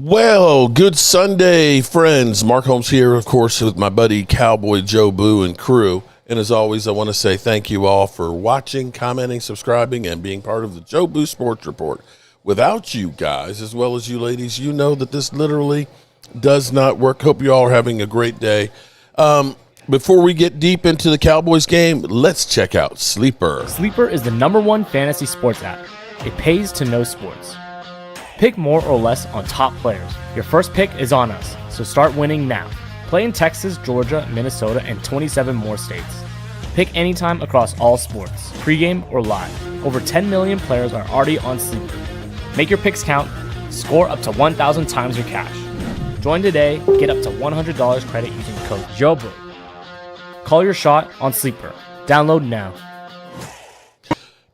Well, good Sunday, friends. Mark Holmes here, of course, with my buddy Cowboy Joe Boo and crew. And as always, I want to say thank you all for watching, commenting, subscribing, and being part of the Joe Boo Sports Report. Without you guys, as well as you ladies, you know that this literally does not work. Hope you all are having a great day. Before we get deep into the Cowboys game, let's check out Sleeper. Sleeper is the #1 fantasy sports app. It pays to know sports. Pick more or less on top players. Your first pick is on us, so start winning now. Play in Texas, Georgia, Minnesota, and 27 more states. Pick anytime across all sports, pregame or live. Over 10 million players are already on Sleeper. Make your picks count. Score up to 1,000 times your cash. Join today. Get up to $100 credit using code JOBO. Call your shot on Sleeper. Download now.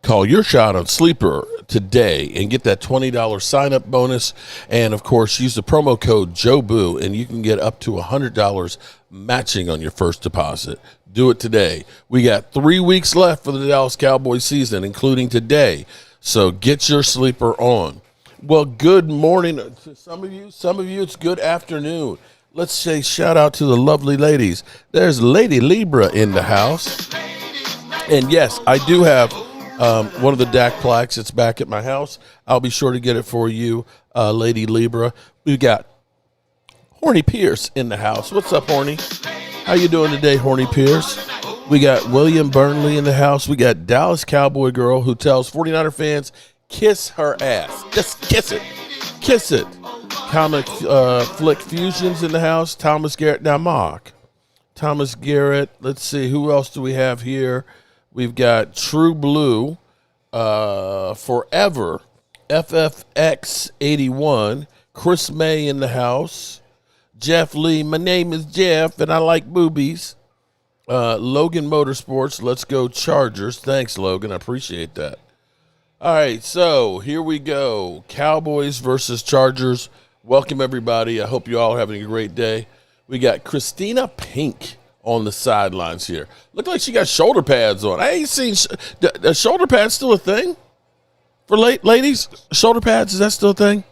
Call your shot on Sleeper today and get that $20 sign-up bonus. And, of course, use the promo code JOBOO, and you can get up to $100 matching on your first deposit. Do it today. We got 3 weeks left for the Dallas Cowboys season, including today. So get your Sleeper on. Well, good morning to some of you. Some of you, it's good afternoon. Let's say shout out to the lovely ladies. There's Lady Libra in the house. And, yes, I do have one of the Dak plaques. It's back at my house. I'll be sure to get it for you, Lady Libra. We've got Horny Pierce in the house. What's up, Horny? How you doing today, Horny Pierce? We got William Burnley in the house. We got Dallas Cowboy Girl who tells 49er fans, kiss her ass. Just kiss it. Kiss it. Comic Flick Fusions in the house. Thomas Garrett. Now, Mark. Thomas Garrett. Let's see. Who else do we have here? We've got True Blue, Forever, FFX81, Chris May in the house, Jeff Lee, my name is Jeff and I like boobies, Logan Motorsports, let's go Chargers. Thanks, Logan, I appreciate that. All right, so here we go, Cowboys versus Chargers. Welcome, everybody. I hope you all are having a great day. We got Christina Pink on the sidelines here. Look like she got shoulder pads on. I ain't seen shoulder pads still a thing for ladies. Shoulder pads, is that still a thing?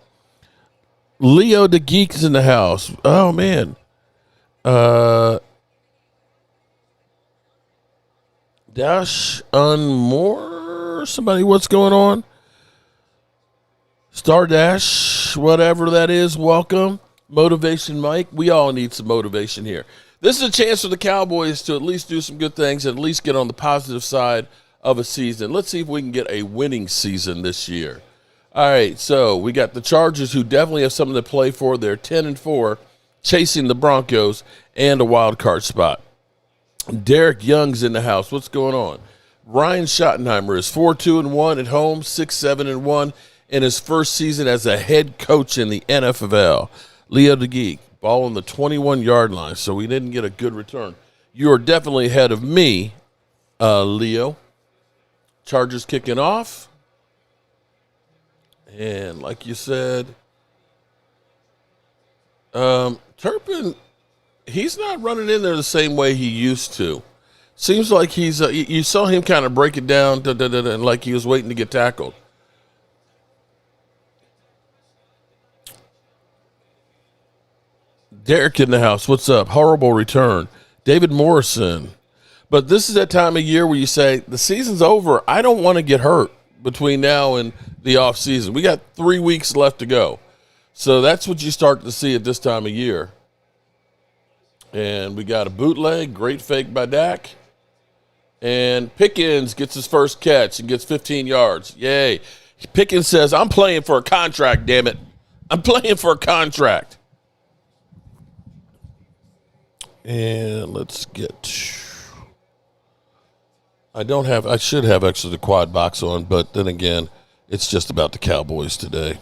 Leo the Geek's in the house. Oh man. Dash Unmore. Somebody, what's going on? Star Dash, whatever that is. Welcome. Motivation Mike. We all need some motivation here. This is a chance for the Cowboys to at least do some good things and at least get on the positive side of a season. Let's see if we can get a winning season this year. All right, so we got the Chargers, who definitely have something to play for. They're 10-4, chasing the Broncos and a wild card spot. Derek Young's in the house. What's going on? Ryan Schottenheimer is 4-2-1 at home, 6-7-1 in his first season as a head coach in the NFL. Leo the Geek. Ball on the 21-yard line, so we didn't get a good return. You are definitely ahead of me, Leo. Chargers kicking off. And like you said, Turpin, he's not running in there the same way he used to. Seems like he's you saw him kind of break it down and like he was waiting to get tackled. Derek in the house. What's up? Horrible return. David Morrison. But this is that time of year where you say, the season's over. I don't want to get hurt between now and the off season. We got 3 weeks left to go. So that's what you start to see at this time of year. And we got a bootleg. Great fake by Dak. And Pickens gets his first catch and gets 15 yards. Yay. Pickens says, I'm playing for a contract, damn it. I'm playing for a contract. And let's get, I should have actually the quad box on, but then again, it's just about the Cowboys today.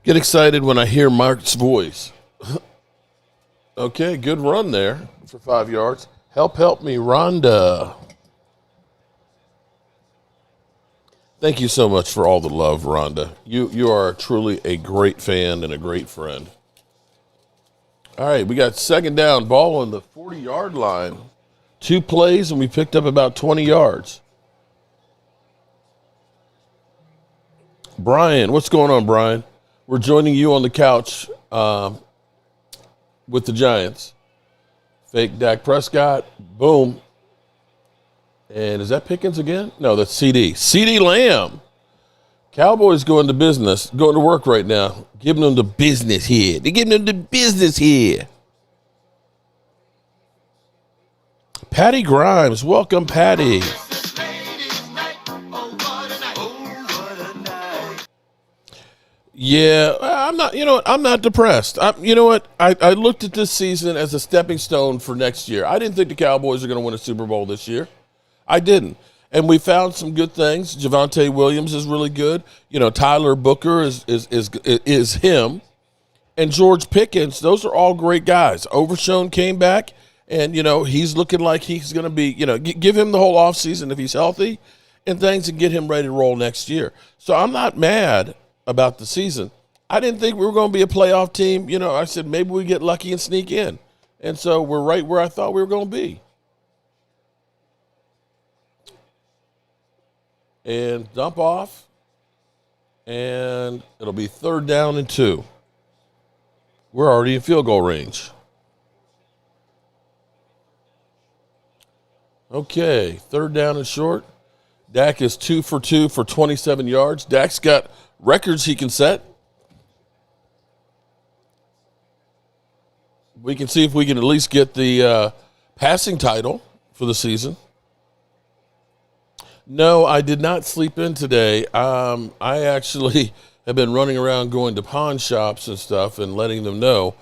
Get excited when I hear Mark's voice. Okay, good run there for 5 yards. Help me, Rhonda. Thank you so much for all the love, Rhonda. You are truly a great fan and a great friend. All right, we got second down, ball on the 40-yard line. 2 plays, and we picked up about 20 yards. Brian, what's going on, Brian? We're joining you on the couch with the Giants. Fake Dak Prescott, boom. And is that Pickens again? No, that's CD. CD Lamb. Cowboys going to work right now. Giving them the business here. They're giving them the business here. Patty Grimes, welcome, Patty. Yeah, I'm not depressed. I looked at this season as a stepping stone for next year. I didn't think the Cowboys are going to win a Super Bowl this year. I didn't. And we found some good things. Javonte Williams is really good. Tyler Booker is him. And George Pickens, those are all great guys. Overshown came back, and, he's looking like he's going to be, give him the whole offseason if he's healthy and things and get him ready to roll next year. So I'm not mad about the season. I didn't think we were going to be a playoff team. I said maybe we get lucky and sneak in. And so we're right where I thought we were going to be. And dump off. And it'll be 3rd down and 2. We're already in field goal range. Okay, 3rd down and short. Dak is 2 for 2 for 27 yards. Dak's got records he can set. We can see if we can at least get the passing title for the season. No, I did not sleep in today. I actually have been running around going to pawn shops and stuff and letting them know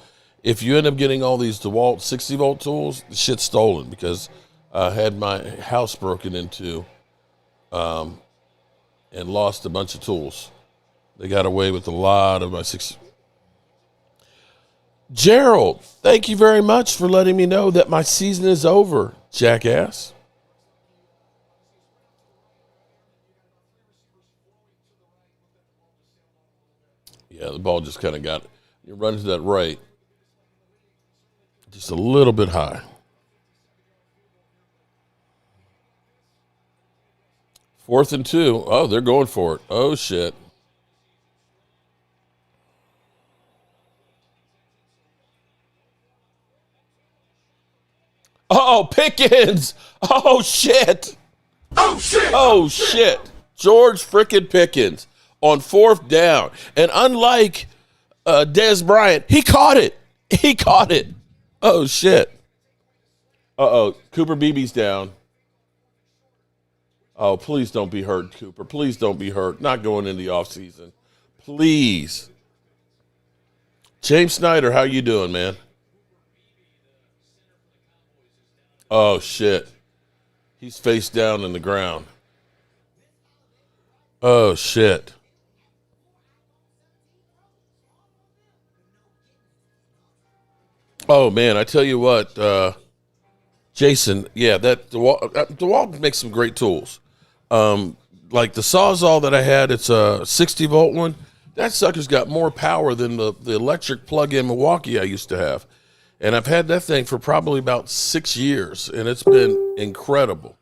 if you end up getting all these DeWalt 60-volt tools, the shit's stolen because I had my house broken into and lost a bunch of tools. They got away with a lot of my 60. Gerald, thank you very much for letting me know that my season is over, jackass. Yeah, the ball just kind of got it. You run to that right. Just a little bit high. 4th and 2. Oh, they're going for it. Oh, shit. Oh, Pickens. Oh, shit. Oh, shit. Oh, shit. George frickin' Pickens on 4th down. And unlike Des Bryant, he caught it. He caught it. Oh, shit. Uh-oh. Cooper Beebe's down. Oh, please don't be hurt, Cooper. Please don't be hurt. Not going into the offseason. Please. James Snyder, how you doing, man? Oh, shit. He's face down in the ground. Oh, shit. Oh, man, I tell you what, Jason, yeah, DeWalt makes some great tools. Like the Sawzall that I had, it's a 60-volt one. That sucker's got more power than the electric plug-in Milwaukee I used to have. And I've had that thing for probably about 6 years, and it's been incredible.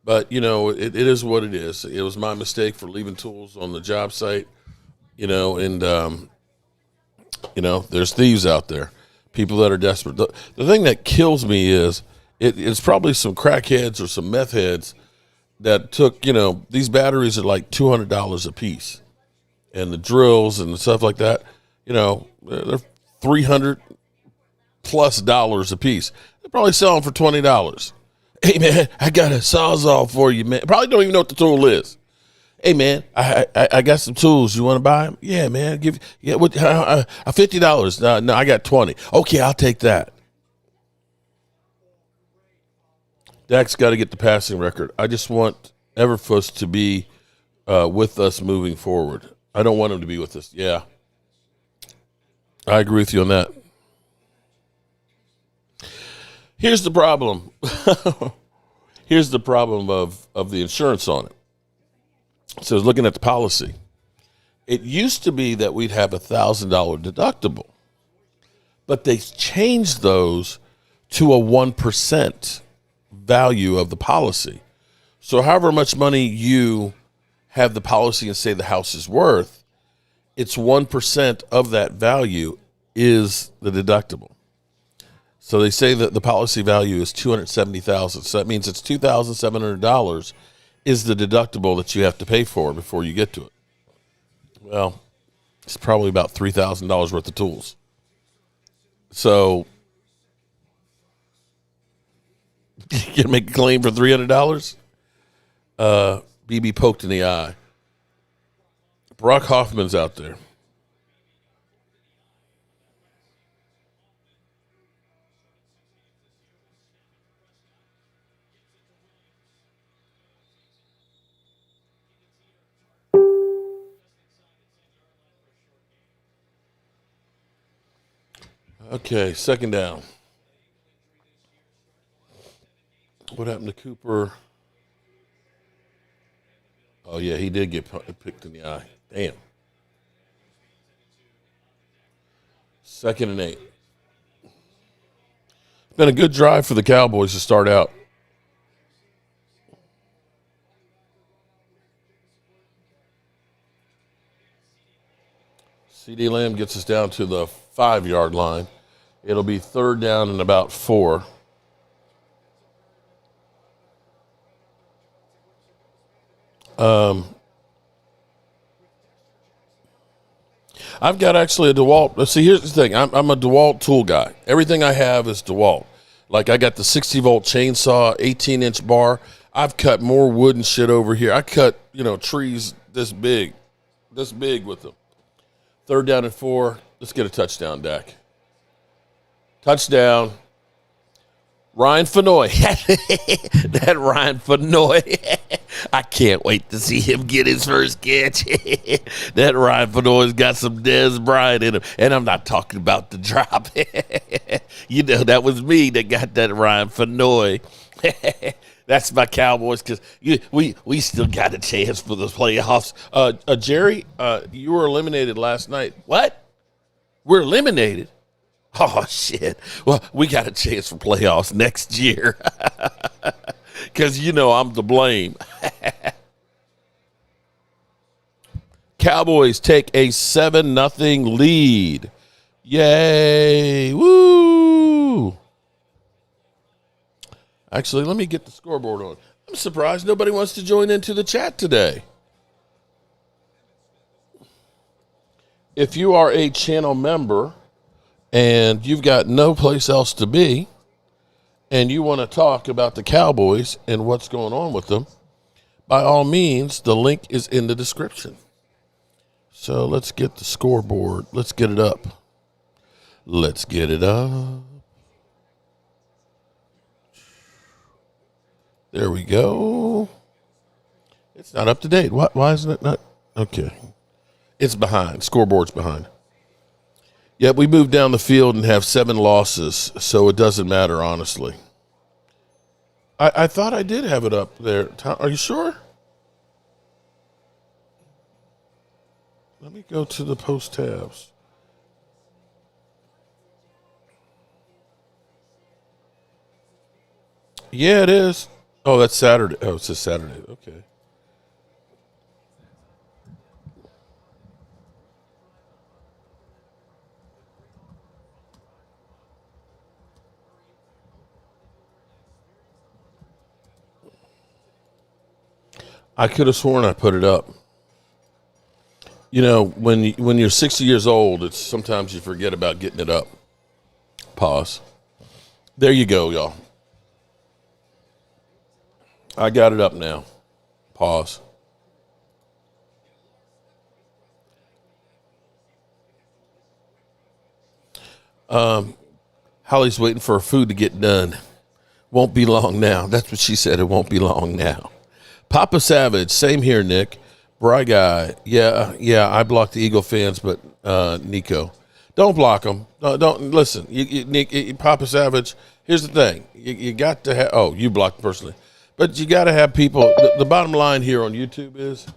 But, it is what it is. It was my mistake for leaving tools on the job site, and, there's thieves out there, people that are desperate. The thing that kills me is it's probably some crackheads or some meth heads that took, these batteries are like $200 a piece. And the drills and stuff like that, they're $300+ a piece. They probably sell them for $20. Hey, man, I got a Sawzall for you, man. Probably don't even know what the tool is. Hey, man, I got some tools. You want to buy them? Yeah, man. $50. No, I got 20. Okay, I'll take that. Dak's got to get the passing record. I just want Everfuss to be with us moving forward. I don't want him to be with us. Yeah. I agree with you on that. Here's the problem. Here's the problem of the insurance on it. So I was looking at the policy. It used to be that we'd have $1,000 deductible, but they changed those to a 1% value of the policy. So however much money you have the policy and say the house is worth, it's 1% of that value is the deductible. So they say that the policy value is $270,000. So that means it's $2,700 is the deductible that you have to pay for before you get to it. Well, it's probably about $3,000 worth of tools. So you can make a claim for $300. BB poked in the eye. Brock Hoffman's out there. Okay, second down. What happened to Cooper? Oh, yeah, he did get picked in the eye. Damn. 2nd and 8. Been a good drive for the Cowboys to start out. CeeDee Lamb gets us down to the 5-yard line. It'll be 3rd down and about 4. I've got actually a DeWalt. See, here's the thing. I'm a DeWalt tool guy. Everything I have is DeWalt. Like, I got the 60-volt chainsaw, 18-inch bar. I've cut more wood and shit over here. I cut, trees this big with them. 3rd down and 4. Let's get a touchdown, Dak. Touchdown. Ryan Fenoy. That Ryan Fenoy. I can't wait to see him get his first catch. That Ryan Fenoy's got some Des Bryant in him. And I'm not talking about the drop. That was me that got that Ryan Fenoy. That's my Cowboys, because we still got a chance for the playoffs. Jerry, you were eliminated last night. What? We're eliminated? Oh, shit. Well, we got a chance for playoffs next year. Because, I'm to blame. Cowboys take a 7-0 lead. Yay. Woo. Actually, let me get the scoreboard on. I'm surprised nobody wants to join into the chat today. If you are a channel member and you've got no place else to be, and you want to talk about the Cowboys and what's going on with them, by all means, the link is in the description. So let's get the scoreboard. Let's get it up. Let's get it up. There we go. It's not up to date. Why isn't it not? Okay. It's behind. Scoreboard's behind. Yep, we moved down the field and have 7 losses, so it doesn't matter, honestly. I thought I did have it up there. Are you sure? Let me go to the post tabs. Yeah, it is. Oh, that's Saturday. Oh, it says Saturday. Okay. I could have sworn I put it up. When you're 60 years old, it's sometimes you forget about getting it up. Pause. There you go, y'all. I got it up now. Pause. Holly's waiting for her food to get done. Won't be long now. That's what she said. It won't be long now. Papa Savage, same here, Nick. Bry Guy, yeah, I blocked the Eagle fans, but Nico, don't block them. Don't listen. Nick, Papa Savage. Here's the thing: you got to have. Oh, you blocked personally, but you got to have people. The bottom line here on YouTube is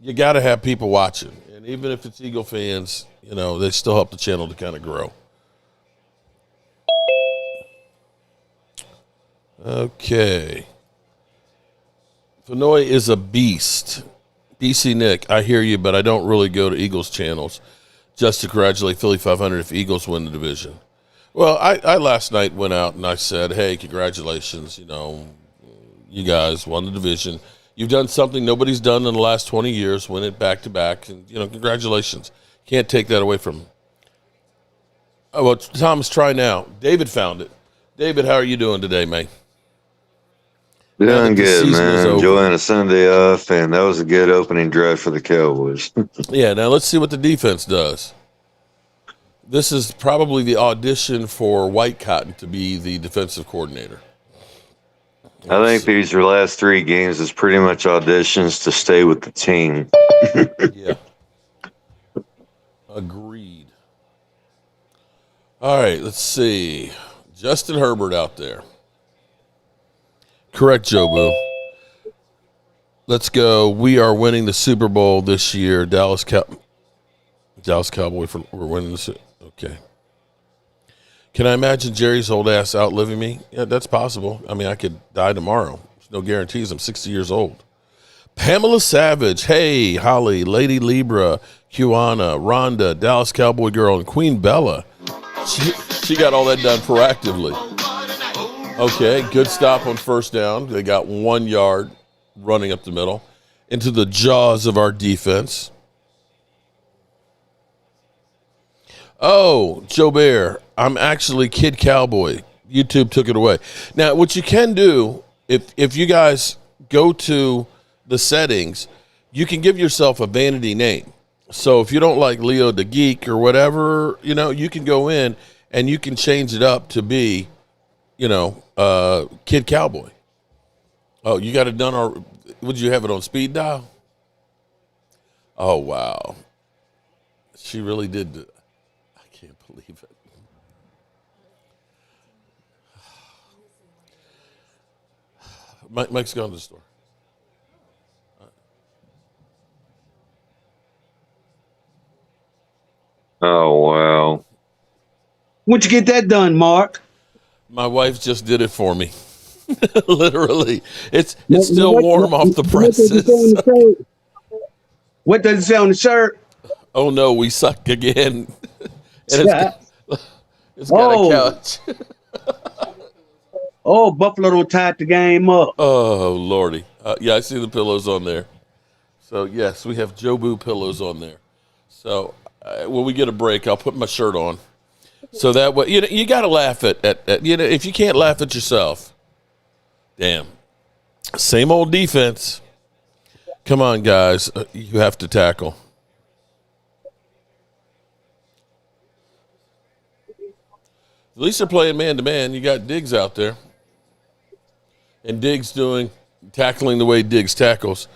you got to have people watching, and even if it's Eagle fans, they still help the channel to kind of grow. Okay. Fenoy is a beast. DC Nick, I hear you, but I don't really go to Eagles channels just to congratulate Philly 500 if Eagles win the division. Well, I last night went out and I said, hey, congratulations. You guys won the division. You've done something nobody's done in the last 20 years, win it back to back. And, congratulations. Can't take that away from them. Oh, well, Thomas, try now. David found it. David, how are you doing today, mate? Doing good, man. Enjoying a Sunday off, and that was a good opening drive for the Cowboys. Yeah, now let's see what the defense does. This is probably the audition for White Cotton to be the defensive coordinator. I think these last 3 games is pretty much auditions to stay with the team. Yeah. Agreed. All right, let's see. Justin Herbert out there. Correct, Joe Boo. Let's go. We are winning the Super Bowl this year. Dallas Cowboy. We're winning the Super. Okay. Can I imagine Jerry's old ass outliving me? Yeah, that's possible. I mean, I could die tomorrow. There's no guarantees. I'm 60 years old. Pamela Savage. Hey, Holly, Lady Libra, Kiwana, Rhonda, Dallas Cowboy Girl, and Queen Bella. She got all that done proactively. Okay, good stop on first down. They got 1 yard running up the middle into the jaws of our defense. Oh, Joe Bear, I'm actually Kid Cowboy. YouTube took it away. Now, what you can do, if you guys go to the settings, you can give yourself a vanity name. So if you don't like Leo the Geek or whatever, you can go in and you can change it up to be, Kid Cowboy. Oh, you got it done, or would you have it on speed dial? Oh, wow. She really did. I can't believe it. Mike's gone to the store. Oh, wow. When'd you get that done, Mark? My wife just did it for me. Literally. It's still warm off the presses. What does it say on the shirt? Oh, no, we suck again. And it's got a couch. Oh, Buffalo tied the game up. Oh, Lordy. Yeah, I see the pillows on there. So, yes, we have Joe Boo pillows on there. So, when we get a break, I'll put my shirt on. So that way, you got to laugh at if you can't laugh at yourself. Damn. Same old defense. Come on, guys. You have to tackle. At least they're playing man-to-man. You got Diggs out there. And Diggs tackling the way Diggs tackles.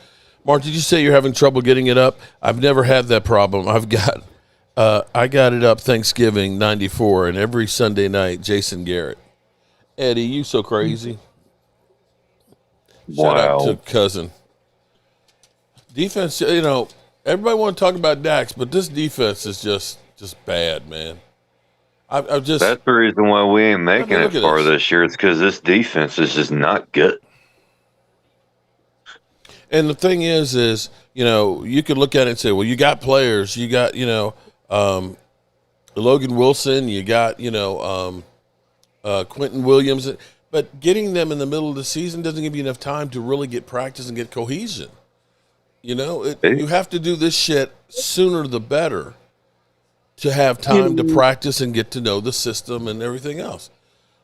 Mark, did you say you're having trouble getting it up? I've never had that problem. I got it up Thanksgiving, 94, and every Sunday night, Jason Garrett. Eddie, you so crazy. Wow. Shout out to cousin. Defense, everybody want to talk about Dax, but this defense is just bad, man. That's the reason why we ain't making it far this year. It's because this defense is just not good. And the thing is, you could look at it and say, well, you got players. You got, Logan Wilson. You got, Quentin Williams. But getting them in the middle of the season doesn't give you enough time to really get practice and get cohesion. You have to do this shit sooner the better to have time to practice and get to know the system and everything else.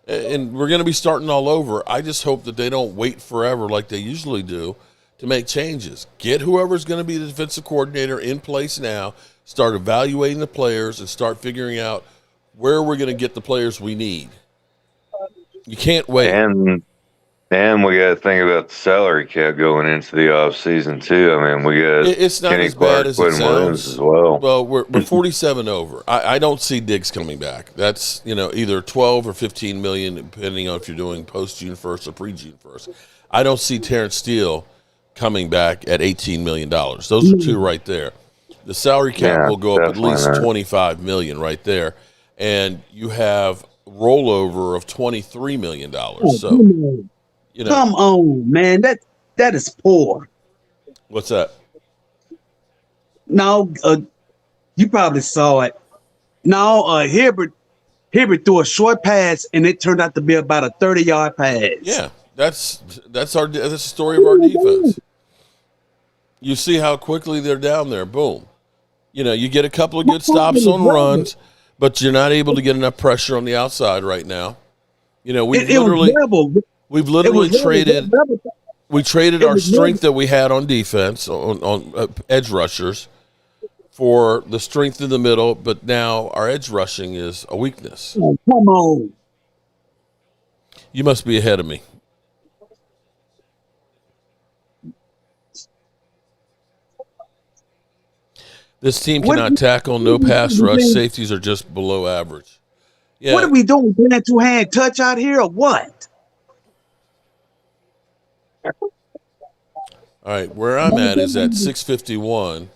And we're going to be starting all over. I just hope that they don't wait forever like they usually do to make changes. Get whoever's going to be the defensive coordinator in place now, start evaluating the players, and start figuring out where we're going to get the players we need. You can't wait. And we got to think about the salary cap going into the offseason too. I mean, we got it's not Kenny as Clark, bad as it sounds as well. Well, we're 47 over. I don't see Diggs coming back. That's either 12 or 15 million, depending on if you're doing post June 1st or pre June 1st. I don't see Terrence Steele coming back at $18 million. Those are two right there. The salary cap will go up at least $25 million right there, and you have rollover of $23 million. So. Come on, man. That is poor. What's that? No, you probably saw it. No, Hibbert threw a short pass, and it turned out to be about a 30-yard pass. Yeah, that's the story of our defense. You see how quickly they're down there. Boom. You get a couple of good stops on runs, but you're not able to get enough pressure on the outside right now. We've literally traded our strength that we had on defense on edge rushers for the strength in the middle, but now our edge rushing is a weakness. Oh, come on. You must be ahead of me. This team cannot tackle, no pass rush. Safeties are just below average. Yeah. What are we doing? Playing two-hand touch out here or what? All right, where I'm at is at 651,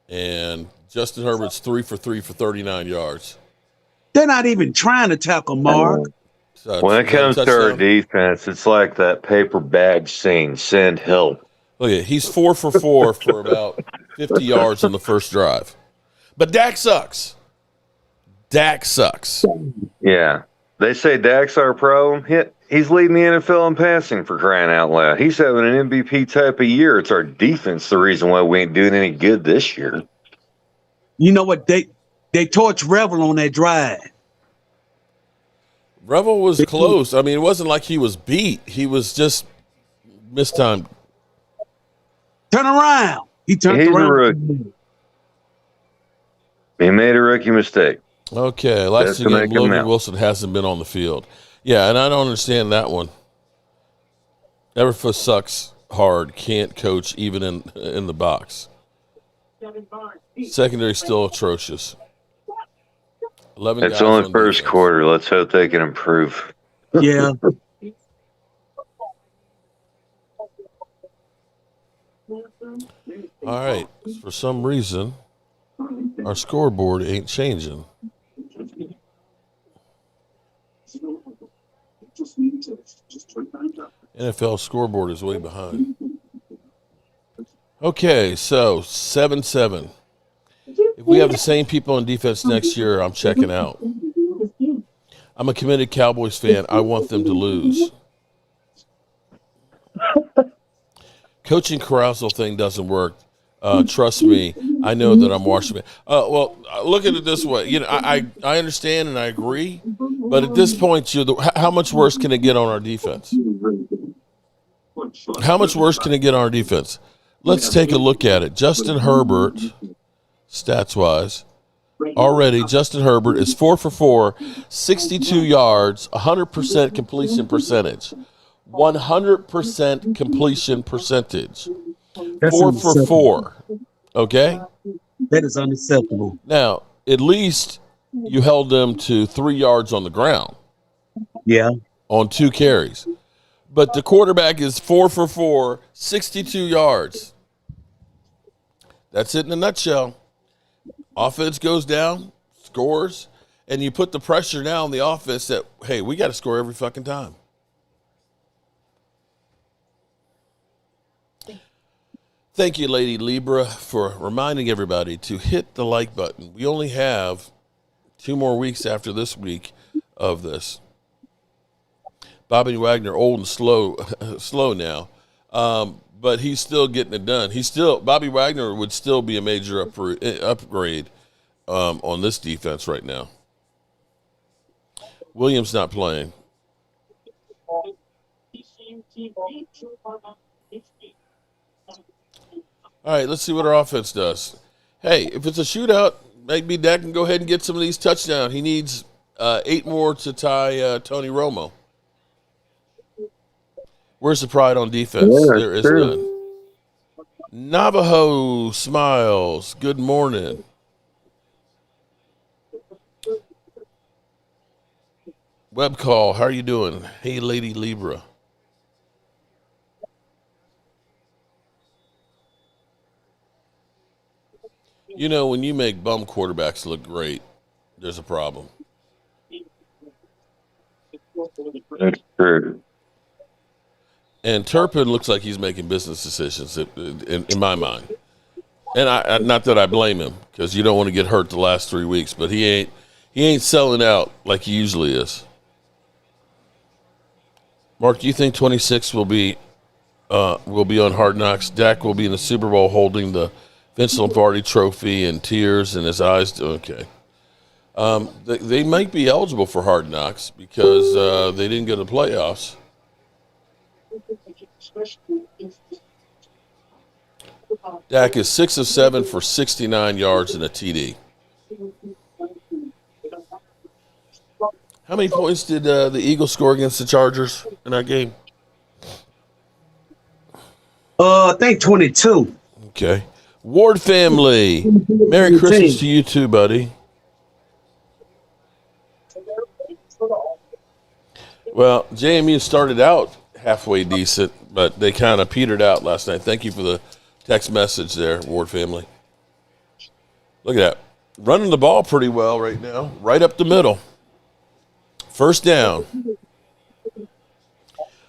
and Justin Herbert's 3 for 3 for 39 yards. They're not even trying to tackle, Mark. When it comes to our defense, it's like that paper bag scene, send help. Look at he's 4 for 4 for about 50 yards on the first drive. But Dak sucks. Dak sucks. Yeah. They say Dak's our problem. He's leading the NFL in passing, for crying out loud. He's having an MVP type of year. It's our defense the reason why we ain't doing any good this year. You know what? They torched Revel on that drive. Revel was close. I mean, it wasn't like he was beat. He was just mistimed. Turn around. He's around. A rookie. He made a rookie mistake. Okay, last game, Logan Wilson hasn't been on the field. Yeah, and I don't understand that one. Everfuss sucks hard, can't coach even in the box. Secondary still atrocious. 11 it's only first defense. Quarter. Let's hope they can improve. Yeah. All right. For some reason, our scoreboard ain't changing. NFL scoreboard is way behind. Okay, so 7-7. If we have the same people on defense next year, I'm checking out. I'm a committed Cowboys fan. I want them to lose. Coaching carousel thing doesn't work. Trust me, I know that I'm Washington. Well, look at it this way. I understand and I agree, but at this point, how much worse can it get on our defense? How much worse can it get on our defense? Let's take a look at it. Justin Herbert, stats-wise, already Justin Herbert is 4 for 4, 62 yards, 100% completion percentage. 100% completion percentage. That's 4 for 4. Okay? That is unacceptable. Now, at least you held them to 3 yards on the ground. Yeah. On 2 carries. But the quarterback is 4 for 4, 62 yards. That's it in a nutshell. Offense goes down, scores, and you put the pressure now on the offense that, hey, we got to score every fucking time. Thank you, Lady Libra, for reminding everybody to hit the like button. We only have 2 more weeks after this week of this. Bobby Wagner, old and slow now, but he's still getting it done. Bobby Wagner would still be a major upgrade on this defense right now. Williams not playing. All right, let's see what our offense does. Hey, if it's a shootout, maybe Dak can go ahead and get some of these touchdowns. He needs 8 more to tie Tony Romo. Where's the pride on defense? Yeah, there is none. Navajo Smiles, good morning. Web call, how are you doing? Hey, Lady Libra. You know, when you make bum quarterbacks look great, there's a problem. That's true. And Turpin looks like he's making business decisions in my mind. And I not that I blame him, because you don't want to get hurt the last 3 weeks, but he ain't selling out like he usually is. Mark, do you think 26 will be on Hard Knocks? Dak will be in the Super Bowl holding the Vince Lombardi trophy and tears in his eyes. Okay. They might be eligible for Hard Knocks because they didn't go to the playoffs. Dak is 6 of 7 for 69 yards and a TD. How many points did the Eagles score against the Chargers in that game? I think 22. Okay. Ward family. Merry Christmas to you too, buddy. Well, JMU started out halfway decent, but they kind of petered out last night. Thank you for the text message there, Ward family. Look at that. Running the ball pretty well right now. Right up the middle. First down.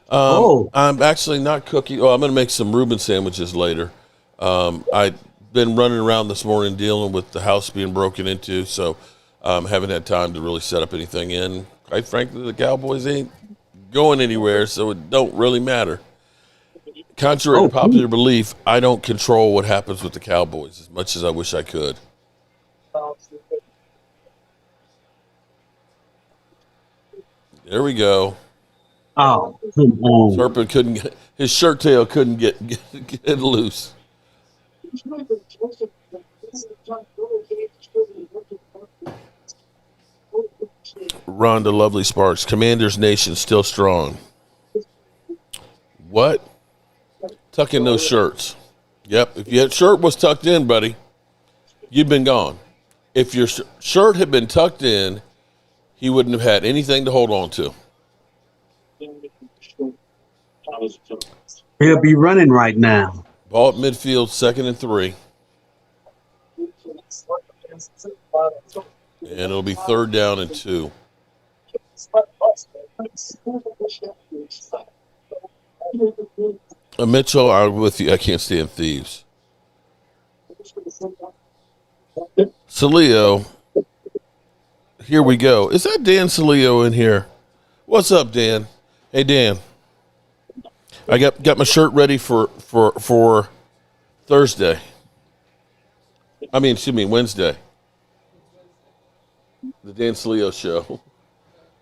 I'm actually not cooking. Oh, I'm going to make some Reuben sandwiches later. I've been running around this morning dealing with the house being broken into, so haven't had time to really set up anything in. Quite frankly, the Cowboys ain't going anywhere, so it don't really matter. Contrary to popular belief, I don't control what happens with the Cowboys as much as I wish I could. There we go. Oh, come on. Serpent couldn't get, his shirt tail couldn't get loose. Rhonda Lovely Sparks. Commanders Nation still strong. What? Tuck in those shirts. Yep. If your shirt was tucked in, buddy, you'd been gone. If your shirt had been tucked in, he wouldn't have had anything to hold on to. He'll be running right now. Ball at midfield, 2nd and 3. And it'll be 3rd down and 2. Mitchell, I'm with you. I can't stand thieves. Salio. Here we go. Is that Dan Salio in here? What's up, Dan? Hey, Dan. I got my shirt ready for Thursday. Wednesday. The Dan Salio show.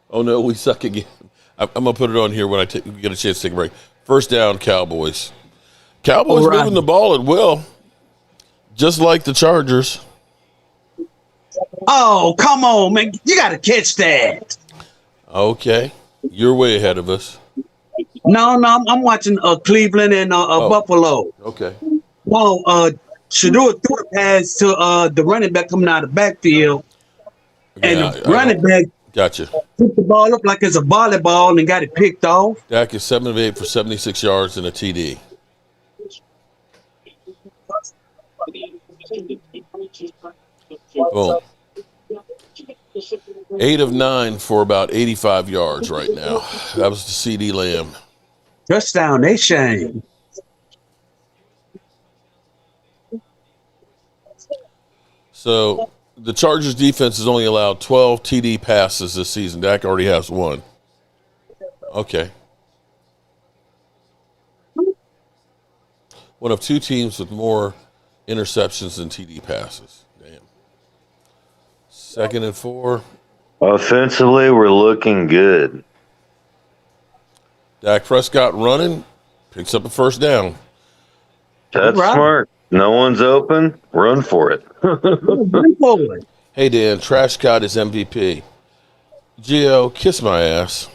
Oh, no, we suck again. I'm going to put it on here when get a chance to take a break. First down, Cowboys. Cowboys moving the ball at will, just like the Chargers. Oh, come on, man. You got to catch that. Okay. You're way ahead of us. No, I'm watching Cleveland and Buffalo. Okay. Well, Shador threw a pass to the running back coming out of the backfield. And the running back gotcha. Took the ball up like it's a volleyball and got it picked off. Dak is 7 of 8 for 76 yards and a TD. Boom. 8 of 9 for about 85 yards right now. That was the CD Lamb. Touchdown nation. So the Chargers defense has only allowed 12 TD passes this season. Dak already has 1. Okay. One of 2 teams with more interceptions than TD passes. Damn. 2nd and 4. Offensively, we're looking good. Dak Prescott running, picks up a first down. That's smart. No one's open. Run for it. Hey, Dan, Trash got his MVP. Gio, kiss my ass.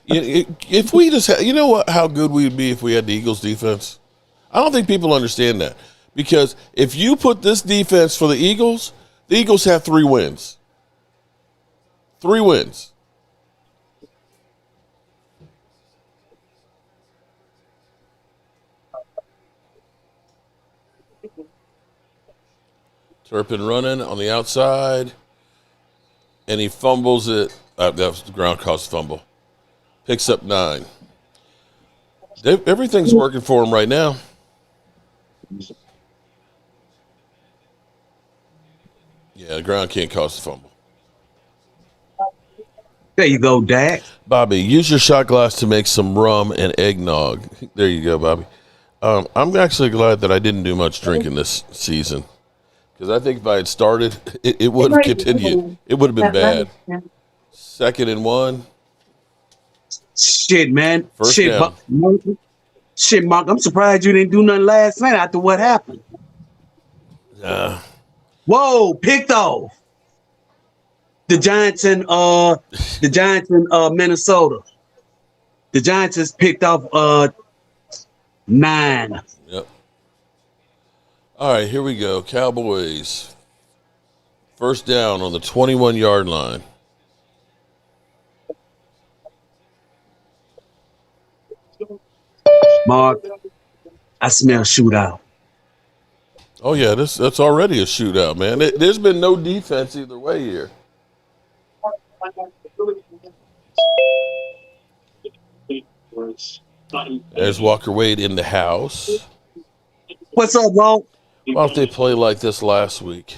If we just you know what? How good we'd be if we had the Eagles defense? I don't think people understand that. Because if you put this defense for the Eagles have 3 wins. 3 wins. Turpin running on the outside, and he fumbles it. That was the ground caused fumble. Picks up 9. Everything's working for him right now. Yeah, the ground can't cause the fumble. There you go, Dak. Bobby, use your shot glass to make some rum and eggnog. There you go, Bobby. I'm actually glad that I didn't do much drinking this season because I think if I had started, it would have continued. It would have been bad. 2nd and 1. Shit, man. First Shit, down. Mark. I'm surprised you didn't do nothing last night after what happened. Whoa, picked off. The Giants in Minnesota. The Giants has picked off 9. Yep. All right, here we go. Cowboys. First down on the 21-yard line. Mark, I smell shootout. Oh yeah, that's already a shootout, man. There's been no defense either way here. There's Walker Wade in the house. What's up, Walt? Why don't they play like this last week?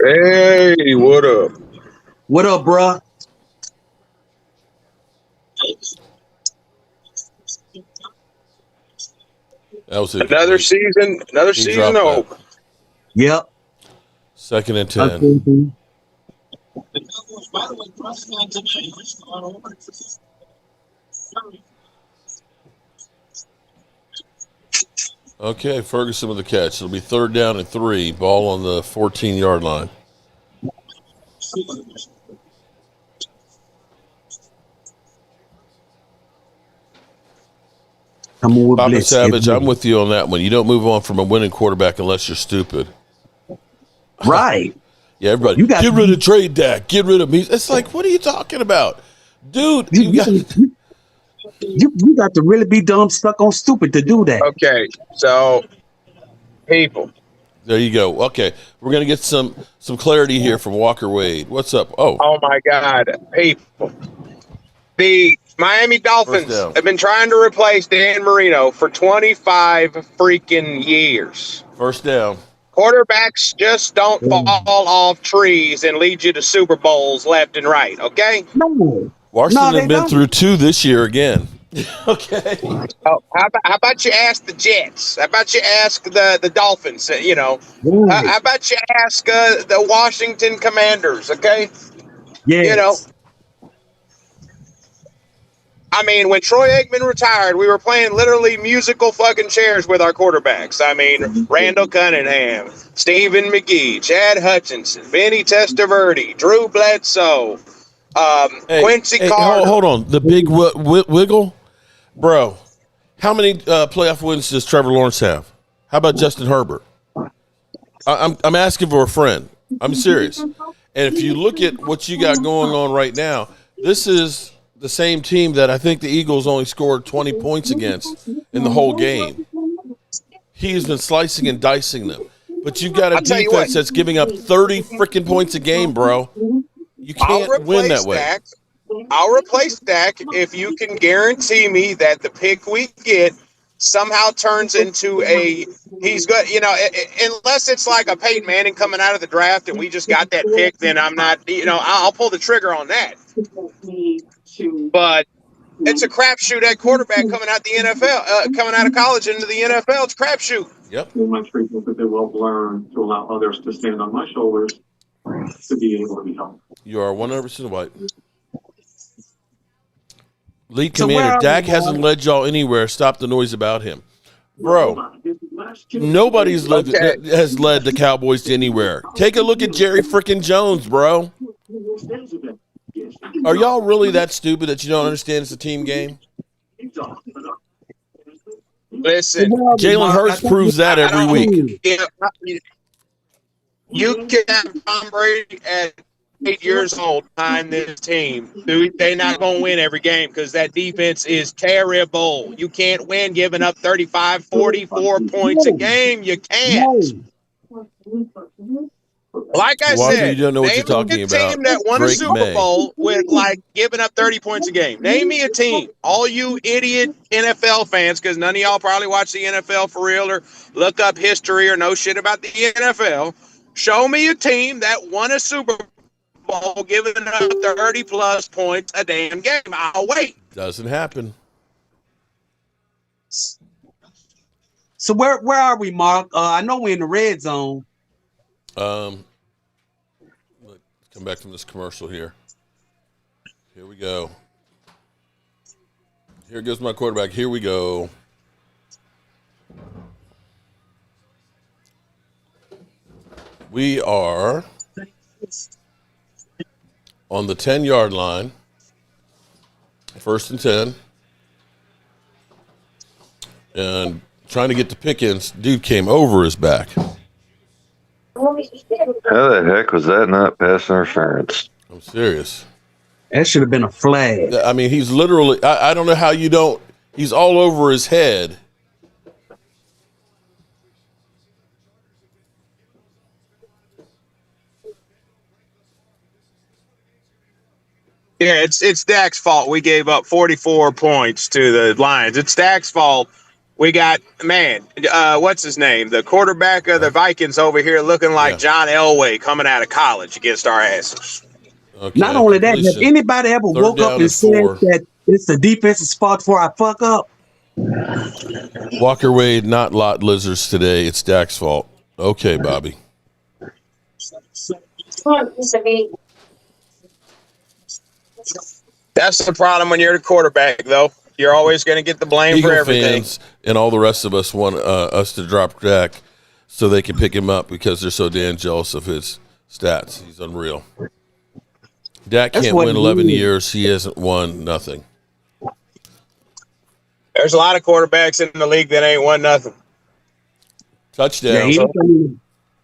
Hey, what up? What up, bruh? That was it. Another season over. Yep. 2nd and 10. Okay, Ferguson with the catch. It'll be 3rd down and 3. Ball on the 14-yard line. Papa Savage, I'm with you on that one. You don't move on from a winning quarterback unless you're stupid. Right. Yeah, everybody. Get rid of trade Dak. Get rid of me. It's like, what are you talking about? Dude, you got to really be dumb stuck on stupid to do that. Okay, so people. There you go. Okay, we're gonna get some clarity here from Walker Wade. What's up? Oh my God, people. The Miami Dolphins have been trying to replace Dan Marino for 25 freaking years. First down. Quarterbacks just don't fall off trees and lead you to Super Bowls left and right, okay? No. Washington has been through 2 this year again. Okay. Oh, how about you ask the Jets? How about you ask the Dolphins? You know, how about you ask the Washington Commanders? Okay. Yeah. You know, I mean, when Troy Aikman retired, we were playing literally musical fucking chairs with our quarterbacks. I mean, Randall Cunningham, Stephen McGee, Chad Hutchinson, Vinny Testaverde, Drew Bledsoe, Quincy Carter. Hold on. The big wiggle? Bro, how many playoff wins does Trevor Lawrence have? How about Justin Herbert? I'm asking for a friend. I'm serious. And if you look at what you got going on right now, this is the same team that I think the Eagles only scored 20 points against in the whole game. He's been slicing and dicing them. But you've got a defense that's giving up 30 freaking points a game, bro. You can't win that way. I'll replace Dak if you can guarantee me that the pick we get somehow turns into he's good, you know, unless it's like a Peyton Manning coming out of the draft and we just got that pick, then I'm not, you know, I'll pull the trigger on that. But it's a crapshoot at quarterback coming out the NFL, coming out of college into the NFL. It's a crapshoot. Yep. My treatment that they will learn to allow others to stand on my shoulders to be able to be helped. You are 100% right. Lead commander, Dak hasn't led y'all anywhere. Stop the noise about him. Bro, nobody's has led the Cowboys to anywhere. Take a look at Jerry freaking Jones, bro. Are y'all really that stupid that you don't understand it's a team game? Listen, Jalen Hurts proves that every week. You can have Tom Brady at 8 years old behind this team. They're not going to win every game because that defense is terrible. You can't win giving up 35, 44 points a game. You can't. Like I Walker, said, you don't know what name you're talking me a about. team that won a Drake Super May. Bowl with like giving up 30 points a game. Name me a team. All you idiot NFL fans, because none of y'all probably watch the NFL for real or look up history or know shit about the NFL. Show me a team that won a Super Bowl giving up 30 plus points a damn game. I'll wait. Doesn't happen. So where are we, Mark? I know we're in the red zone. Let's come back from this commercial here. Here we go. Here goes my quarterback. Here we go. We are on the 10-yard line. 1st and 10. And trying to get to Pickens, dude came over his back. How the heck was that not pass interference? I'm serious. That should have been a flag. I mean, he's literally, I don't know how you don't, he's all over his head. Yeah, it's Dak's fault. We gave up 44 points to the Lions. It's Dak's fault. We got, what's his name? The quarterback of the Vikings over here looking like John Elway coming out of college against our asses. Okay, Not only that, completion. has anybody ever Third woke up down and said 4. that it's the defense's fault before I fuck up? Walker Wade, not lot lizards today. It's Dak's fault. Okay, Bobby. That's the problem when you're the quarterback, though. You're always going to get the blame Eagle for everything. fans and all the rest of us want us to drop Dak so they can pick him up because they're so damn jealous of his stats. He's unreal. Dak That's can't what win he 11 is. years. He hasn't won nothing. There's a lot of quarterbacks in the league that ain't won nothing. Touchdown.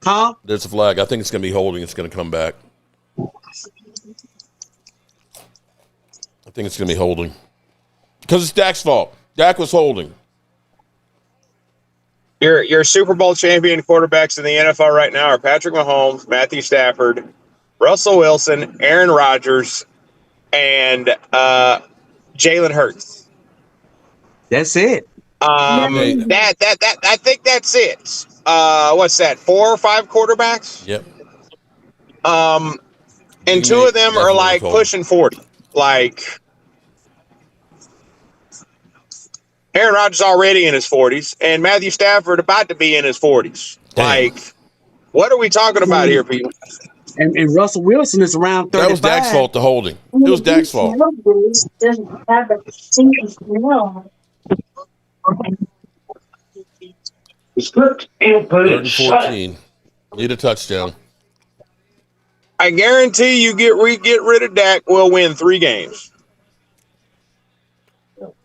Huh? There's a flag. I think it's going to be holding. It's going to come back. I think it's going to be holding. Because it's Dak's fault. Dak was holding. Your Super Bowl champion quarterbacks in the NFL right now are Patrick Mahomes, Matthew Stafford, Russell Wilson, Aaron Rodgers, and Jalen Hurts. That's it. I think that's it. What's that? 4 or 5 quarterbacks? Yep. And 2 of them are like pushing 40. Like Aaron Rodgers already in his 40s, and Matthew Stafford about to be in his 40s. Damn. Like, what are we talking about here, people? And Russell Wilson is around 35. That was Dak's fault, the holding. It was Dak's fault. Script input 3rd and 14. Need a touchdown. I guarantee you get rid of Dak, we'll win 3 games.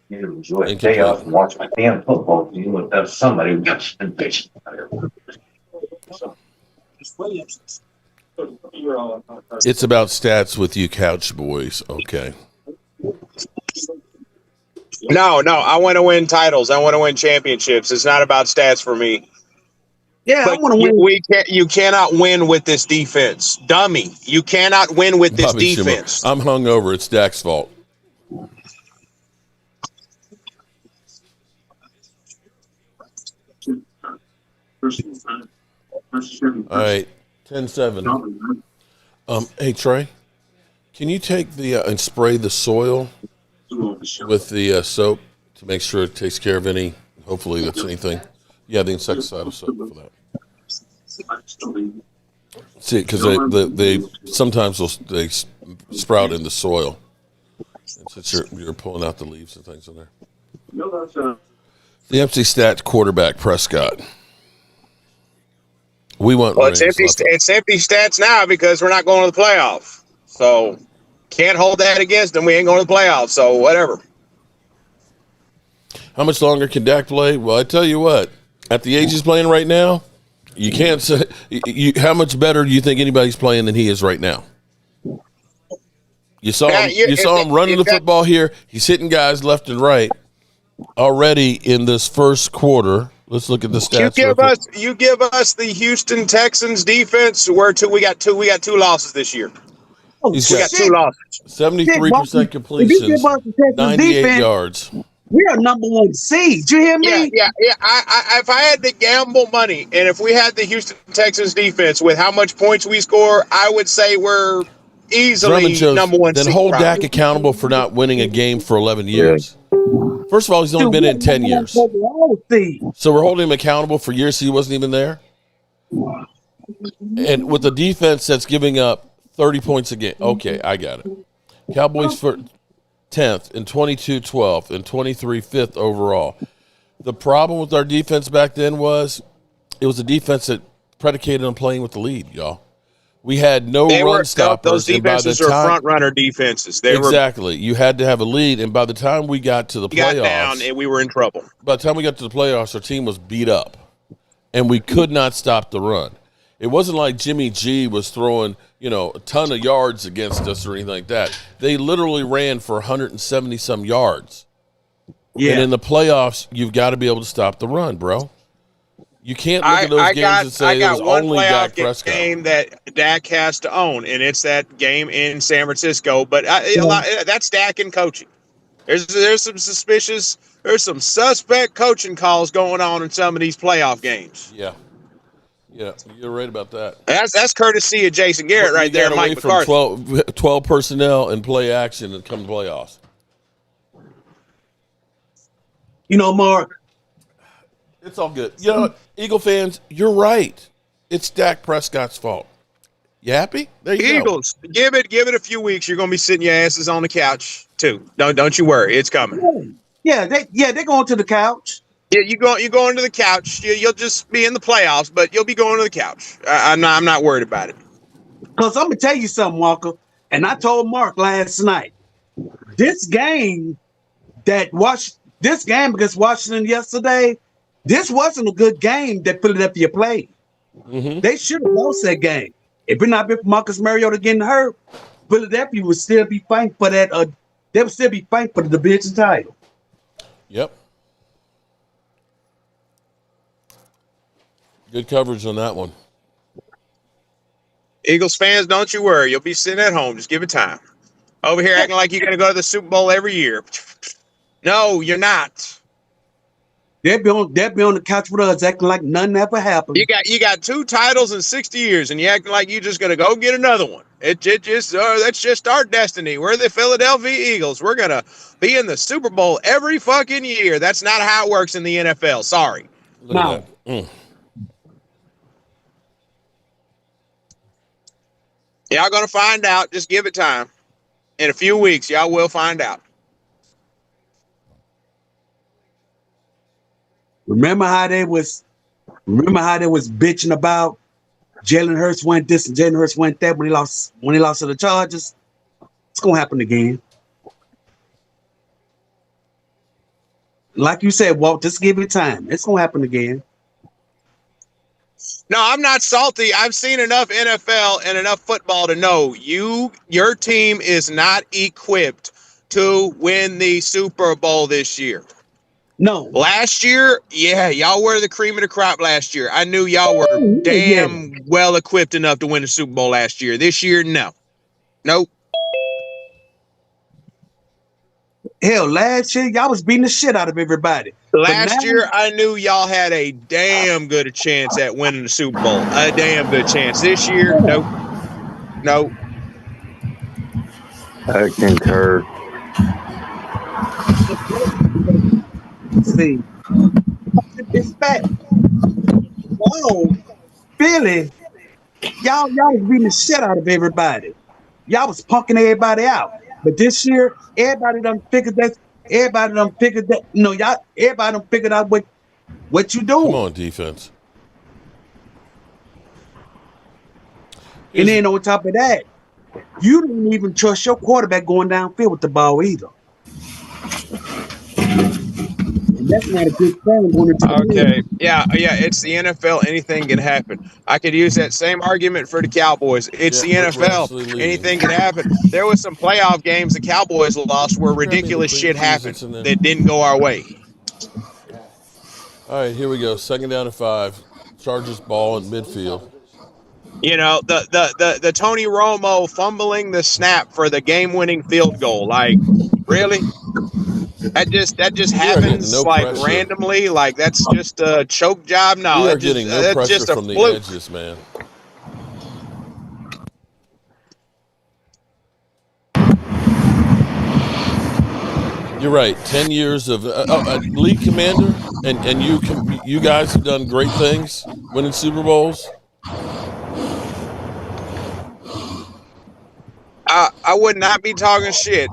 You enjoy a day off and watch my damn football team and have somebody who got some bitch. It's about stats with you couch boys. Okay. No, I want to win titles. I want to win championships. It's not about stats for me. Yeah, But I want to win. you cannot win with this defense. Dummy. You cannot win with this Bobby defense. Schimmer. I'm hungover. It's Dak's fault. All right. 10-7. Hey, Trey, can you take the and spray the soil with the soap to make sure it takes care of any, hopefully that's anything. Yeah, the insecticidal soap for that. See, because they sometimes they sprout in the soil. And since you're pulling out the leaves and things in there. The empty stat quarterback Prescott. We want It's empty stats now because we're not going to the playoffs. So can't hold that against them. We ain't going to the playoffs. So whatever. How much longer can Dak play? Well, I tell you what, at the age he's playing right now, you can't say how much better do you think anybody's playing than he is right now? You saw him running the football here. He's hitting guys left and right already in this first quarter. Let's look at the stats. You give us the Houston Texans defense. We got two losses this year. Oh, He's We got two losses. 73% completions, 98 yards. We are number one seed. You hear me? Yeah. If I had to gamble money, and if we had the Houston Texans defense with how much points we score, I would say we're easily number one then seed. hold probably. Dak accountable for not winning a game for 11 years. First of all, he's only been in 10 years. So we're holding him accountable for years he wasn't even there. And with a defense that's giving up 30 points a game. Okay, I got it. Cowboys for 10th and 22 12th and 23 5th overall. The problem with our defense back then was it was a defense that predicated on playing with the lead, y'all. We had no run stoppers. Those defenses are front runner defenses. Exactly. You had to have a lead, and by the time we got to the playoffs, got down and we were in trouble. By the time we got to the playoffs, our team was beat up, and we could not stop the run. It wasn't like Jimmy G was throwing, a ton of yards against us or anything like that. They literally ran for 170 some yards. Yeah. And in the playoffs, you've got to be able to stop the run, bro. You can't look at those games and say it was only Dak Prescott. Game that Dak has to own, and it's that game in San Francisco. But that's Dak and coaching. There's some suspect coaching calls going on in some of these playoff games. Yeah, you're right about that. That's courtesy of Jason Garrett right there, Mike McCarthy. 12 personnel and play action and come to playoffs. Mark. It's all good. You know what, Eagle fans, you're right. It's Dak Prescott's fault. You happy? There you Eagles, go. Give it a few weeks. You're gonna be sitting your asses on the couch too. Don't you worry, it's coming. Yeah, they're going to the couch. Yeah, you're going to the couch. You'll just be in the playoffs, but you'll be going to the couch. I'm not worried about it. Because I'm gonna tell you something, Walker. And I told Mark last night, this game against Washington yesterday. This wasn't a good game that Philadelphia played. Mm-hmm. They should have lost that game. If it not been for Marcus Mariota getting hurt, Philadelphia would still be fighting for that. They would still be fighting for the division title. Yep. Good coverage on that one. Eagles fans, don't you worry. You'll be sitting at home. Just give it time. Over here acting like you're going to go to the Super Bowl every year. No, you're not. They'll be on the couch with us acting like nothing ever happened. You got 2 titles in 60 years, and you acting like you're just gonna go get another one. That's just our destiny. We're the Philadelphia Eagles. We're gonna be in the Super Bowl every fucking year. That's not how it works in the NFL. Sorry. Look at that. Y'all gonna find out. Just give it time. In a few weeks, y'all will find out. Remember how they was bitching about Jalen Hurts went this and Jalen Hurts went that when he lost to the Chargers? It's gonna happen again. Like you said, Walt, just give it time. It's gonna happen again. No, I'm not salty. I've seen enough NFL and enough football to know your team is not equipped to win the Super Bowl this year. No. Last year, y'all were the cream of the crop last year. I knew y'all were damn well equipped enough to win the Super Bowl last year. This year, no. Nope. Hell, last year, y'all was beating the shit out of everybody. Last year, I knew y'all had a damn good chance at winning the Super Bowl. A damn good chance. This year, nope. Nope. I concur. See, it's back. Whoa, Philly, y'all was beating the shit out of everybody. Y'all was punking everybody out. But this year, everybody done figured that. Everybody done figured that. Everybody done figured out what you doing. Come on, defense. And then on top of that, you didn't even trust your quarterback going downfield with the ball either. That's not a good thing. Okay. Yeah. It's the NFL. Anything can happen. I could use that same argument for the Cowboys. It's the NFL. Anything can happen. There was some playoff games the Cowboys lost where ridiculous shit happened that didn't go our way. All right, here we go. 2nd down and 5. Chargers ball in midfield. You know, the Tony Romo fumbling the snap for the game-winning field goal. Like, really? That just We are getting happens no like pressure. randomly. Like that's just a choke job. No, We are that's just getting no that's pressure just a from the fluke. edges, man. You're right. 10 years of league commander, and you guys have done great things, winning Super Bowls. I would not be talking shit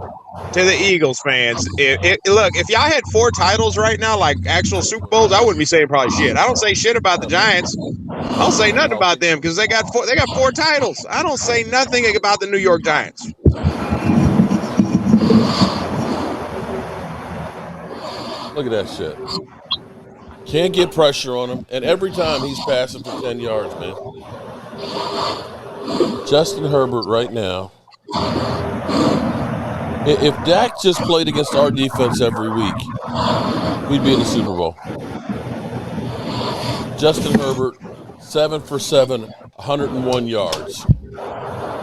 to the Eagles fans. Look, if y'all had 4 titles right now, like actual Super Bowls, I wouldn't be saying probably shit. I don't say shit about the Giants. I don't say nothing about them because they got 4 titles. I don't say nothing about the New York Giants. Look at that shit. Can't get pressure on him, and every time he's passing for 10 yards, man. Justin Herbert right now. If Dak just played against our defense every week, we'd be in the Super Bowl. Justin Herbert, 7 for 7, 101 yards.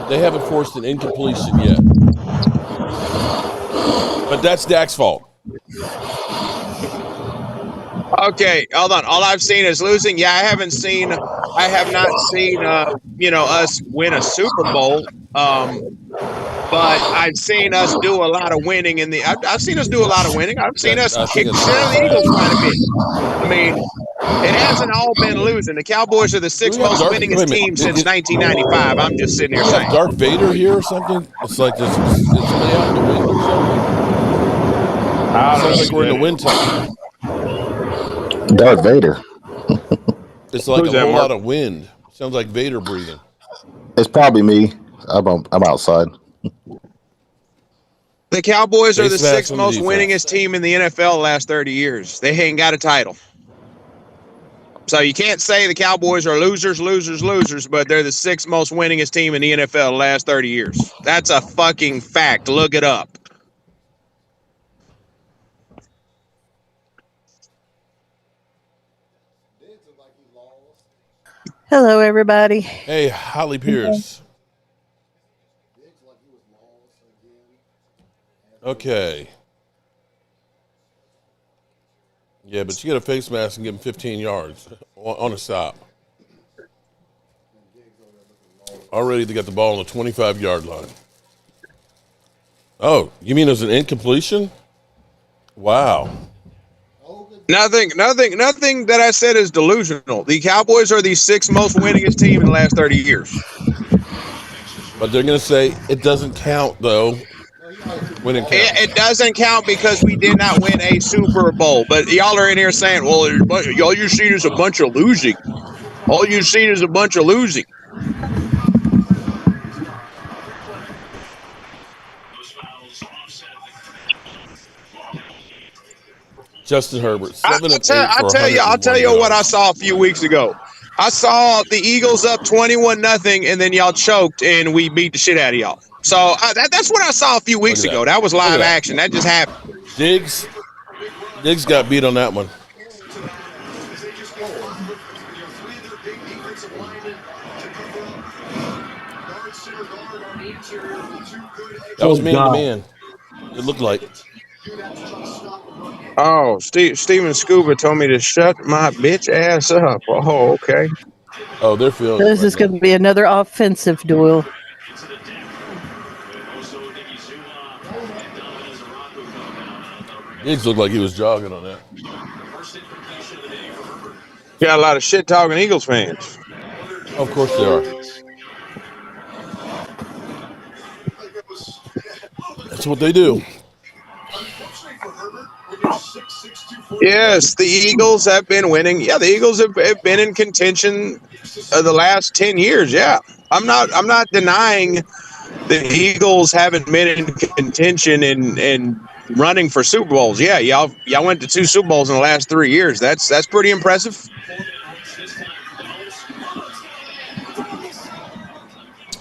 They haven't forced an incompletion yet. But that's Dak's fault. Okay, hold on. All I've seen is losing. Yeah, I have not seen us win a Super Bowl. But I've seen us do a lot of winning I've seen us do a lot of winning. I've seen us kick the shit out of the Eagles quite a bit. I mean, it hasn't all been losing. The Cowboys are the 6th most winningest team since 1995. I'm just sitting here saying. Darth Vader here or something? It's like it's way out in the wind or something. Sounds like we're in the wind time. Darth Vader. It's like a whole lot of wind. Sounds like Vader breathing. It's probably me. I'm outside. The Cowboys are the 6th most winningest team in the NFL the last 30 years. They ain't got a title. So you can't say the Cowboys are losers, but they're the 6th most winningest team in the NFL the last 30 years. That's a fucking fact. Look it up. Hello, everybody. Hey, Holly Pierce. Okay. Yeah, but you get a face mask and give him 15 yards on a stop. Already they got the ball on the 25-yard line. Oh, you mean it was an incompletion? Wow. Nothing that I said is delusional. The Cowboys are the 6th most winningest team in the last 30 years. But they're going to say it doesn't count, though. When it doesn't count because we did not win a Super Bowl. But y'all are in here saying, well, all you've seen is a bunch of losing. All you've seen is a bunch of losing. Justin Herbert, 7 of 8 I'll tell you what I saw a few weeks ago. I saw the Eagles up 21-0, and then y'all choked, and we beat the shit out of y'all. So that's what I saw a few weeks ago. That was live action. That just happened. Diggs got beat on that one. That was man. It looked like. Oh, Steven Scuba told me to shut my bitch ass up. Oh, okay. Oh, they're feeling this is going to be another offensive duel. Diggs looked like he was jogging on that. Got a lot of shit talking Eagles fans. Of course they are. That's what they do. Yes, the Eagles have been winning. Yeah, the Eagles have been in contention the last 10 years. Yeah, I'm not denying the Eagles haven't been in contention and running for Super Bowls. Yeah, y'all went to 2 Super Bowls in the last 3 years. That's pretty impressive.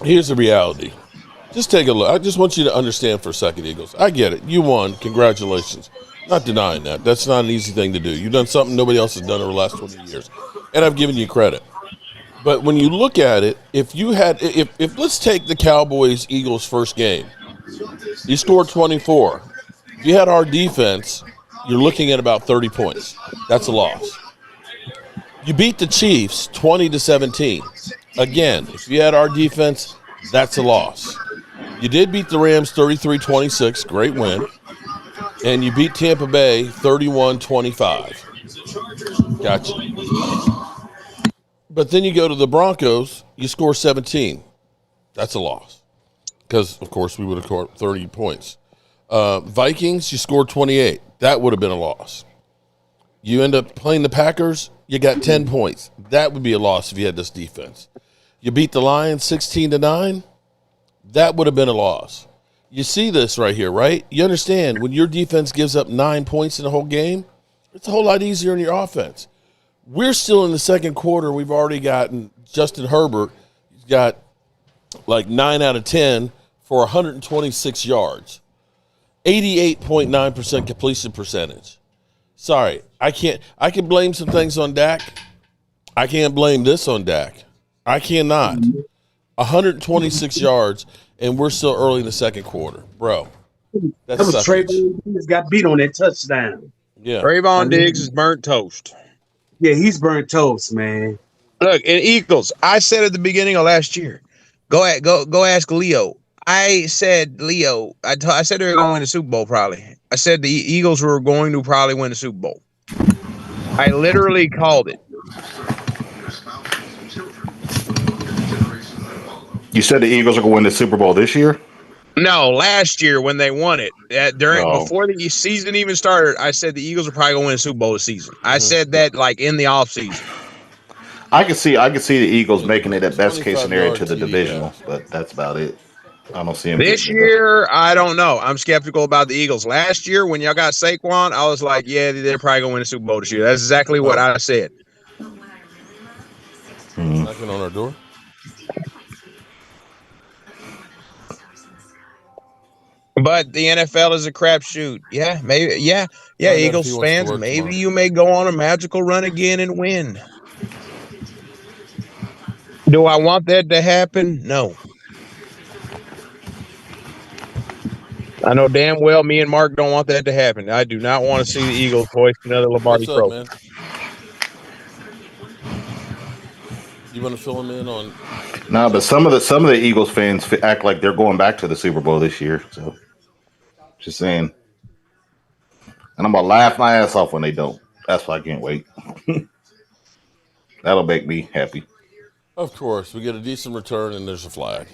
Here's the reality. Just take a look. I just want you to understand for a second, Eagles. I get it. You won. Congratulations. Not denying that. That's not an easy thing to do. You've done something nobody else has done over the last 20 years. And I've given you credit. But when you look at it, if let's take the Cowboys-Eagles first game, you scored 24. If you had our defense, you're looking at about 30 points. That's a loss. You beat the Chiefs 20-17. Again, if you had our defense, that's a loss. You did beat the Rams 33-26, great win. And you beat Tampa Bay 31-25. Gotcha. But then you go to the Broncos, you score 17. That's a loss. Because, of course, we would have scored 30 points. Vikings, you scored 28. That would have been a loss. You end up playing the Packers, you got 10 points. That would be a loss if you had this defense. You beat the Lions 16-9. That would have been a loss. You see this right here, right? You understand when your defense gives up 9 points in the whole game, it's a whole lot easier in your offense. We're still in the second quarter. We've already gotten Justin Herbert. He's got like 9 out of 10 for 126 yards. 88.9% completion percentage. Sorry, I can blame some things on Dak. I can't blame this on Dak. I cannot. 126 yards, and we're still early in the second quarter. Bro, that was Trayvon Diggs got beat on that touchdown. Yeah. Trayvon Diggs is burnt toast. Yeah, he's burnt toast, man. Look, in Eagles, I said at the beginning of last year, go ask Leo. I said Leo. I said they were going to win the Super Bowl probably. I said the Eagles were going to probably win the Super Bowl. I literally called it. You said the Eagles are going to win the Super Bowl this year? No, last year when they won it, before the season even started, I said the Eagles are probably going to win the Super Bowl this season. I said that like in the offseason. I could see the Eagles making it at best case scenario to the divisional, but that's about it. I don't see them this year. I don't know. I'm skeptical about the Eagles. Last year when y'all got Saquon, I was like, yeah, they're probably going to win the Super Bowl this year. That's exactly what I said. Knocking on our door. But the NFL is a crapshoot. Yeah, maybe. Yeah, Eagles fans, maybe you may go on a magical run again and win. Do I want that to happen? No. I know damn well me and Mark don't want that to happen. I do not want to see the Eagles hoist another Lombardi Trophy. You want to fill them in on? No, but some of the Eagles fans act like they're going back to the Super Bowl this year. So, just saying. And I'm gonna laugh my ass off when they don't. That's why I can't wait. That'll make me happy. Of course, we get a decent return and there's a flag.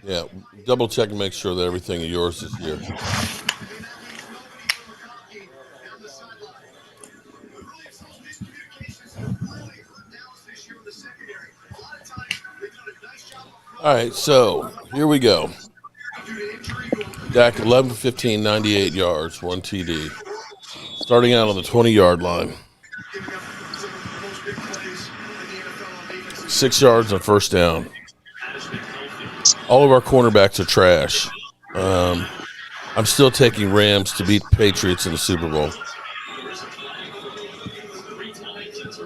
Yeah, double check and make sure that everything of yours is here. All right, so here we go. Dak 11 for 15, 98 yards, 1 TD. Starting out on the 20-yard line. 6 yards on first down. All of our cornerbacks are trash. I'm still taking Rams to beat Patriots in the Super Bowl.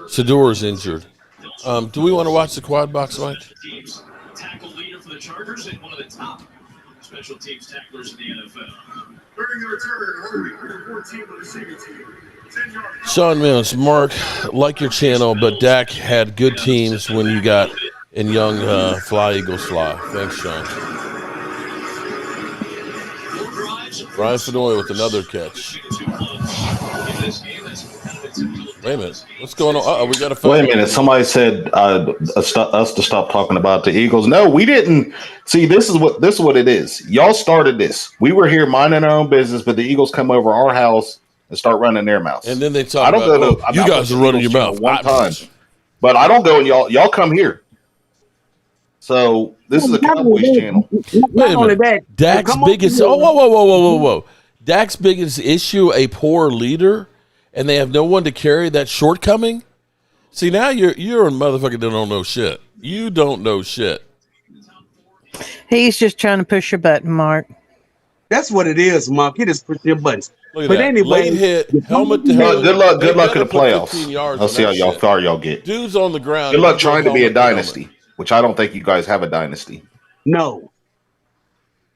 Sador is injured. Do we want to watch the quad box, Mike? Tackle leader for the Chargers and one of the top special teams tacklers in the NFL. During the return, 14 for the senior team. Sean Mills, Mark, like your channel, but Dak had good teams when you got in young Fly Eagles Fly. Thanks, Sean. Brian Fenoy with another catch. Wait a minute. What's going on? Uh-oh, we got a phone. Wait a minute. Somebody said us to stop talking about the Eagles. No, we didn't. See, this is what it is. Y'all started this. We were here minding our own business, but the Eagles come over our house and start running their mouths. And then they talk about, you guys are running your mouth. One time. But I don't go and y'all come here. So this is a Cowboys channel. Wait a minute. Dak's biggest whoa. Dak's biggest issue, a poor leader, and they have no one to carry that shortcoming. See, now you're a motherfucker that don't know shit. You don't know shit. He's just trying to push your button, Mark. That's what it is, Mark. You just push your buttons. Look at But that. anyway, Late hit, you come helmet to over here- helmet. Good luck in They the better put 15 playoffs. yards I'll on see how that shit. far y'all get. Dude's on the ground. Good luck You go trying to be a helmet helmet. dynasty, which I don't think you guys have a dynasty. No.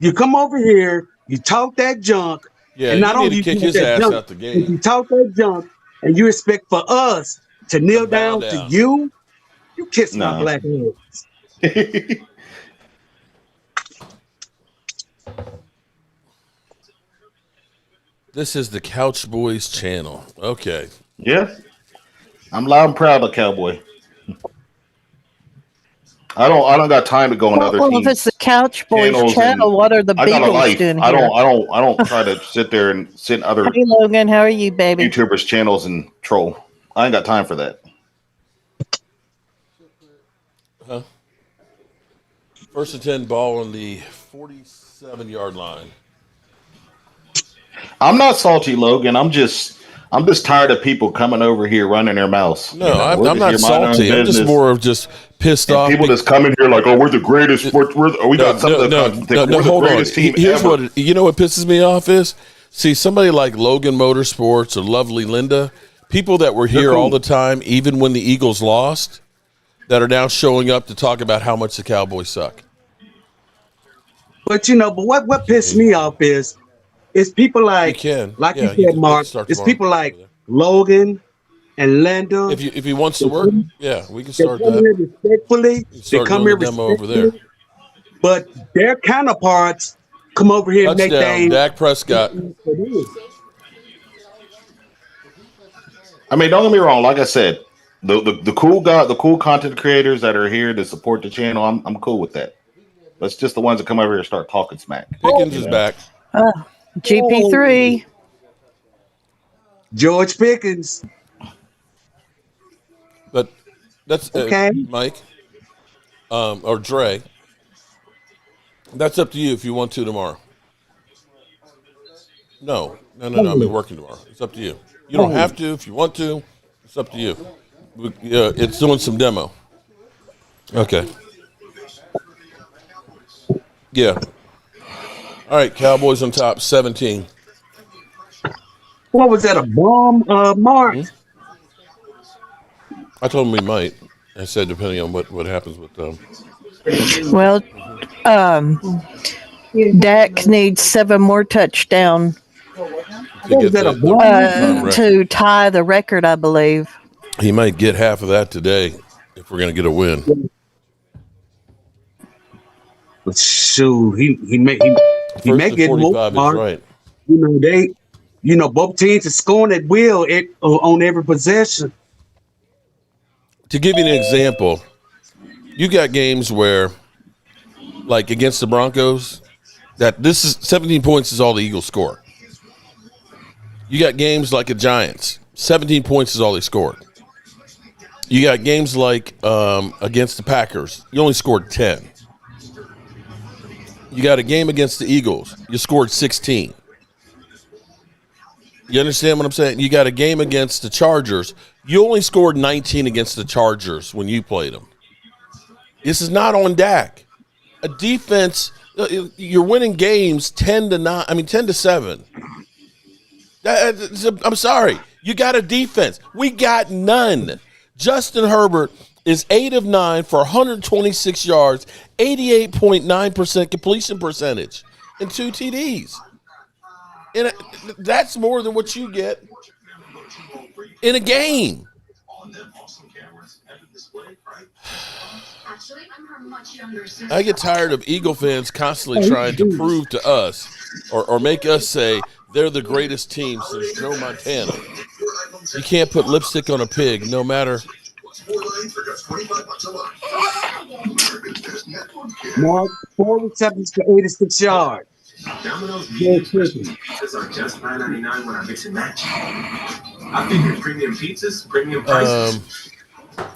You come over here, you talk that junk, Yeah, and not you need only to kick you talk his that ass junk, out the but game. you talk that junk, and you expect for us to kneel bow down to down. you kiss my No. black hands. This is the Couch Boys channel. Okay. Yeah. I'm loud and proud of Cowboy. I don't got time to go on other Well, if teams. it's the Couch Boys channels channel, and- what are the I got a Beagles life. doing I here? don't try to sit there and sit in other Hey, Logan, how are you, baby? YouTubers' channels and troll. I ain't got time for that. Huh? First and 10 ball on the 47-yard line. I'm not salty, Logan. I'm just tired of people coming over here running their mouths. No, You know, we're I'm just not here minding our own salty. I'm just business. more of just pissed And off. people just come in here like, oh, we're the greatest. We got some of the no, we're the hold on. greatest team Here's ever. what you know. What pisses me off is see somebody like Logan Motorsports or Lovely Linda, people that were here cool. all the time, even when the Eagles lost, that are now showing up to talk about how much the Cowboys suck. But what pissed me off is people like Yeah, you can said, Mark. start It's tomorrow. people like Logan and Linda. If he wants to work, yeah, we can They start come that. here respectfully. They Start come doing here the demo over there. respectfully. But their counterparts come over here and make Touchdown, things. Dak Prescott. I mean, don't get me wrong. Like I said, the cool guy, the cool content creators that are here to support the channel, I'm cool with that. But it's just the ones that come over here and start talking smack. Pickens is back. GP3. George Pickens. But that's Okay. Mike, or Dre. That's up to you if you want to tomorrow. No. I'll be working tomorrow. It's up to you. You don't have to if you want to. It's up to you. It's doing some demo. Okay. Yeah. All right, Cowboys on top, 17. What was that, a bomb, Mark? I told him we might. I said depending on what happens with them. Well, Dak needs 7 more touchdowns To get to tie the record, I believe. he might get half of that today if we're going to get a win. But shoot, he may get more. 45 is Mark. right. Both teams are scoring at will on every possession. To give you an example, you got games where, like against the Broncos, that this is 17 points is all the Eagles score. You got games like the Giants, 17 points is all they scored. You got games like against the Packers, you only scored 10. You got a game against the Eagles, you scored 16. You understand what I'm saying? You got a game against the Chargers, you only scored 19 against the Chargers when you played them. This is not on Dak. A defense, you're winning games 10-7. I'm sorry. You got a defense. We got none. Justin Herbert is 8 of 9 for 126 yards, 88.9% completion percentage, and 2 TDs. And that's more than what you get in a game. I get tired of Eagle fans constantly trying to prove to us or make us say they're the greatest team since Joe Montana. You can't put lipstick on a pig, no matter. Mark, 47 to 86 yards. Domino's pizzas are just $9.99 when I mix and match. I figured premium pizzas, premium prices.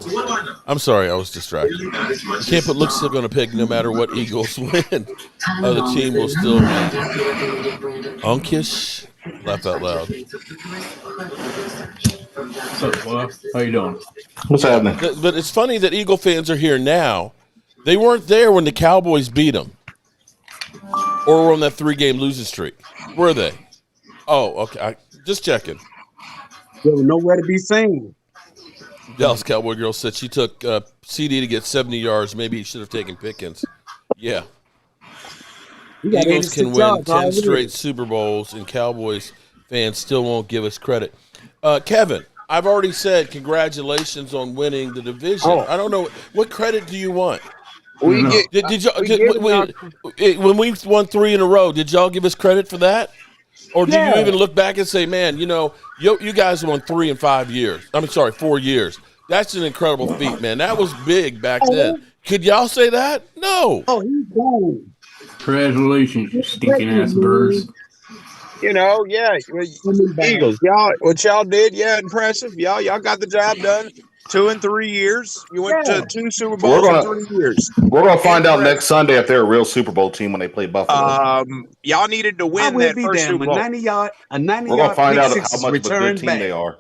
So what do I know? I'm sorry, I was distracted. You can't put lipstick on a pig no matter what Eagles win. The team will still win. Unkish, laugh out loud. What's up, boy? How you doing? What's happening? But it's funny that Eagle fans are here now. They weren't there when the Cowboys beat them or were on that 3-game losing streak. Were they? Oh, okay. Just checking. There was nowhere to be seen. Dallas Cowboy girl said she took CD to get 70 yards. Maybe he should have taken Pickens. Yeah. Eagles can win 10 straight Super Bowls, and Cowboys fans still won't give us credit. Kevin, I've already said congratulations on winning the division. I don't know. What credit do you want? When we won 3 in a row, did y'all give us credit for that? Or do you even look back and say, man, you guys won 3 in 5 years. 4 years. That's an incredible feat, man. That was big back then. Could y'all say that? No. Oh, he's gone. Congratulations, you stinking ass birds. Eagles, what y'all did, impressive. Y'all got the job done. 2 in 3 years. You went to 2 Super Bowls in 3 years. We're gonna find out next Sunday if they're a real Super Bowl team when they play Buffalo. Y'all needed to win that first Super Bowl. A 90-yard We're gonna find out how much of a good team they are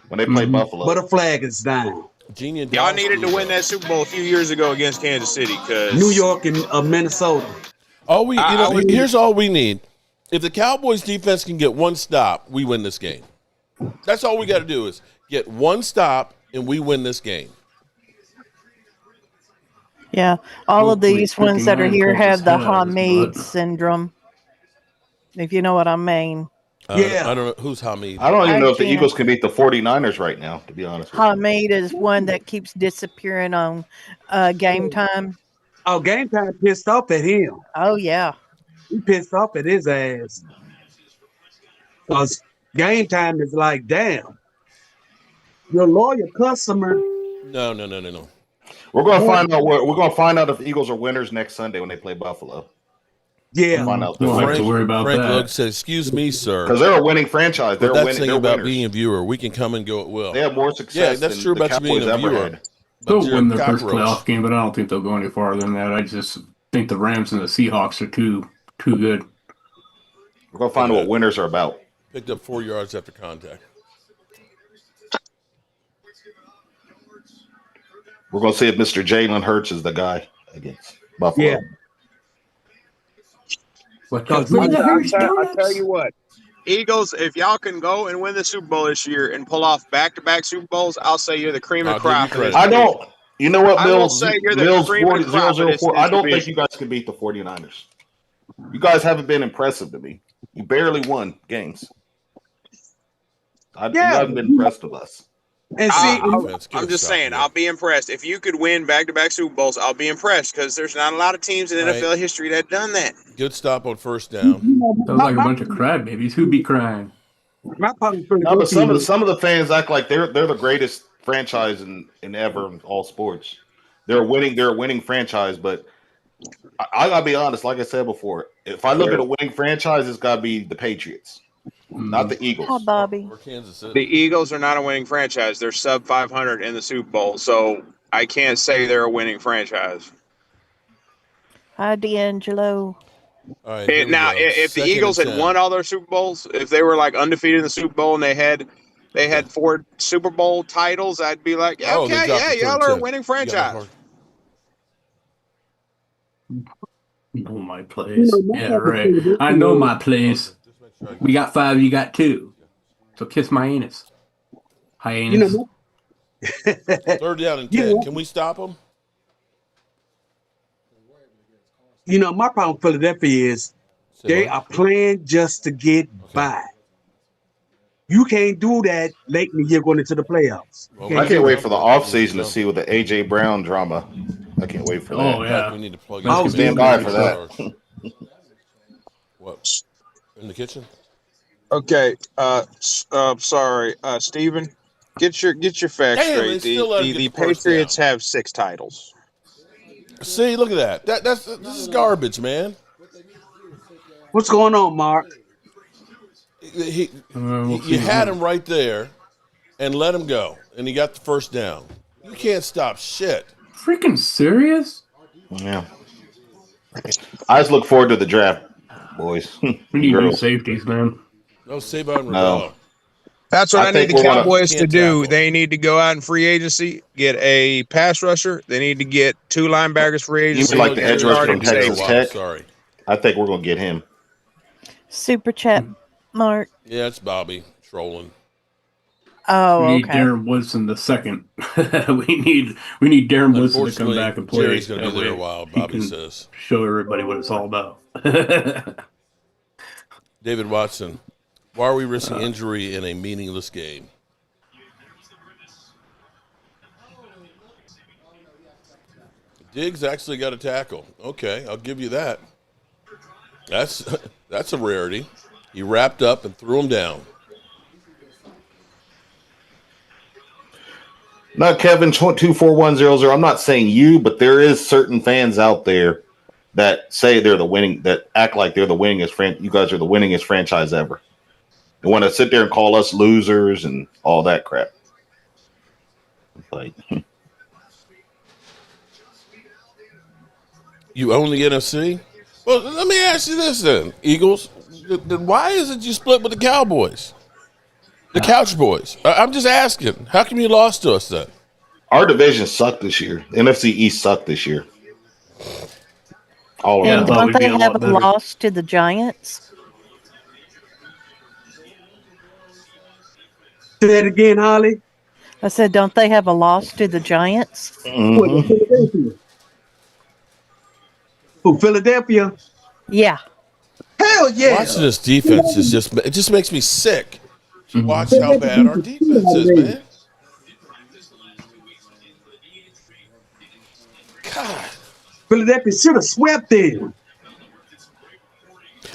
when they play Buffalo. But a flag is down. Y'all needed to win that Super Bowl a few years ago against Kansas City, because New York and Minnesota. Here's all we need. If the Cowboys defense can get one stop, we win this game. That's all we got to do is get one stop, and we win this game. Yeah, all of these ones that are here have the Hamid syndrome, if you know what I mean. I don't know. Who's Hamid? I don't even know if the Eagles can beat the 49ers right now, to be honest with you. Hamid is one that keeps disappearing on game time. Oh, game time pissed off at him. Oh, yeah. He pissed off at his ass. Because game time is like, damn. Your loyal customer. No. We're gonna find out. We're gonna find out if the Eagles are winners next Sunday when they play Buffalo. Yeah, we'll find out. Don't have to worry about Frank that. Logue said, "Excuse me, sir," because they're a winning franchise. They're that's winning. Thing they're about winners. being a viewer, we can come and go at will. They have more success. Yeah, that's than true the about you being Cowboys a viewer. had. They'll win their first playoff game, but I don't think they'll go any farther than that. I just think the Rams and the Seahawks are too good. We're gonna find out what winners are about. Picked up 4 yards after contact. We're gonna see if Mr. Jalen Hurts is the guy against Buffalo. Yeah. I tell you what, Eagles, if y'all can go and win the Super Bowl this year and pull off back-to-back Super Bowls, I'll say you're the cream of crop. I don't. You know what, Bills? I will say you're the Bills cream of crop 004. I don't think you guys can beat the 49ers. You guys haven't been impressive to me. You barely won games. You haven't been impressed with us. And see, I'm just saying, I'll be impressed. If you could win back-to-back Super Bowls, I'll be impressed, because there's not a lot of teams in NFL history that have done that. Good stop on first down. Sounds like a bunch of crybabies. Who be crying? No, but some of the fans act like they're the greatest franchise in ever in all sports. They're a winning franchise, but I gotta be honest. Like I said before, if I look at a winning franchise, it's gotta be the Patriots, not the Eagles. Hi, Bobby. Or Kansas City. The Eagles are not a winning franchise. They're sub 500 in the Super Bowl, so I can't say they're a winning franchise. Hi, D'Angelo. All right, if the Eagles had won all their Super Bowls, if they were like undefeated in the Super Bowl and they had 4 Super Bowl titles, I'd be like, y'all are a winning franchise. Know my place. Yeah, right. I know my place. We got 5, you got 2. So kiss my anus. Hyenas. Third down and 10. Can we stop them? My problem with Philadelphia is they are playing just to get by. You can't do that late in the year going into the playoffs. Well, I can't wait for the offseason to see with the A.J. Brown drama. I can't wait for that. Oh, yeah. We need to plug in. Stand by for that. What? In the kitchen? Okay. Sorry, Steven. Get your facts straight. The Patriots have 6 titles. See, look at that. This is garbage, man. What's going on, Mark? You had him right there and let him go, and he got the first down. You can't stop shit. Freaking serious? Yeah. I just look forward to the draft, boys. We need new safeties, man. No, Sabah and No. That's what I need the Cowboys to do. tackle. They need to go out in free agency, get a pass rusher. They need to get 2 linebackers free agency. Even like the edge rusher from Texas Tech. Sorry. I think we're going to get him. Super chat, Mark. Yeah, it's Bobby trolling. Oh, we need okay. Darren Woodson the second. we need Darren Woodson to come back and play. Jerry's going to be there a while, Bobby says. Show everybody what it's all about. David Watson, why are we risking injury in a meaningless game? Diggs actually got a tackle. Okay, I'll give you that. That's a rarity. He wrapped up and threw him down. Not Kevin 24100. I'm not saying you, but there is certain fans out there that say they're the winning, that act like they're the winningest. You guys are the winningest franchise ever. They want to sit there and call us losers and all that crap. Like, you own the NFC? Well, let me ask you this then, Eagles. Why is it you split with the Cowboys? The Couch Boys. I'm just asking. How come you lost to us then? Our division sucked this year. NFC East sucked this year. All And around. don't they have a loss to the Giants? Say that again, Holly. I said, don't they have a loss to the Giants? Mm-hmm. Philadelphia. Who, Philadelphia? Yeah. Hell yeah. Watching this defense it just makes me sick. Watch how bad our defense is, man. God. Philadelphia should have swept them.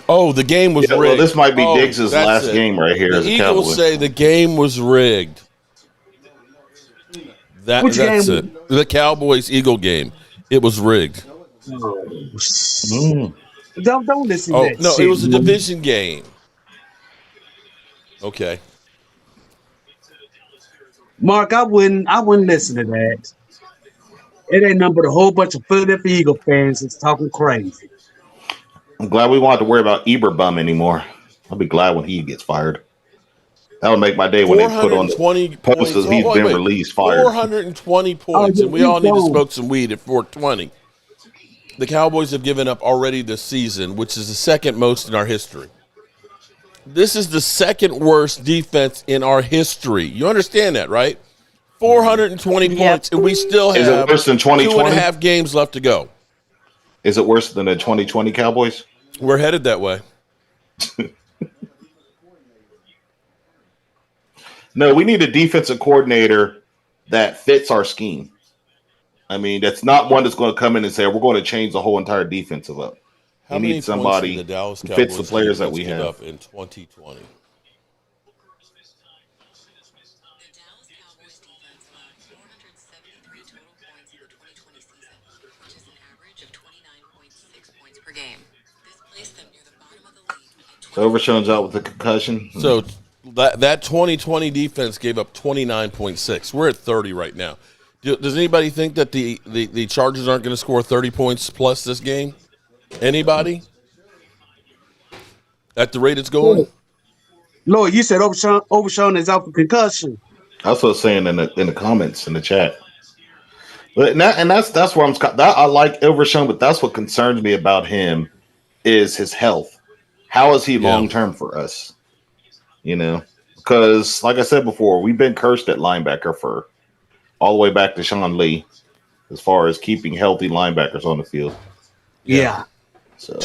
Oh, the game was rigged. Well, this might be Diggs' last game right here. The Eagles say the game was rigged. That's it. The Cowboys-Eagle game. It was rigged. Don't listen to that. No, shit, it was a man. division game. Okay. Mark, I wouldn't listen to that. It ain't nothing but a whole bunch of Philadelphia Eagle fans that's talking crazy. I'm glad we won't have to worry about Eberbum anymore. I'll be glad when he gets fired. That'll make my day when they put on the post that he's been released, fired. 420 points, and we all need to smoke some weed at 420. The Cowboys have given up already this season, which is the second most in our history. This is the second worst defense in our history. You understand that, right? 420 points, and we still have Is it worse than 2020? 2.5 games left to go. Is it worse than the 2020 Cowboys? We're headed that way. No, we need a defensive coordinator that fits our scheme. I mean, that's not one that's going to come in and say, we're going to change the whole entire defensive up. How we many need somebody points did the Dallas who Cowboys fits the players that we give have. up in 2020? Overshone's out with a concussion. So that 2020 defense gave up 29.6. We're at 30 right now. Does anybody think that the Chargers aren't going to score 30 points plus this game? Anybody? At the rate it's going? Lord, you said Overshone is out for concussion. That's what I was saying in the comments in the chat. But that's where I like Overshown, but that's what concerns me about him is his health. How is he long term for us? You know, because like I said before, we've been cursed at linebacker for all the way back to Sean Lee, as far as keeping healthy linebackers on the field. Yeah. So.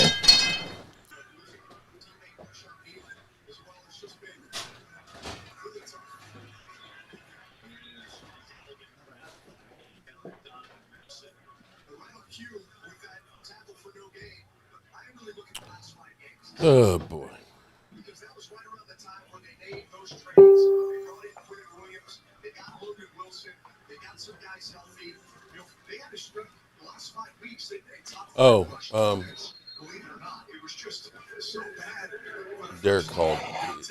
Oh, boy. Oh, Derek called.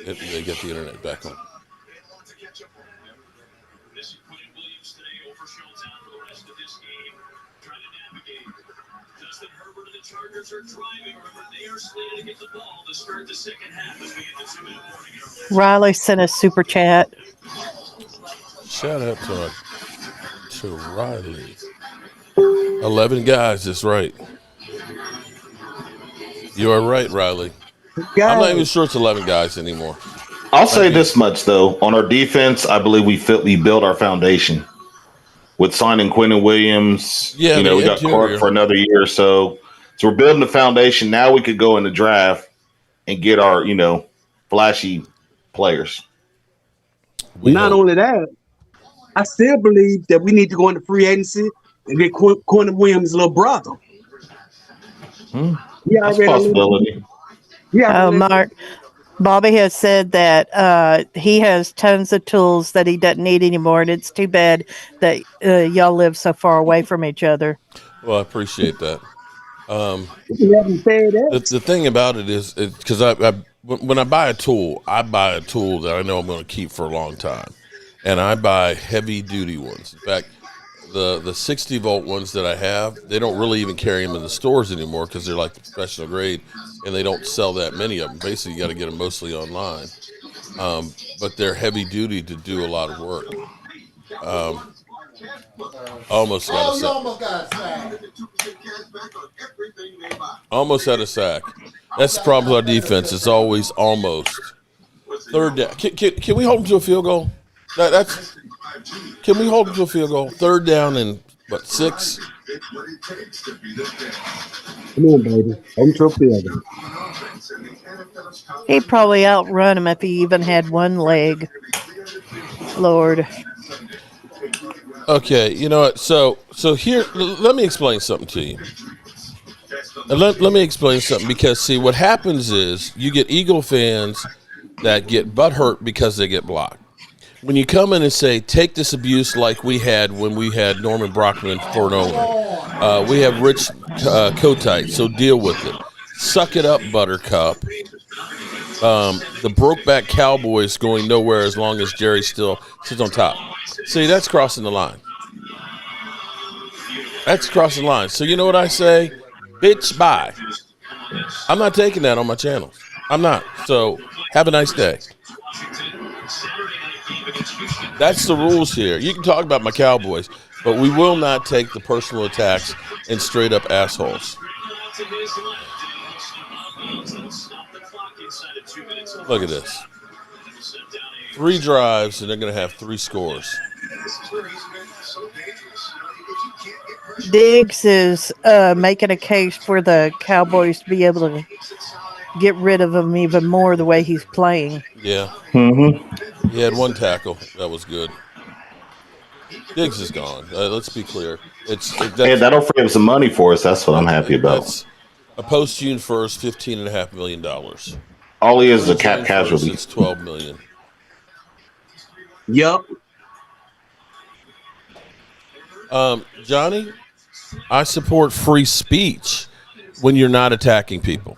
They get the internet back on. Riley sent a super chat. Shout out to Riley. 11 guys, that's right. You are right, Riley. I'm not even sure it's 11 guys anymore. I'll say this much, though. On our defense, I believe we built our foundation. With signing Quentin Williams, Yeah, we got Clark for another year or so. So we're building the foundation. Now we could go in the draft and get our, flashy players. Not only that, I still believe that we need to go into free agency and get Quentin Williams' little brother. That's a possibility. Mark, Bobby has said that he has tons of tools that he doesn't need anymore, and it's too bad that y'all live so far away from each other. Well, I appreciate that. The thing about it is, because when I buy a tool that I know I'm going to keep for a long time, and I buy heavy duty ones. In fact, the 60 volt ones that I have, they don't really even carry them in the stores anymore because they're like the professional grade, and they don't sell that many of them. Basically, you got to get them mostly online, but they're heavy duty to do a lot of work. Almost got a sack. Almost had a sack. That's the problem with our defense. It's always almost. Third down. Can we hold them to a field goal? Can we hold them to a field goal? Third down and 6? Come on, baby. Hold them to a field goal. He'd probably outrun him if he even had one leg. Lord. Okay, you know what? So here, let me explain something to you. Let me explain something, because see, what happens is you get Eagle fans that get butthurt because they get blocked. When you come in and say, take this abuse like we had when we had Norman Brockman for an owner. We have Rich Kotite, so deal with it. Suck it up, Buttercup. The Brokeback Cowboys going nowhere as long as Jerry still sits on top. See, that's crossing the line. That's crossing the line. So you know what I say? Bitch, bye. I'm not taking that on my channel. I'm not. So have a nice day. That's the rules here. You can talk about my Cowboys, but we will not take the personal attacks and straight up assholes. Look at this. 3 drives, and they're going to have 3 scores. Diggs is making a case for the Cowboys to be able to get rid of him even more the way he's playing. Yeah. He had 1 tackle. That was good. Diggs is gone. Let's be clear. That'll free up some money for us. That's what I'm happy about. That's a post June 1st, $15.5 million. All he is a cap casualty. It's $12 million. Yep. Johnny, I support free speech when you're not attacking people.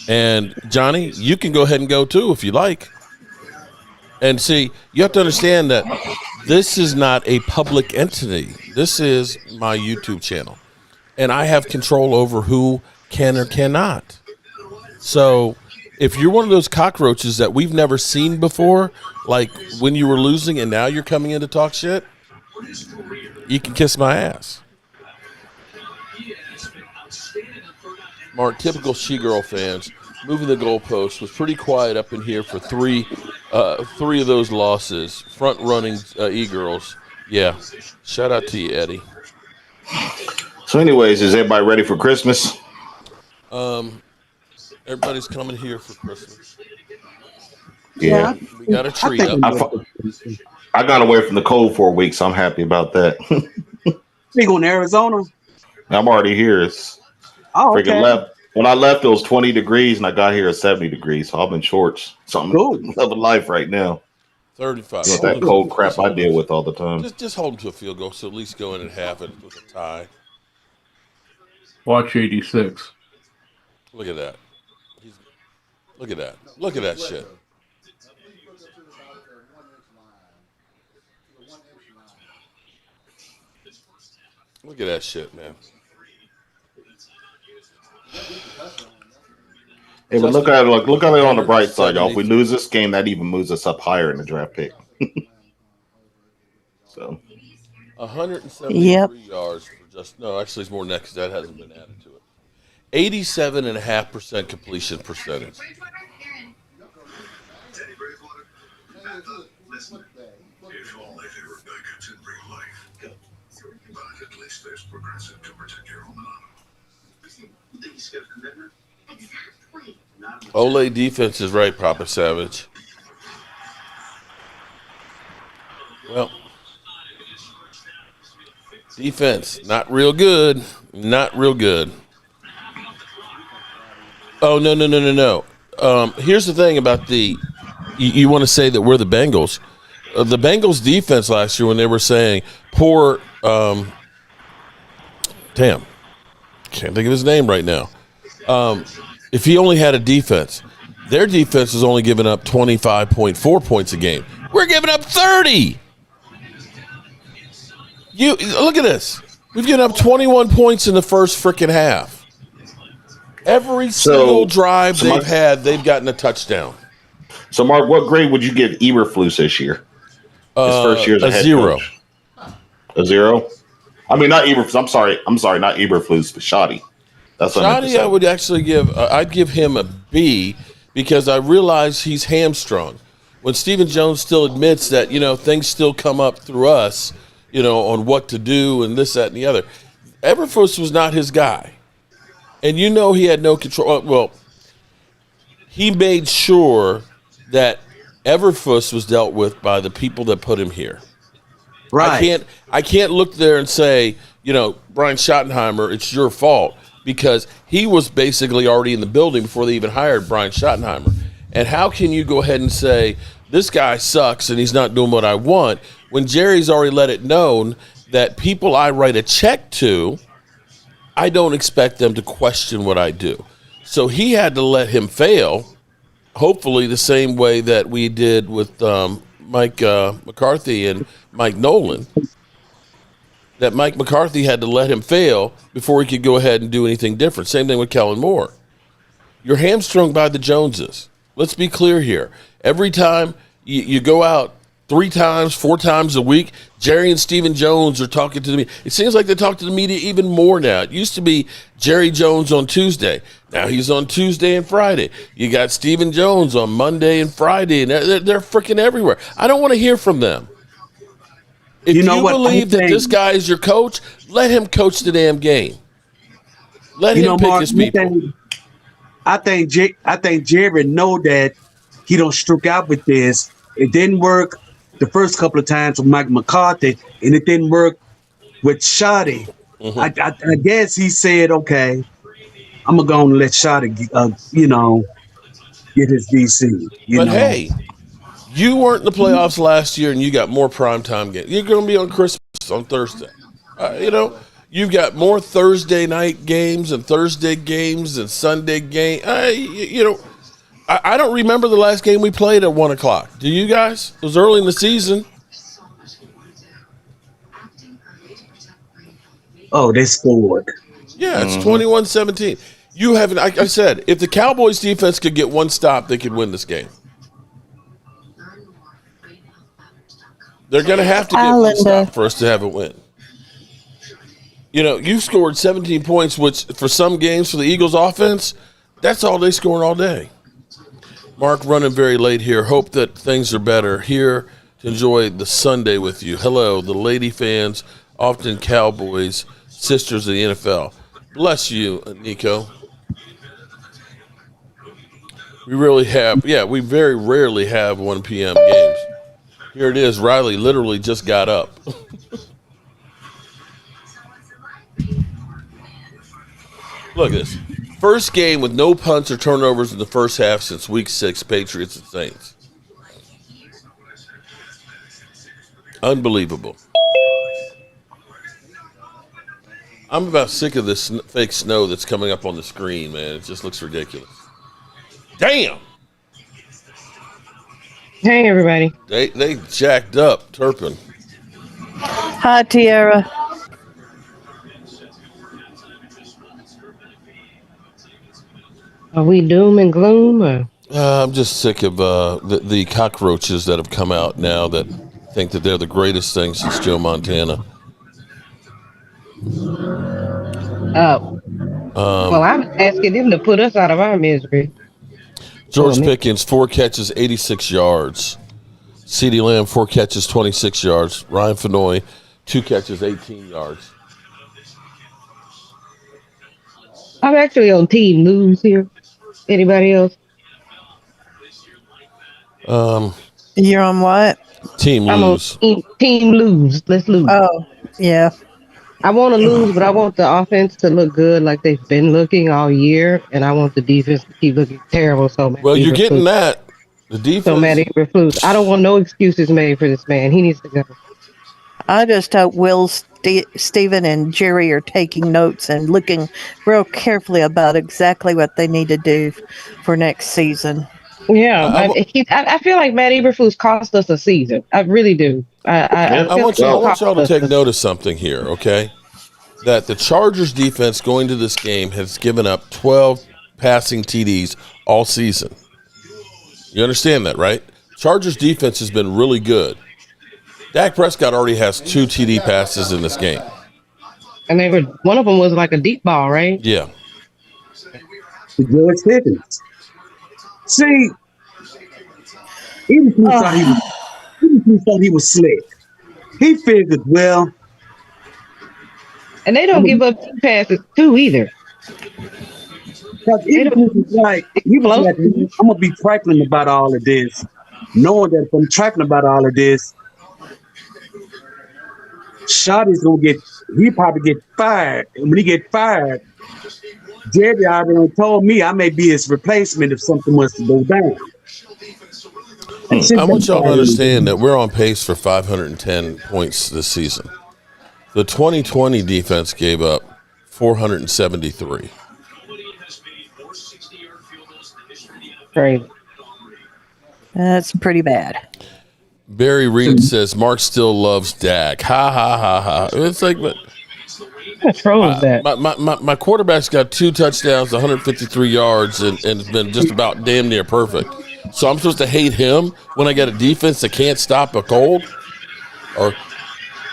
And Johnny, you can go ahead and go too if you like. And see, you have to understand that this is not a public entity. This is my YouTube channel. And I have control over who can or cannot. So if you're one of those cockroaches that we've never seen before, like when you were losing and now you're coming in to talk shit, you can kiss my ass. Mark, typical She-Girl fans, moving the goalpost was pretty quiet up in here for three of those losses. Front-running E-Girls. Yeah. Shout out to you, Eddie. So anyways, is everybody ready for Christmas? Everybody's coming here for Christmas. Yeah. We got a tree up. I got away from the cold for a week, so I'm happy about that. We going to Arizona? I'm already here. Okay. When I left, it was 20 degrees, and I got here at 70 degrees. So I'm in shorts. So I'm loving life right now. 35. You know, that cold crap I deal with all the time. Just hold them to a field goal, so at least go in and half it with a tie. Watch 86. Look at that. Look at that. Look at that shit. Look at that shit, man. Hey, but look at it on the bright side, y'all. If we lose this game, that even moves us up higher in the draft pick. So 173 yards for just actually it's more than that because that hasn't been added to it. 87.5% completion percentage. If all my favorite backups in real life, but at least there's Progressive to protect your home and auto. Ole defense is right, Papa Savage. Well, defense, not real good. Not real good. Oh, no. Here's the thing about you want to say that we're the Bengals. The Bengals defense last year when they were saying poor, can't think of his name right now. If he only had a defense, their defense is only giving up 25.4 points a game. We're giving up 30. You look at this. We've given up 21 points in the first freaking half. Every single drive they've gotten a touchdown. So, Mark, what grade would you give Eberflus this year? His first year as a head 0. coach. A 0? I mean, not Eberflus. I'm sorry, not Eberflus, but Shoddy. That's what Shoddy, I would actually I'd give him a B because I realize he's hamstrung. When Stephen Jones still admits that, things still come up through us, on what to do and this, that, and the other. Eberflus was not his guy. And he had no control. Well, he made sure that Eberflus was dealt with by the people that put him here. Right. I can't look there and say, Brian Schottenheimer, it's your fault because he was basically already in the building before they even hired Brian Schottenheimer. And how can you go ahead and say this guy sucks and he's not doing what I want when Jerry's already let it known that people I write a check to, I don't expect them to question what I do. So he had to let him fail. Hopefully the same way that we did with Mike McCarthy and Mike Nolan, that Mike McCarthy had to let him fail before he could go ahead and do anything different. Same thing with Kellen Moore. You're hamstrung by the Joneses. Let's be clear here. Every time you go out 3 times, 4 times a week, Jerry and Stephen Jones are talking to the media. It seems like they talk to the media even more now. It used to be Jerry Jones on Tuesday. Now he's on Tuesday and Friday. You got Stephen Jones on Monday and Friday, and they're freaking everywhere. I don't want to hear from them. If you believe that this guy is your coach, let him coach the damn game. Let him pick his people. I think Jerry know that he don't stroke out with this. It didn't work the first couple of times with Mike McCarthy, and it didn't work with Shoddy. Mm-hmm. I guess he said, okay, I'm going to go and let Shoddy, get his DC. Hey, you weren't in the playoffs last year, and you got more primetime games. You're going to be on Christmas on Thursday. You've got more Thursday night games and Thursday games and Sunday games. I don't remember the last game we played at 1 o'clock. Do you guys? It was early in the season. Oh, they scored. Yeah, it's 21-17. You haven't. Like I said, if the Cowboys defense could get one stop, they could win this game. They're going to have to get one stop for us to have a win. You scored 17 points, which for some games for the Eagles offense, that's all they scored all day. Mark running very late here. Hope that things are better. Here to enjoy the Sunday with you. Hello, the lady fans, often Cowboys, sisters of the NFL. Bless you, Nico. We very rarely have 1 p.m. games. Here it is. Riley literally just got up. Look at this. First game with no punts or turnovers in the first half since week 6, Patriots and Saints. Unbelievable. I'm about sick of this fake snow that's coming up on the screen, man. It just looks ridiculous. Damn. Hey, everybody. They jacked up Turpin. Hi, Tiara. Are we doom and gloom? Or? I'm just sick of the cockroaches that have come out now that think that they're the greatest thing since Joe Montana. Well, I'm asking them to put us out of our misery. George Pickens, 4 catches, 86 yards. CeeDee Lamb, 4 catches, 26 yards. Ryan Fenoy, 2 catches, 18 yards. I'm actually on team lose here. Anybody else? You're on what? Team I'm on lose. team lose. Let's lose. Oh, yeah. I want to lose, but I want the offense to look good like they've been looking all year, and I want the defense to keep looking terrible. Well, you're getting that. The defense. So Matt Eberflus. I don't want no excuses made for this man. He needs to go. I just hope Will, Stephen, and Jerry are taking notes and looking real carefully about exactly what they need to do for next season. Yeah, I feel like Matt Eberflus cost us a season. I really do. I want y'all to take note of something here, okay? That the Chargers defense going to this game has given up 12 passing TDs all season. You understand that, right? Chargers defense has been really good. Dak Prescott already has 2 TD passes in this game. And one of them was like a deep ball, right? Yeah. George Pickens. See, Eberflus thought he was slick. He figured, well. And they don't give up deep passes too either. Eberflus was like, I'm gonna be trifling about all of this, knowing that if I'm trifling about all of this, Shotty's he'll probably get fired. And when he get fired, Jerry already told me I may be his replacement if something was to go down. I want y'all to understand that we're on pace for 510 points this season. The 2020 defense gave up 473. Right. That's pretty bad. Barry Reed says Mark still loves Dak. Ha ha ha ha. It's like, what's wrong with that? My quarterback's got 2 touchdowns, 153 yards, and it's been just about damn near perfect. So I'm supposed to hate him when I got a defense that can't stop a cold? Or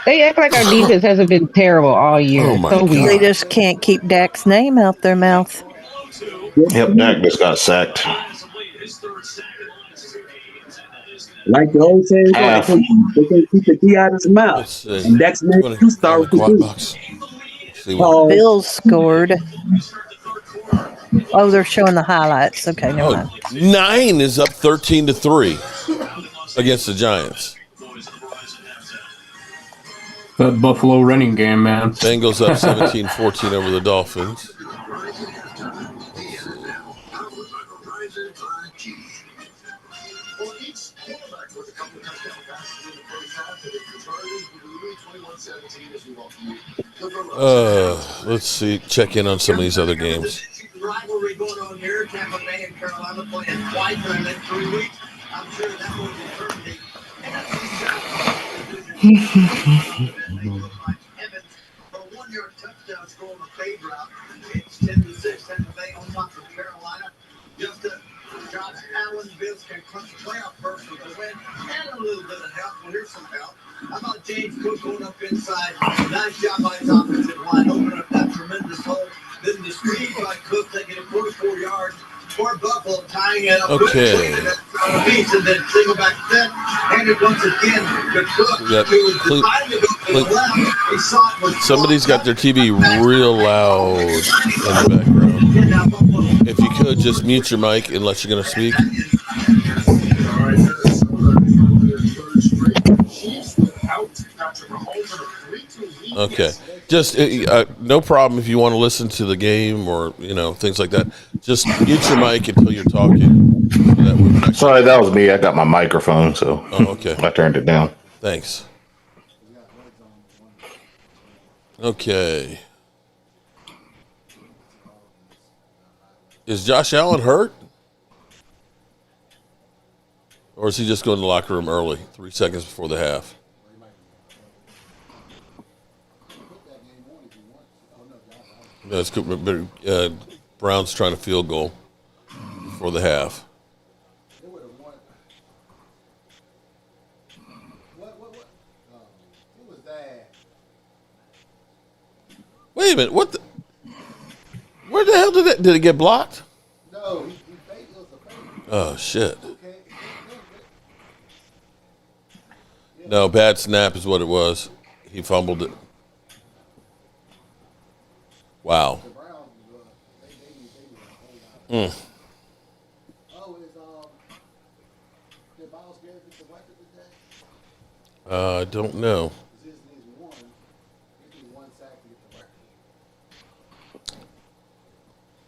they act like our defense hasn't been terrible all year. Oh my God. They just can't keep Dak's name out their mouth. Yep, Dak just got sacked. Like the old saying, they can't keep the D out of his mouth. And Dak's name to start with the Bills scored. Oh, they're showing the highlights. Okay, never mind. 9 is up 13-3 against the Giants. That Buffalo running game, man. Bengals up 17-14 over the Dolphins. Let's see. Check in on some of these other games. Rivalry going on here. Tampa Bay and Carolina playing twice in the next 3 weeks. I'm sure that will determine Evans for a 1-yard touchdown score on the fade route. It's 10-6. Tampa Bay on top of Carolina. Just Josh Allen, Bills can clutch playoff first with the win and a little bit of help. Well, here's some help. How about James Cook going up inside? Nice job by his offensive line, opening up that tremendous hole. Then the screen by Cook taking it 44 yards for Buffalo, tying it up. Okay. And then single back set, and it once again to Cook. Somebody's got their TV real loud in the background. If you could, just mute your mic unless you're going to speak. Okay. Just no problem if you want to listen to the game or things like that. Just mute your mic until you're talking. Sorry, that was me. I got my microphone, so okay. I turned it down. Thanks. Okay. Is Josh Allen hurt? Or is he just going to the locker room early, 3 seconds before the half? That's good. Brown's trying to field goal. before the half. Wait a minute. What the? Where the hell did it get blocked? No, he Oh, shit. No, bad snap is what it was. He fumbled it. Wow. Mm. I don't know.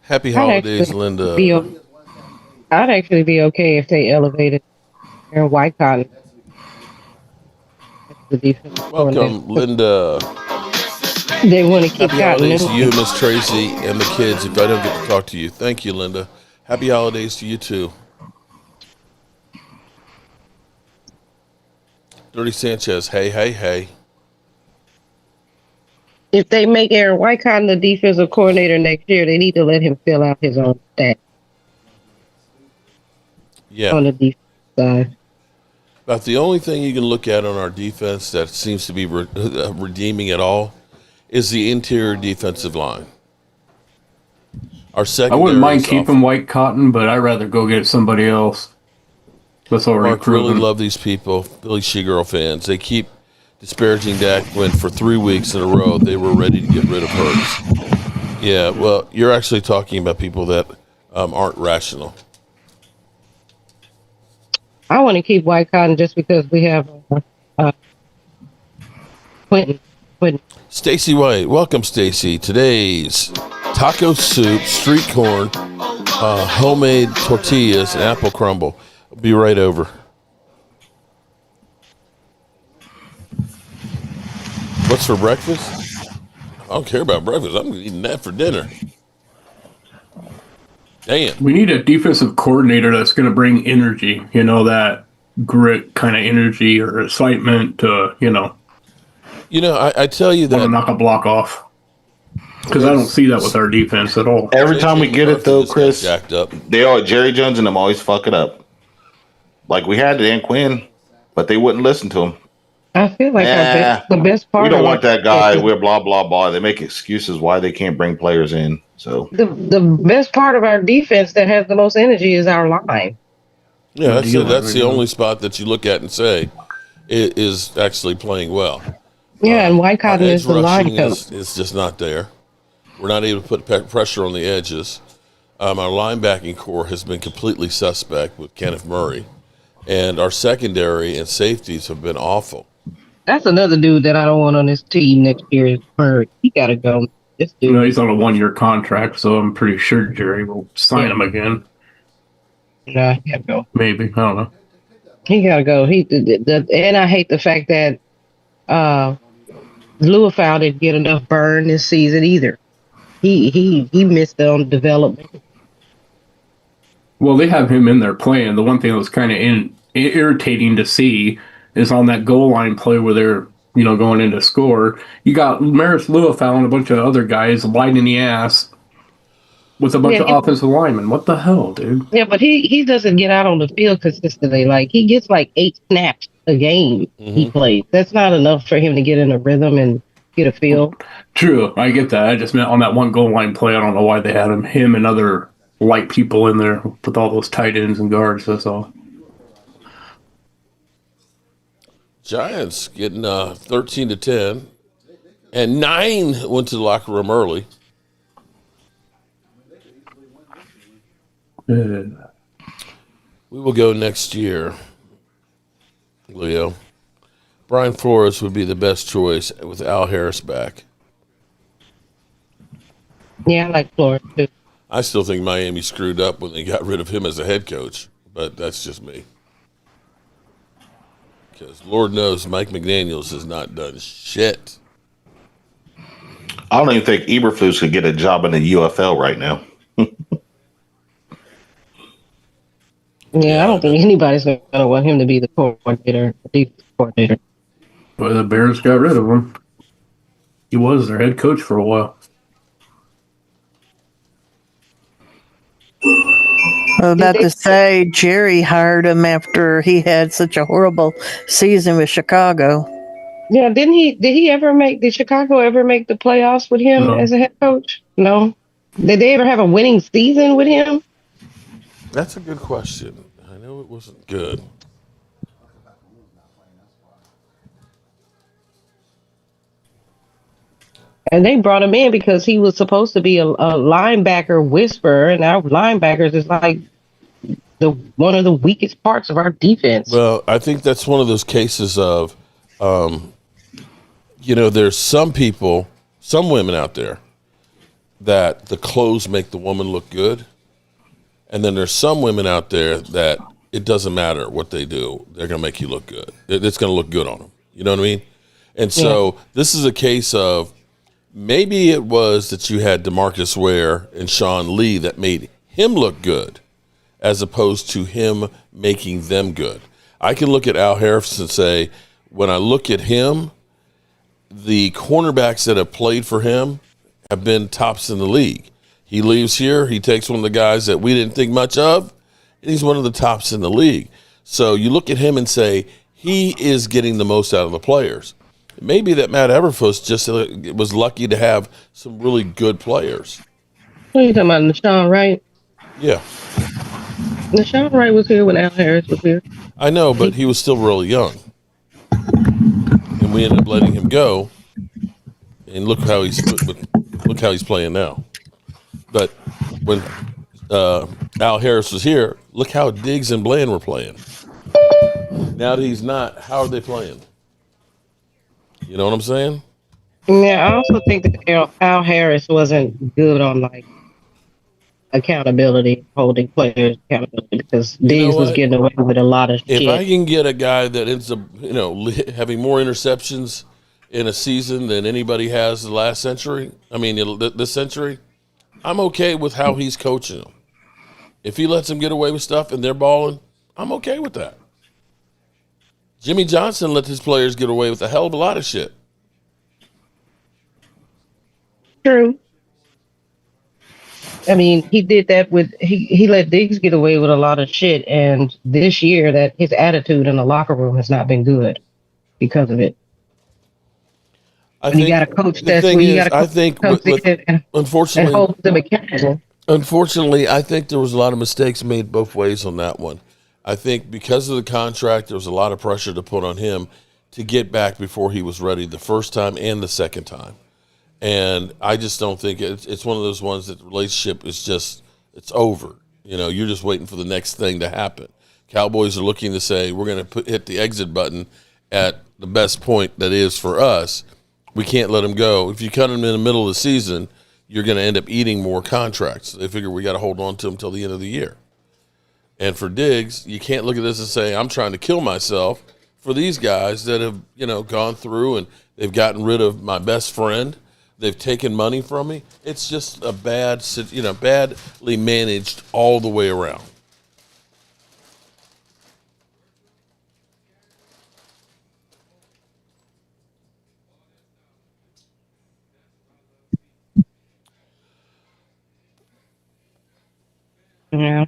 Happy holidays, Linda. I'd actually be okay if they elevated Aaron Whitecotton. Welcome, Linda. They want to keep Happy Cotton. holidays to you, Miss Tracy, and the kids. If I don't get to talk to you, thank you, Linda. Happy holidays to you too. Dirty Sanchez, hey. If they make Aaron Whitecotton the defensive coordinator next year, they need to let him fill out his own stat. Yeah. On the defense side. About the only thing you can look at on our defense that seems to be redeeming at all is the interior defensive line. Our secondary. I wouldn't mind keeping Whitecotton, but I'd rather go get somebody else. That's already Mark, proven. really love these people, Billy Shegirl fans. They keep disparaging Dak when for 3 weeks in a row they were ready to get rid of Hurts. Yeah, well, you're actually talking about people that aren't rational. I want to keep Whitecotton just because we have Quentin. Stacy White, welcome, Stacy. Today's taco soup, street corn, homemade tortillas, and apple crumble. I'll be right over. What's for breakfast? I don't care about breakfast. I'm eating that for dinner. Damn. We need a defensive coordinator that's going to bring energy, that grit kind of energy or excitement to, I tell you that. Want to knock a block off. Because I don't see that with our defense at all. Every time we get it, though, Chris, Jerry Jones and them always fuck it up. Like we had Dan Quinn, but they wouldn't listen to him. I feel like the best part. We don't want that guy. We're blah blah blah. They make excuses why they can't bring players in. So the best part of our defense that has the most energy is our line. Yeah, that's the only spot that you look at and say it is actually playing well. Yeah, and Whitecotton is the line coach. It's just not there. We're not able to put pressure on the edges. Our linebacking core has been completely suspect with Kenneth Murray, and our secondary and safeties have been awful. That's another dude that I don't want on this team next year is Murray. He got to go. This dude. He's on a 1-year contract, so I'm pretty sure Jerry will sign him again. Nah, he got to go. Maybe. I don't know. He got to go. And I hate the fact that Louisville didn't get enough burn this season either. He missed on development. Well, they have him in there playing. The one thing that was kind of irritating to see is on that goal line play where they're, going in to score. You got Maris Louisville and a bunch of other guys lighting the ass with a bunch of offensive linemen. What the hell, dude? Yeah, but he doesn't get out on the field consistently. Like, he gets 8 snaps a game he plays. That's not enough for him to get in a rhythm and get a feel. True, I get that. I just meant on that one goal line play, I don't know why they had him and other light people in there with all those tight ends and guards, that's all. Giants getting 13-10, and 9 went to the locker room early. We will go next year, Leo. Brian Flores would be the best choice with Al Harris back. Yeah, I like Flores too. I still think Miami screwed up when they got rid of him as a head coach, but that's just me. Because Lord knows Mike McDaniels has not done shit. I don't even think Eberflus could get a job in the UFL right now. Yeah, I don't think anybody's going to want him to be the coordinator, the defense coordinator. Well, the Bears got rid of him. He was their head coach for a while. I was about to say Jerry hired him after he had such a horrible season with Chicago. Yeah, did Chicago ever make the playoffs with him as a head coach? No. Did they ever have a winning season with him? That's a good question. I know it wasn't good. And they brought him in because he was supposed to be a linebacker whisperer, and our linebackers is like one of the weakest parts of our defense. Well, I think that's one of those cases of, there's some people, some women out there that the clothes make the woman look good. And then there's some women out there that it doesn't matter what they do. They're going to make you look good. It's going to look good on them. You know what I mean? And so this is a case of maybe it was that you had DeMarcus Ware and Sean Lee that made him look good as opposed to him making them good. I can look at Al Harris and say, when I look at him, the cornerbacks that have played for him have been tops in the league. He leaves here, he takes one of the guys that we didn't think much of, and he's one of the tops in the league. So you look at him and say, he is getting the most out of the players. Maybe that Matt Eberflus just was lucky to have some really good players. What are you talking about, Nashawn Wright? Yeah. Nashawn Wright was here when Al Harris was here. I know, but he was still really young. And we ended up letting him go. And look how he's playing now. But when Al Harris was here, look how Diggs and Bland were playing. Now that he's not, how are they playing? You know what I'm saying? Yeah, I also think that Al Harris wasn't good on like accountability, holding players accountability, because Diggs was getting away with a lot of shit. If I can get a guy that ends up, having more interceptions in a season than anybody has the last century, this century, I'm okay with how he's coaching them. If he lets them get away with stuff and they're balling, I'm okay with that. Jimmy Johnson let his players get away with a hell of a lot of shit. True. I mean, he did that he let Diggs get away with a lot of shit, and this year that his attitude in the locker room has not been good because of it. You got a coach that's where you got to coach unfortunately, and hold them accountable. Unfortunately, I think there was a lot of mistakes made both ways on that one. I think because of the contract, there was a lot of pressure to put on him to get back before he was ready the first time and the second time. And I just don't think it's one of those ones that the relationship is it's over. You're just waiting for the next thing to happen. Cowboys are looking to say, we're going to hit the exit button at the best point that is for us. We can't let him go. If you cut him in the middle of the season, you're going to end up eating more contracts. They figure we got to hold on to him till the end of the year. And for Diggs, you can't look at this and say, I'm trying to kill myself for these guys that have, gone through and they've gotten rid of my best friend. They've taken money from me. It's just a badly managed all the way around. Yeah.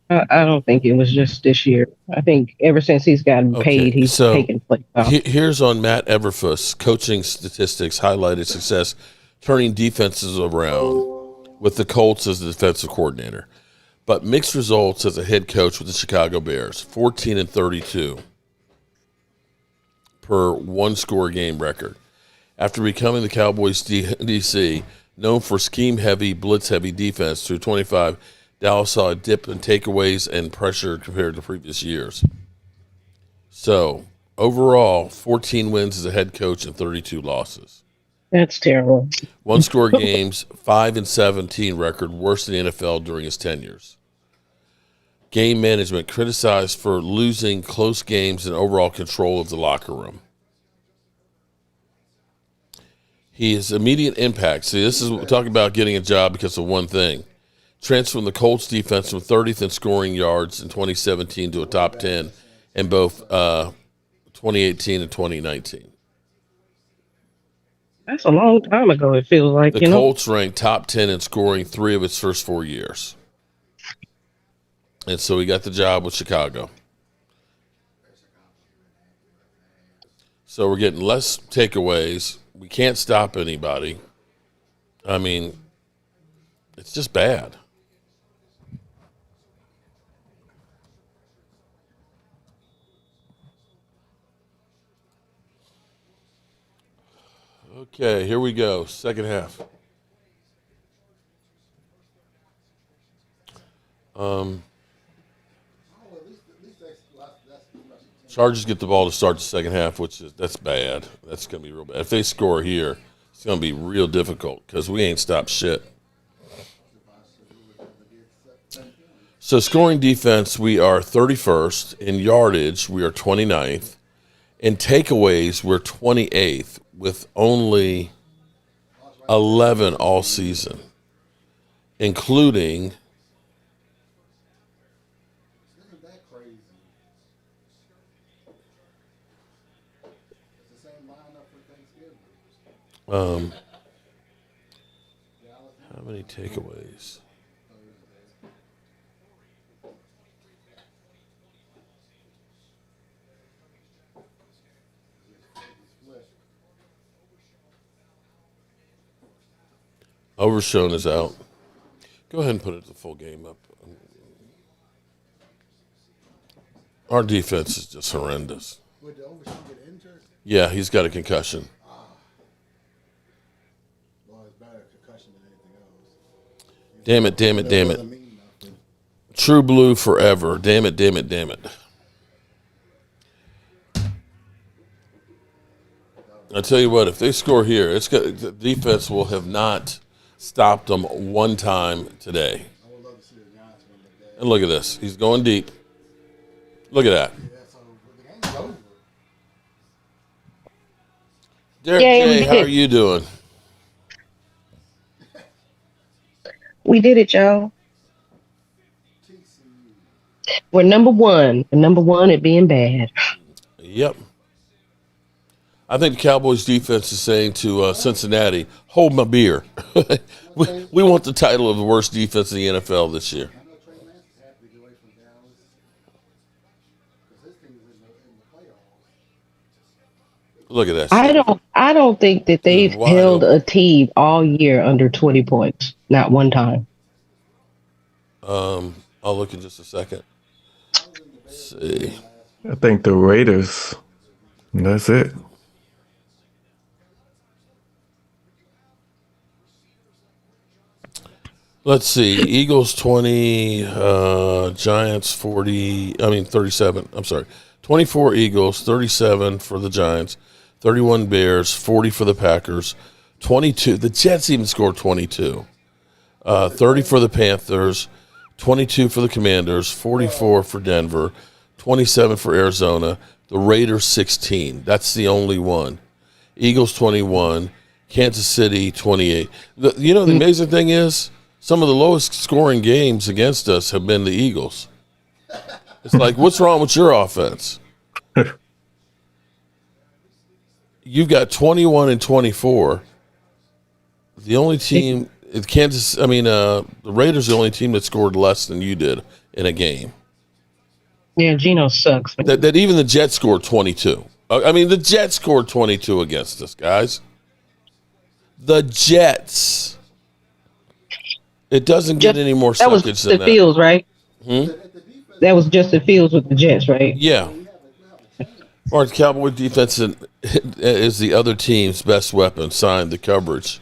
I don't think it was just this year. I think ever since he's gotten paid, he's taken place off. Here's on Matt Eberflus, coaching statistics highlighted success turning defenses around with the Colts as the defensive coordinator, but mixed results as a head coach with the Chicago Bears, 14-32 per one-score game record. After becoming the Cowboys DC, known for scheme-heavy, blitz-heavy defense through 25, Dallas saw a dip in takeaways and pressure compared to previous years. So, overall, 14 wins as a head coach and 32 losses. That's terrible. One-score games, 5-17 record, worst in the NFL during his tenures. Game management criticized for losing close games and overall control of the locker room. His immediate impact. See, this is we're talking about getting a job because of one thing. Transferred from the Colts defense from 30th in scoring yards in 2017 to a top 10 in both 2018 and 2019. That's a long time ago, it feels like. The Colts ranked top 10 in scoring 3 of its first 4 years. And so he got the job with Chicago. So we're getting less takeaways. We can't stop anybody. I mean, it's just bad. Okay, here we go. Second half. Chargers get the ball to start the second half, that's bad. That's going to be real bad. If they score here, it's going to be real difficult because we ain't stopped shit. So scoring defense, we are 31st. In yardage, we are 29th. In takeaways, we're 28th with only 11 all season, including how many takeaways? Overshown is out. Go ahead and put it the full game up. Our defense is just horrendous. Would the Overshown get injured? Yeah, he's got a concussion. Well, it's better a concussion than anything else. Damn it, damn it, damn it. True blue forever. Damn it, damn it, damn it. I tell you what, if they score here, the defense will have not stopped them one time today. And look at this. He's going deep. Look at that. Derek J., how are you doing? We did it, y'all. We're number one. Number one at being bad. Yep. I think the Cowboys defense is saying to Cincinnati, hold my beer. we want the title of the worst defense in the NFL this year. Look at that. I don't think that they've held a team all year under 20 points. Not one time. I'll look in just a second. Let's see. I think the Raiders. That's it. Let's see. Eagles 20, Giants 37. I'm sorry. 24 Eagles, 37 for the Giants, 31 Bears, 40 for the Packers, 22. The Jets even scored 22. 30 for the Panthers, 22 for the Commanders, 44 for Denver, 27 for Arizona, the Raiders 16. That's the only one. Eagles 21, Kansas City 28. The amazing thing is, some of the lowest scoring games against us have been the Eagles. It's like, what's wrong with your offense? You've got 21 and 24. The only team, the Raiders are the only team that scored less than you did in a game. Yeah, Geno sucks. That even the Jets scored 22. The Jets scored 22 against us, guys. The Jets. It doesn't get any more suckage than that. That was Fields, right? That was Justin Fields with the Jets, right? Yeah. Or the Cowboy defense is the other team's best weapon, signed the coverage.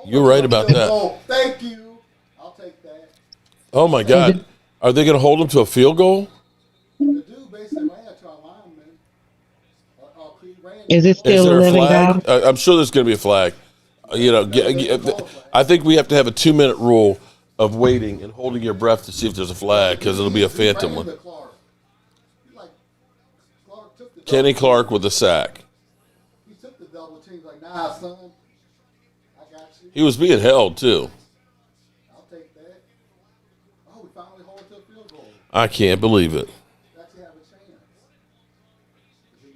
You're right about that. Oh, thank you. I'll take that. Oh, my God. Are they going to hold them to a field goal? Is it still 11 guys? I'm sure there's going to be a flag. I think we have to have a 2-minute rule of waiting and holding your breath to see if there's a flag because it'll be a phantom one. Kenny Clark with a sack. He took the double team like, nah, son. I got you. He was being held, too. I'll take that. Oh, we finally hold it to a field goal. I can't believe it.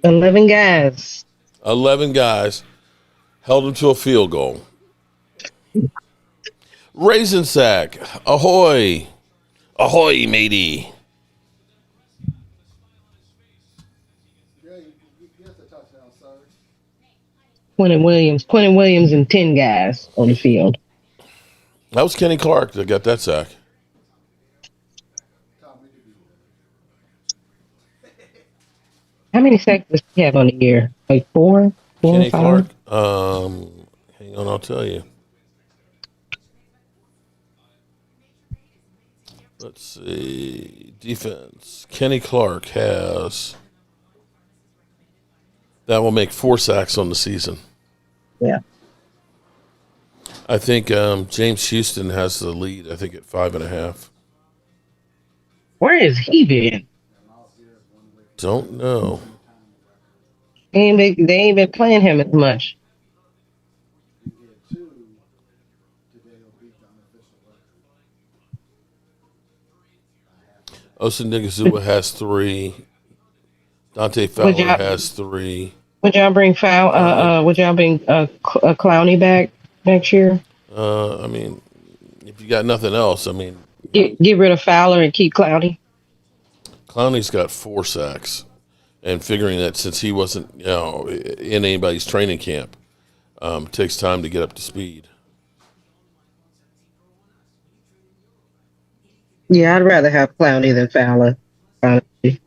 11 guys. 11 guys held him to a field goal. Raisin sack. Ahoy. Ahoy, matey. Quentin Williams and 10 guys on the field. That was Kenny Clark that got that sack. How many sacks does he have on the year? Like four Kenny or five? Clark. Hang on, I'll tell you. Let's see. Defense. Kenny Clark has. That will make 4 sacks on the season. Yeah. I think James Houston has the lead. I think at 5.5. Where has he been? Don't know. They ain't been playing him as much. Osundigazua has 3. Dante Fowler has 3. Would y'all bring Clowney back next year? I mean, if you got nothing else, I mean, get rid of Fowler and keep Clowney. Clowney's got 4 sacks, and figuring that since he wasn't, in anybody's training camp, it takes time to get up to speed. Yeah, I'd rather have Clowney than Fowler, honestly.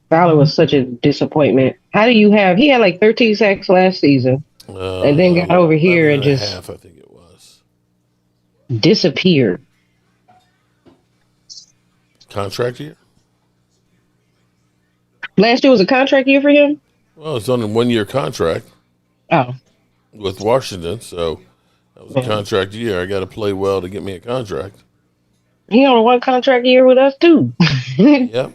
Fowler was such a disappointment. He had like 13 sacks last season, and then got over here and just half, I think it was. Disappeared. Contract year? Last year was a contract year for him? Well, it's on a 1-year contract. Oh. With Washington, so that was a contract year. I got to play well to get me a contract. He on a 1 contract year with us too. Yep.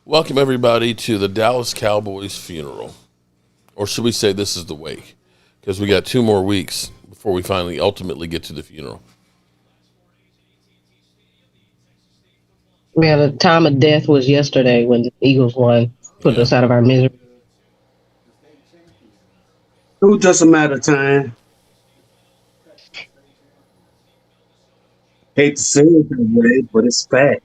Welcome, everybody, to the Dallas Cowboys funeral. Or should we say this is the wake? Because we got 2 more weeks before we finally ultimately get to the funeral. Yeah, the time of death was yesterday when the Eagles won. Put us out of our misery. It was just a matter of time. Hate to say it that way, but it's fact.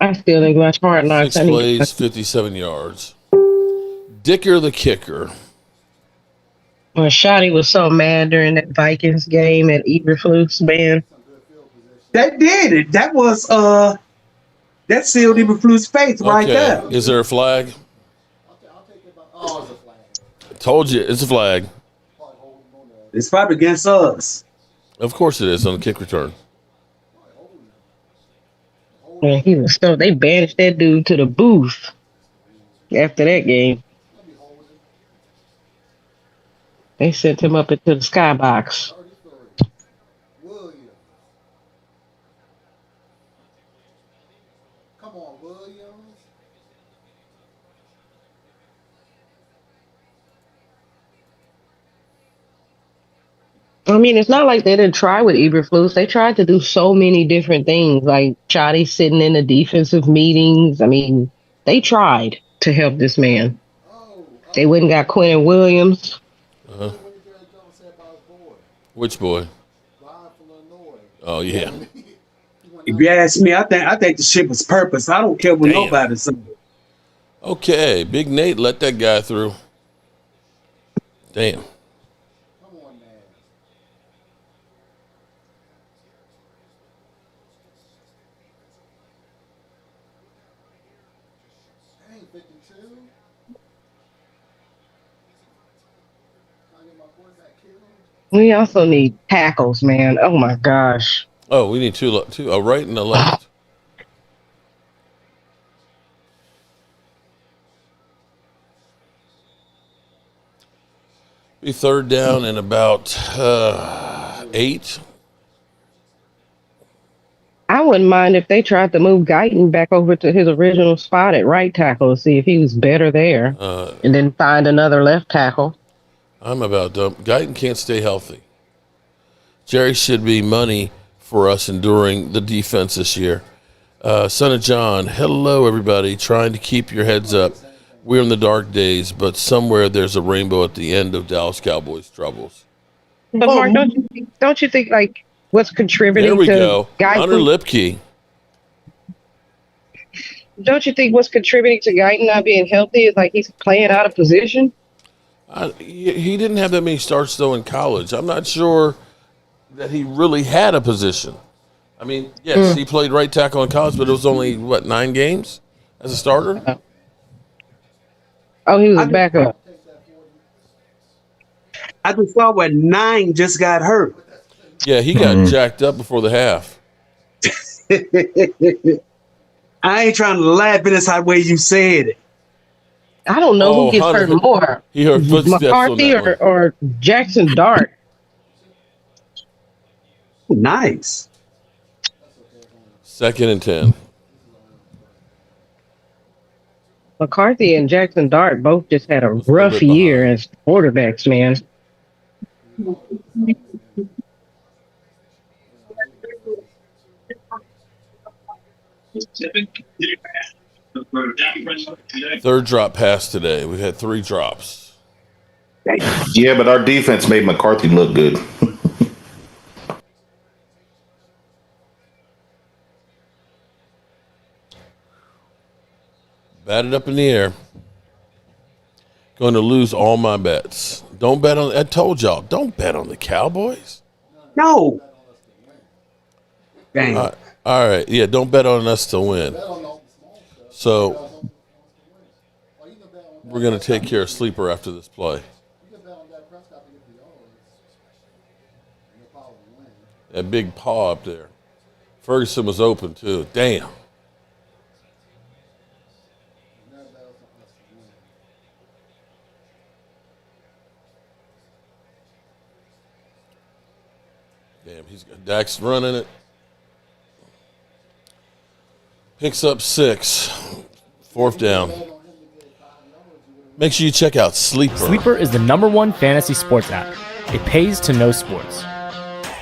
I still think watch Hard Knocks. 6 plays, 57 yards. Dicker the kicker. Well, Shotty was so mad during that Vikings game at Eberflus, man. That did it. That was that sealed Eberflus' face right there. Is there a flag? Told you, it's a flag. It's probably against us. Of course it is on the kick return. Man, he was so they banished that dude to the booth after that game. They sent him up into the skybox. Come on, Williams. I mean, it's not like they didn't try with Eberflus. They tried to do so many different things, like Shotty sitting in the defensive meetings. I mean, they tried to help this man. They went and got Quentin Williams. Uh-huh. Which boy? Oh, yeah. If you ask me, I think the shit was purpose. I don't care what nobody says. Okay, Big Nate let that guy through. Damn. We also need tackles, man. Oh my gosh. Oh, we need two, a right and a left. Be 3rd down and about 8. I wouldn't mind if they tried to move Guyton back over to his original spot at right tackle to see if he was better there, and then find another left tackle. I'm about done. Guyton can't stay healthy. Jerry should be money for us enduring the defense this year. Son of John, hello, everybody. Trying to keep your heads up. We're in the dark days, but somewhere there's a rainbow at the end of Dallas Cowboys' troubles. But Mark, don't you think like what's contributing There we to go. Hunter Guyton? Lipke. Don't you think what's contributing to Guyton not being healthy is like he's playing out of position? He didn't have that many starts, though, in college. I'm not sure that he really had a position. I mean, yes, he played right tackle in college, but it was only, 9 games as a starter? Oh, he was a backup. I just saw where 9 just got hurt. Yeah, he got jacked up before the half. I ain't trying to laugh, but it's how way you said it. I don't know who gets hurt more. He heard footsteps McCarthy on that or Jackson Dart. Nice. 2nd and 10. McCarthy and Jackson Dart both just had a rough year as quarterbacks, man. Third drop pass today. We've had 3 drops. Yeah, but our defense made McCarthy look good. Batted up in the air. Going to lose all my bets. Don't bet on. I told y'all, don't bet on the Cowboys. No. Dang. All right. Yeah, don't bet on us to win. So we're going to take care of Sleeper after this play. That big paw up there. Ferguson was open, too. Damn. Dak's running it. Picks up 6. 4th down. Make sure you check out Sleeper. Sleeper is the #1 fantasy sports app. It pays to know sports.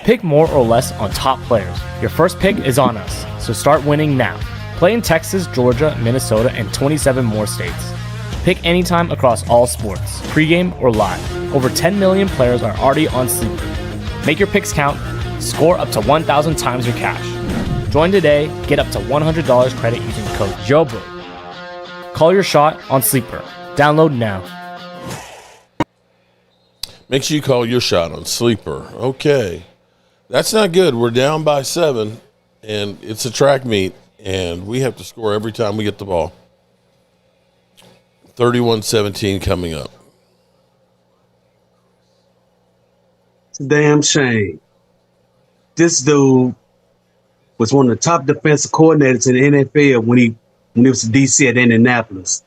Pick more or less on top players. Your first pick is on us, so start winning now. Play in Texas, Georgia, Minnesota, and 27 more states. Pick anytime across all sports, pregame or live. Over 10 million players are already on Sleeper. Make your picks count. Score up to 1,000 times your cash. Join today. Get up to $100 credit using code JOBO. Call your shot on Sleeper. Download now. Make sure you call your shot on Sleeper. Okay. That's not good. We're down by 7, and it's a track meet, and we have to score every time we get the ball. 31-17 coming up. It's a damn shame. This dude was one of the top defensive coordinators in the NFL when he was in DC at Indianapolis.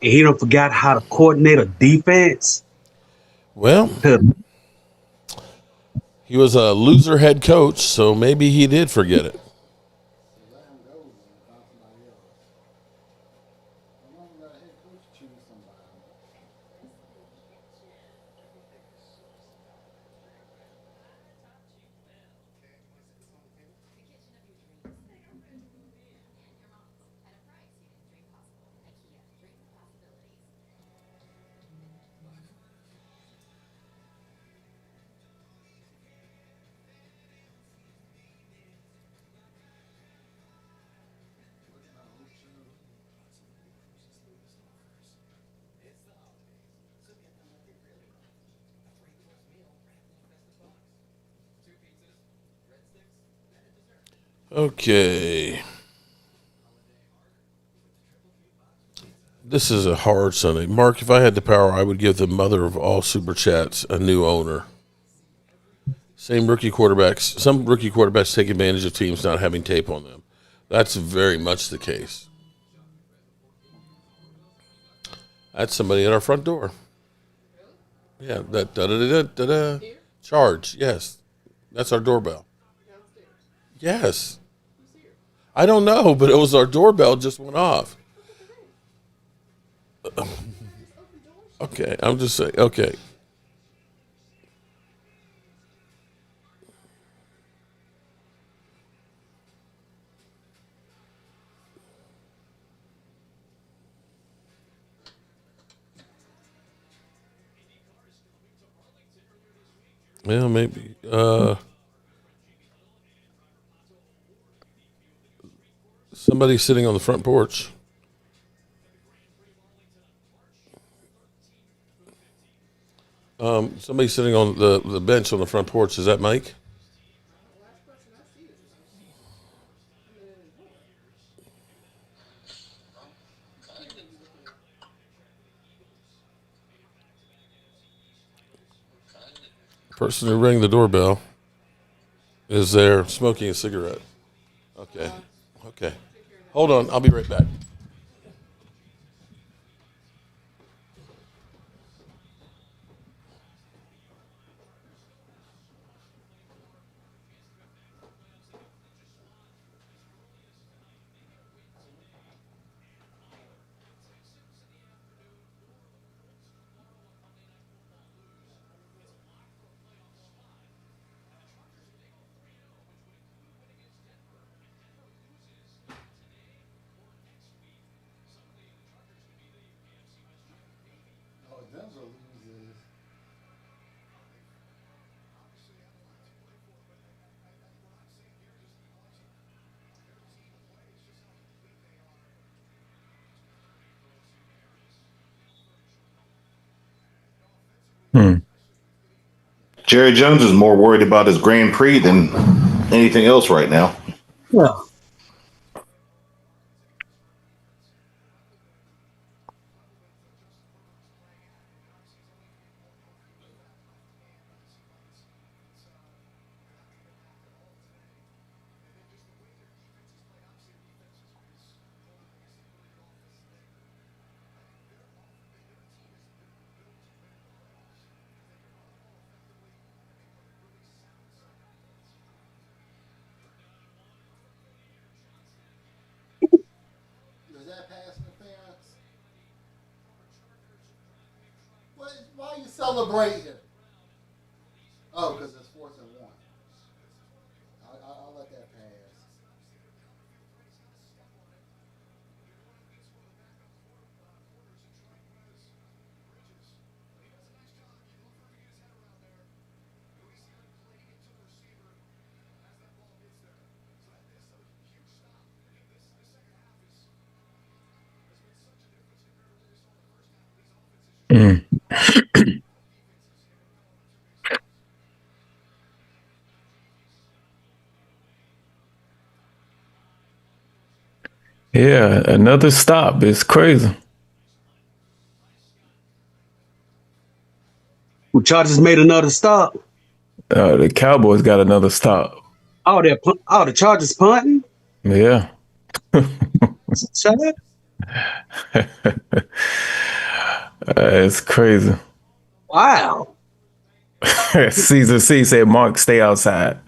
And he don't forgot how to coordinate a defense. Well, he was a loser head coach, so maybe he did forget it. Okay. This is a hard Sunday. Mark, if I had the power, I would give the mother of all super chats a new owner. Some rookie quarterbacks take advantage of teams not having tape on them. That's very much the case. That's somebody at our front door. Yeah, that da-da-da-da-da. Charge, yes. That's our doorbell. Yes. I don't know, but it was our doorbell just went off. Okay, I'm just saying. Okay. Yeah, maybe. Somebody's sitting on the front porch. Somebody's sitting on the bench on the front porch. Is that Mike? Person who rang the doorbell is there smoking a cigarette. Okay. Okay. Hold on. I'll be right back. Oh, Denver loses. Jerry Jones is more worried about his Grand Prix than anything else right now. Yeah. Is that pass interference? Why are you celebrating? Oh, because it's 4th and 1. I'll let that pass. Yeah, another stop. It's crazy. Well, Chargers made another stop. The Cowboys got another stop. The Chargers punting. Yeah. Shut up. It's crazy. Wow. Caesar C said, Mark, stay outside.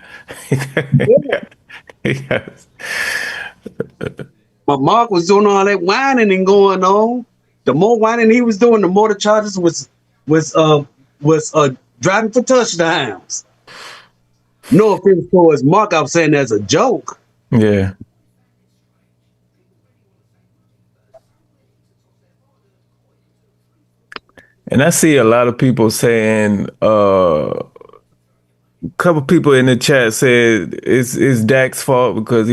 Yes. But Mark was doing all that whining and going on. The more whining he was doing, the more the Chargers was driving for touchdowns. No offense towards Mark, I'm saying as a joke. Yeah. And I see a lot of people saying, a couple people in the chat said it's Dak's fault because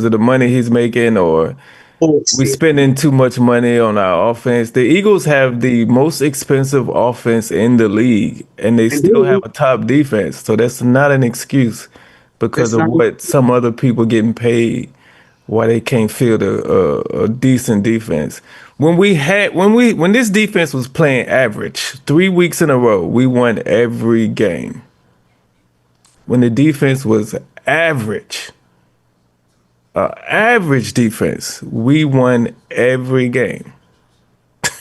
of the money he's making, or we spending too much money on our offense. The Eagles have the most expensive offense in the league, and they still have a top defense. So that's not an excuse because of what some other people getting paid, why they can't field a decent defense. When this defense was playing average 3 weeks in a row, we won every game. When the defense was average, average defense, we won every game.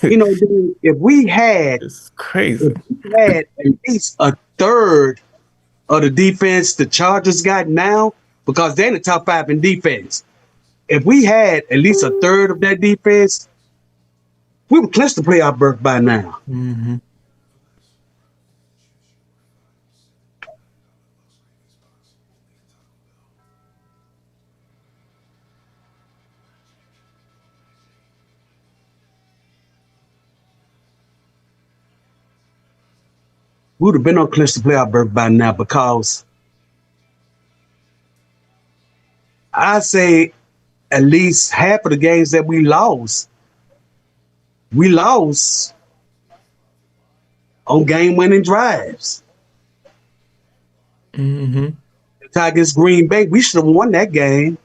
You know, dude, if we had crazy. at least a third of the defense the Chargers got now, because they're in the top 5 in defense. If we had at least a third of that defense, we would clinch the playoff berth by now. Mm-hmm. we would have been on clinch the playoff berth by now because I say at least half of the games that we lost on game-winning drives. Mm-hmm. The tie against Green Bay, we should have won that game.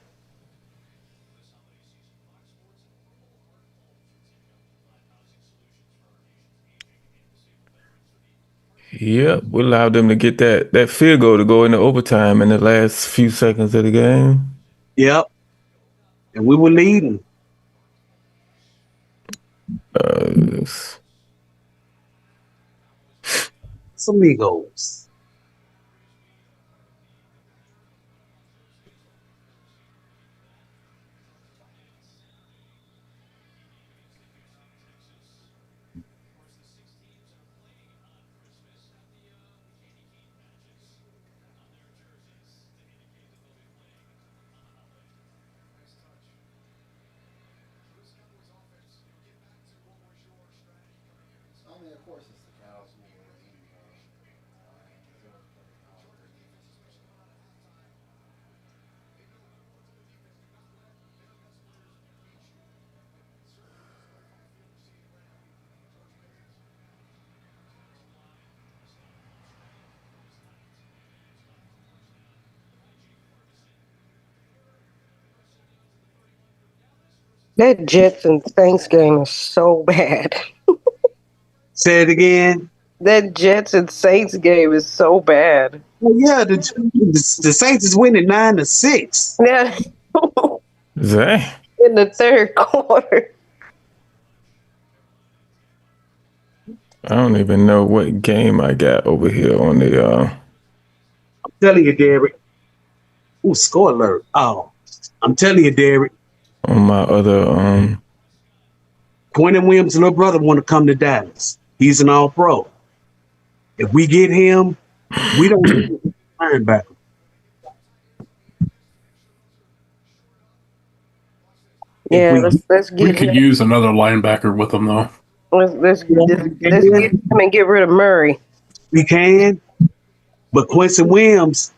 Yep, we allowed them to get that field goal to go into overtime in the last few seconds of the game. Yep. And we were leading. Some Eagles. I mean, of course, it's the Cows who will win anyway. That Jets and Saints game is so bad. Say it again. That Jets and Saints game is so bad. Well, yeah, the Saints is winning 9-6. Yeah. Zay. In the third quarter. I don't even know what game I got over here on the I'm telling you, Derek. Ooh, score alert. Oh, I'm telling you, Derek. on my other Quentin Williams' little brother want to come to Dallas. He's an all-pro. If we get him, we don't need a linebacker. Yeah, let's We get could him. use another linebacker with them though. Let's get him and get rid of Murray. We can, but Quincy Williams,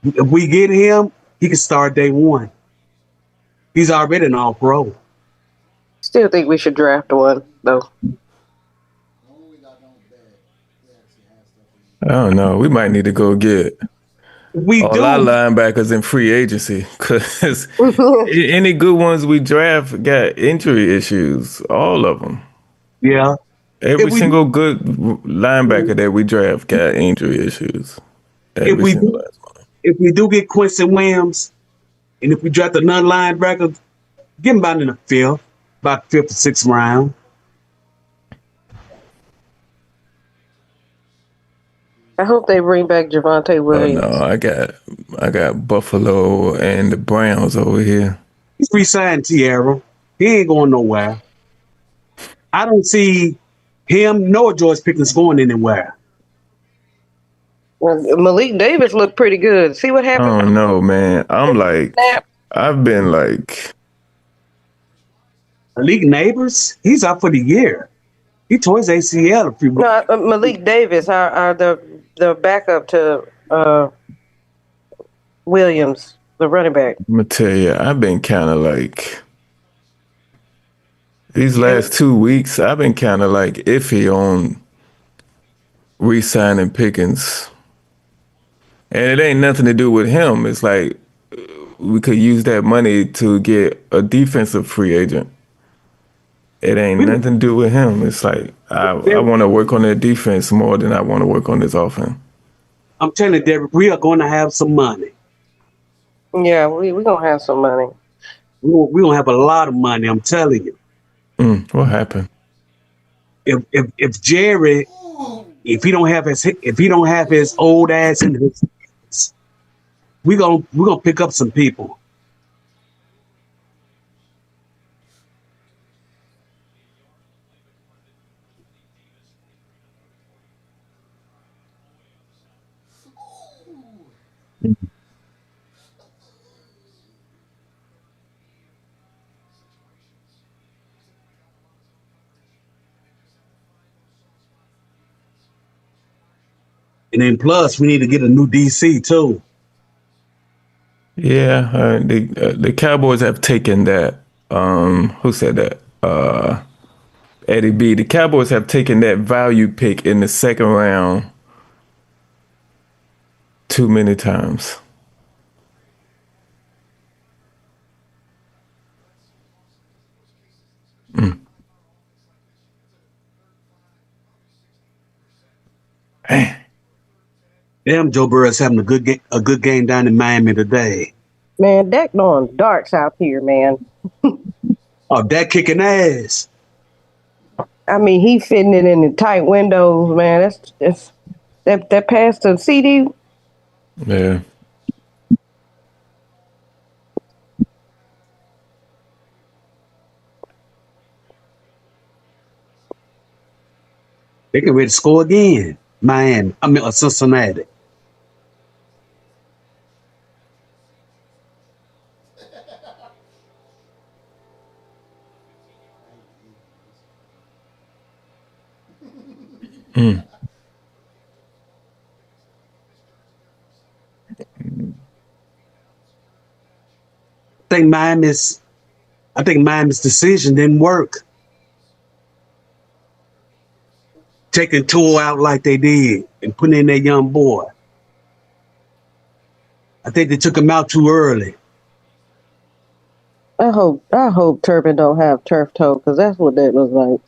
if we get him, he can start day one. He's already an all-pro. Still think we should draft one though. I don't know. We might need to go get We all do. our linebackers in free agency because any good ones we draft got injury issues. All of them. Yeah. Every single good linebacker that we draft got injury issues. If we do get Quincy Williams, and if we draft another linebacker, get him about in the fifth or sixth round. I hope they bring back Javonte Williams. Oh no, I got Buffalo and the Browns over here. He's re-signed Tierra. He ain't going nowhere. I don't see him nor George Pickens going anywhere. Well, Malik Davis looked pretty good. See what I happened? don't know, man. I've been like Malik Neighbors, he's out for the year. He tore his ACL a few months. No, Malik Davis, are the backup to Williams, the running back. I'm gonna tell you, I've been kind of like these last 2 weeks. I've been kind of like iffy on re-signing Pickens, and it ain't nothing to do with him. It's like we could use that money to get a defensive free agent. It ain't nothing to do with him. It's like I want to work on that defense more than I want to work on this offense. I'm telling you, Derek, we are going to have some money. Yeah, we gonna have some money. We gonna have a lot of money. I'm telling you. What happened? If Jerry, if he don't have his old ass in his, we're gonna pick up some people. And then plus, we need to get a new DC too. Yeah, the Cowboys have taken that. Who said that? Eddie B. The Cowboys have taken that value pick in the second round too many times. Damn, Joe Burrow's having a good game down in Miami today. Man, Dak doing darks out here, man. Oh, Dak kicking ass. I mean, he fitting it in the tight windows, man. That's that pass to CD. Yeah. They can ready to score again. Miami. Cincinnati. I think Miami's decision didn't work. Taking Tua out like they did and putting in that young boy. I think they took him out too early. I hope Turpin don't have turf toe, because that's what that looks like.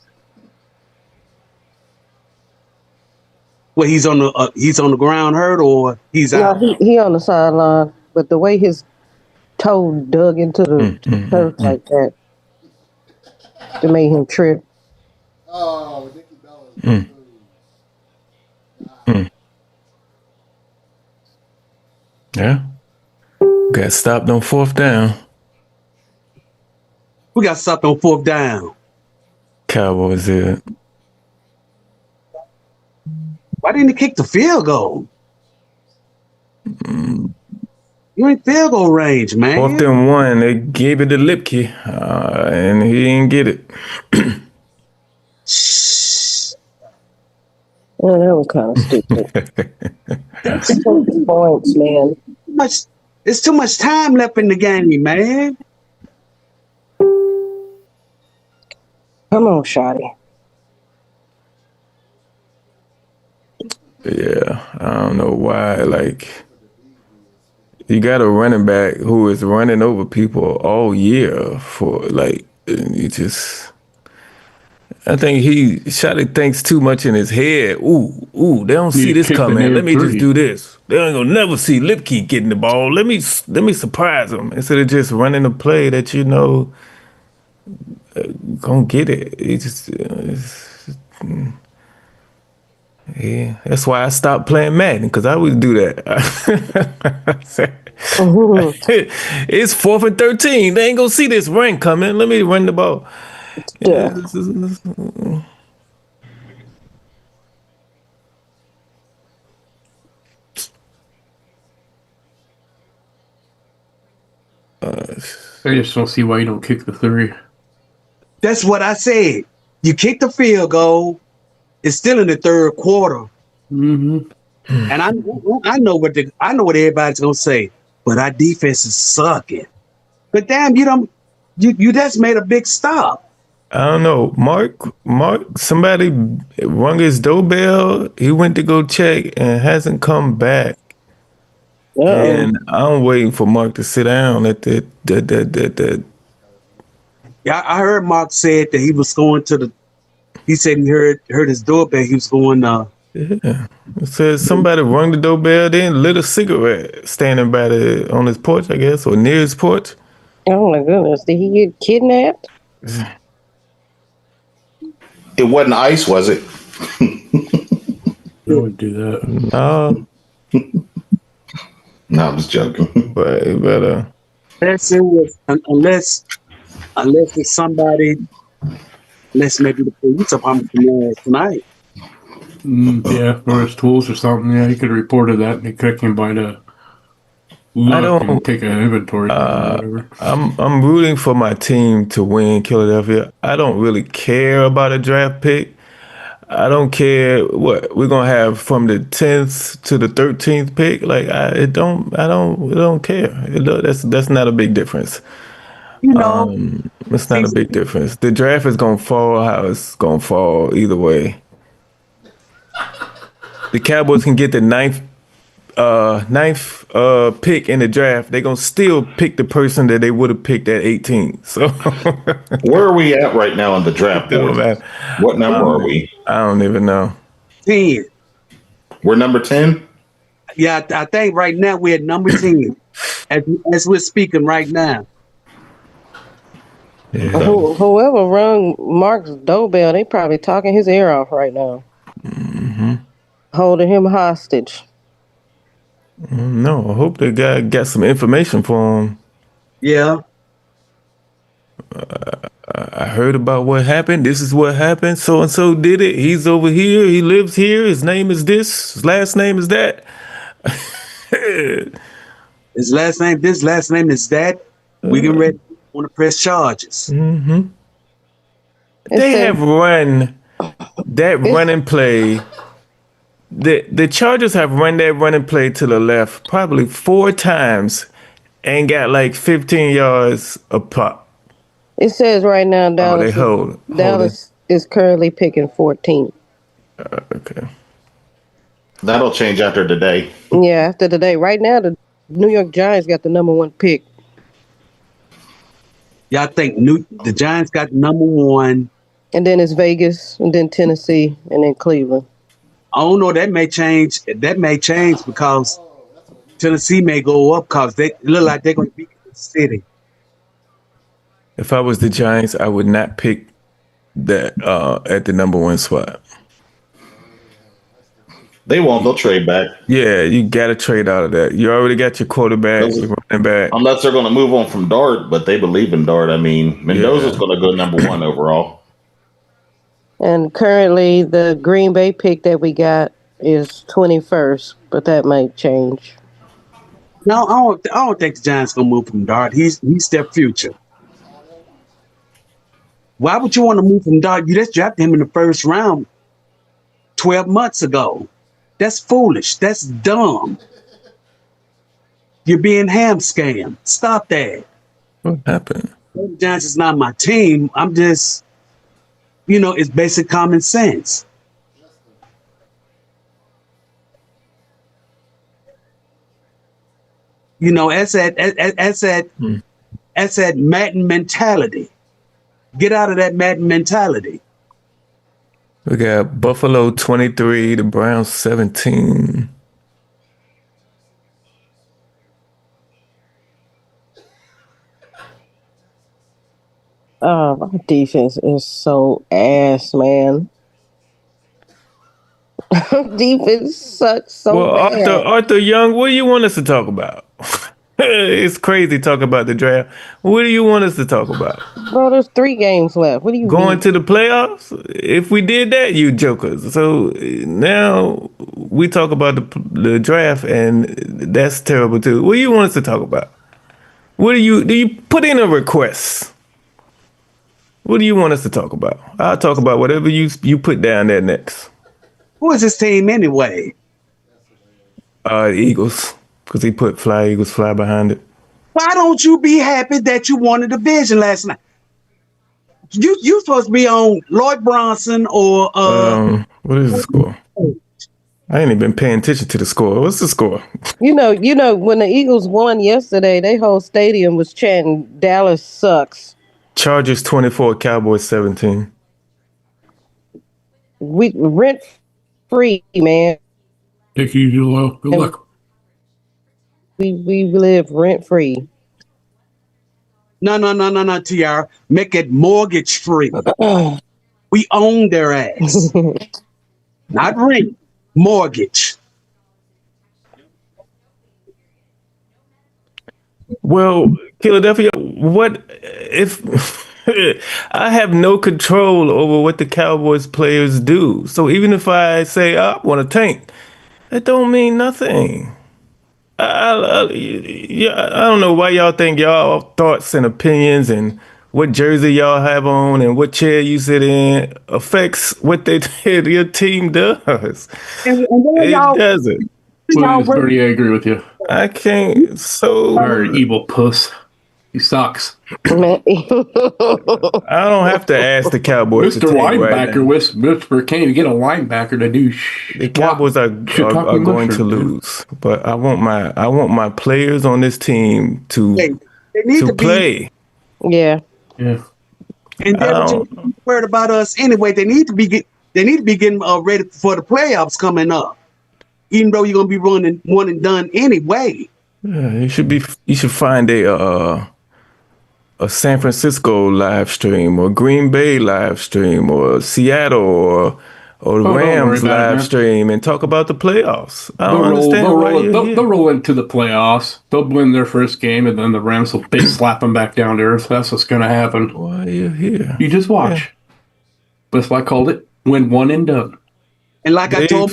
Well, he's on the ground hurt, or he's out. He on the sideline, but the way his toe dug into the turf like that, it made him trip. Oh, Nicky Bella. Yeah. Got stopped on fourth down. We got stopped on fourth down. Cowboys did. Why didn't he kick the field goal? You ain't field goal range, man. 4th and 1, they gave it to Lipke, and he didn't get it. Well, that was kind of stupid. Points, man. It's too much time left in the game, man. Come on, Shotty. Yeah, I don't know why. Like, you got a running back who is running over people all year for, like, you just... I think Shotty thinks too much in his head. Ooh, they don't see this coming. Let me just do this. They ain't gonna never see Lipke getting the ball. Let me surprise them instead of just running a play that you know gonna get it. Yeah, that's why I stopped playing Madden, because I would do that. It's 4th and 13. They ain't gonna see this run coming. Let me run the ball. Yeah. I just don't see why you don't kick the 3. That's what I said. You kick the field goal. It's still in the third quarter. Mm-hmm. And I know what everybody's gonna say, but our defense is sucking. But damn, you just made a big stop. I don't know. Mark, somebody rung his doorbell. He went to go check and hasn't come back. And I'm waiting for Mark to sit down at that. Yeah, I heard Mark said that he was going to he said he heard his doorbell. He was going Yeah. It says somebody rung the doorbell, then lit a cigarette standing by on his porch, I guess, or near his porch. Oh my goodness. Did he get kidnapped? It wasn't ice, was it? I would do that. No. No, I was joking. But unless it's somebody, unless maybe the police are coming tonight. Yeah, or his tools or something. Yeah, he could have reported that, and they could him by the look and take an inventory. Whatever. I'm rooting for my team to win Philadelphia. I don't really care about a draft pick. I don't care what we're gonna have from the 10th to the 13th pick. Like I don't care. That's not a big difference. You know, It's not a big difference. The draft is gonna fall how it's gonna fall either way. The Cowboys can get the ninth pick in the draft. They're gonna still pick the person that they would have picked at 18. So where are we at right now on the draft board? What number are we? I don't even know. 10. We're number 10? Yeah, I think right now we're at number 10 as we're speaking right now. Yeah. Whoever rung Mark's doorbell, they probably talking his ear off right now. Mm-hmm. Holding him hostage. No, I hope the guy got some information for him. Yeah. I heard about what happened. This is what happened. So and so did it. He's over here. He lives here. His name is this. His last name is that. His last name this. Last name is that. We can ready want to press charges. Mm-hmm. They have run that running play. The Chargers have run that running play to the left probably 4 times and got like 15 yards a pop. It says right now Dallas, Dallas is currently picking 14. Okay. That'll change after today. Yeah, after today. Right now, the New York Giants got the number 1 pick. Yeah, I think the Giants got number 1. And then it's Vegas, and then Tennessee, and then Cleveland. I don't know. That may change. That may change because Tennessee may go up because they look like they're going to beat the city. If I was the Giants, I would not pick that at the number 1 spot. They won't. They'll trade back. Yeah, you got to trade out of that. You already got your quarterback, your running back. Unless they're going to move on from Dart, but they believe in Dart. I mean, Mendoza's going to go number 1 overall. And currently, the Green Bay pick that we got is 21st, but that might change. No, I don't think the Giants gonna move from Dart. He's their future. Why would you want to move from Dart? You just drafted him in the first round 12 months ago. That's foolish. That's dumb. You're being ham scammed. Stop that. What happened? The Giants is not my team. I'm just, it's basic common sense. That's that Madden mentality. Get out of that Madden mentality. We got Buffalo 23, the Browns 17. My defense is so ass, man. Defense sucks so bad. Arthur Young, what do you want us to talk about? It's crazy talking about the draft. What do you want us to talk about? Bro, there's 3 games left. What do you going to the playoffs? If we did that, you jokers. So now we talk about the draft, and that's terrible too. What do you want us to talk about? Do you put in a request? What do you want us to talk about? I'll talk about whatever you put down there next. Who is this team anyway? The Eagles, because he put Fly Eagles Fly behind it. Why don't you be happy that you won the division last night? You supposed to be on Lloyd Bronson or what is the score? I ain't even been paying attention to the score. What's the score? You know, when the Eagles won yesterday, their whole stadium was chanting, Dallas sucks. Chargers 24, Cowboys 17. We rent free, man. Take it easy, Low. Good luck. We live rent free. No, TR. Make it mortgage free. We own their ass. Not rent, mortgage. Well, Philadelphia, what if I have no control over what the Cowboys players do? So even if I say I want to tank, that don't mean nothing. I don't know why y'all think y'all thoughts and opinions and what jersey y'all have on and what chair you sit in affects what your team does. And where It y'all, doesn't. Williams, Birdie, I agree with you. I can't. So Or evil puss. He sucks. I don't have to ask the Cowboys Mr. to tank right Linebacker, now. Mr. Can't even get a linebacker to do The Cowboys are going to lose, but I want my players on this team to they need to play. Yeah. Yeah. And they're just worried about us anyway. They need to be getting ready for the playoffs coming up. Even though you're gonna be running one and done anyway. Yeah, you should find a San Francisco live stream or Green Bay live stream or Seattle or the Rams live stream and talk about the playoffs. I don't understand They'll roll into the playoffs. They'll win their first game, and then the Rams will slap them back down to earth. That's what's going to happen. Why are you here? You just watch. Yeah. That's why I called it win one and done. And like I told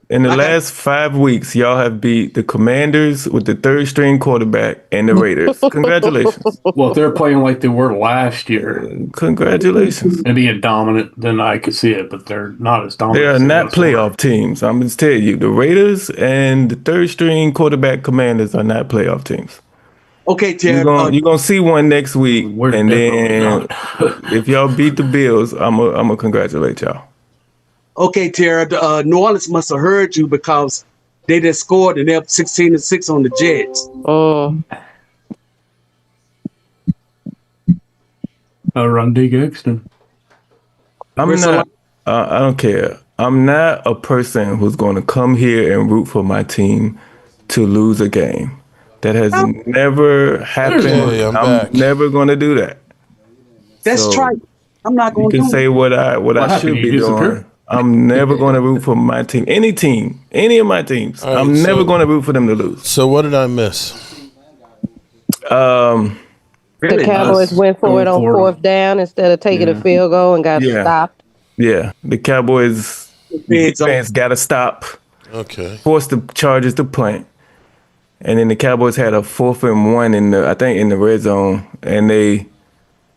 in the last 5 weeks, y'all have beat the Commanders with the third string quarterback and the Raiders. Congratulations. Well, if they're playing like they were last year, congratulations. And being dominant, then I could see it, but they're not as dominant. They are not playoff teams. I'm going to tell you, the Raiders and the third string quarterback Commanders are not playoff teams. Okay, Terry. You're gonna see one next week, and then if y'all beat the Bills, I'm gonna congratulate y'all. Okay, Tara, New Orleans must have heard you because they just scored and they're up 16-6 on the Jets. Run Dig Exton. I don't care. I'm not a person who's going to come here and root for my team to lose a game. That has never happened. I'm never going to do that. That's trite. I'm not going to. You can say what I should be doing. I'm never going to root for my team. Any of my teams. Right, I'm never going to root for them to lose. So what did I miss? The Cowboys went for it on fourth down instead of taking a field goal and got stopped. Yeah, the Cowboys fans got to stop. Okay. Force the Chargers to punt. And then the Cowboys had a 4th and 1 in the red zone, and they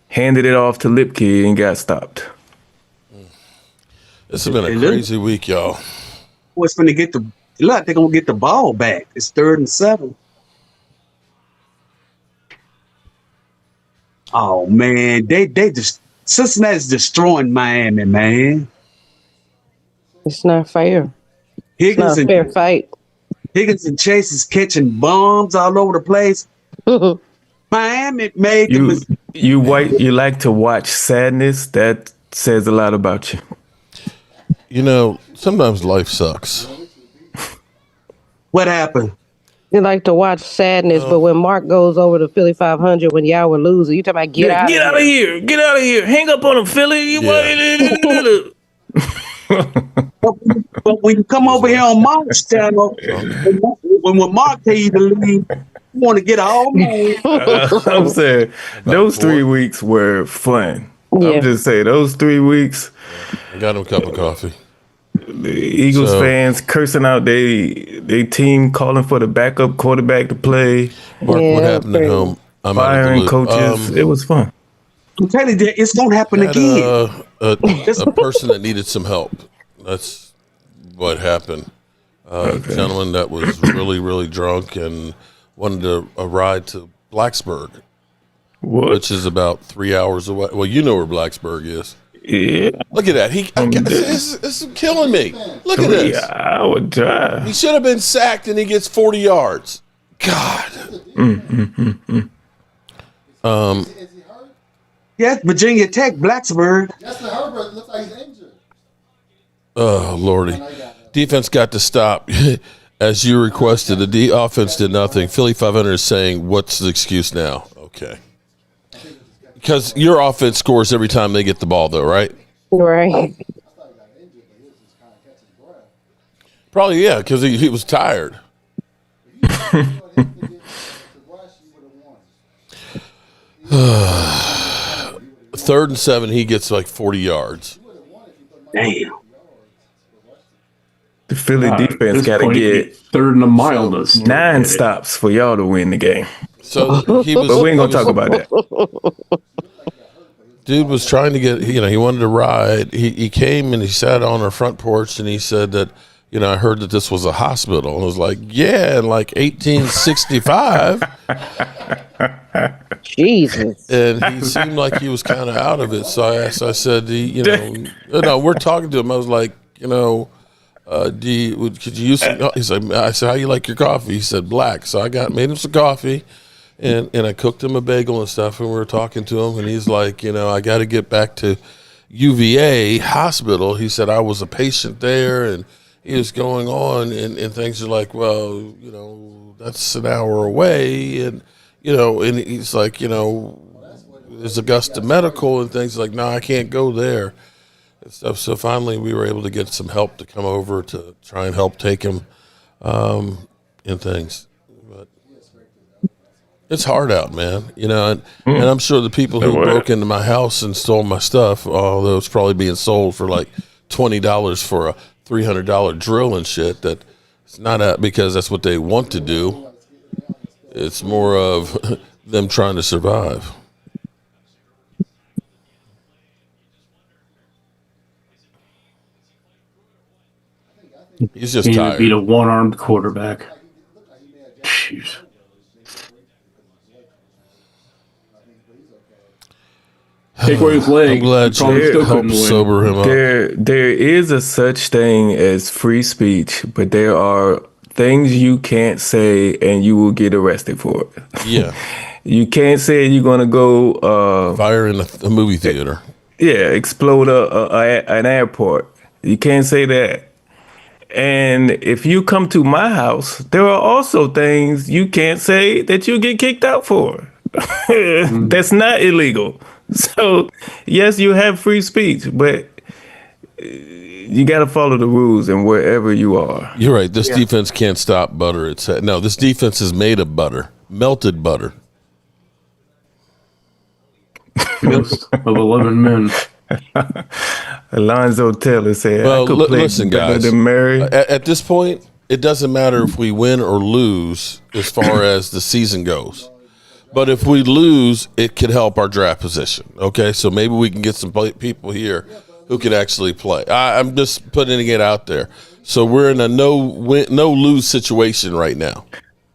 handed it off to Lipke and got stopped. This has been a crazy week, y'all. What's going to get they're going to get the ball back. It's 3rd and 7. Oh man, they just Cincinnati's destroying Miami, man. It's not fair. Higgins it's not a fair fight. Higgins and Chase is catching bombs all over the place. Miami made you like to watch sadness. That says a lot about you. You know, sometimes life sucks. What happened? You like to watch sadness, but when Mark goes over to Philly 500 when y'all were losing, you talking about get out of here. Get out of here. Hang up on him, Philly. But when you come over here on Mark's channel, when Mark tell you to leave, you want to get all mad. I'm saying those 3 weeks were fun. Yeah. I'm just saying those 3 weeks. I got him a cup of coffee. The Eagles fans cursing out they team, calling for the backup quarterback to play. Mark, what happened at home? I'm firing coaches. It was fun. I'm telling you, it's going to happen again. A person that needed some help. That's what happened. A gentleman that was really, really drunk and wanted a ride to Blacksburg, which is about 3 hours away. Well, you know where Blacksburg is. Yeah. Look at that. This is killing me. Look at this. 3-hour drive. He should have been sacked and he gets 40 yards. God. Is he hurt? Yes, Virginia Tech, Blacksburg. Yes, the Herbert looks like he's injured. Oh, Lordy. Defense got to stop. As you requested, the offense did nothing. Philly 500 is saying, what's the excuse now? Okay. Because your offense scores every time they get the ball, though, right? Right. Probably, yeah, because he was tired. 3rd and 7, he gets like 40 yards. Damn. The Philly defense got to get 3rd and a mile. 9 stops for y'all to win the game. So he was, but we ain't gonna talk about that. dude was trying to get, he wanted to ride. He came and he sat on our front porch and he said that, I heard that this was a hospital. And I was like, yeah, in like 1865. Jesus. And he seemed like he was kind of out of it. So I said, no, we're talking to him. I was like, could you use some? He said, I said, how you like your coffee? He said, black. So I made him some coffee. And I cooked him a bagel and stuff, and we were talking to him, and he's like, I got to get back to UVA hospital. He said, I was a patient there, and he was going on, and things are like, well, that's an hour away, and he's like, there's Augusta Medical and things like, no, I can't go there and stuff. So finally we were able to get some help to come over to try and help take him and things. It's hard out, man, and I'm sure the people who broke into my house and stole my stuff, although it's probably being sold for like $20 for a $300 drill and shit, that it's not because that's what they want to do. It's more of them trying to survive. He's just tired. Beat a one-armed quarterback. Jeez. Take away his leg. I'm glad you helped sober him up. There is a such thing as free speech, but there are things you can't say and you will get arrested for it. Yeah. You can't say you're going to go... fire in a movie theater. Yeah, explode an airport. You can't say that. And if you come to my house, there are also things you can't say that you get kicked out for. That's not illegal. So, yes, you have free speech, but you got to follow the rules and wherever you are. You're right. This defense can't stop butter. No, this defense is made of butter, melted butter. Yes, of 11 men. Alonzo Taylor said, well, I could play listen, better guys, than Mary. At this point, it doesn't matter if we win or lose as far as the season goes. But if we lose, it could help our draft position. Okay, so maybe we can get some people here who can actually play. I'm just putting it out there. So we're in a no lose situation right now.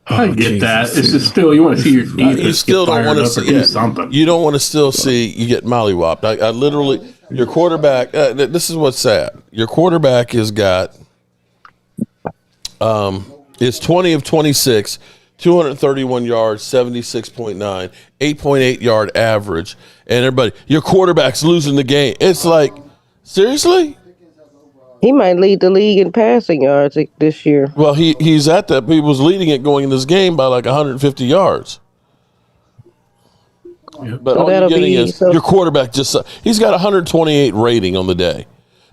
I get that. It's just still, you want to see your defense. You still don't want to see something. You don't want to still see you get mollywopped. I literally, your quarterback. This is what's sad. Your quarterback has got is 20 of 26. 231 yards, 76.9, 8.8 yard average, and everybody, your quarterback's losing the game. It's like, seriously? He might lead the league in passing yards this year. Well, he's at that. He was leading it going in this game by like 150 yards. But all you're getting is your quarterback he's got 128 rating on the day.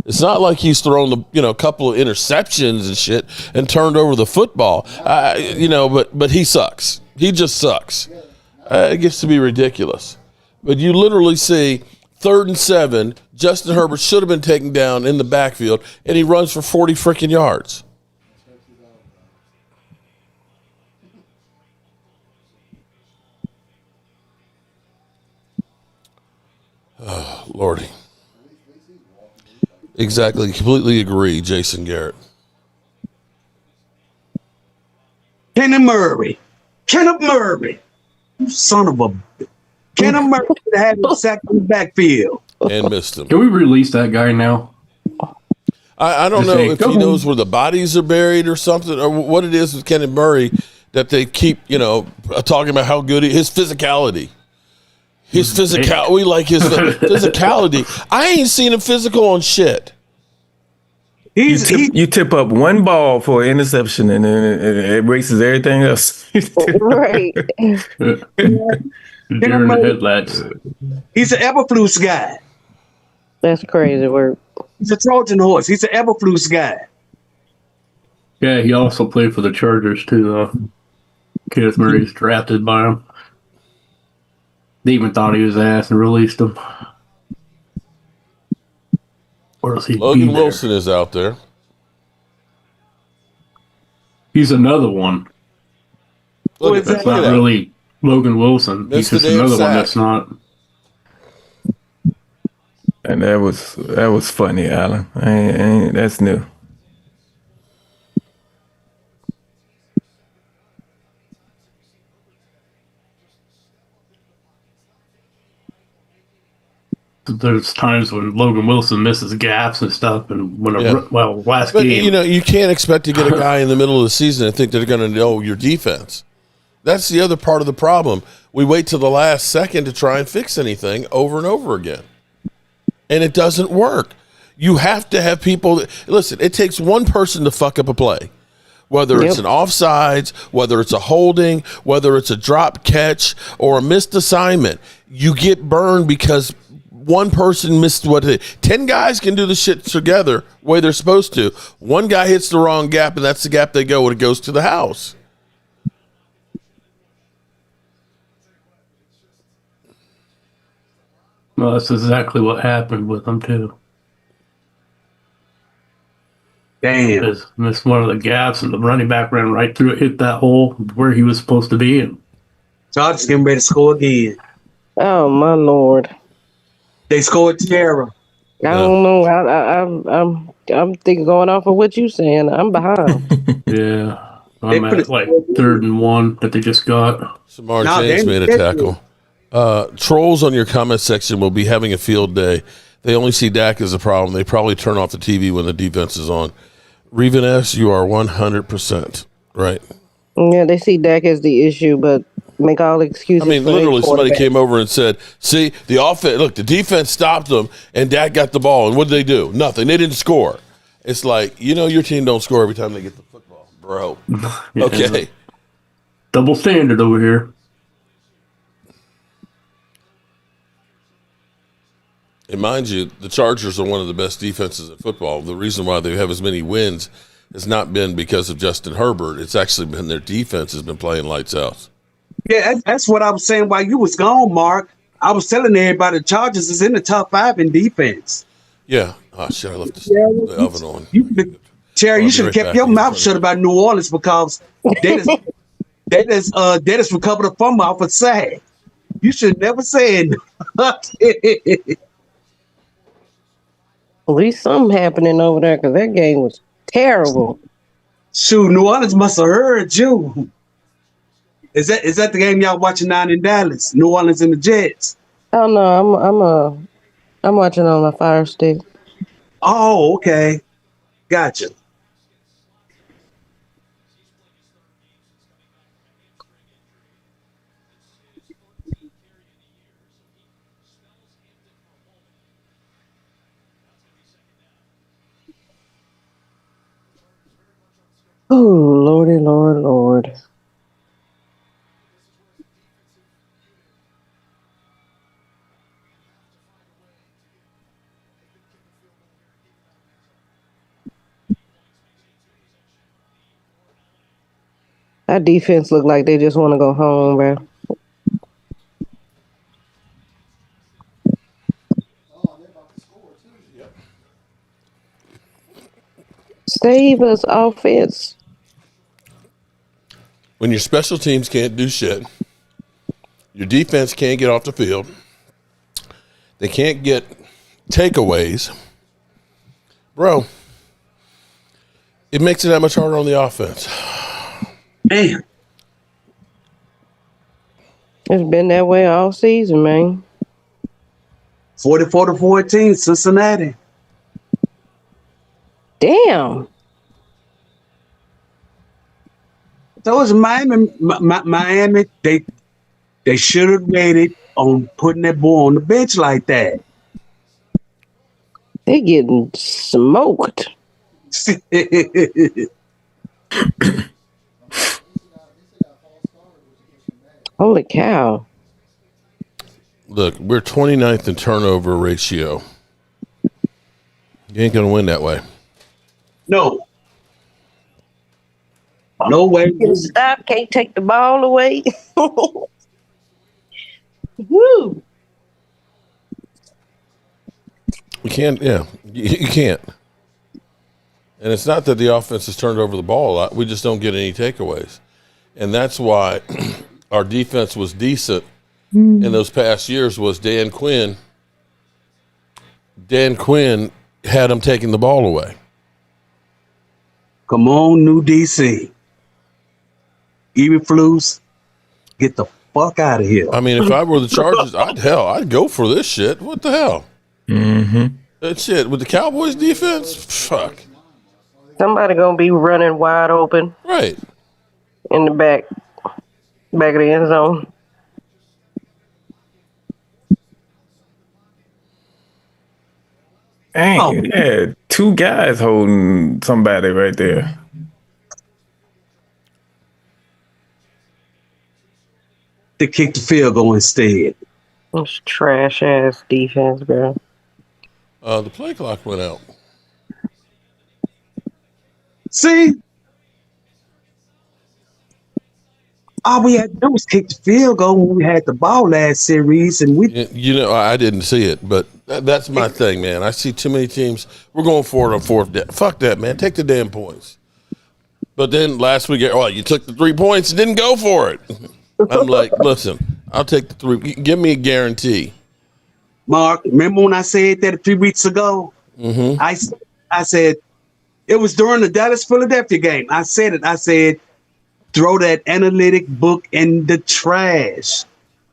It's not like he's thrown a couple of interceptions and shit and turned over the football, but he sucks. He just sucks. It gets to be ridiculous. But you literally see 3rd and 7, Justin Herbert should have been taken down in the backfield, and he runs for 40 freaking yards. Oh, Lordy. Exactly. Completely agree, Jason Garrett. Kenneth Murray. You son of a... Kenneth Murray had him sacked in the backfield. And missed him. Can we release that guy now? I don't know if he knows where the bodies are buried or something, or what it is with Kenneth Murray that they keep, talking about how good his physicality. We like his physicality. I ain't seen him physical on shit. You tip up one ball for an interception and then it erases everything else. Right. During the headlights. He's an Eberflus guy. That's crazy work. He's a Trojan horse. He's an Eberflus guy. Yeah, he also played for the Chargers too, though. Kenneth Murray's drafted by him. They even thought he was ass and released him. Or else he'd Logan Wilson is out there. He's another one. That's not really Logan Wilson. He's just another one that's not. And that was funny, Alan. That's new. There's times when Logan Wilson misses gaps and stuff, and when last But game, you can't expect to get a guy in the middle of the season and think they're going to know your defense. That's the other part of the problem. We wait till the last second to try and fix anything over and over again, and it doesn't work. You have to have people. Listen, it takes one person to fuck up a play, whether it's an offsides, whether it's a holding, whether it's a drop catch or a missed assignment. You get burned because one person missed 10 guys can do the shit together the way they're supposed to. One guy hits the wrong gap, and that's the gap they go, and it goes to the house. well, that's exactly what happened with them too. Damn. Missed one of the gaps, and the running back ran right through it, hit that hole where he was supposed to be. And Chargers getting ready to score again. Oh my Lord! They scored Tierra. I don't know. I'm thinking going off of what you saying. I'm behind. yeah, I'm at like 3rd and 1 that they just got. Samar James made a tackle. Trolls on your comment section will be having a field day. They only see Dak as a problem. They probably turn off the TV when the defense is on. Revan S., you are 100% right. Yeah, they see Dak as the issue, but make all the excuses. I mean, literally, somebody came over and said, see, the offense, look, the defense stopped them, and Dak got the ball. And what did they do? Nothing. They didn't score. It's like, your team don't score every time they get the football, bro. Yeah, okay. Double standard over here. And mind you, the Chargers are one of the best defenses in football. The reason why they have as many wins has not been because of Justin Herbert. It's actually been their defense has been playing lights out. Yeah, that's what I was saying while you was gone, Mark. I was telling everybody the Chargers is in the top 5 in defense. Yeah. Oh, shit, I left the oven on. Terry, you should have kept your mouth shut about New Orleans because they just recovered a fumble off a sack. You should never say it. At least something happening over there because that game was terrible. Shoot, New Orleans must have heard you. Is that the game y'all watching down in Dallas? New Orleans and the Jets. Oh no, I'm watching on my Fire Stick. Oh, okay, gotcha. Oh, Lordy, Lord. That defense look like they just want to go home, bro. Save us, offense. When your special teams can't do shit, your defense can't get off the field, they can't get takeaways, bro, it makes it that much harder on the offense. Man. It's been that way all season, man. 44-14, Cincinnati. Damn. Those Miami, they should have waited on putting that boy on the bench like that. They getting smoked. Holy cow. Look, we're 29th in turnover ratio. You ain't going to win that way. No. No way. Can't stop, can't take the ball away. Woo. You can't, yeah. You can't. And it's not that the offense has turned over the ball a lot. We just don't get any takeaways. And that's why our defense was decent in those past years was Dan Quinn Dan Quinn had him taking the ball away. Come on, New DC. Eberflus, get the fuck out of here. I mean, if I were the Chargers, I'd go for this shit. What the hell? Mm-hmm. That shit with the Cowboys defense, fuck. Somebody gonna be running wide open. Right. In the back of the end zone. Dang, yeah, two guys holding somebody right there. They kicked the field goal instead. It's trash ass defense, bro. The play clock went out. See? All we had to do was kick the field goal when we had the ball last series, and we. You know, I didn't see it, but that's my thing, man. I see too many teams. We're going for it on fourth down. Fuck that, man. Take the damn points. But then last week, you took the 3 points and didn't go for it. I'm like, listen, I'll take the 3. Give me a guarantee. Mark, remember when I said that a few weeks ago? Mm-hmm. I said it was during the Dallas-Philadelphia game. I said, throw that analytic book in the trash.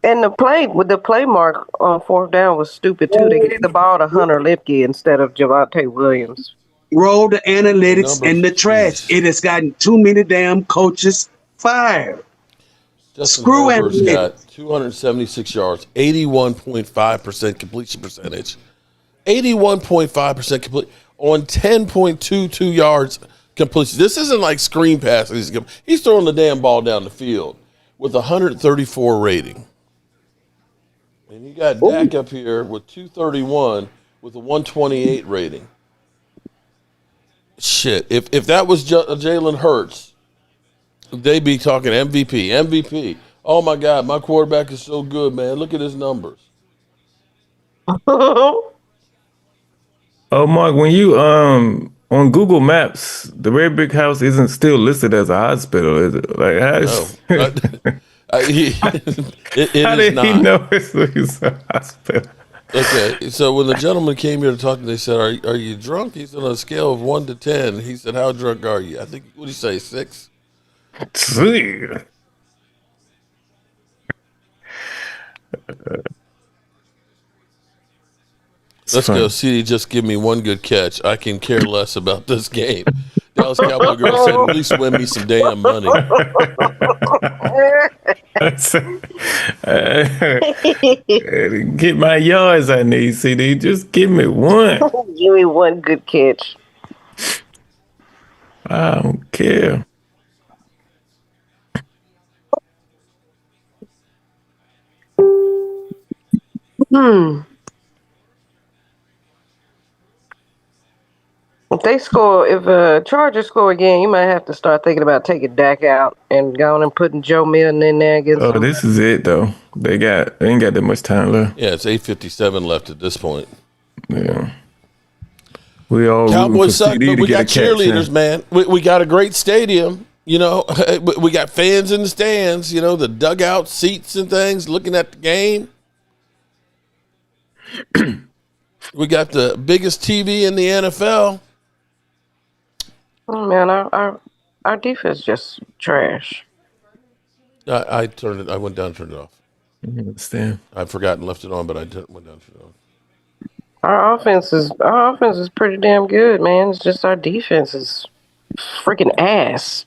And the play mark on fourth down was stupid too. They gave the ball to Hunter Lipke instead of Javonte Williams. Roll the analytics in the trash. It has gotten too many damn coaches fired. Justin Screw Herbert's analytics. got 276 yards, 81.5% completion percentage. 81.5% complete on 10.22 yards completion. This isn't like screen passes. He's throwing the damn ball down the field with 134 rating. And you got Dak up here with 231 with a 128 rating. Shit, if that was Jalen Hurts, they'd be talking MVP. Oh my God, my quarterback is so good, man. Look at his numbers. Oh, Mark, when you on Google Maps, the Red Brick House isn't still listed as a hospital, is it? Like, how did he know it's a hospital? Okay, so when the gentleman came here to talk to me, they said, "Are you drunk?" He said, "On a scale of 1 to 10." He said, "How drunk are you?" I think, what did he say, 6? Let's go, CD. Just give me one good catch. I can care less about this game. Dallas Cowboy girl said, "At least win me some damn money." Get my yards I need, CD. Just give me one. Give me one good catch. I don't care. If Chargers score again, you might have to start thinking about taking Dak out and going and putting Joe Milton in there against. Oh, this is it though. They ain't got that much time left. Yeah, it's 8:57 left at this point. Yeah. We all Cowboys suck, CD but we got cheerleaders, man. We got a great stadium. You know, we got fans in the stands. You know, the dugout seats and things, looking at the game. We got the biggest TV in the NFL. Oh man, our defense just trash. I turned it. I went down and turned it off. I understand. I'd forgotten left it on, but I went down and turned it on. Our offense is pretty damn good, man. It's just our defense is freaking ass.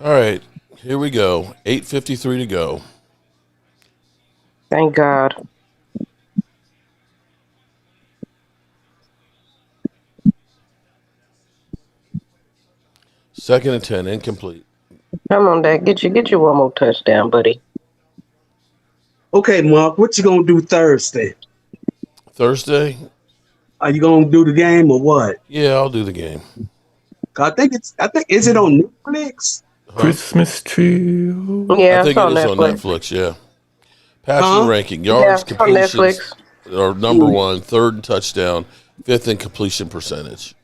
All right, here we go. 8:53 to go. Thank God. Second and 10, incomplete. Come on, Dak. Get you one more touchdown, buddy. Okay, Mark, what you gonna do Thursday? Thursday? Are you gonna do the game or what? Yeah, I'll do the game. I think is it on Netflix? Christmas tree. Yeah, I think it is on Netflix. Yeah. Passing ranking, yards, completions are number 1, third in touchdown, 5th in completion percentage.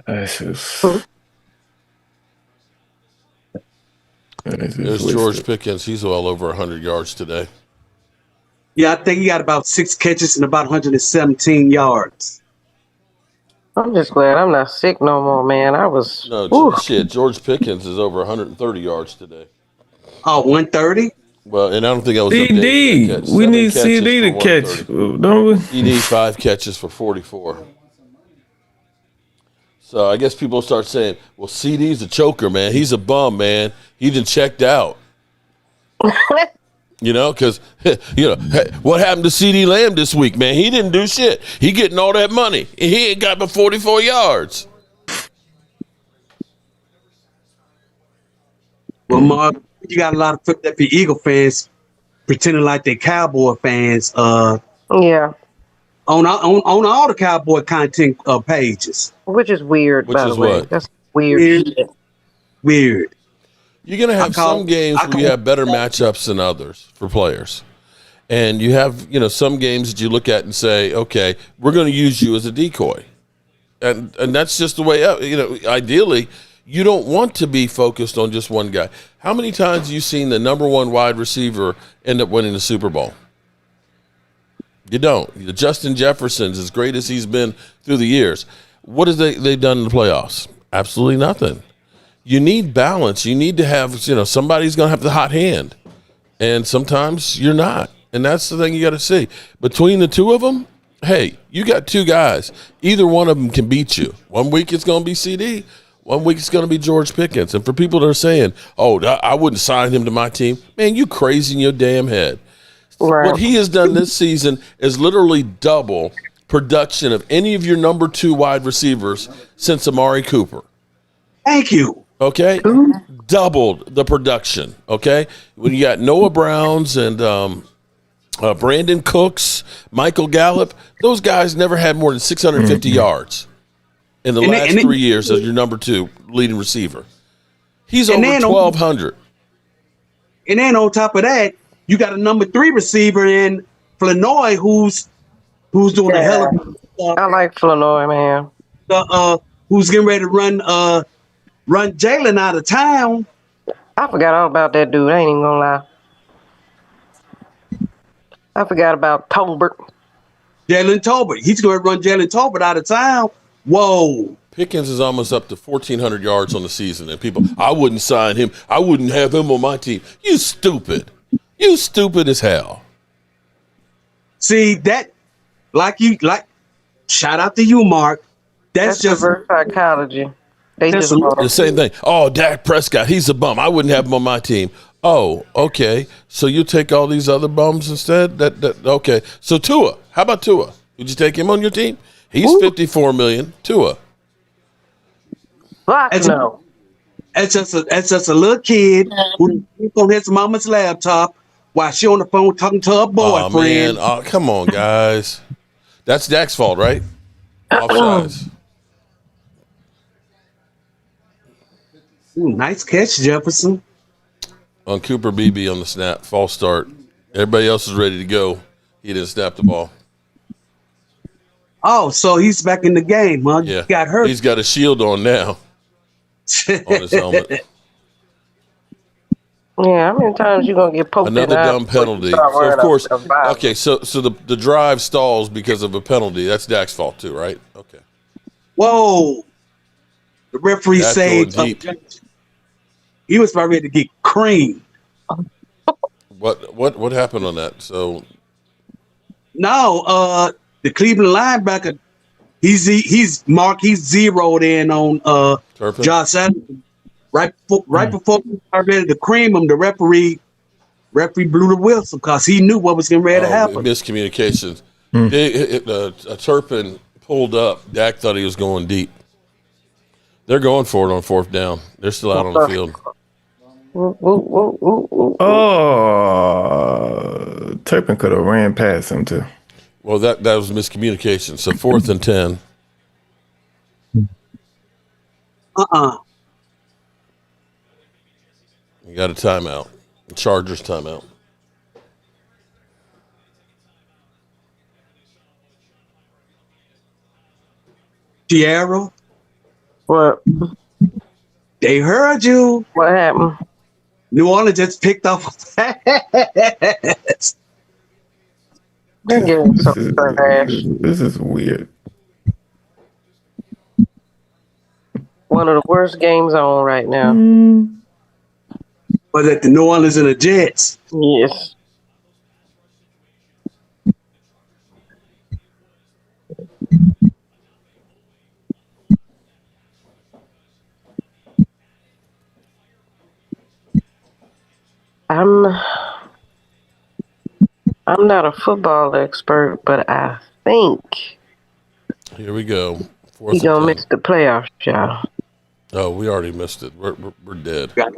That's just, There's George Pickens. He's well over 100 yards today. Yeah, I think he got about 6 catches and about 117 yards. I'm just glad I'm not sick no more, man. I was. No, shit. George Pickens is over 130 yards today. Oh, 130? Well, and I don't think I was CD. up to We need CD to catch, don't we? CD 5 catches for 44. So I guess people start saying, well, CD's a choker, man. He's a bum, man. He done checked out. Because, what happened to CD Lamb this week, man? He didn't do shit. He getting all that money, and he ain't got but 44 yards. Well, Mark, you got a lot of Philadelphia Eagle fans pretending like they're Cowboy fans. Yeah. On all the Cowboy content pages. Which is weird, Which by is the way. what? That's weird. Weird. You're going to have some games where you have better matchups than others for players. And you have, some games that you look at and say, okay, we're going to use you as a decoy. And that's just the way up. Ideally, you don't want to be focused on just one guy. How many times have you seen the number one wide receiver end up winning the Super Bowl? You don't. Justin Jefferson's, as great as he's been through the years, what have they done in the playoffs? Absolutely nothing. You need balance. You need to have, somebody's going to have the hot hand. And sometimes you're not. And that's the thing you got to see. Between the two of them, hey, you got two guys. Either one of them can beat you. 1 week it's going to be CD. 1 week it's going to be George Pickens. And for people that are saying, oh, I wouldn't sign him to my team, man, you crazy in your damn head. Right. What he has done this season is literally double production of any of your number 2 wide receivers since Amari Cooper. Thank you. Okay? Doubled the production. Okay? When you got Noah Browns and Brandon Cooks, Michael Gallup, those guys never had more than 650 yards in the last 3 years as your number 2 leading receiver. He's over 1,200. And then on top of that, you got a number 3 receiver in Flanoy who's doing a hell of a stuff. I like Flanoy, man. Who's getting ready to run Jalen out of town. I forgot all about that dude. I ain't even gonna lie. I forgot about Tolbert. Jalen Tolbert. He's going to run Jalen Tolbert out of town. Whoa. Pickens is almost up to 1,400 yards on the season. And people, I wouldn't sign him. I wouldn't have him on my team. You stupid. You stupid as hell. See, that, shout out to you, Mark. That's just reverse psychology. They just the same thing. Oh, Dak Prescott, he's a bum. I wouldn't have him on my team. Oh, okay. So you take all these other bums instead? Okay. So Tua, how about Tua? Would you take him on your team? He's $54 million. Tua. That's just a little kid who's on his mama's laptop while she on the phone talking to her boyfriend. Oh, come on, guys. That's Dak's fault, right? Offsides. Ooh, nice catch, Jefferson. On Cooper Beebe on the snap, false start. Everybody else is ready to go. He didn't snap the ball. Oh, so he's back in the game, huh? Yeah. He got hurt. He's got a shield on now on his helmet. Yeah, how many times you gonna get poked? Another dumb penalty. So of course, okay. So the drive stalls because of a penalty. That's Dak's fault too, right? Okay. Whoa! The referee said he was about ready to get creamed. What happened on that? So no, the Cleveland linebacker, he's zeroed in on Josh Allen. Right before we started ready to cream him, the referee blew the whistle because he knew what was getting ready to happen. Miscommunications. A Turpin pulled up. Dak thought he was going deep. They're going for it on 4th down. They're still out on the field. Turpin could have ran past him too. Well, that was miscommunication. So 4th and 10. You got a timeout. Chargers timeout. Tierra. What? They heard you. What happened? New Orleans just picked up. They're getting so trash. This is weird. One of the worst games on right now. Was it the New Orleans and the Jets? Yes. I'm not a football expert, but I think Here we go. he's gonna miss the playoffs, y'all. Oh, we already missed it. We're dead. No.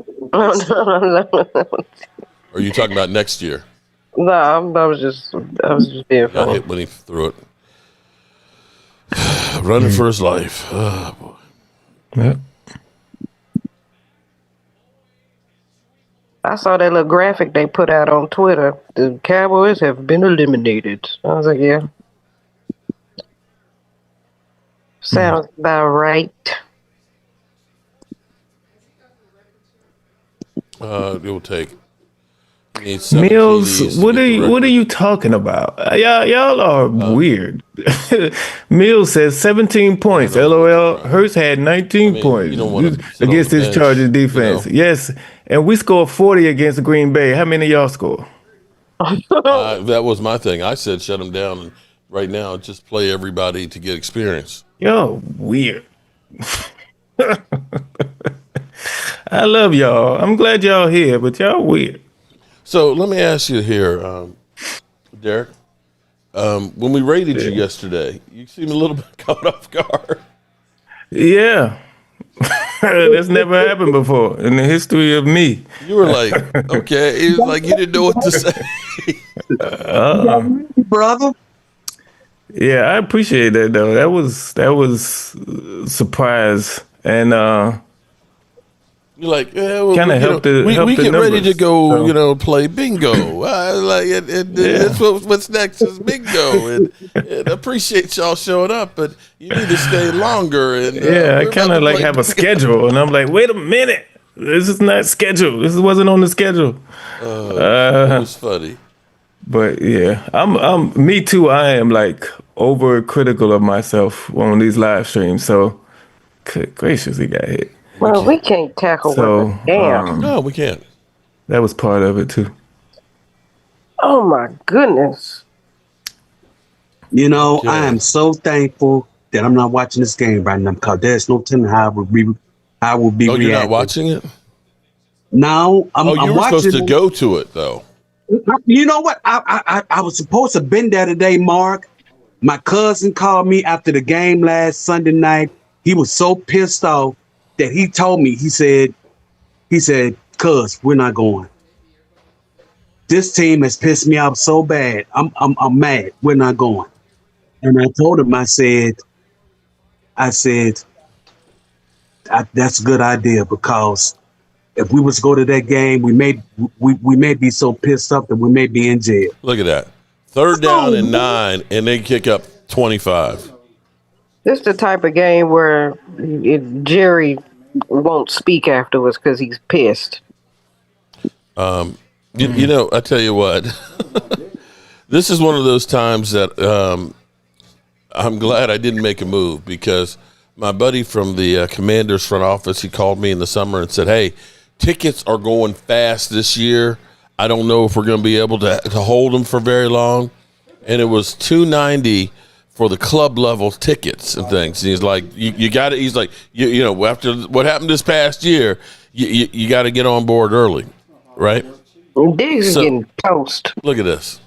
Are you talking about next year? No, I was just being Got funny. hit when he threw it. Running for his life. Oh, boy. Yeah. I saw that little graphic they put out on Twitter. The Cowboys have been eliminated. I was like, yeah. Sounds about right. It will take. Need 7 Mills, TDs to what get the are you talking about? Y'all are weird. Mills says 17 points. LOL. Hurst had 19 points against this Chargers defense. Yes, and we scored 40 against Green Bay. How many of y'all score? That was my thing. I said shut them down, and right now just play everybody to get experience. Y'all weird. I love y'all. I'm glad y'all here, but y'all weird. So let me ask you here, Derek. When we rated you yesterday, you seemed a little bit caught off guard. Yeah. That's never happened before in the history of me. You were like, okay. It was like you didn't know what to say. Brother. Yeah, I appreciate that though. That was surprise and You're like, yeah, well, kind of help the we get numbers, ready to go, so. play bingo. That's what's next is bingo, and I appreciate y'all showing up, but you need to stay longer. And I kind of like have a schedule, and I'm like, wait a minute, this is not scheduled. This wasn't on the schedule. It was funny, but yeah, I'm me too. I am like overcritical of myself on these live streams. So, good gracious, he got hit. Well, we can't tackle with a damn. No, we can't. That was part of it too. Oh my goodness. I am so thankful that I'm not watching this game right now because there's no telling how I will be Oh, reacting. you're not watching it? No, I'm you were watching supposed to go to it though. You know what? I was supposed to have been there today, Mark. My cousin called me after the game last Sunday night. He was so pissed off that he told me, he said, cuz, we're not going. This team has pissed me off so bad. I'm mad. We're not going. And I told him, I said, that's a good idea because if we was to go to that game, we may be so pissed off that we may be in jail. Look at that. 3rd down and 9, and they kick up 25. This is the type of game where Jerry won't speak afterwards because he's pissed. I tell you what, this is one of those times that I'm glad I didn't make a move because my buddy from the Commanders front office, he called me in the summer and said, hey, tickets are going fast this year. I don't know if we're going to be able to hold them for very long. And it was $290 for the club level tickets and things. And he's like, you got it. He's like, after what happened this past year, you got to get on board early, right? Diggs is getting toast. Look at this.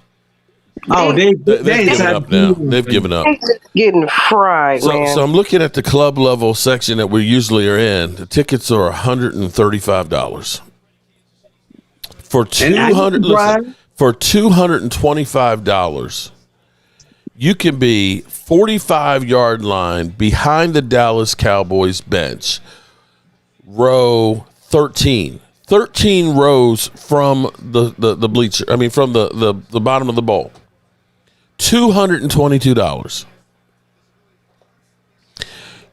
Oh, they've given up now. They've given up. Diggs is getting fried, man. So I'm looking at the club level section that we usually are in. The tickets are $135 for $225. You can be 45-yard line behind the Dallas Cowboys bench, row 13. 13 rows from the bleacher. I mean, from the bottom of the bowl. $222.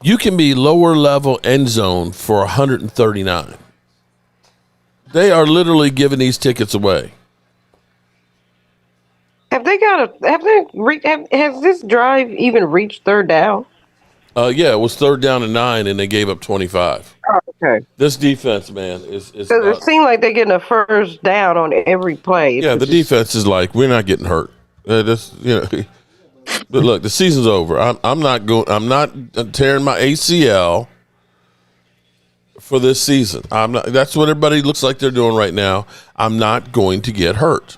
You can be lower level end zone for 139. They are literally giving these tickets away. Has this drive even reached third down? Yeah, it was 3rd down and 9, and they gave up 25. Oh, okay. This defense, man, is Because it seemed like they're getting a first down on every play. Yeah, the defense is like, we're not getting hurt. But look, the season's over. I'm not tearing my ACL for this season. I'm not. That's what everybody looks like they're doing right now. I'm not going to get hurt.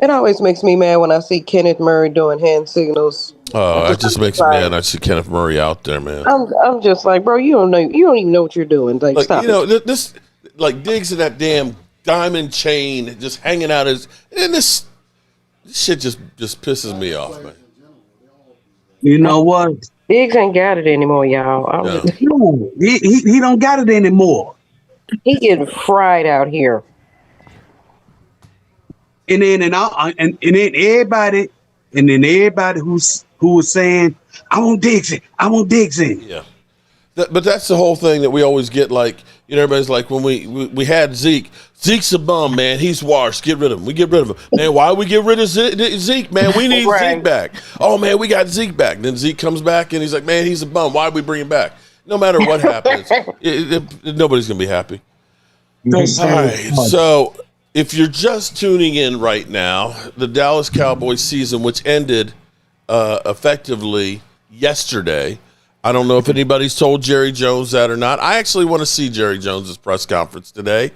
It always makes me mad when I see Kenneth Murray doing hand signals. Oh, it just makes me mad. I see Kenneth Murray out there, man. I'm just like, bro, you don't even know what you're doing. Like, stop. This like Diggs in that damn diamond chain just hanging out this shit just pisses me off, man. You know what? Diggs ain't got it anymore, y'all. No, he don't got it anymore. He getting fried out here. And then everybody who was saying, I want Diggs in. Yeah. But that's the whole thing that we always get, like, everybody's like, when we had Zeke's a bum, man. He's washed. Get rid of him. We get rid of him. Man, why we get rid of Zeke, man? We need Zeke back. Oh, man, we got Zeke back. Then Zeke comes back, and he's like, man, he's a bum. Why we bring him back? No matter what happens, nobody's going to be happy. All right, so if you're just tuning in right now, the Dallas Cowboys season, which ended effectively yesterday, I don't know if anybody's told Jerry Jones that or not. I actually want to see Jerry Jones's press conference today.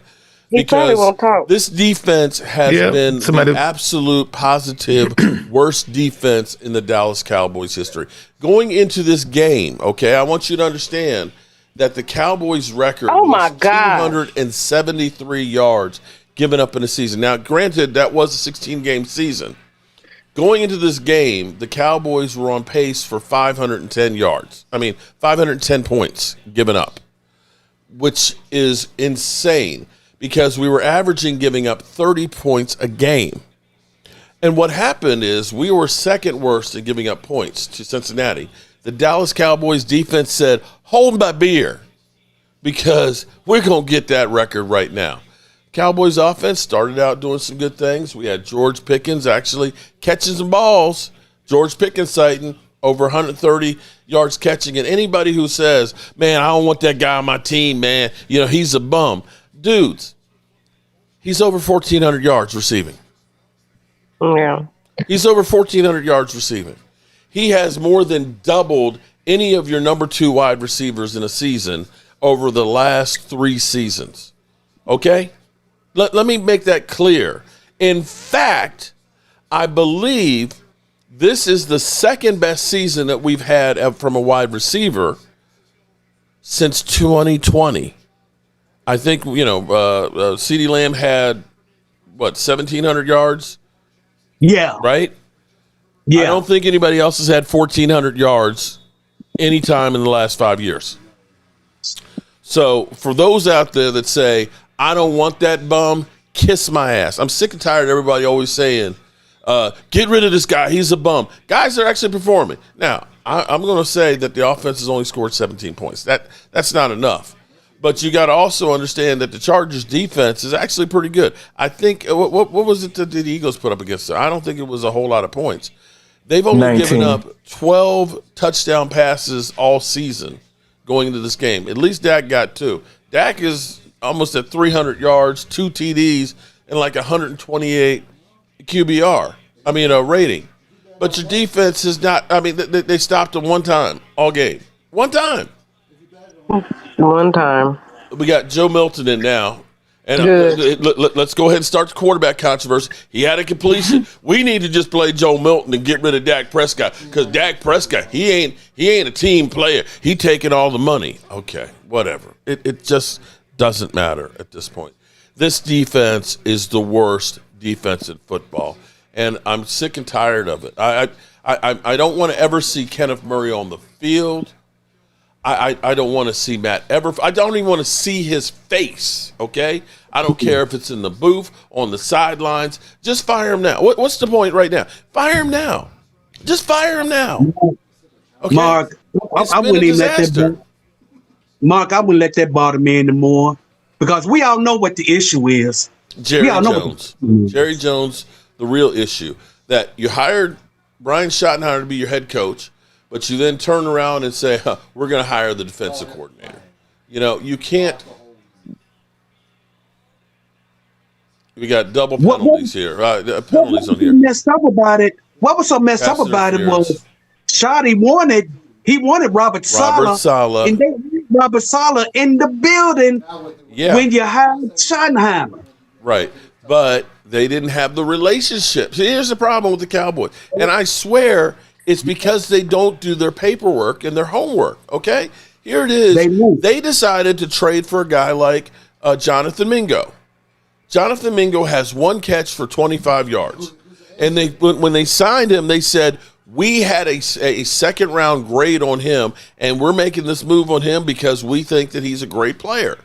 He probably won't talk. This defense has been the absolute positive worst defense in the Dallas Cowboys history. Going into this game, okay, I want you to understand that the Cowboys record was 273 yards given up in a season. Now, granted, that was a 16-game season. Going into this game, the Cowboys were on pace for 510 yards. 510 points given up, which is insane because we were averaging giving up 30 points a game. And what happened is we were second worst in giving up points to Cincinnati. The Dallas Cowboys defense said, hold my beer because we're going to get that record right now. Cowboys offense started out doing some good things. We had George Pickens actually catching some balls. George Pickens sighting over 130 yards catching. And anybody who says, man, I don't want that guy on my team, man, he's a bum. Dudes, he's over 1,400 yards receiving. Yeah. He's over 1,400 yards receiving. He has more than doubled any of your number 2 wide receivers in a season over the last 3 seasons. Okay? Let me make that clear. In fact, I believe this is the second best season that we've had from a wide receiver since 2020. I think, CeeDee Lamb had, 1,700 yards? Yeah. Right? Yeah. I don't think anybody else has had 1,400 yards anytime in the last 5 years. So for those out there that say, I don't want that bum, kiss my ass. I'm sick and tired of everybody always saying, get rid of this guy, he's a bum. Guys are actually performing. Now, I'm going to say that the offense has only scored 17 points. That's not enough. But you got to also understand that the Chargers defense is actually pretty good. I think, what was it that the Eagles put up against them? I don't think it was a whole lot of points. They've only 19. given up 12 touchdown passes all season going into this game. At least Dak got 2. Dak is almost at 300 yards, 2 TDs, and like 128 QBR. Rating. But your defense is not. They stopped him one time all game. One time. One time. We got Joe Milton in now. And let's go ahead and start the quarterback controversy. He had a completion. We need to just play Joe Milton and get rid of Dak Prescott because Dak Prescott, he ain't a team player. He taking all the money. Okay, whatever. It just doesn't matter at this point. This defense is the worst defense in football, and I'm sick and tired of it. I don't want to ever see Kenneth Murray on the field. I don't want to see Matt ever. I don't even want to see his face, okay? I don't care if it's in the booth, on the sidelines. Just fire him now. What's the point right now? Fire him now. Just fire him now. Okay, Mark, it's I been a wouldn't even let that. disaster. Mark, I wouldn't let that bother me anymore because we all know what the issue is. We Jerry all know Jones. what the issue is. Jerry Jones, the real issue. That you hired Brian Schottenheimer to be your head coach, but you then turn around and say, we're going to hire the defensive coordinator. You know, you can't. We got double penalties here. Penalties on here. Messed up about it. What was so messed Pass up about it interference. was Shoddy wanted Robert Saleh, and they wanted Robert Saleh in the building when you hired Schottenheimer. Right. But they didn't have the relationship. See, here's the problem with the Cowboys. And I swear it's because they don't do their paperwork and their homework. Okay? Here it is. They decided to trade for a guy like Jonathan Mingo. Jonathan Mingo has one catch for 25 yards. And when they signed him, they said, we had a second round grade on him, and we're making this move on him because we think that he's a great player.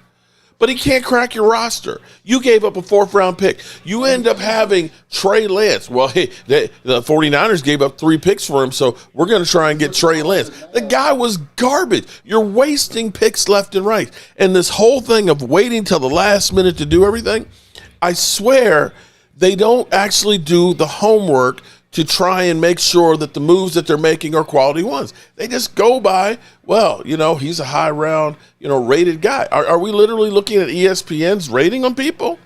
But he can't crack your roster. You gave up a 4th round pick. You end up having Trey Lance. Well, the 49ers gave up 3 picks for him, so we're going to try and get Trey Lance. The guy was garbage. You're wasting picks left and right. And this whole thing of waiting till the last minute to do everything, I swear they don't actually do the homework to try and make sure that the moves that they're making are quality ones. They just go by, well, he's a high round, rated guy. Are we literally looking at ESPN's rating on people?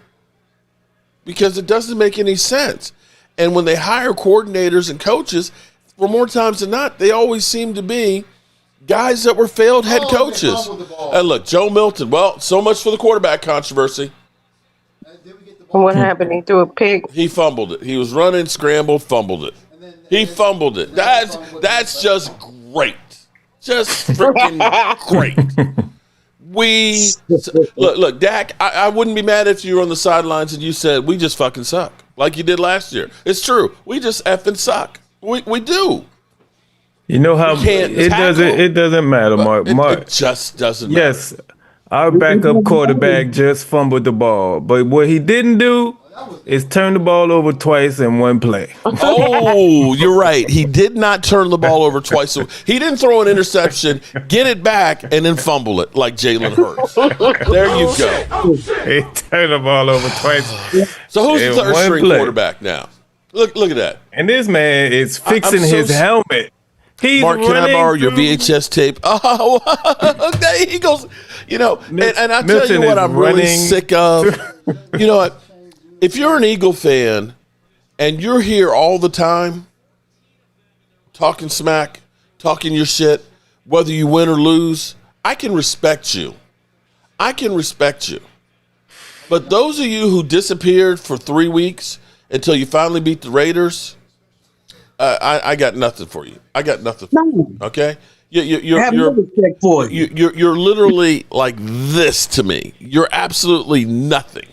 Because it doesn't make any sense. And when they hire coordinators and coaches, for more times than not, they always seem to be guys that were failed head coaches. And look, Joe Milton, well, so much for the quarterback controversy. What happened? He threw a pick. He fumbled it. He was running, scrambled, fumbled it. He fumbled it. That's just great. Just freaking great. Look, Dak, I wouldn't be mad if you were on the sidelines and you said, we just fucking suck, like you did last year. It's true. We just effing suck. We do. You know how it doesn't matter, Mark. It just doesn't matter. Yes. Our backup quarterback just fumbled the ball, but what he didn't do is turn the ball over twice in one play. Oh, you're right. He did not turn the ball over twice. So he didn't throw an interception, get it back, and then fumble it like Jalen Hurts. There you go. He turned the ball over twice. So who's the third string quarterback now? Look at that. And this man is fixing his helmet. He's Mark, can I borrow your VHS tape? Oh, okay. He goes, and I tell you what I'm really sick of. You know what? If you're an Eagle fan and you're here all the time talking smack, talking your shit, whether you win or lose, I can respect you. But those of you who disappeared for 3 weeks until you finally beat the Raiders, I got nothing for you. I got nothing for you. Okay? You're literally like this to me. You're absolutely nothing.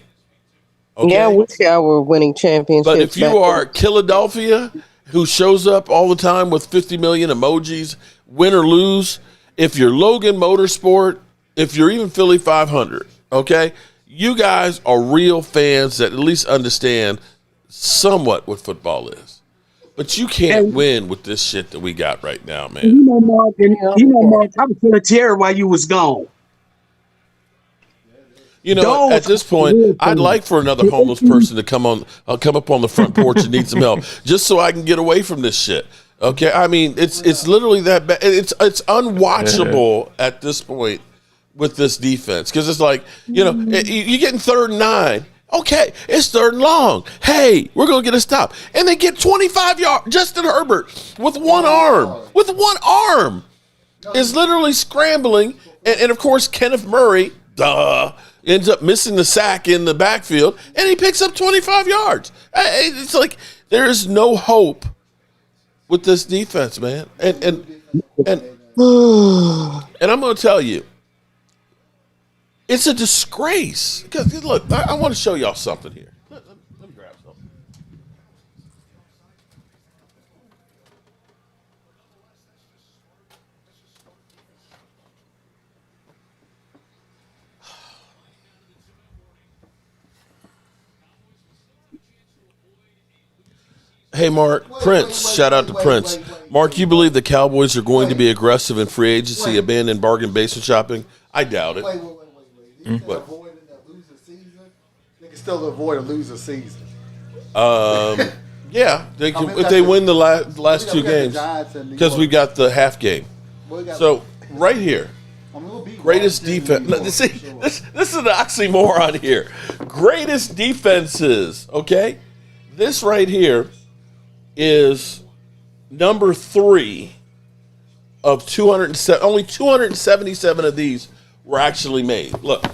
Okay? Yeah, I wish y'all were winning championships. But if you are Philadelphia, who shows up all the time with 50 million emojis, win or lose, if you're Logan Motorsport, if you're even Philly 500, okay, you guys are real fans that at least understand somewhat what football is. But you can't win with this shit that we got right now, man. Mark, I was telling Terry while you was gone. At this point, I'd like for another homeless person to come up on the front porch and need some help, just so I can get away from this shit. Okay, I mean, it's literally that bad. It's unwatchable at this point with this defense because it's like you're getting 3rd and 9. Okay, it's 3rd and long. Hey, we're going to get a stop. And they get 25 yards. Justin Herbert with one arm is literally scrambling. And of course, Kenneth Murray, ends up missing the sack in the backfield, and he picks up 25 yards. It's like there is no hope with this defense, man. And I'm going to tell you, it's a disgrace. Because look, I want to show y'all something here. Let me grab something. Hey, Mark. Prince. Shout out to Prince. Mark, you believe the Cowboys are going to be aggressive in free agency, abandon bargain basement shopping? I doubt it. Wait. They can avoid a loser season. They can still avoid a loser season. Yeah, they can, if they win the last two games, because we got the half game. So right here, greatest defense. See, this is an oxymoron here. Greatest defenses. Okay, this right here is number 3 of 207. Only 277 of these were actually made. Look,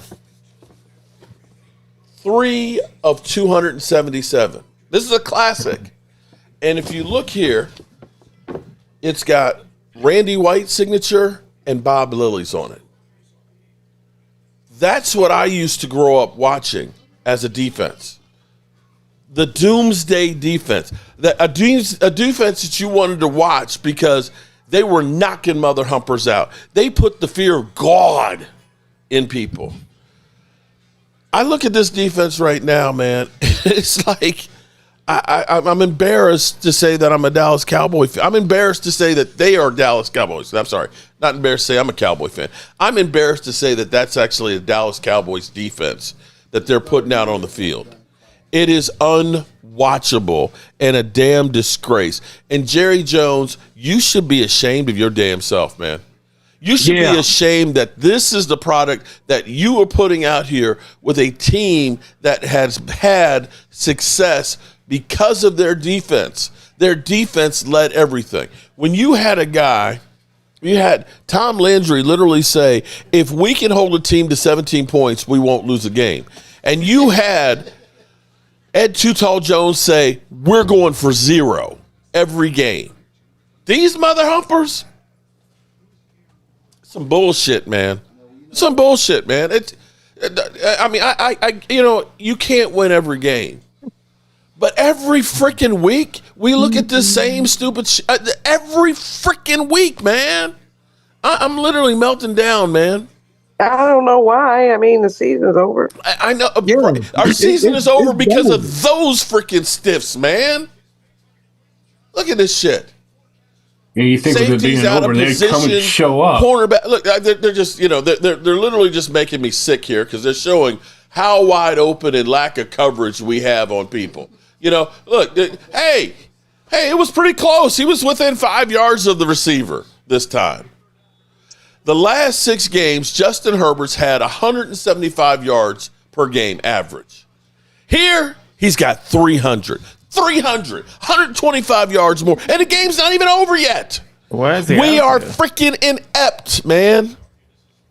3 of 277. This is a classic. And if you look here, it's got Randy White's signature and Bob Lilly's on it. That's what I used to grow up watching as a defense. The doomsday defense. A defense that you wanted to watch because they were knocking mother humpers out. They put the fear of God in people. I look at this defense right now, man. It's like I'm embarrassed to say that I'm a Dallas Cowboy fan. I'm embarrassed to say that they are Dallas Cowboys. I'm sorry. Not embarrassed to say I'm a Cowboy fan. I'm embarrassed to say that that's actually a Dallas Cowboys defense that they're putting out on the field. It is unwatchable and a damn disgrace. And Jerry Jones, you should be ashamed of your damn self, man. You should be ashamed that this is the product that you are putting out here with a team that has had success because of their defense. Their defense led everything. When you had a guy, you had Tom Landry literally say, if we can hold a team to 17 points, we won't lose a game. And you had Ed Too Tall Jones say, we're going for 0 every game. These mother humpers, some bullshit, man. Some bullshit, man. You can't win every game. But every freaking week, we look at this same stupid shit. Every freaking week, man. I'm literally melting down, man. I don't know why. I mean, the season's over. I know. Our season is over because of those freaking stiffs, man. Look at this shit. Yeah, you think with it being over, they come and show up. Cornerback. Look, they're just, they're literally just making me sick here because they're showing how wide open and lack of coverage we have on people. Look, hey, it was pretty close. He was within 5 yards of the receiver this time. The last 6 games, Justin Herbert's had 175 yards per game average. Here, he's got 300, 125 yards more, and the game's not even over yet. Why is he we are freaking inept, man.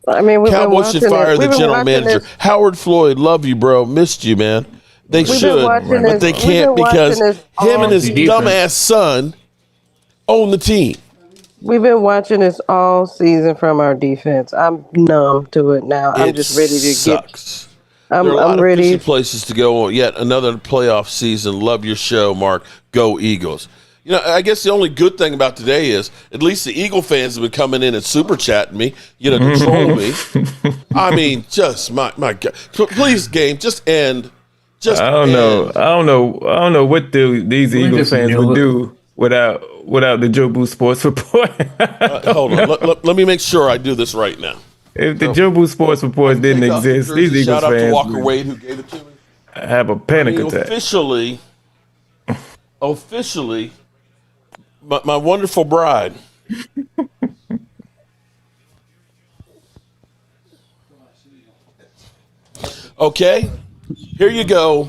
I mean, Cowboys should fire the general manager. Howard Floyd, love you, bro. Missed you, man. They should, but they can't because him and his dumbass son own the team. We've been watching this all season from our defense. I'm numb to it now. I'm just ready to sucks. I'm there are a lot ready. Of places to go on. Yet another playoff season. Love your show, Mark. Go Eagles. I guess the only good thing about today is at least the Eagle fans have been coming in and super chatting me, to troll me. I mean, just my God. Please, game, just end. I don't know what these Eagle fans would do without the Joe Boo Sports Report. Hold on. Let me make sure I do this right now. If the Joe Boo Sports Report didn't exist, these Eagles fans shout out to Walker Wade who gave it to me. Have a panic attack. Officially, my wonderful bride. Okay, here you go.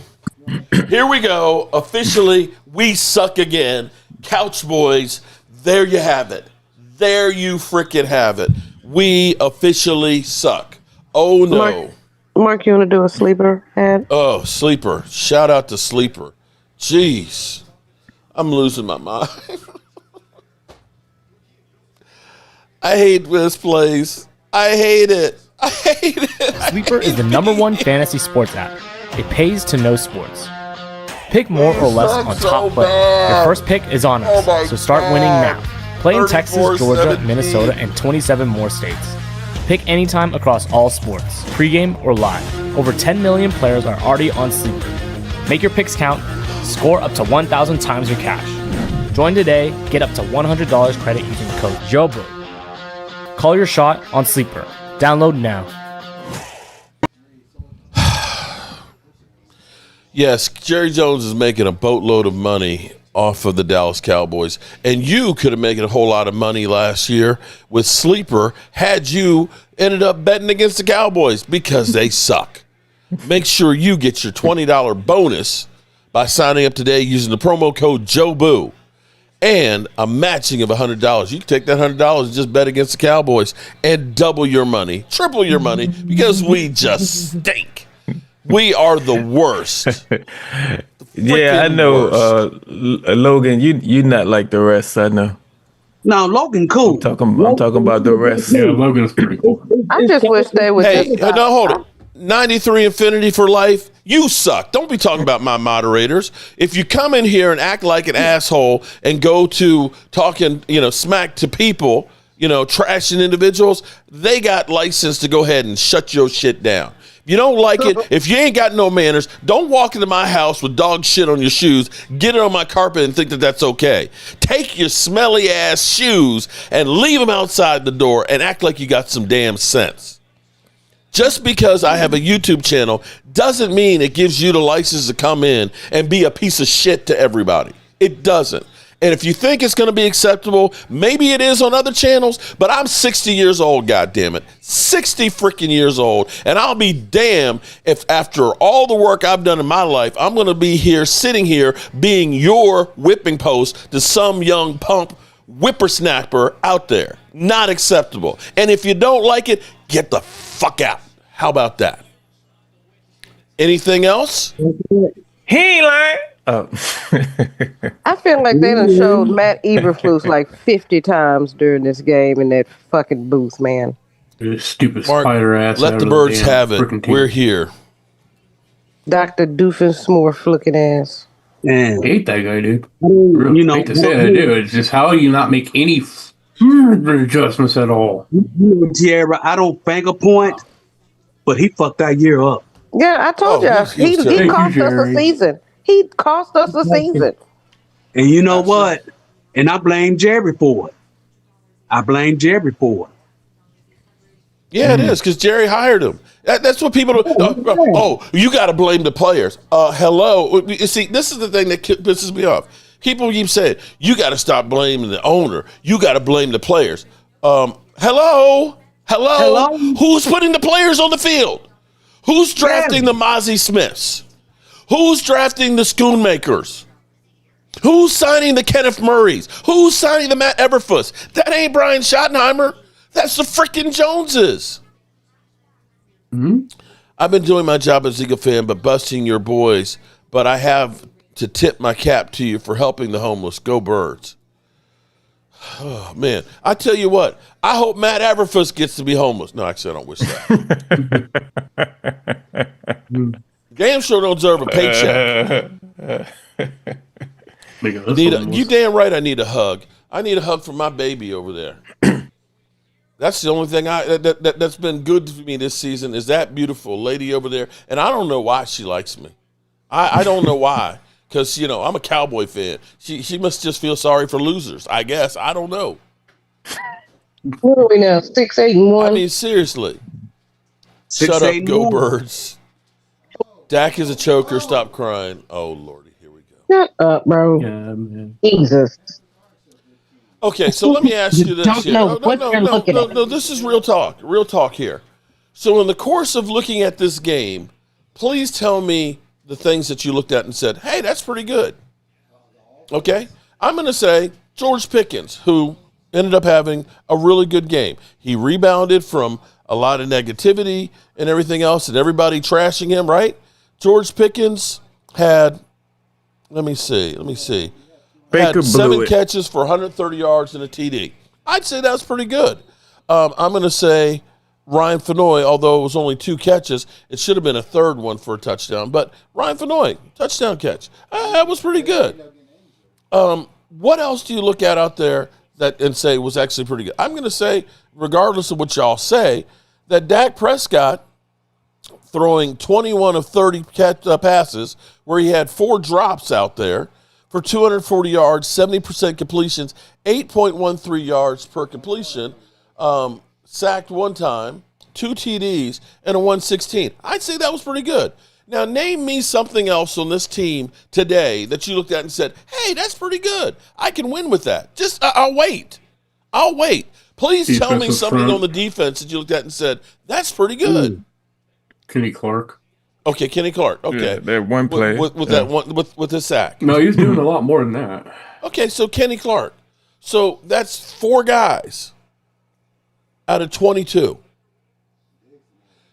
Here we go. Officially, we suck again. Couch Boys, there you have it. There you freaking have it. We officially suck. Oh, no. Mark, you want to do a sleeper ad? Oh, sleeper. Shout out to sleeper. Jeez. I'm losing my mind. I hate this place. I hate it. Sleeper is the #1 fantasy sports app. It pays to know sports. Pick more or less on top players. Your first pick is on us, so start winning now. Play in Texas, Georgia, Minnesota, and 27 more states. Pick anytime across all sports, pregame or live. Over 10 million players are already on Sleeper. Make your picks count. Score up to 1,000 times your cash. Join today, get up to $100 credit using the code JOBU. Call your shot on Sleeper. Download now. Yes, Jerry Jones is making a boatload of money off of the Dallas Cowboys, and you could have made a whole lot of money last year with Sleeper had you ended up betting against the Cowboys because they suck. Make sure you get your $20 bonus by signing up today using the promo code JOBU and a matching of $100. You can take that $100 and just bet against the Cowboys and double your money, triple your money, because we just stink. We are the worst. Yeah, I know, Logan. You not like the rest. I know. No, Logan cool. I'm talking about the rest. Yeah, Logan's pretty cool. I just wish they would. Hey, no, hold it. 93 Infinity for life. You suck. Don't be talking about my moderators. If you come in here and act like an asshole and go to talking, smack to people, trashing individuals, they got license to go ahead and shut your shit down. You don't like it. If you ain't got no manners, don't walk into my house with dog shit on your shoes, get it on my carpet and think that that's okay. Take your smelly ass shoes and leave them outside the door and act like you got some damn sense. Just because I have a YouTube channel doesn't mean it gives you the license to come in and be a piece of shit to everybody. It doesn't. And if you think it's going to be acceptable, maybe it is on other channels, but I'm 60 years old, goddammit. 60 freaking years old. And I'll be damned if after all the work I've done in my life, I'm going to be here, sitting here, being your whipping post to some young pump whippersnapper out there. Not acceptable. And if you don't like it, get the fuck out. How about that? Anything else? He ain't lying. Oh. I feel like they done showed Matt Eberflus like 50 times during this game in that fucking booth, man. Stupid Mark, spider ass. let the birds have it. We're here. Dr. Doofenshmirtz looking ass. I hate that guy, dude. Really hate to say that, dude. It's just how you not make any adjustments at all. Tierra, I don't finger point, but he fucked that year up. Yeah, I told you. He cost us a season. He cost us a season. And you know what? And I blame Jerry for it. Yeah, it is, because Jerry hired him. That's what people do. Oh, you got to blame the players. Hello. You see, this is the thing that pisses me off. People keep saying, you got to stop blaming the owner. You got to blame the players. Hello? Who's putting the players on the field? Who's drafting the Mozzie Smiths? Who's drafting the Schoonmakers? Who's signing the Kenneth Murrays? Who's signing the Matt Eberflus? That ain't Brian Schottenheimer. That's the freaking Joneses. Mm-hmm. I've been doing my job as Eagle fan, but busting your boys. But I have to tip my cap to you for helping the homeless. Go Birds. Oh, man. I tell you what. I hope Matt Eberflus gets to be homeless. No, actually, I don't wish that. Damn sure don't deserve a paycheck. You damn right I need a hug. I need a hug from my baby over there. That's the only thing that's been good for me this season is that beautiful lady over there. And I don't know why she likes me. I don't know why. Because, I'm a Cowboy fan. She must just feel sorry for losers, I guess. I don't know. What are we now? 6-8-1? I mean, seriously. Shut up, go Birds. Dak is a choker. Stop crying. Oh, Lordy, here we go. Shut up, bro. Yeah, man. Jesus. Okay, so let me ask you this. No, this is real talk. Real talk here. So in the course of looking at this game, please tell me the things that you looked at and said, hey, that's pretty good. Okay? I'm going to say George Pickens, who ended up having a really good game. He rebounded from a lot of negativity and everything else and everybody trashing him, right? George Pickens had, let me see. Had 7 catches for 130 yards and a TD. I'd say that's pretty good. I'm going to say Ryan Fenoy, although it was only 2 catches, it should have been a third one for a touchdown. But Ryan Fenoy, touchdown catch. That was pretty good. What else do you look at out there and say was actually pretty good? I'm going to say, regardless of what y'all say, that Dak Prescott throwing 21 of 30 passes where he had 4 drops out there for 240 yards, 70% completions, 8.13 yards per completion, sacked one time, 2 TDs, and a 116. I'd say that was pretty good. Now, name me something else on this team today that you looked at and said, hey, that's pretty good. I can win with that. Just, I'll wait. I'll wait. Please tell me something on the defense that you looked at and said, that's pretty good. Kenny Clark. Okay, Kenny Clark. Okay. Yeah, that one play. With that one, with the sack. No, he's doing a lot more than that. Okay, so Kenny Clark. So that's 4 guys out of 22.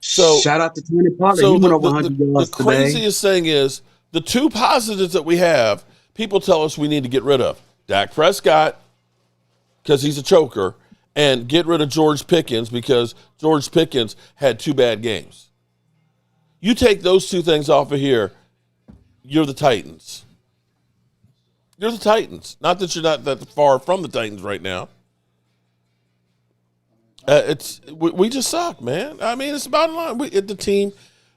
So shout out to Tony Pollard. So he went over 100 yards the craziest thing is the 2 positives that we have, people tell us we need to get rid of. Dak Prescott, because he's a choker, and get rid of George Pickens because George Pickens had 2 bad games. You take those 2 things off of here, you're the Titans. You're the Titans. Not that you're not that far from the Titans right now. We just suck, man. I mean, it's about line. The team,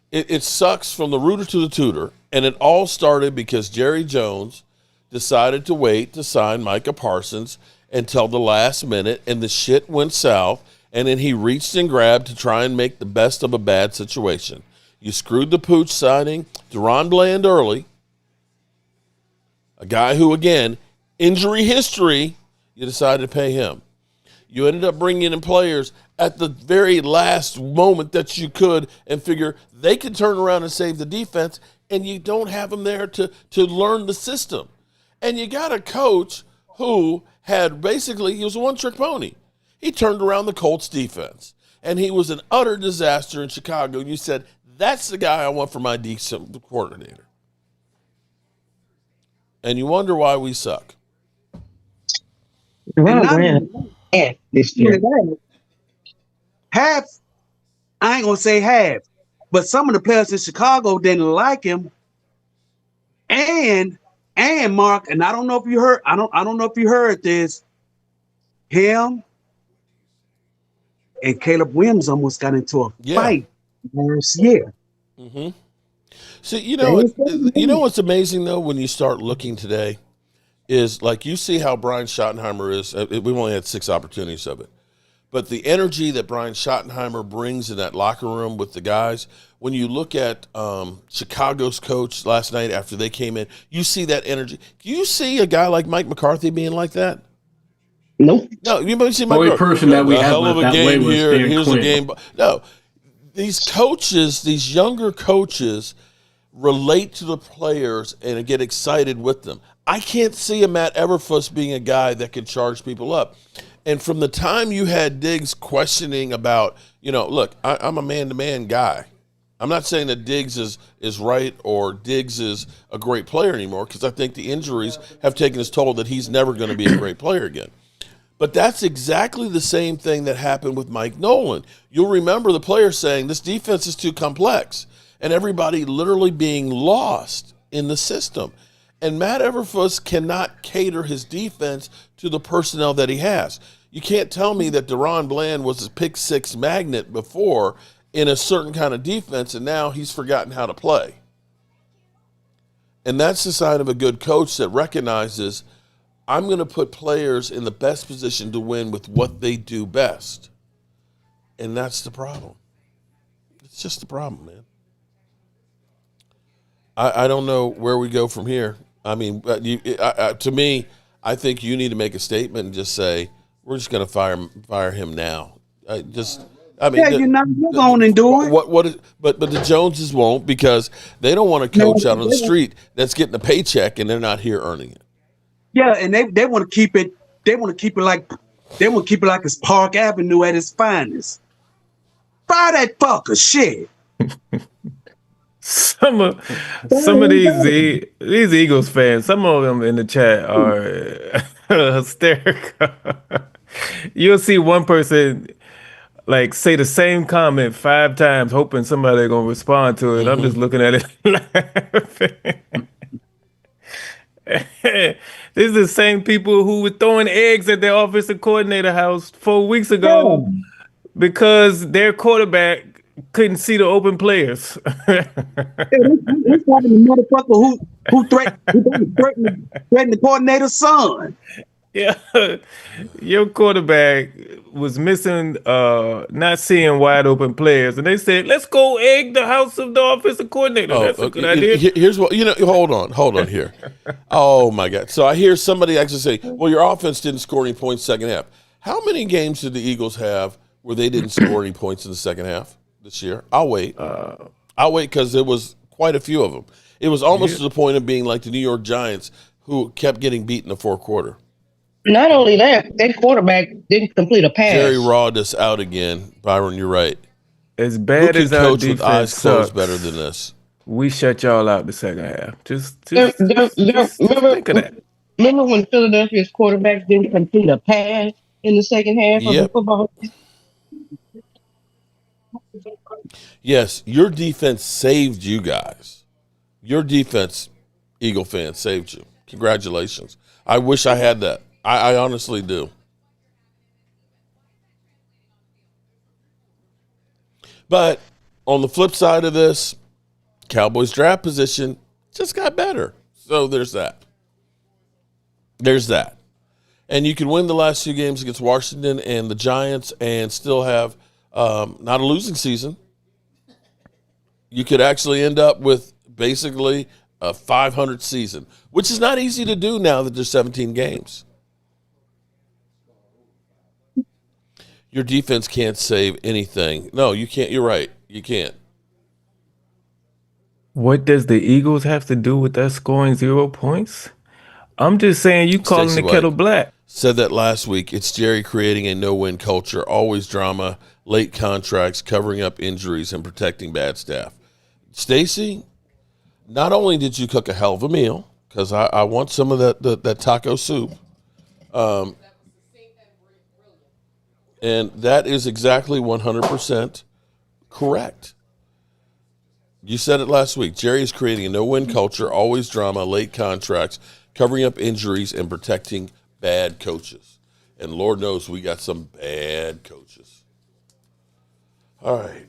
it sucks from the rooter to the tutor, and it all started because Jerry Jones decided to wait to sign Micah Parsons until the last minute, and the shit went south, and then he reached and grabbed to try and make the best of a bad situation. You screwed the Pooch signing Deron Bland early, a guy who, again, injury history, you decided to pay him. You ended up bringing in players at the very last moment that you could and figure they could turn around and save the defense, and you don't have them there to learn the system. And you got a coach who had basically, he was a one-trick pony. He turned around the Colts defense, and he was an utter disaster in Chicago. And you said, that's the guy I want for my decent coordinator. And you wonder why we suck. This year. Half, I ain't gonna say half, but some of the players in Chicago didn't like him. And Mark, and I don't know if you heard, I don't know if you heard this. Him and Caleb Williams almost got into a fight last year. Mm-hmm. See, you know what's amazing though when you start looking today is like you see how Brian Schottenheimer is. We've only had 6 opportunities of it. But the energy that Brian Schottenheimer brings in that locker room with the guys, when you look at Chicago's coach last night after they came in, you see that energy. Do you see a guy like Mike McCarthy being like that? Nope. No, you might see Mike The only person that we have hell of a that way game was here. Dan Here's Quinn. a game. No, these coaches, these younger coaches, relate to the players and get excited with them. I can't see a Matt Eberflus being a guy that can charge people up. And from the time you had Diggs questioning about, look, I'm a man-to-man guy. I'm not saying that Diggs is right or Diggs is a great player anymore because I think the injuries have taken his toll that he's never going to be a great player again. But that's exactly the same thing that happened with Mike Nolan. You'll remember the players saying this defense is too complex and everybody literally being lost in the system. And Matt Eberflus cannot cater his defense to the personnel that he has. You can't tell me that Deron Bland was a pick-6 magnet before in a certain kind of defense, and now he's forgotten how to play. And that's the sign of a good coach that recognizes I'm going to put players in the best position to win with what they do best. And that's the problem. It's just the problem, man. I don't know where we go from here. I mean, to me, I think you need to make a statement and just say, we're just going to fire him now. You're going and do it. But the Joneses won't because they don't want a coach out on the street that's getting a paycheck and they're not here earning it. Yeah, and they want to keep it. They want to keep it like it's Park Avenue at its finest. Fire that fucker, shit. Some of these Eagles fans, some of them in the chat are hysterical. You'll see one person like say the same comment 5 times, hoping somebody gonna respond to it. I'm just looking at it laughing. This is the same people who were throwing eggs at their offensive coordinator house 4 weeks ago because their quarterback couldn't see the open players. He's having a motherfucker who threatened the coordinator's son. Yeah, your quarterback was missing, not seeing wide open players, and they said, "Let's go egg the house of the offensive coordinator." That's a good idea. Here's what Hold on here. Oh my God! So I hear somebody actually say, "Well, your offense didn't score any points second half." How many games did the Eagles have where they didn't score any points in the second half this year? I'll wait. I'll wait because there was quite a few of them. It was almost to the point of being like the New York Giants, who kept getting beat in the fourth quarter. Not only that, their quarterback didn't complete a pass. Jerry Rawdus out again. Byron, you're right. As bad as our coach with eyes defense closed sucks, better than this? we shut y'all out the second half. Just Remember, think of that. remember when Philadelphia's quarterback didn't complete a pass in the second half of the football? Yes, your defense saved you guys. Your defense, Eagle fans, saved you. Congratulations. I wish I had that. I honestly do. But on the flip side of this, Cowboys draft position just got better. So there's that. There's that. And you can win the last two games against Washington and the Giants and still have not a losing season. You could actually end up with basically a 500 season, which is not easy to do now that there's 17 games. Your defense can't save anything. No, you can't. You're right. You can't. What does the Eagles have to do with us scoring 0 points? I'm just saying you calling Stacey the kettle black. Said that last week. It's Jerry creating a no-win culture, always drama, late contracts, covering up injuries, and protecting bad staff. Stacey, not only did you cook a hell of a meal, because I want some of that taco soup, and that is exactly 100% correct. You said it last week. Jerry is creating a no-win culture, always drama, late contracts, covering up injuries, and protecting bad coaches. And Lord knows we got some bad coaches. All right.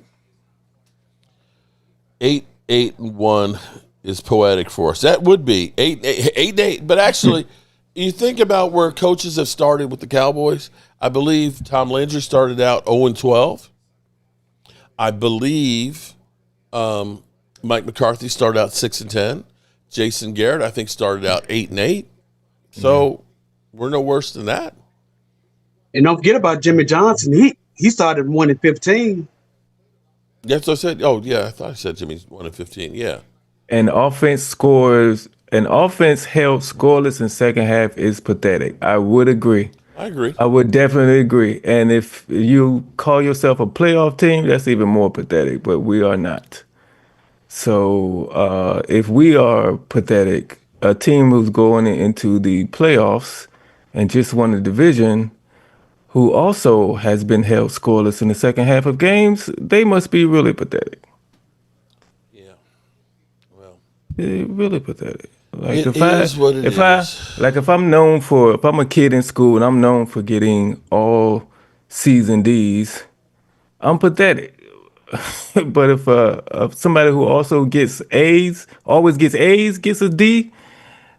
8-8-1 is poetic for us. That would be 8-8. But actually, you think about where coaches have started with the Cowboys. I believe Tom Landry started out 0-12. I believe Mike McCarthy started out 6-10. Jason Garrett, I think, started out 8-8. So we're no worse than that. And don't forget about Jimmy Johnson. He started 1-15. That's what I said. Oh yeah, I thought I said Jimmy's 1-15. Yeah. An offense held scoreless in second half is pathetic. I would agree. I agree. I would definitely agree. And if you call yourself a playoff team, that's even more pathetic, but we are not. So if we are pathetic, a team who's going into the playoffs and just won the division, who also has been held scoreless in the second half of games, they must be really pathetic. Yeah. Well, really pathetic. Like it is what it is. If I'm a kid in school and I'm known for getting all season D's, I'm pathetic. But if somebody who also gets A's, always gets A's, gets a D,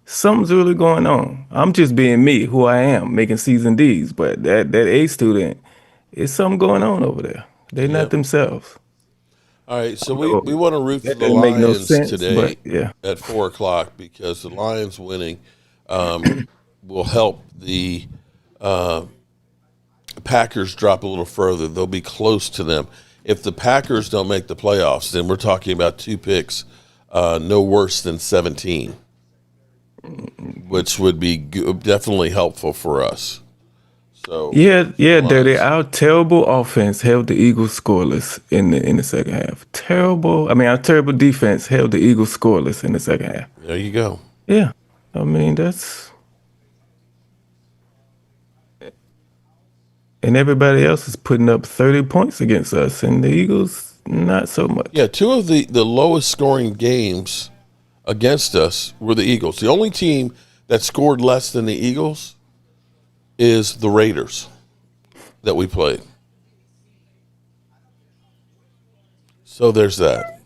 something's really going on. I'm just being me, who I am, making season D's. But that A student, is something going on over there. They're not themselves. All right, so we want to root for the doesn't make no Lions sense, today but, yeah. at 4:00 because the Lions winning will help the Packers drop a little further. They'll be close to them. If the Packers don't make the playoffs, then we're talking about 2 picks, no worse than 17, which would be definitely helpful for us. So Yeah, Dirty. Our terrible offense held the Eagles scoreless in the second half. Our terrible defense held the Eagles scoreless in the second half. There you go. Yeah, I mean that's, and everybody else is putting up 30 points against us, and the Eagles not so much. Yeah, 2 of the lowest scoring games against us were the Eagles. The only team that scored less than the Eagles is the Raiders that we played. So there's that.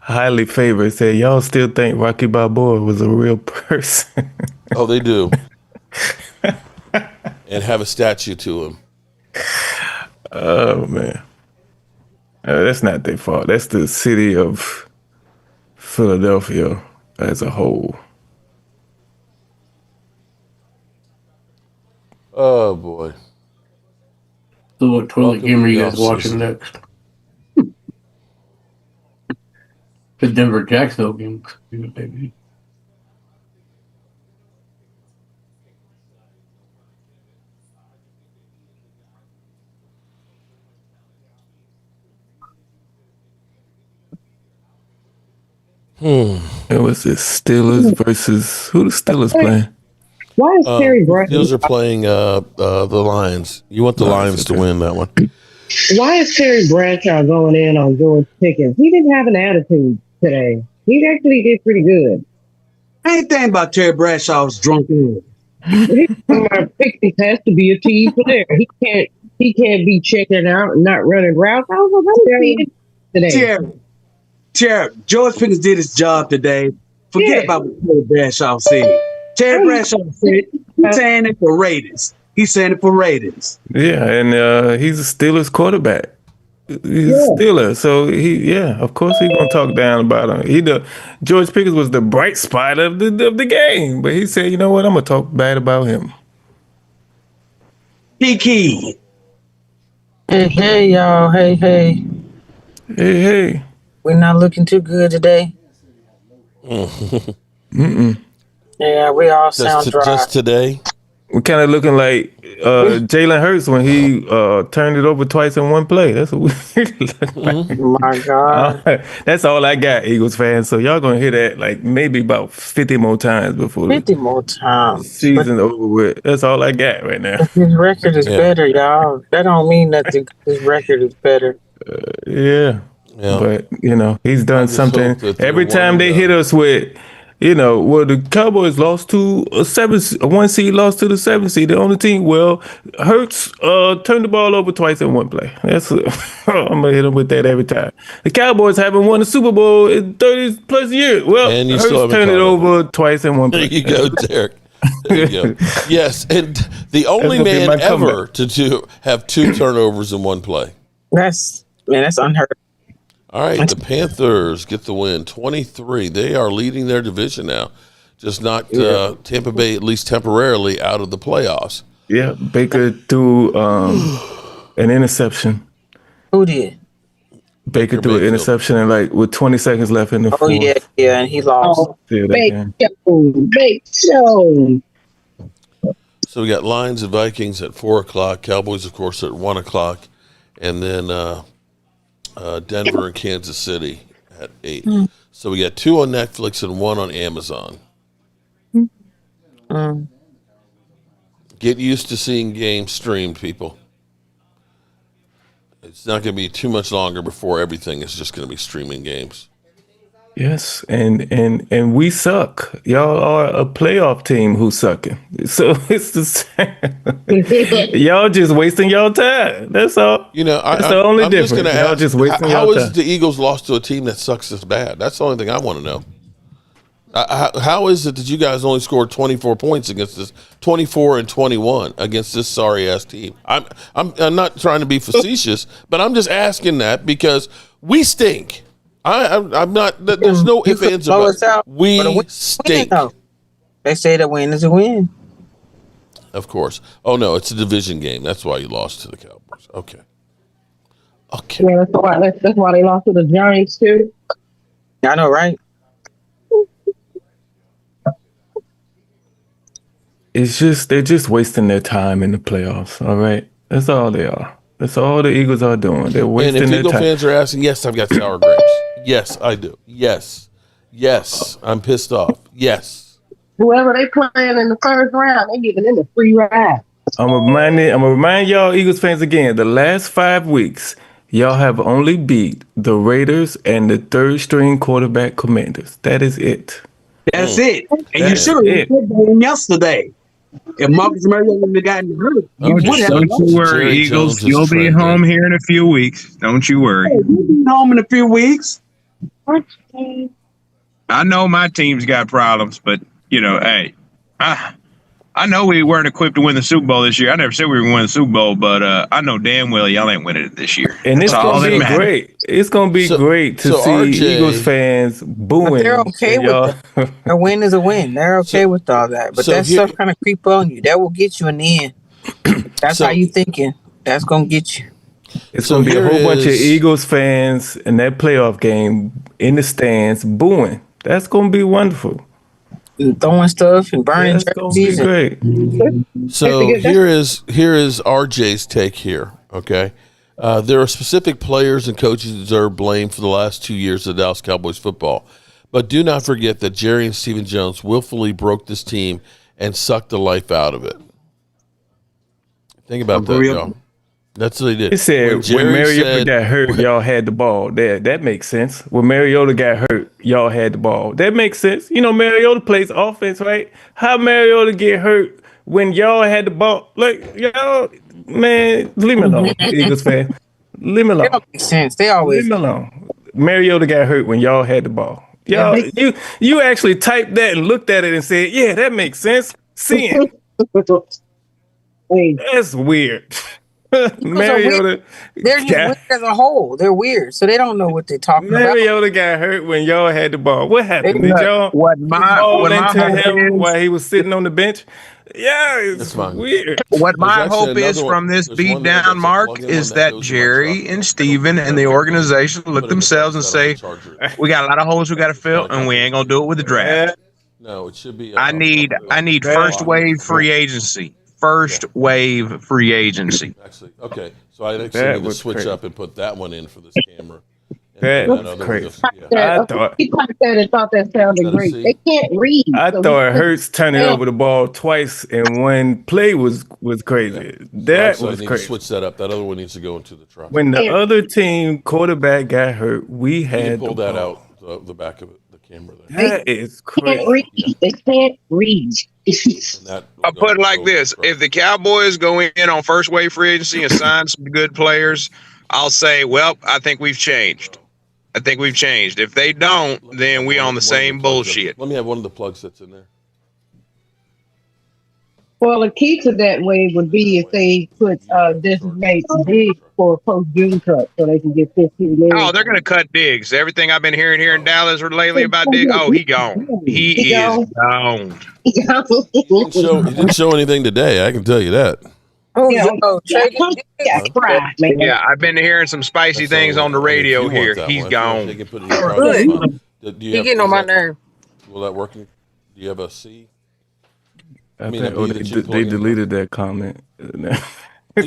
Highly favored said, y'all still think Rocky Balboa was a real person? Oh, they do. And have a statue to him. Oh, man. That's not their fault. That's the city of Philadelphia as a whole. Oh, boy. So what toilet Welcome game to are you the guys watching offseason. next? The Denver Jacksonville game. Maybe. It was the Steelers versus who the Steelers playing? Why is Terry Bradshaw? Steelers are playing the Lions. You want the Lions to win that one. Why is Terry Bradshaw going in on George Pickens? He didn't have an attitude today. He actually did pretty good. I ain't thinking about Terry Bradshaw's drunk in. Pickens has to be a team player. He can't be checking out and not running routes. I was like, today. Terry, George Pickens did his job today. Forget about what Terry Bradshaw said. Terry Bradshaw said he's saying it for ratings. He's saying it for ratings. Yeah, and he's a Steelers quarterback. He's a Steeler, so of course he's gonna talk down about him. George Pickens was the bright spot of the game, but he said, you know what, I'm gonna talk bad about him. Kiki. Hey, y'all. Hey. Hey. We're not looking too good today. Yeah, we all sound dry. Just today? We're kind of looking like Jalen Hurts when he turned it over twice in one play. That's what we look like. My God. That's all I got, Eagles fans. So y'all going to hear that like maybe about 50 more times before 50 more times. The season over with. That's all I got right now. His record is better, y'all. That don't mean nothing. His record is better. Yeah. But, he's done something. Every time they hit us with, the Cowboys lost to a 1 seed, lost to the 7 seed. The only team, Hurts turned the ball over twice in one play. I'm going to hit them with that every time. The Cowboys haven't won a Super Bowl in 30 plus years. Well, and you Hurts turned it over twice in one play. There you go, Derek. There you go. Yes, and the only man ever to have 2 turnovers in one play. That's unheard of. All right, the Panthers get the win, 23. They are leading their division now. Just knocked Tampa Bay, at least temporarily, out of the playoffs. Yeah, Baker threw an interception. Who did? Baker threw an interception and with 20 seconds left in the fourth. Yeah, and he lost. Bake show. So we got Lions and Vikings at 4 o'clock. Cowboys, of course, at 1 o'clock. And then Denver and Kansas City at 8. So we got 2 on Netflix and 1 on Amazon. Get used to seeing games streamed, people. It's not going to be too much longer before everything is just going to be streaming games. Yes, and we suck. Y'all are a playoff team who's sucking. So it's the same. Y'all just wasting y'all time. That's all. That's the only difference. Just y'all ask, just wasting how y'all is time. the Eagles lost to a team that sucks this bad? That's the only thing I want to know. How is it that you guys only scored 24 points against this 24 and 21 against this sorry ass team? I'm not trying to be facetious, but I'm just asking that because we stink. I'm not. There's no ifs, ands, or buts. We stink. They say the win is a win. Of course. Oh no, it's a division game. That's why you lost to the Cowboys. Okay. Yeah, that's why they lost to the Giants too. I know, right? It's just they're just wasting their time in the playoffs. All right, that's all they are. That's all the Eagles are doing. They're wasting and if their Eagle time. fans are asking, yes, I've got sour grapes. Yes, I do. Yes, I'm pissed off. Yes. Whoever they playing in the first round, they giving them a free ride. I'm gonna remind y'all, Eagles fans, again. The last 5 weeks, y'all have only beat the Raiders and the third string quarterback Commanders. That is it. That's it. And you should have won yesterday. If Marcus Mariota would have gotten hurt, you would have. Don't you worry, Jerry Eagles. Jones is You'll be trending. home here in a few weeks. Don't you worry. Hey, we'll be home in a few weeks. I know my team's got problems, but hey, I know we weren't equipped to win the Super Bowl this year. I never said we were going to win the Super Bowl, but I know damn well y'all ain't winning it this year. And That's it's all gonna that be matters. great. It's gonna be great to see RJ, Eagles fans booing. But they're okay with that. A win is a win. They're okay with all that. But that stuff kind of creep on you. That will get you in the end. That's how you thinking. That's gonna get you. It's gonna be a whole bunch of Eagles fans in that playoff game in the stands booing. That's gonna be wonderful. And throwing stuff and burning jerseys. Great. So here is RJ's take here. Okay, there are specific players and coaches who deserve blame for the last 2 years of Dallas Cowboys football, but do not forget that Jerry and Stephen Jones willfully broke this team and sucked the life out of it. Think about that, y'all. That's what they did. He said when Mariota got hurt, y'all had the ball. That makes sense. When Mariota got hurt, y'all had the ball. That makes sense. Mariota plays offense, right? How Mariota get hurt when y'all had the ball? Like, y'all, man, leave me alone, Eagles fan. Leave me alone. That don't make sense. They always leave me alone. Mariota got hurt when y'all had the ball. Y'all, you actually typed that and looked at it and said, yeah, that makes sense. Seeing. That's weird. Mariota, they're just weird as a whole. They're weird, so they don't know what they're talking about. Mariota got hurt when y'all had the ball. What happened? Did y'all fall into him while he was sitting on the bench? Yeah, it's weird. What my hope is from this beat down, Mark, is that Jerry and Steven and the organization look at themselves and say, we got a lot of holes we got to fill, and we ain't gonna do it with the draft. No, it should be. I need first wave free agency. First wave free agency. Actually, okay. So I actually need to switch up and put that one in for this camera. That was crazy. I thought he typed that and thought that sounded great. They can't read. I thought Hurts turning over the ball twice in one play was crazy. That So was I need crazy. to switch that up. That other one needs to go into the truck. When the other team quarterback got hurt, we had pull the that ball. out the back of it, the camera there. That is Can't crazy. read. They can't read. I'll put it like this: if the Cowboys go in on first wave free agency and sign some good players, I'll say, well, I think we've changed. If they don't, then we on the same bullshit. Let me have one of the plugs that's in there. Well, the key to that way would be if they put designated big for a post-June cut so they can get 15 days. Oh, they're going to cut Diggs. Everything I've been hearing here in Dallas lately about Diggs, he gone. He is gone. He didn't show anything today. I can tell you that. Oh, yeah, I've been hearing some spicy things on the radio here. He's gone. He's getting on my nerve. Will that work? Do you have a C? I think they deleted that comment. No. They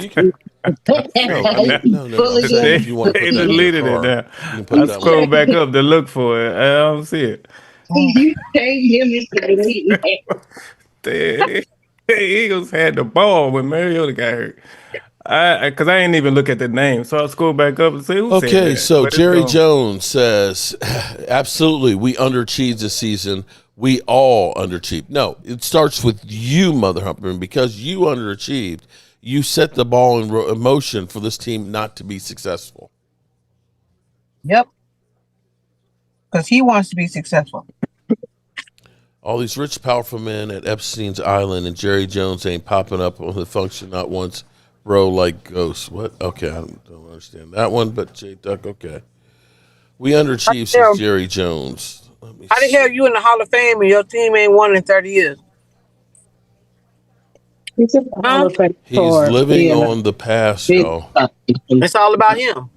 deleted it now. I scrolled back up to look for it. I don't see it. You changed him The Eagles had the ball when Mariota got hurt. Because I didn't even look at the name. So I scrolled back up and say, who said Okay, that? so But it's Jerry gone. Jones says, absolutely, we underachieved this season. We all underachieved. No, it starts with you, Mother Humper, and because you underachieved, you set the ball in motion for this team not to be successful. Yep. Because he wants to be successful. All these rich, powerful men at Epstein's Island, and Jerry Jones ain't popping up on the function not once, bro, like ghosts. What? Okay, I don't understand that one, but J Duck, okay. We underachieved since Jerry Jones. How the hell you in the Hall of Fame and your team ain't won in 30 years? He's living on the past, y'all. It's all about him.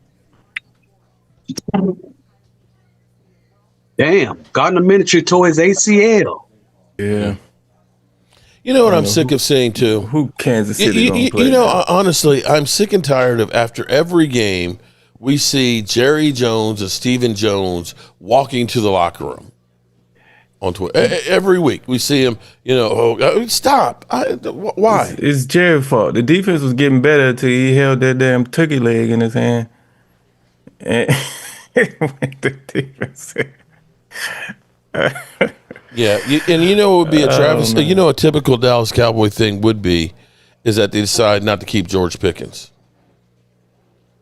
Damn, Gardner Minshew tore his ACL. Yeah. You know what I'm sick of seeing too? Who Kansas City gonna play? You know, honestly, I'm sick and tired of after every game we see Jerry Jones and Stephen Jones walking to the locker room on Twitter. Every week we see him, stop. Why? It's Jerry's fault. The defense was getting better until he held that damn turkey leg in his hand. And the defense Yeah, and you know what would be a Travis. You know, a typical Dallas Cowboy thing would be is that they decide not to keep George Pickens.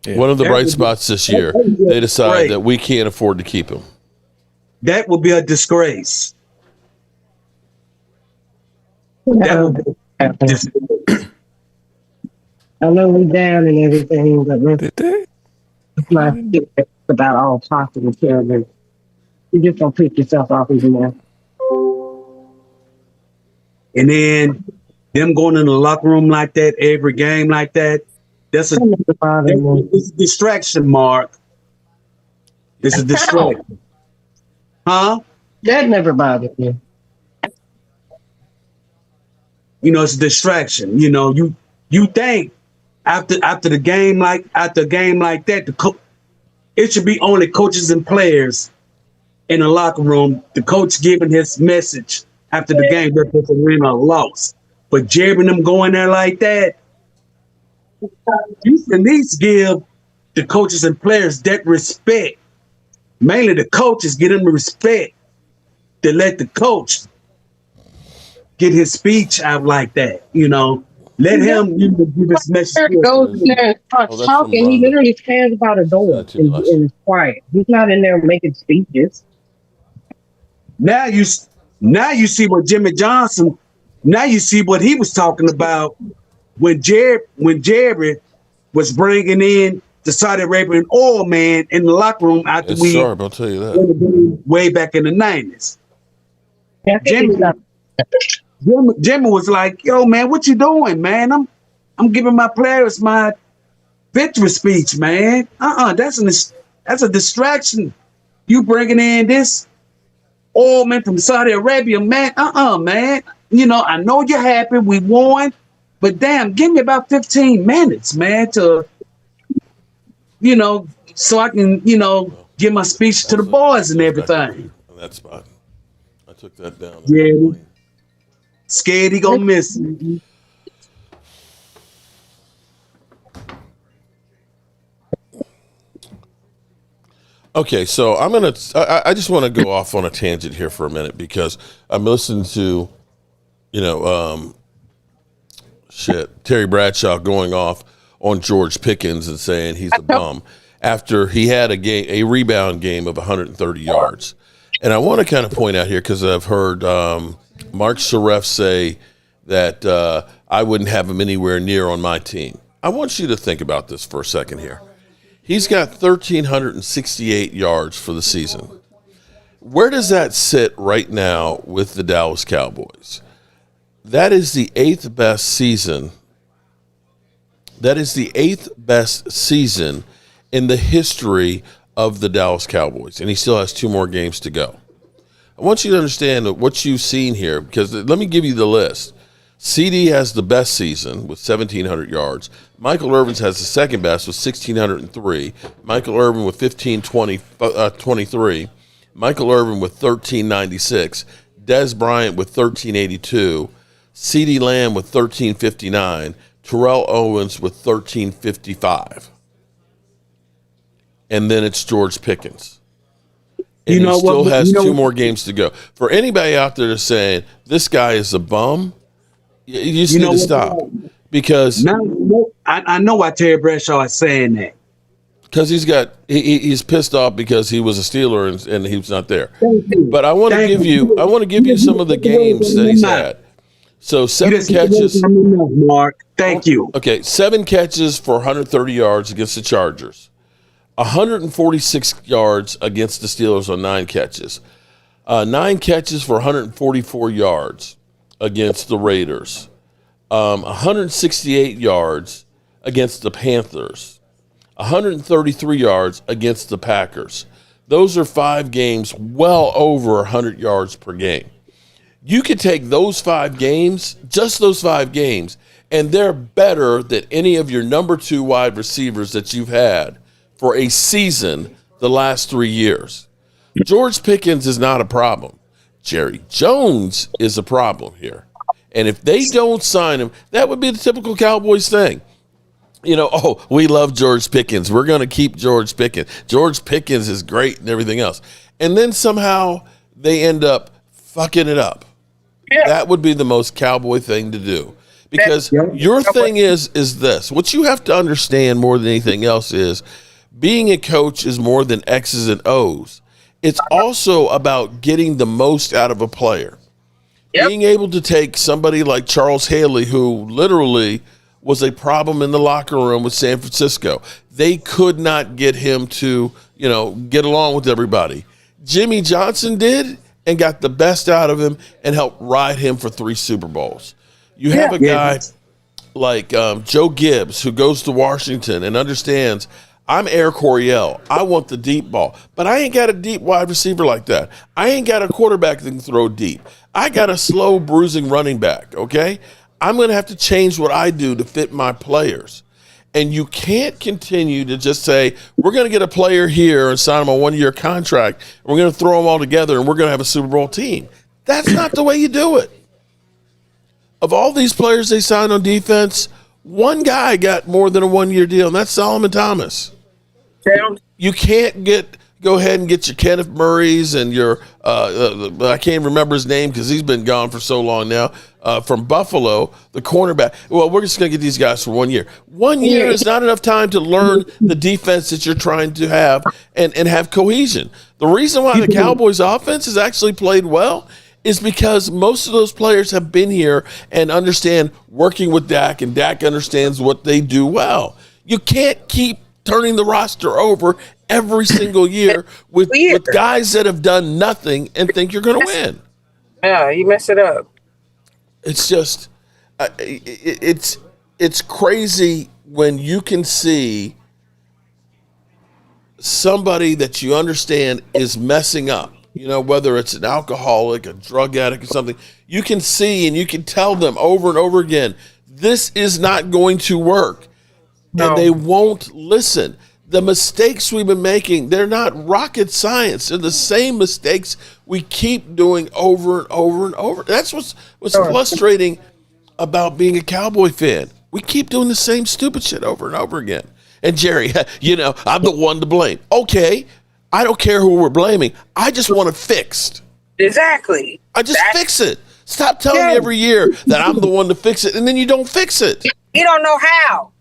Yeah. One of the bright spots this year, they decide that we can't afford to keep him. That would be a disgrace. That would be I know we down and everything, but it's not about all positive characters. You just don't pick yourself off even more. And then them going in the locker room like that, every game like that, that's a distraction, Mark. It's a distraction. Huh? That never bothered me. You know, it's a distraction. You know, you think after a game like that, it should be only coaches and players in the locker room. The coach giving his message after the game, whether it's a win or a loss. But jabbing them going there like that, you at least give the coaches and players that respect. Mainly the coaches, get them the respect to let the coach get his speech out like that. You know, let him give his message. Goes in there and starts talking. He literally stands by the door and is quiet. He's not in there making speeches. Now you see what Jimmy Johnson. Now you see what he was talking about when Jerry was bringing in the Saudi Arabian oil man in the locker room after I'll tell you that. Way back in the 90s. Jimmy was like, "Yo, man, what you doing, man? I'm giving my players my victory speech, man. That's a distraction. You bringing in this oil man from Saudi Arabia, man? Man. You know, I know you're happy we won, but damn, give me about 15 minutes, man, to, you know, so I can, you know, give my speech to the boys and everything." That spot. I took that down. Yeah. Scared he gonna miss. Okay, so I just want to go off on a tangent here for a minute because I'm listening to, you know, Terry Bradshaw going off on George Pickens and saying he's a bum after he had a rebound game of 130 yards. And I want to kind of point out here because I've heard Mark Sharef say that I wouldn't have him anywhere near on my team. I want you to think about this for a second here. He's got 1,368 yards for the season. Where does that sit right now with the Dallas Cowboys? That is the eighth best season. That is the eighth best season in the history of the Dallas Cowboys, and he still has 2 more games to go. I want you to understand what you've seen here, because let me give you the list. CD has the best season with 1,700 yards. Michael Irvin has the second best with 1,603. Michael Irvin with 1,523. Michael Irvin with 1,396. Des Bryant with 1,382. CD Lamb with 1,359. Terrell Owens with 1,355. And then it's George Pickens. And he still has 2 more games to go. For anybody out there that's saying this guy is a bum, you just need to stop. Because I know why Terry Bradshaw is saying that. Because he's pissed off because he was a Steeler and he was not there. But I want to give you some of the games that he's had. So 7 catches. Mark, thank you. Okay, 7 catches for 130 yards against the Chargers. 146 yards against the Steelers on 9 catches. 9 catches for 144 yards against the Raiders. 168 yards against the Panthers. 133 yards against the Packers. Those are 5 games well over 100 yards per game. You could take those 5 games, just those 5 games, and they're better than any of your number 2 wide receivers that you've had for a season the last 3 years. George Pickens is not a problem. Jerry Jones is a problem here. And if they don't sign him, that would be the typical Cowboys thing. You know, oh, we love George Pickens. We're going to keep George Pickens. George Pickens is great and everything else. And then somehow they end up fucking it up. Yeah. That would be the most Cowboy thing to do. Because your thing is this. What you have to understand more than anything else is being a coach is more than X's and O's. It's also about getting the most out of a player. Being able to take somebody like Charles Haley, who literally was a problem in the locker room with San Francisco. They could not get him to, get along with everybody. Jimmy Johnson did and got the best out of him and helped ride him for 3 Super Bowls. You have a guy like Joe Gibbs who goes to Washington and understands I'm Air Coryell. I want the deep ball. But I ain't got a deep wide receiver like that. I ain't got a quarterback that can throw deep. I got a slow, bruising running back, okay? I'm going to have to change what I do to fit my players. And you can't continue to just say, we're going to get a player here and sign him a 1-year contract, and we're going to throw them all together, and we're going to have a Super Bowl team. That's not the way you do it. Of all these players they signed on defense, one guy got more than a 1-year deal, and that's Solomon Thomas. You can't go ahead and get your Kenneth Murrays and your I can't remember his name because he's been gone for so long now, from Buffalo, the cornerback. Well, we're just going to get these guys for 1 year. 1 year is not enough time to learn the defense that you're trying to have and have cohesion. The reason why the Cowboys offense has actually played well is because most of those players have been here and understand working with Dak, and Dak understands what they do well. You can't keep turning the roster over every single year with guys that have done nothing and think you're going to win. Yeah, you mess it up. It's just, it's crazy when you can see somebody that you understand is messing up. Whether it's an alcoholic, a drug addict, or something, you can see and you can tell them over and over again, this is not going to work. No. And they won't listen. The mistakes we've been making, they're not rocket science. They're the same mistakes we keep doing over and over and over. That's what's frustrating about being a Cowboy fan. We keep doing the same stupid shit over and over again. And Jerry, I'm the one to blame. Okay, I don't care who we're blaming. I just want it fixed. Exactly. Fix it. Stop telling me every year that I'm the one to fix it, and then you don't fix it. You don't know how.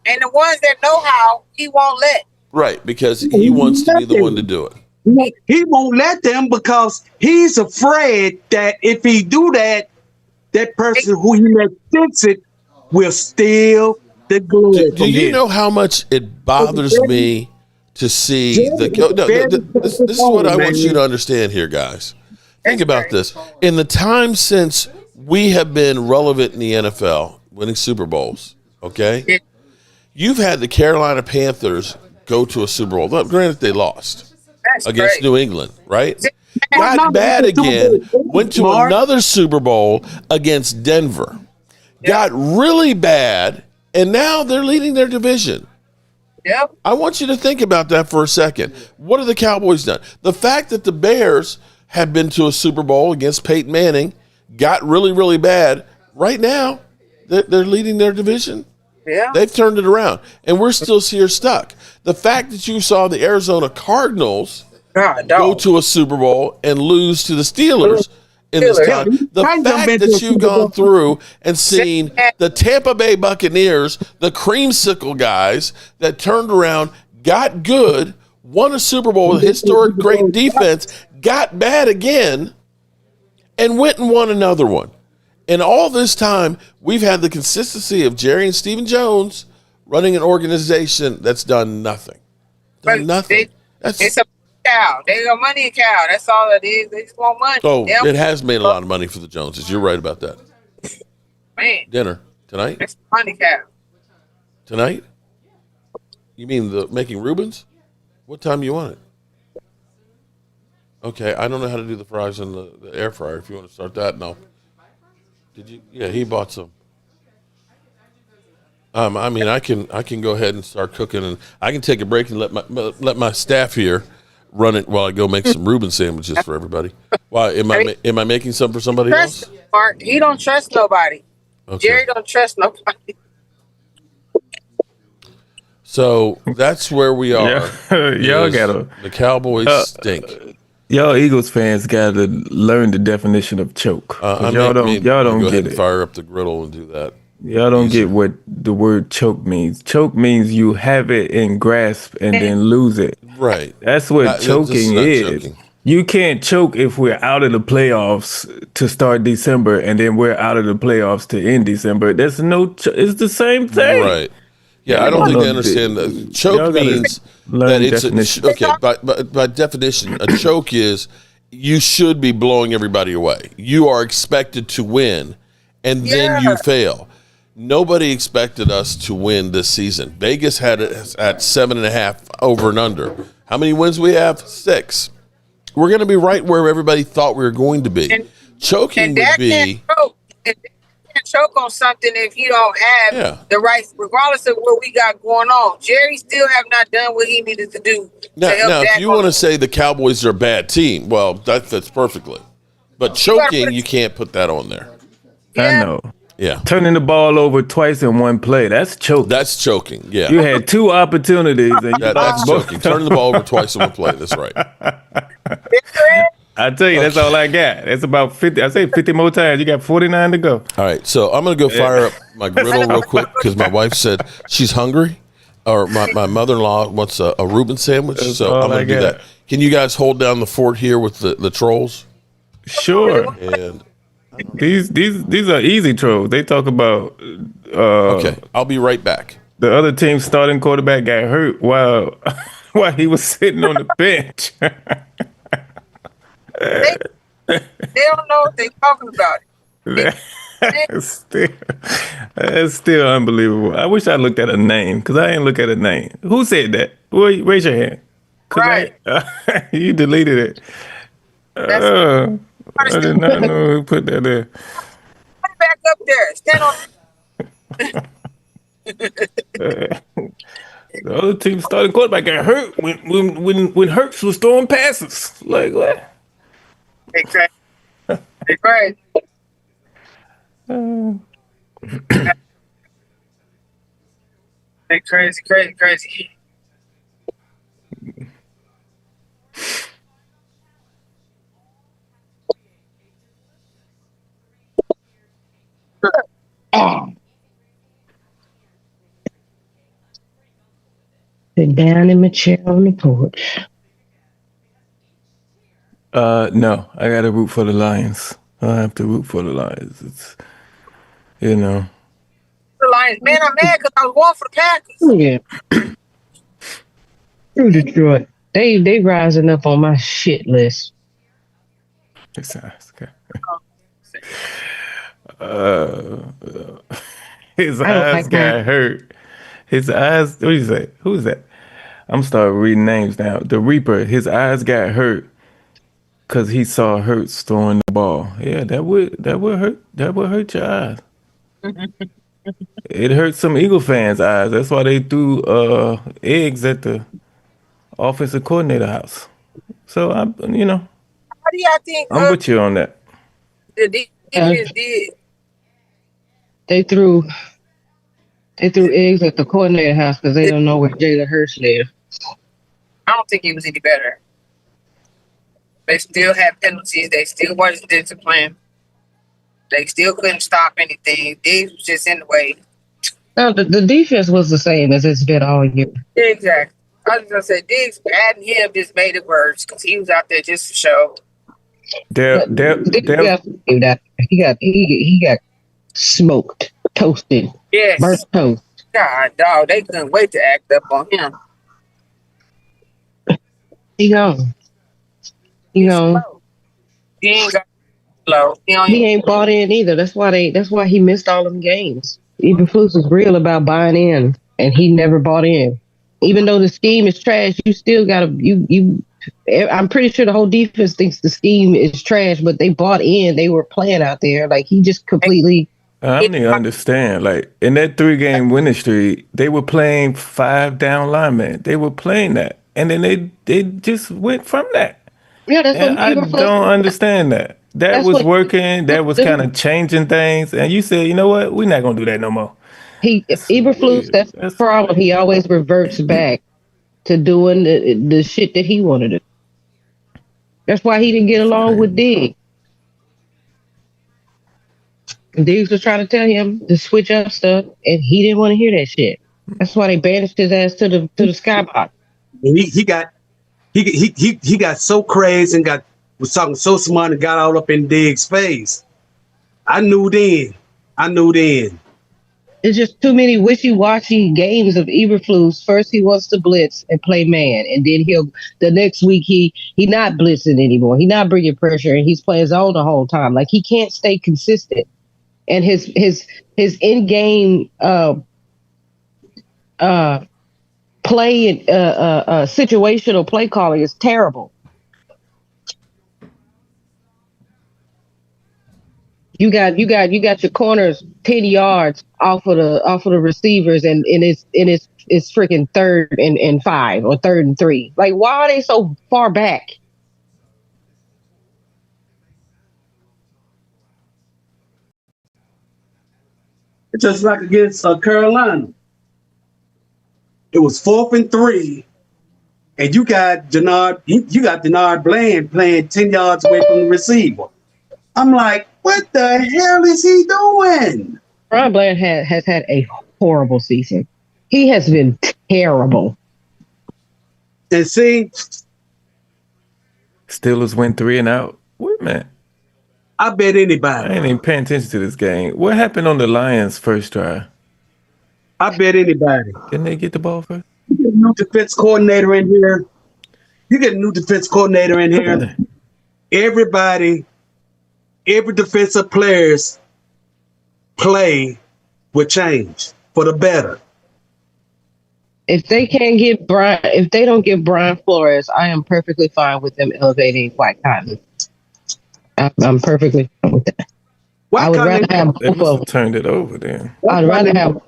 And the ones that know how, he won't let. Right, because he wants to be the one to do it. He won't let them because he's afraid that if he do that, that person who he let fix it will steal the glory. Do you know how much it bothers me to see this is what I want you to understand here, guys. Think about this. In the time since we have been relevant in the NFL, winning Super Bowls, okay? You've had the Carolina Panthers go to a Super Bowl. Granted, they lost against New England, right? Got bad again, went to another Super Bowl against Denver. Got really bad, and now they're leading their division. Yep. I want you to think about that for a second. What have the Cowboys done? The fact that the Bears have been to a Super Bowl against Peyton Manning, got really, really bad. Right now, they're leading their division. Yeah. They've turned it around, and we're still here stuck. The fact that you saw the Arizona Cardinals go to a Super Bowl and lose to the Steelers in this time, the fact that you've gone through and seen the Tampa Bay Buccaneers, the creamsicle guys that turned around, got good, won a Super Bowl with a historic great defense, got bad again, and went and won another one. And all this time, we've had the consistency of Jerry and Stephen Jones running an organization that's done nothing. Nothing. It's a cow. They got money a cow. That's all it is. They just want money. Oh, it has made a lot of money for the Joneses. You're right about that. Man. Dinner tonight? It's a money cow. Tonight? You mean making Reubens? What time do you want it? Okay, I don't know how to do the fries in the air fryer. If you want to start that, no. Did you? Yeah, he bought some. I can go ahead and start cooking, and I can take a break and let my staff here run it while I go make some Reuben sandwiches for everybody. Why am I making some for somebody else? Mark, he don't trust nobody. Okay. Jerry don't trust nobody. So that's where we are. Yeah. Y'all gotta. The Cowboys stink. Y'all Eagles fans got to learn the definition of choke. I Y'all don't go ahead get and it. fire up the griddle and do that. Y'all don't get what the word choke means. Choke means you have it in grasp and then lose it. Right. That's what choking is. Choking. You can't choke if we're out of the playoffs to start December and then we're out of the playoffs to end December. It's the same thing. Right. Yeah, I don't think they understand that. Choke means that it's okay. By definition, a choke is you should be blowing everybody away. You are expected to win, and then you fail. Nobody expected us to win this season. Vegas had it at 7.5 over and under. How many wins we have? 6. We're going to be right where everybody thought we were going to be. Choking would be. Can't choke on something if you don't have the right, regardless of what we got going on. Jerry still have not done what he needed to do. Now if you want to say the Cowboys are a bad team, well, that fits perfectly. But choking, you can't put that on there. I know. Yeah. Turning the ball over twice in one play, that's choking. That's choking, yeah. You had 2 opportunities. And that's choking. Turning the ball over twice in one play, that's right. I tell you, that's all I got. It's about 50. I say 50 more times. You got 49 to go. All right, so I'm going to go fire up my griddle real quick because my wife said she's hungry, or my mother-in-law wants a Reuben sandwich, so I'm going to do that. Can you guys hold down the fort here with the trolls? Sure. And these are easy trolls. They talk about. Okay, I'll be right back. The other team's starting quarterback got hurt while he was sitting on the bench. They don't know what they're talking about. That's still unbelievable. I wish I looked at a name because I didn't look at a name. Who said that? Raise your hand. Right. You deleted it. I did not know who put that there. Put it back up there. Stand on. The other team starting quarterback got hurt when Hurts was throwing passes. Like what? Exactly. Right. Crazy. Sit down in my chair on the porch. No, I gotta root for the Lions. I have to root for the Lions. It's The Lions, man, I'm mad because I was going for the Packers. Yeah. Through Detroit. They rising up on my shit list. His eyes got hurt. His eyes. What do you say? Who's that? I'm starting reading names now. The Reaper. His eyes got hurt because he saw Hurts throwing the ball. Yeah, that would hurt. That would hurt your eyes. It hurt some Eagle fans' eyes. That's why they threw eggs at the offensive coordinator house. So How do y'all think? I'm with you on that. The defense did. They threw eggs at the coordinator house because they don't know where Jalen Hurts lives. I don't think he was any better. They still had penalties. They still wasn't disciplined. They still couldn't stop anything. Diggs was just in the way. No, the defense was the same as it's been all year. Exactly. I was gonna say Diggs adding him just made it worse because he was out there just for show. He got smoked, toasted, burnt toast. God, dog, they couldn't wait to act up on him. He gone. He ain't got low. He ain't bought in either. That's why he missed all them games. Even Flus was real about buying in, and he never bought in. Even though the scheme is trash, you still gotta I'm pretty sure the whole defense thinks the scheme is trash, but they bought in. They were playing out there. Like he just completely. I don't even understand. Like in that 3-game winning streak, they were playing 5 down linemen. They were playing that, and then they just went from that. Yeah, that's and I don't understand that. That was working. That was kind of changing things. And you said, you know what? We're not gonna do that no more. Eberflus, that's the problem. He always reverts back to doing the shit that he wanted to do. That's why he didn't get along with Diggs. Diggs was trying to tell him to switch up stuff, and he didn't want to hear that shit. That's why they banished his ass to the skybox. And he got so crazy and was talking so smart and got all up in Diggs' face. I knew then. It's just too many wishy-washy games of Eberflus. First he wants to blitz and play man, and then the next week he not blitzing anymore. He not bringing pressure, and he's playing zone the whole time. Like, he can't stay consistent. And his in-game play and situational play calling is terrible. You got your corners 10 yards off of the receivers, and it's freaking 3rd and 5 or 3rd and 3. Like, why are they so far back? It's just like against Carolina. It was 4th and 3, and you got Denard Bland playing 10 yards away from the receiver. I'm like, what the hell is he doing? Ron Bland has had a horrible season. He has been terrible. And see, Steelers went 3 and out. Wait a minute. I bet anybody. I ain't even paying attention to this game. What happened on the Lions' first drive? I bet anybody. Didn't they get the ball first? You get a new defense coordinator in here. Every defensive player's play will change for the better. If they don't get Brian Flores, I am perfectly fine with them elevating White Cotton. I'm perfectly fine with that. I would rather have They must have turned it over then. I'd rather have.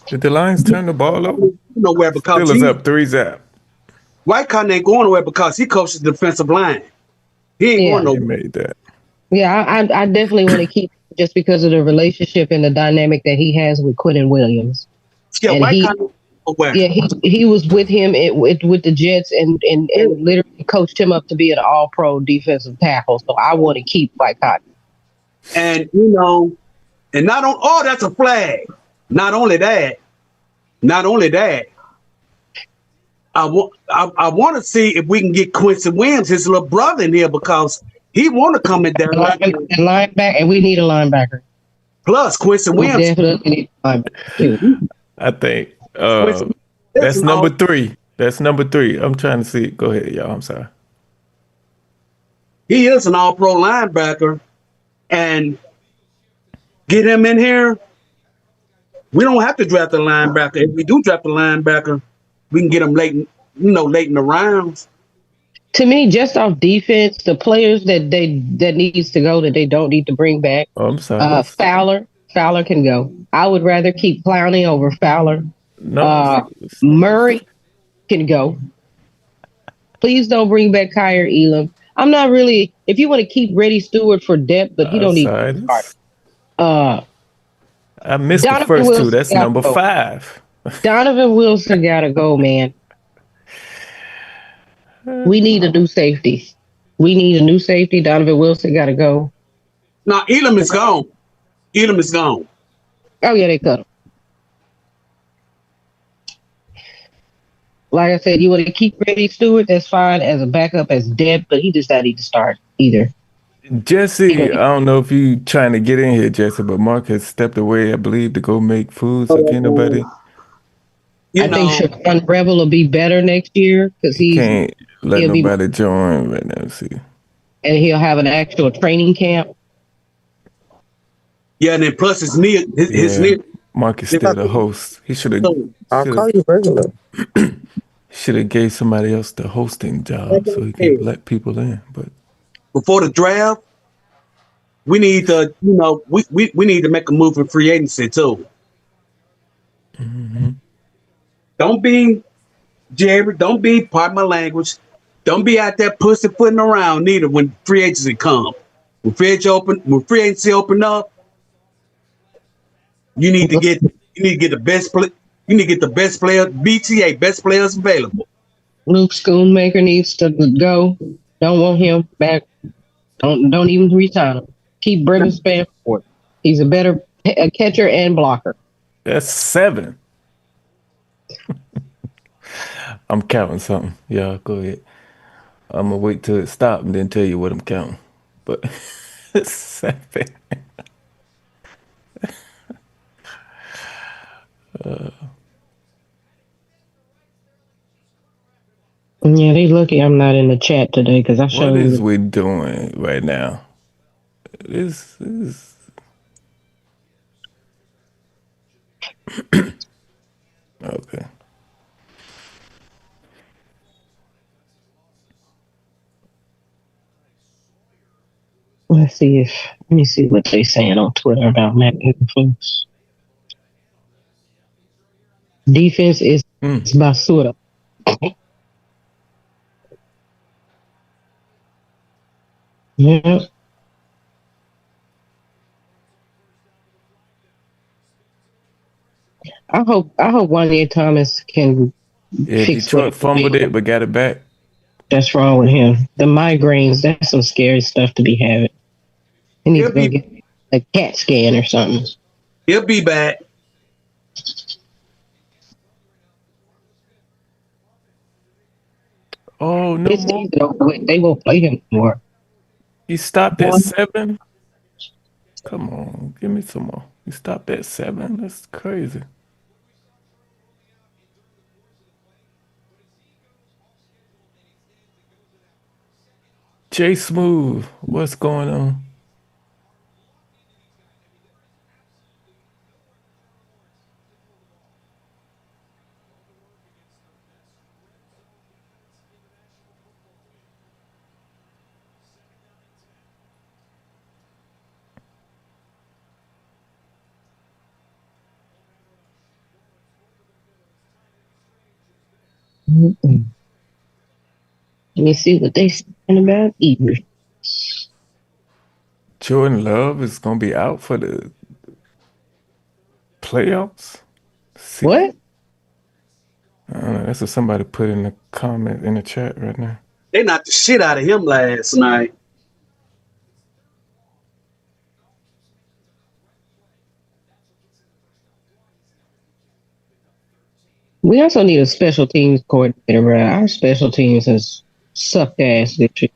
Did the Lions turn the ball over? Nowhere because Steelers up 3-0. White Cotton ain't going nowhere because he coaches the defensive line. He ain't going nowhere. He made that. Yeah, I definitely want to keep just because of the relationship and the dynamic that he has with Quentin Williams. Yeah, and he was with him with the Jets and literally coached him up to be an all-pro defensive tackle. So I want to keep White Cotton. And and not on that's a flag. Not only that, I want to see if we can get Quincy Williams, his little brother, in here because he want to come in there. Linebacker, and we need a linebacker. Plus, Quincy Williams. We definitely need a linebacker. I think that's number 3. That's number 3. I'm trying to see. Go ahead, y'all. I'm sorry. He is an all-pro linebacker, and get him in here. We don't have to draft a linebacker. If we do draft a linebacker, we can get him late in the rounds. To me, just off defense, the players that needs to go that they don't need to bring back. Oh, I'm sorry. Fowler can go. I would rather keep Clowney over Fowler. No, Murray can go. Please don't bring back Kyer Elam. I'm not really. If you want to keep Reddy Stewart for depth, but he don't need to start. I missed the first Wilson 2. That's number 5. Donovan Wilson gotta go, man. We need a new safety. Donovan Wilson gotta go. No, Elam is gone. Oh yeah, they cut him. Like I said, you want to keep Reddy Stewart, that's fine as a backup, as depth, but he just not need to start either. Jesse, I don't know if you trying to get in here, Jesse, but Mark has stepped away, I believe, to go make food. So can't nobody. I think Shaquan Rebel will be better next year because he can't let nobody join right now. See, and he'll have an actual training camp. Yeah, and then plus his knee. Mark is still the host. He should have. I'll call you regular. Should have gave somebody else the hosting job so he can let people in, but. Before the draft, we need to, we need to make a move in free agency too. Mm-hmm. Don't be, Jerry. Don't be, pardon my language. Don't be out there pussyfooting around neither when free agency come. When free agency open up, you need to get the best play. You need to get the best player, BTA, best players available. Luke Schoonmaker needs to go. Don't want him back. Don't even resign him. Keep Brendan Spanford. He's a better catcher and blocker. That's 7. I'm counting something. Yeah, go ahead. I'm gonna wait till it stops and then tell you what I'm counting. But 7. Yeah, they lucky I'm not in the chat today because I What showed is you. we doing right now? This is okay. Let me see what they saying on Twitter about Matt Eberflus. Defense is basura. Yeah. I hope Wanya Thomas can Yeah, fix what Detroit fumbled it but got it back. that's wrong with him. The migraines, that's some scary stuff to be having. He needs to go get a CAT scan or something. He'll be back. Oh, no more. They won't play him more. He stopped at 7. Come on, give me some more. He stopped at 7. That's crazy. Jay Smooth, what's going on? Mm-mm. Let me see what they saying about Eber. Jordan Love is gonna be out for the playoffs. What? I don't know. That's what somebody put in the comment in the chat right now. They knocked the shit out of him last night. We also need a special teams coordinator, bro. Our special teams has sucked ass this year.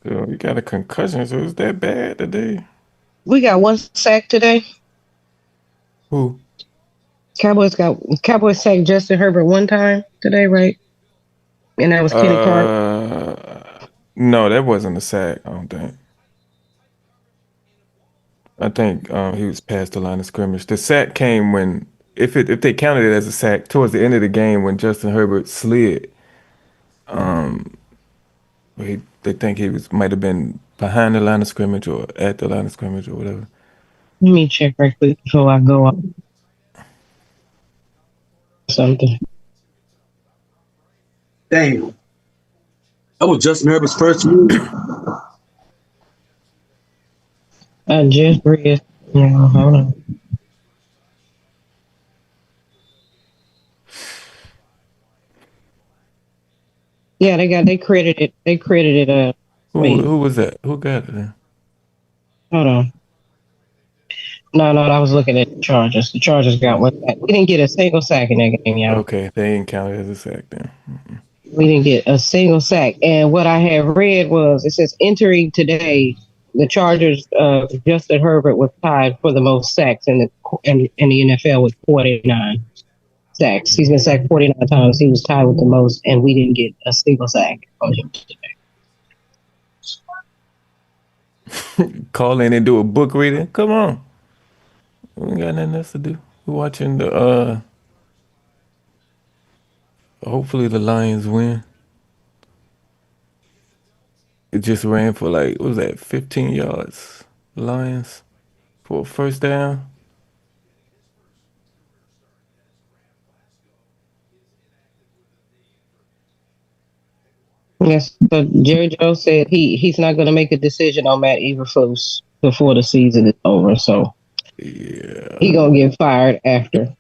Yo, you got a concussion, so it's that bad today? We got one sack today. Who? Cowboys sacked Justin Herbert one time today, right? And that was Kenny Clark. No, that wasn't a sack, I don't think. I think he was past the line of scrimmage. The sack came when, if they counted it as a sack, towards the end of the game when Justin Herbert slid. They think he might have been behind the line of scrimmage or at the line of scrimmage or whatever. Let me check right quick before I go on something. Damn. That was Justin Herbert's first move. I just read. Yeah, hold on. Yeah, they credited Who was that? Who got it then? Hold on. No, I was looking at the Chargers. The Chargers got one sack. We didn't get a single sack in that game, y'all. Okay, they ain't counted as a sack then. We didn't get a single sack. And what I have read was, it says entering today, the Chargers, Justin Herbert was tied for the most sacks in the NFL with 49 sacks. He's been sacked 49 times. He was tied with the most, and we didn't get a single sack on him today. Call in and do a book reading? Come on. We ain't got nothing else to do. We're watching the hopefully the Lions win. It just ran for like, what was that, 15 yards? Lions for a first down. Yes, but Jerry Jones said he's not going to make a decision on Matt Eberflus before the season is over. So he gonna get fired after.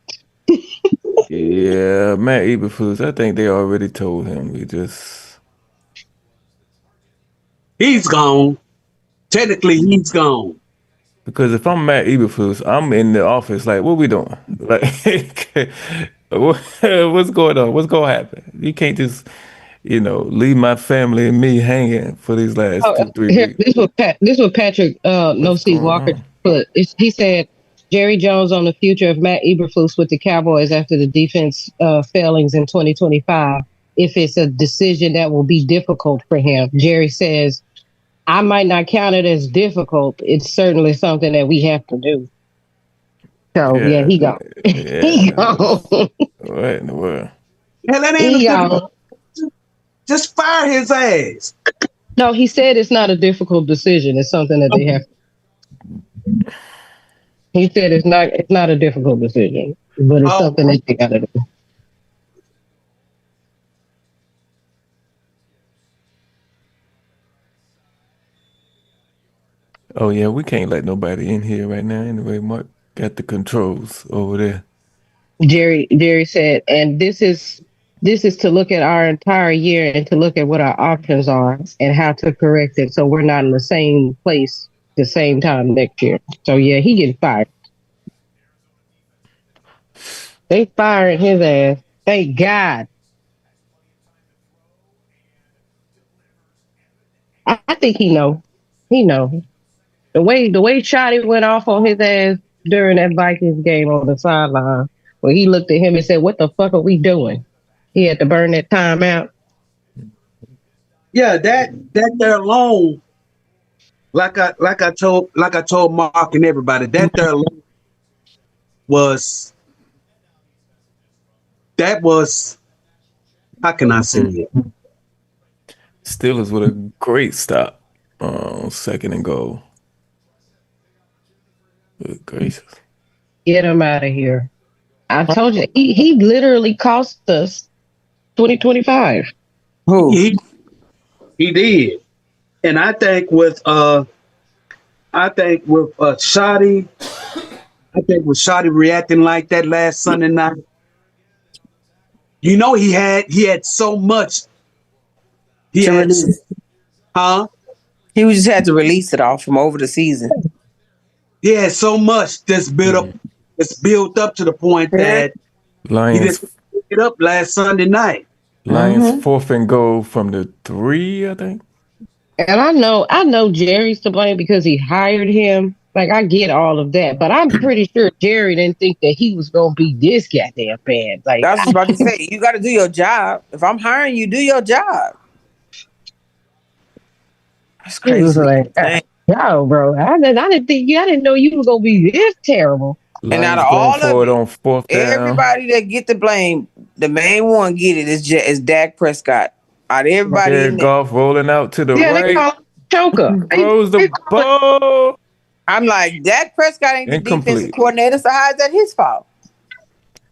Yeah, Matt Eberflus. I think they already told him. He's gone. Technically, he's gone. Because if I'm Matt Eberflus, I'm in the office like, what we doing? Like, what's going on? What's gonna happen? You can't just, leave my family and me hanging for these last Oh, 2-3 here, weeks. this was Patrick No What's C going Walker on? put. He said Jerry Jones on the future of Matt Eberflus with the Cowboys after the defense failings in 2025. If it's a decision that will be difficult for him, Jerry says, I might not count it as difficult. It's certainly something that we have to do. So yeah, Yeah, he gone. He yeah. gone. What in the world? Hell, that ain't He a gone. difficult. Just fire his ass. No, he said it's not a difficult decision. It's something that they have. He said it's not a difficult decision, but it's something that they got to do. Oh yeah, we can't let nobody in here right now. Anyway, Mark got the controls over there. Jerry said, and this is to look at our entire year and to look at what our options are and how to correct it so we're not in the same place the same time next year. So yeah, he getting fired. They firing his ass. Thank God. I think he know. He know. The way Shotty went off on his ass during that Vikings game on the sideline, when he looked at him and said, "What the fuck are we doing?" He had to burn that time out. Yeah, that there alone, like I told Mark and everybody, that there alone was how can I say it? Steelers with a great stop on 2nd and goal. Good gracious. Get him out of here. I told you, he literally cost us 2025. Who? He did. And I think with Shotty, reacting like that last Sunday night, he had so much. He To release. He just had to release it all from over the season. He had so much that's built up. It's built up to the point that Lions he didn't pick it up last Sunday night. Lions 4th and goal from the 3, I think. And I know Jerry's to blame because he hired him. Like, I get all of that, but I'm pretty sure Jerry didn't think that he was gonna be this goddamn bad. Like, I was about to say, you got to do your job. If I'm hiring you, do your job. That's crazy. He was like, yo, bro, I didn't know you was gonna be this terrible. And out of all of it, on 4th down, everybody that get the blame, the main one get it is Dak Prescott. Out of everybody in there, Goff rolling out to the right. They call him choker. Throws the ball. I'm like, Dak Prescott ain't the defensive coordinator, so how is that his fault?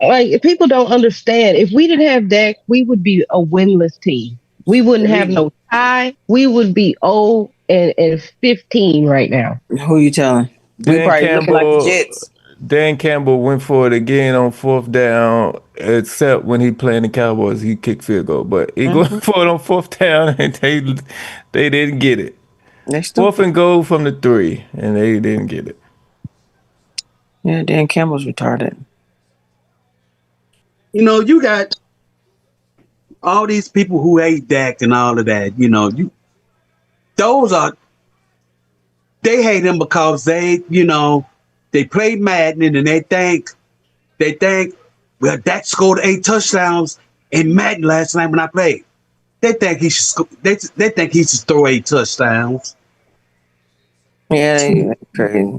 Like, people don't understand. If we didn't have Dak, we would be a winless team. We wouldn't have no tie. We would be 0-15 right now. Who you telling? We probably looking like the Jets. Dan Campbell went for it again on 4th down, except when he playing the Cowboys, he kicked field goal. But he going for it on 4th down, and they didn't get it. 4th and goal from the 3, and they didn't get it. Yeah, Dan Campbell's retarded. You got all these people who hate Dak and all of that. They hate him because they play Madden and they think, well, Dak scored 8 touchdowns in Madden last night when I played. They think he should. They think he should throw 8 touchdowns. Yeah, crazy.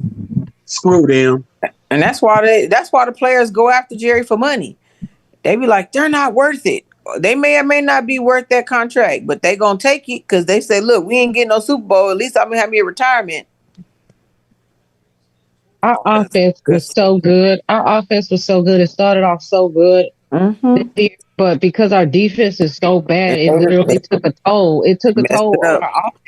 Screw them. And that's why the players go after Jerry for money. They be like, they're not worth it. They may or may not be worth that contract, but they gonna take it because they say, look, we ain't getting no Super Bowl. At least I'm gonna have me a retirement. Our offense was so good. It started off so good. But because our defense is so bad, it It literally took a toll. It took a messed it toll on up. our offense.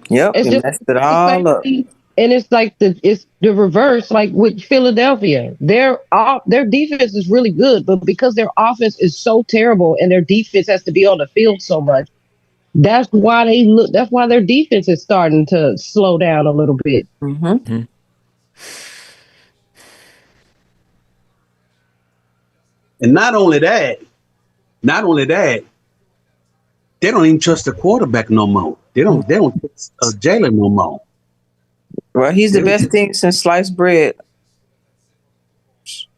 Yep, It's it just messed it it's the all same up. thing. And it's like it's the reverse, like with Philadelphia. Their defense is really good, but because their offense is so terrible and their defense has to be on the field so much, that's why that's why their defense is starting to slow down a little bit. Mm-hmm. And not only that, they don't even trust the quarterback no more. They don't trust Jalen no more. Well, he's the best thing since sliced bread,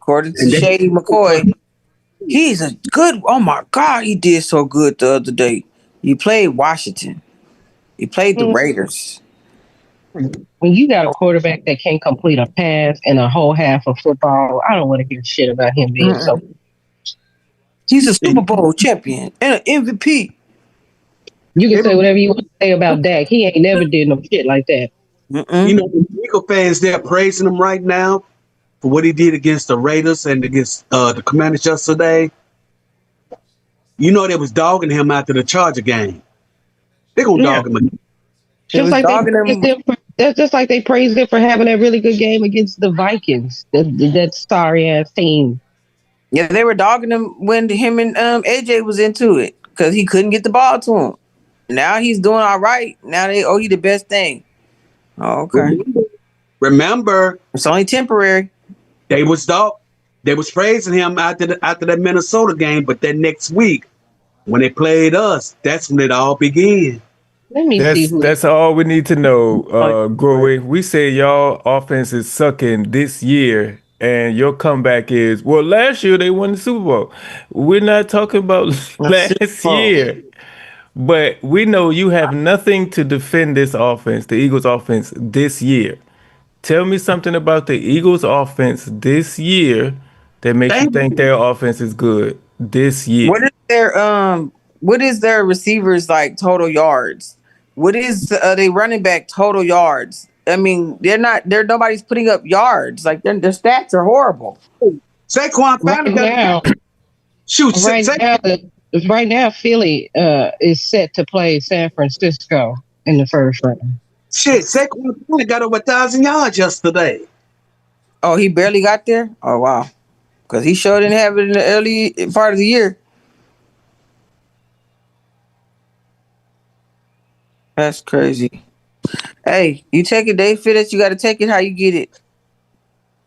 according to And they Shady McCoy. He's a good. Oh my God, he did so good the other day. He played Washington. He played the Raiders. When you got a quarterback that can't complete a pass in a whole half of football, I don't want to hear shit about him being so. He's a Super Bowl champion and an MVP. You can say whatever you want to say about Dak. He ain't never did no shit like that. You know, the Eagle fans, they're praising him right now for what he did against the Raiders and against the Commanders yesterday. You know, they was dogging him after the Charger game. They're going to dog him again. Just like that's just like they praised him for having a really good game against the Vikings. That sorry ass team. Yeah, they were dogging him when him and AJ was into it because he couldn't get the ball to him. Now he's doing all right. Now they owe you the best thing. Oh, okay. Remember, it's only temporary. They was praising him after that Minnesota game, but then next week when they played us, that's when it all began. Let me see who. That's all we need to know, Growy. We say y'all offense is sucking this year, and your comeback is, well, last year they won the Super Bowl. We're not talking about last year, but we know you have nothing to defend this offense, the Eagles offense this year. Tell me something about the Eagles offense this year that makes you think their offense is good this year. What is their receivers like total yards? What is they running back total yards? I mean, nobody's putting up yards. Like their stats are horrible. Saquon Right now, Philly is set to play San Francisco in the first round. Shit, Saquon only got over 1,000 yards yesterday. Oh, he barely got there? Oh, wow. Because he sure didn't have it in the early part of the year. That's crazy. Hey, you take it, Dave Fittich, you got to take it how you get it.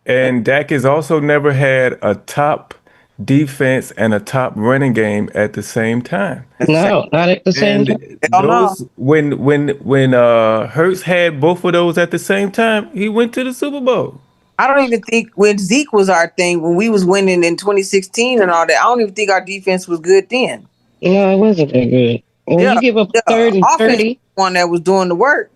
And Dak has also never had a top defense and a top running game at the same time. No, not at the same time. When Hurts had both of those at the same time, he went to the Super Bowl. I don't even think when Zeke was our thing, when we was winning in 2016 and all that, I don't even think our defense was good then. No, it wasn't that good. When you give up a third and 30, one that was doing the work.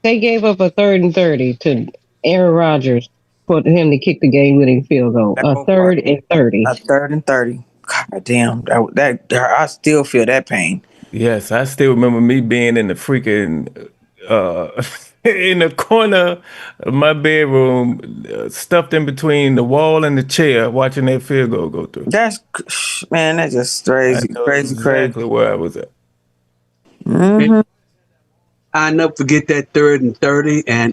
They gave up a 3rd and 30 to Aaron Rodgers for him to kick the game-winning field goal. A 3rd and 30. A 3rd and 30. God damn, that I still feel that pain. Yes, I still remember me being in the freaking in the corner of my bedroom, stuffed in between the wall and the chair, watching that field goal go through. That's just crazy, exactly where I was at. Mm-hmm. I never forget that 3rd and 30, and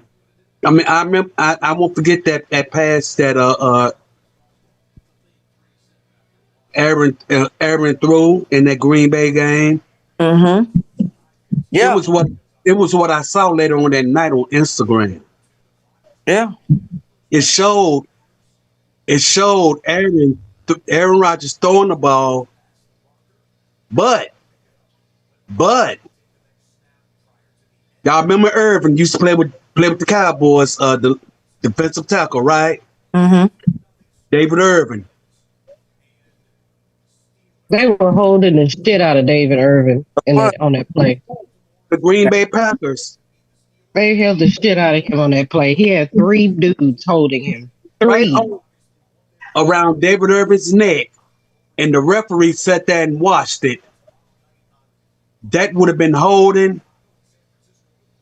I mean I won't forget that pass that Aaron threw in that Green Bay game. Mm-hmm. Yeah, it was what I saw later on that night on Instagram. Yeah, it showed Aaron Rodgers throwing the ball, but y'all remember Irvin used to play with the Cowboys, the defensive tackle, right? Mm-hmm. David Irvin. They were holding the shit out of David Irvin on that play. The Green Bay Packers. They held the shit out of him on that play. He had 3 dudes holding him. 3. Right around David Irvin's neck, and the referee sat there and watched it. That would have been holding.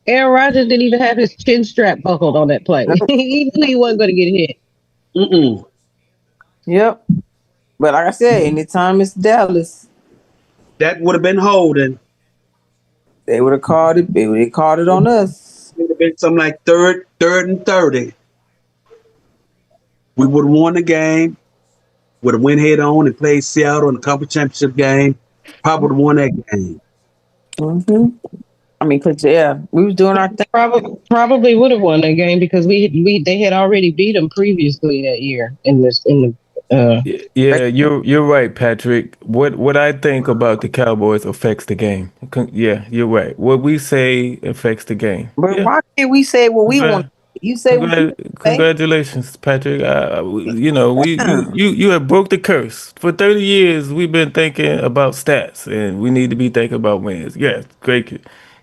Aaron Rodgers didn't even have his chin strap buckled on that play. He knew he wasn't going to get hit. Yep. But like I said, anytime it's Dallas, that would have been holding. they would have called it. They called it on us. It would have been something like third and 30. We would have won the game. Would have went head on and played Seattle in the conference championship game. Probably would have won that game. Mm-hmm. I mean, cause we was doing our thing. Probably would have won that game because they had already beat them previously that year in the. Yeah, you're right, Patrick. What I think about the Cowboys affects the game. Yeah, you're right. What we say affects the game. But Yeah. why can't we say what we want? You say what you say. Congratulations, Patrick. You know, you have broke the curse. For 30 years, we've been thinking about stats, and we need to be thinking about wins. Yes, great,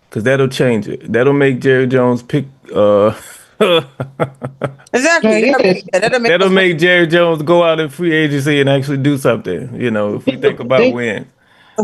because that'll change it. That'll make Jerry Jones pick. Exactly. That'll make Jerry Jones go out in free agency and actually do something. You know, if we think about wins.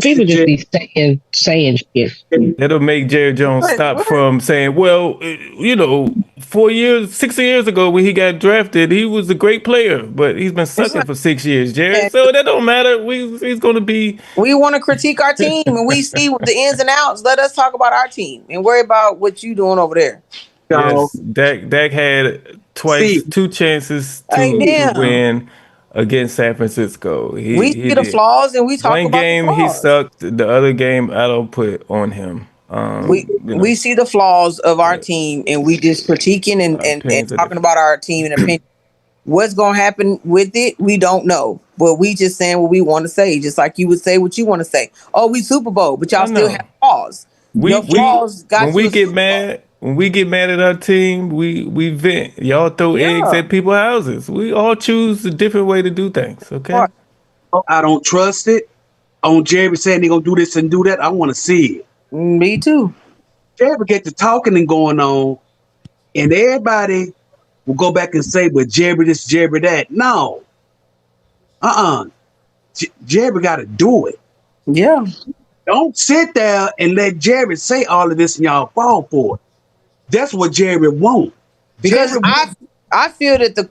People just be saying shit. That'll make Jerry Jones stop from saying, well, you know, 6 years ago when he got drafted, he was a great player, but he's been sucking for 6 years, Jerry. So that don't matter. He's going to be. We want to critique our team and we see the ins and outs. Let us talk about our team and worry about what you doing over there. Yes, Dak had two chances to win against San Francisco. We see the flaws and we talk about one game the flaws. He sucked. The other game I don't put on him. We see the flaws of our team and we just critiquing and talking about our team and opinion. What's going to happen with it, we don't know. But we just saying what we want to say, just like you would say what you want to say. Oh, we Super Bowl, but y'all still have flaws. When we get mad at our team, we vent. Y'all throw eggs at people's houses. We all choose a different way to do things. Okay. I don't trust it. On Jerry saying they're gonna do this and do that, I want to see it. Me too. Jerry get to talking and going on, and everybody will go back and say, "But Jerry this, Jerry that." No. Jerry got to do it. Yeah. Don't sit there and let Jerry say all of this and y'all fall for it. That's what Jerry won't. Because I feel that the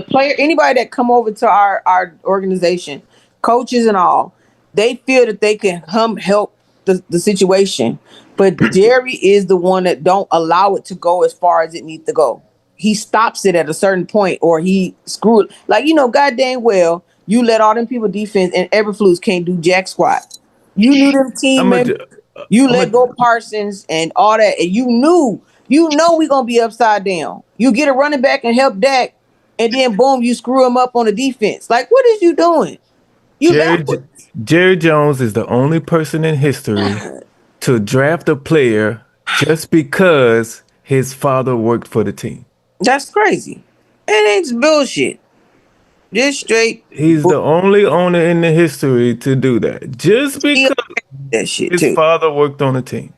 player, anybody that come over to our organization, coaches and all, they feel that they can help the situation. But Jerry is the one that don't allow it to go as far as it needs to go. He stops it at a certain point or he screw it. Like, goddamn well, you let all them people defense and Eberflus can't do jack squat. You knew them team members. You let go Parsons and all that. And you know we're going to be upside down. You get a running back and help Dak. And then boom, you screw him up on the defense. Like, what is you doing? Jerry Jones is the only person in history to draft a player just because his father worked for the team. That's crazy. It ain't bullshit. Just straight. He's the only owner in the history to do that. Just because his father worked on the team.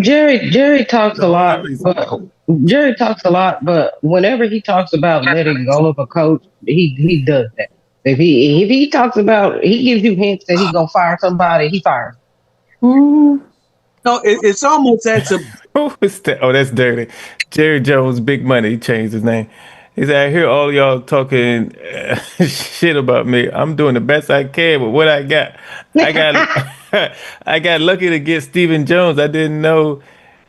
Jerry talks a lot. Jerry talks a lot, but whenever he talks about letting go of a coach, he does that. If he talks about, he gives you hints that he's gonna fire somebody, he fires. No, it's almost as a. That's dirty. Jerry Jones, big money. He changed his name. He said, "I hear all y'all talking shit about me. I'm doing the best I can with what I got. I got lucky to get Stephen Jones. I didn't know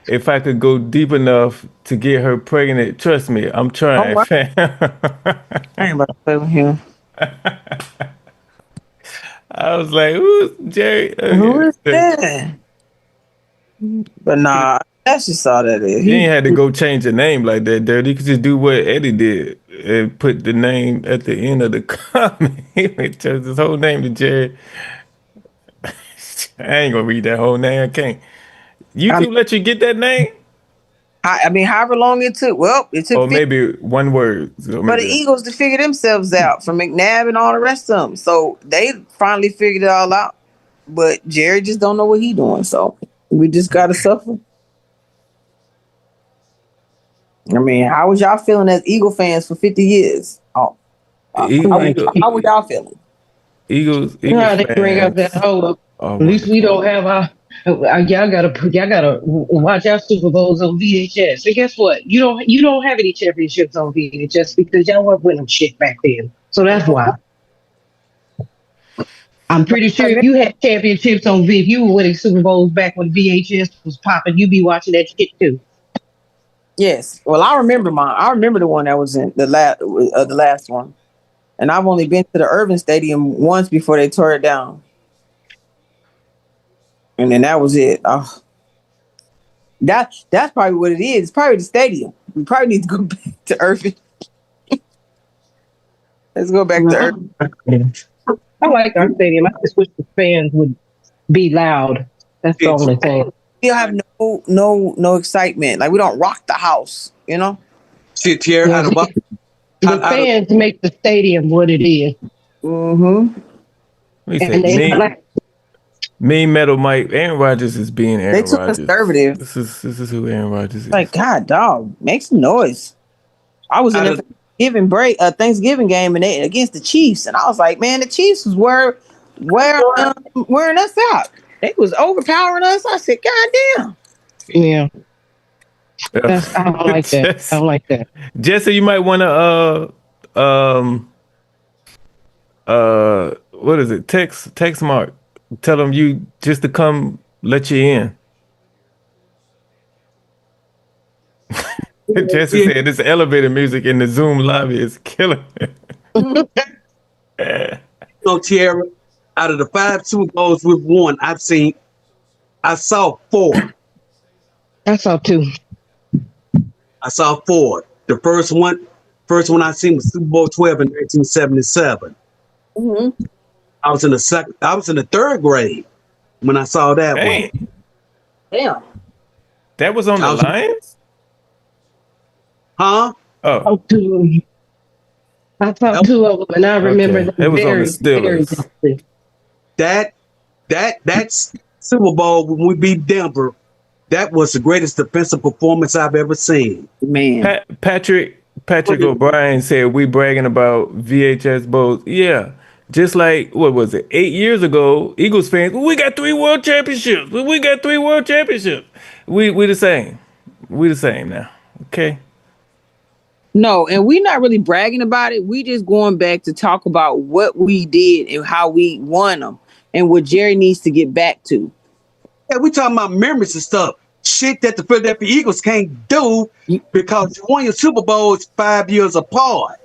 if I could go deep enough to get her pregnant. Trust me, I'm trying." I ain't about to play with him. I was like, "Who's Jerry? Who is that?" But nah, that's just all that is. He ain't had to go change the name like that, Dirty. He could just do what Eddie did and put the name at the end of the comment. He changed his whole name to Jerry. I ain't gonna read that whole name. I can't. YouTube let you get that name? I mean, however long it took. Well, it took. Or maybe one word. So for the Eagles to figure themselves out, from McNabb and all the rest of them. So they finally figured it all out. But Jerry just don't know what he doing. So we just gotta suffer. I mean, how was y'all feeling as Eagle fans for 50 years? How was y'all feeling? Eagles they bring up that hold up. At least we don't have Y'all gotta watch our Super Bowls on VHS. And guess what? You don't have any championships on VHS because y'all weren't winning shit back then. So that's why. I'm pretty sure if you had championships on V, if you were winning Super Bowls back when VHS was popping, you'd be watching that shit too. Yes. Well, I remember mine. I remember the one that was in the last one, and I've only been to the Irving Stadium once before they tore it down, and then that was it. Oh, that's probably what it is. It's probably the stadium. We probably need to go back to Irving. Let's go back to Irving. I like our stadium. I just wish the fans would be loud. That's the only thing. We have no excitement. Like we don't rock the house, you know. Shit here The fans make the stadium what it is. Mm-hmm. We said mean metal Mike. Aaron Rodgers is being Aaron Rodgers. They too conservative. This is who Aaron Rodgers is. Like, God, dog, make some noise. I was in the Thanksgiving game and they against the Chiefs, and I was like, man, the Chiefs was wearing us out. They was overpowering us. I said, God damn. Yeah. I don't like that. I don't like that. Jesse, you might want to what is it? Text Mark. Tell him you just to come let you in. Jesse said this elevator music in the Zoom lobby is killing me. So Tierra, out of the 5 Super Bowls we've won, I saw 4. I saw 2. I saw 4. The first one I seen was Super Bowl 12 in 1977. Mm-hmm. I was in the 3rd grade when I saw that one. Damn. That was on the Lions? Huh? Oh. I saw 2 of them, and I remember them. It was on the Steelers. That's Super Bowl when we beat Denver. That was the greatest defensive performance I've ever seen. Man. Patrick O'Brien said we bragging about VHS bowls. Yeah. Just like, what was it, 8 years ago, Eagles fans, we got 3 world championships. We got 3 world championships. We the same. We the same now. Okay. No, and we're not really bragging about it. We just going back to talk about what we did and how we won them and what Jerry needs to get back to. Yeah, we talking about memories and stuff. Shit that the Philadelphia Eagles can't do because you won your Super Bowls 5 years apart.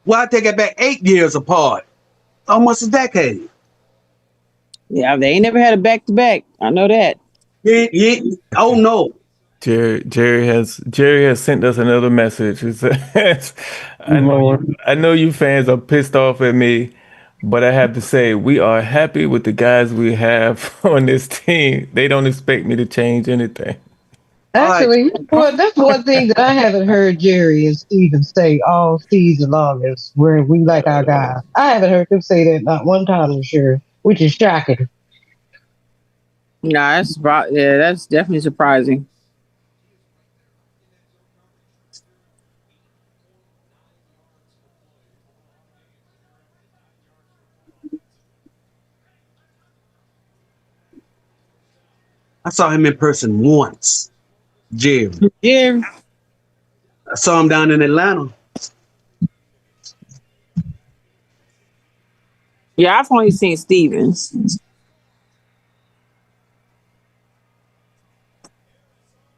Well, I take it back 8 years apart. Almost a decade. Yeah, they ain't never had a back-to-back. I know that. Yeah. Oh, no. Jerry has sent us another message. He says, I know you fans are pissed off at me, but I have to say we are happy with the guys we have on this team. They don't expect me to change anything. Actually, well, that's one thing that I haven't heard Jerry and Steven say all season long is where we like our guys. I haven't heard them say that not one time this year, which is shocking. Nah, that's definitely surprising. I saw him in person once. Jerry. Yeah. I saw him down in Atlanta. Yeah, I've only seen Stevens.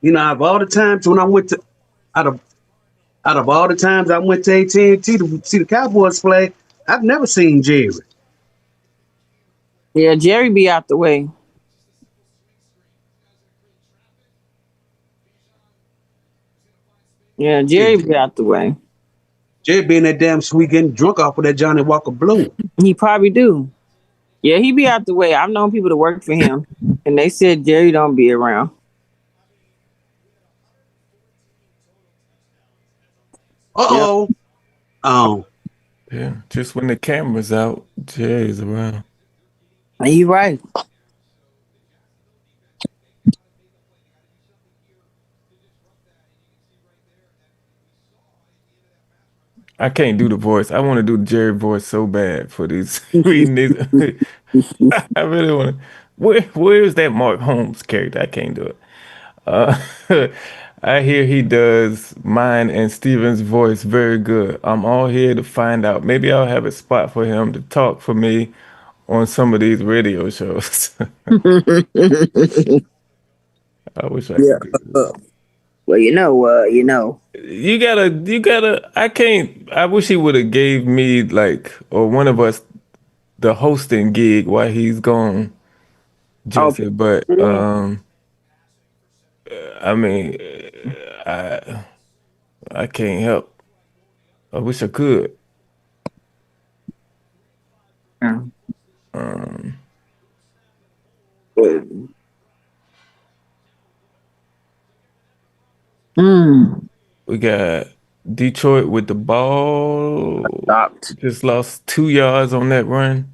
You know, out of all the times when I went to out of all the times I went to AT&T to see the Cowboys play, I've never seen Jerry. Yeah, Jerry be out the way. Yeah, Jerry be out the way. Jerry being that damn sweet getting drunk off of that Johnny Walker Blue. He probably do. Yeah, he be out the way. I've known people to work for him, and they said Jerry don't be around. Uh-oh. Yep. Oh. Yeah, just when the camera's out, Jerry's around. Are you right? I can't do the voice. I want to do the Jerry voice so bad for these reading this. I really want to. Where's that Mark Holmes character? I can't do it. Uh, I hear he does mine and Steven's voice very good. I'm all here to find out. Maybe I'll have a spot for him to talk for me on some of these radio shows. I wish I Yeah. could do this. Well, you know. You gotta. I can't. I wish he would have gave me like, or one of us, the hosting gig while he's gone, Oh, Jesse. But yeah. I mean, I can't help. I wish I could. Um, we got Detroit with the ball. Just lost 2 yards on that run.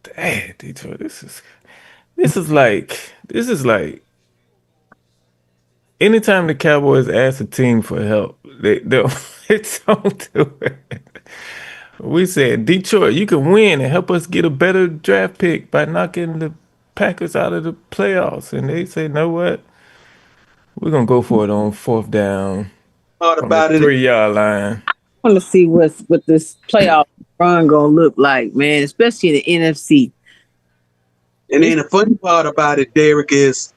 Dang, Detroit, this is like anytime the Cowboys ask a team for help, they don't do it. We said, Detroit, you can win and help us get a better draft pick by knocking the Packers out of the playoffs. And they say, know what? We're gonna go for it on 4th down on the 3-yard line. I want to see what this playoff run gonna look like, man, especially in the NFC. And then the funny part about it, Derek, is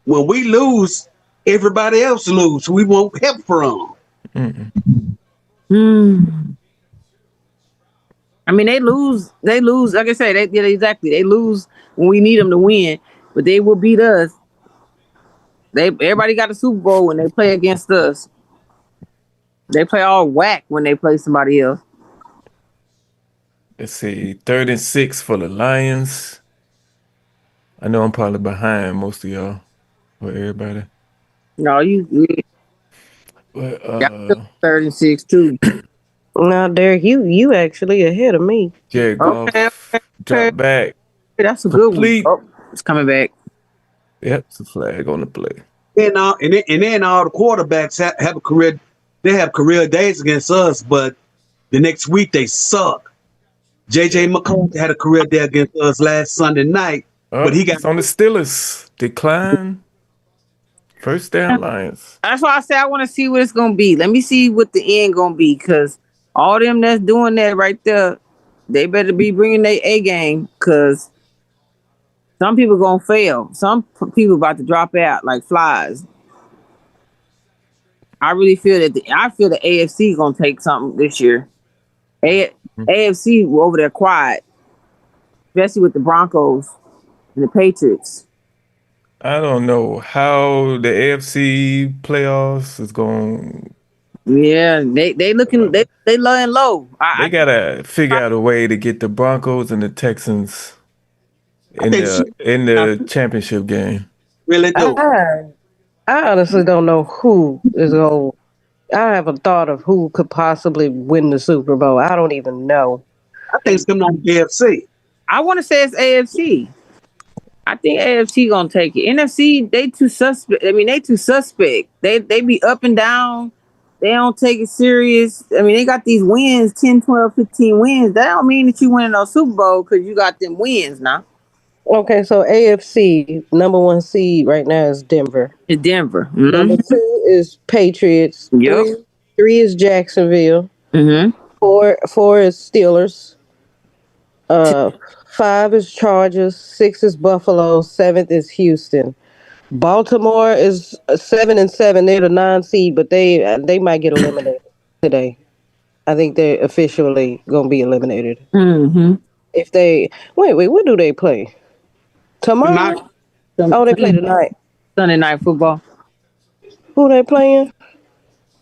when we lose, everybody else lose. We won't help from. I mean, they lose. Like I said, exactly. They lose when we need them to win, but they will beat us. Everybody got a Super Bowl when they play against us. They play all whack when they play somebody else. Let's see, 3rd and 6 for the Lions. I know I'm probably behind most of y'all or everybody. No, you But, 3rd and 6 too. Now, Derek, you actually ahead of me. Jared Goff drop back. That's a good one. Oh, it's coming back. Yep, it's a flag on the play. And then all the quarterbacks have a career. They have career days against us, but the next week they suck. J.J. McCarthy had a career day against us last Sunday night, but he got on the Steelers. Decline. 1st down Lions. That's why I say I want to see what it's gonna be. Let me see what the end gonna be, because all them that's doing that right there, they better be bringing their A game, because some people gonna fail. Some people about to drop out like flies. I really feel that the AFC gonna take something this year. AFC over there quiet, especially with the Broncos and the Patriots. I don't know how the AFC playoffs is going. Yeah, they looking they laying low. They gotta figure out a way to get the Broncos and the Texans in the championship game. Really do. I honestly don't know who is going. I haven't thought of who could possibly win the Super Bowl. I don't even know. I think it's coming out of the AFC. I want to say it's AFC. I think AFC gonna take it. NFC, they too suspect. I mean, they too suspect. They be up and down. They don't take it serious. I mean, they got these wins, 10, 12, 15 wins. That don't mean that you win no Super Bowl because you got them wins now. Okay, so AFC number 1 seed right now is Denver. It's Denver. Number 2 is Patriots. Yep. 3 is Jacksonville. 4 is Steelers. 5 is Chargers. 6 is Buffalo. 7th is Houston. Baltimore is 7 and 7. They're the 9 seed, but they might get eliminated today. I think they're officially gonna be eliminated. If they wait, what do they play? Tomorrow? Oh, they play tonight. Sunday night football. Who they playing?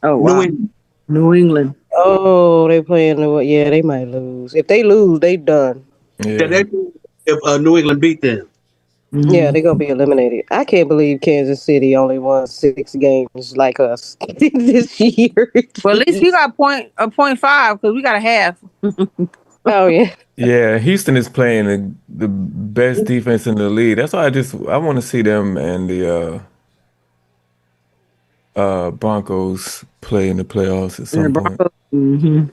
Oh, wow. New England. Oh, they playing. Yeah, they might lose. If they lose, they done. Yeah, if New England beat them. Yeah, they're gonna be eliminated. I can't believe Kansas City only won 6 games like us this year. Well, at least we got a 0.5 because we got a half. Oh yeah. Yeah, Houston is playing the best defense in the league. That's why I want to see them and Broncos play in the playoffs at some point. Mm-hmm.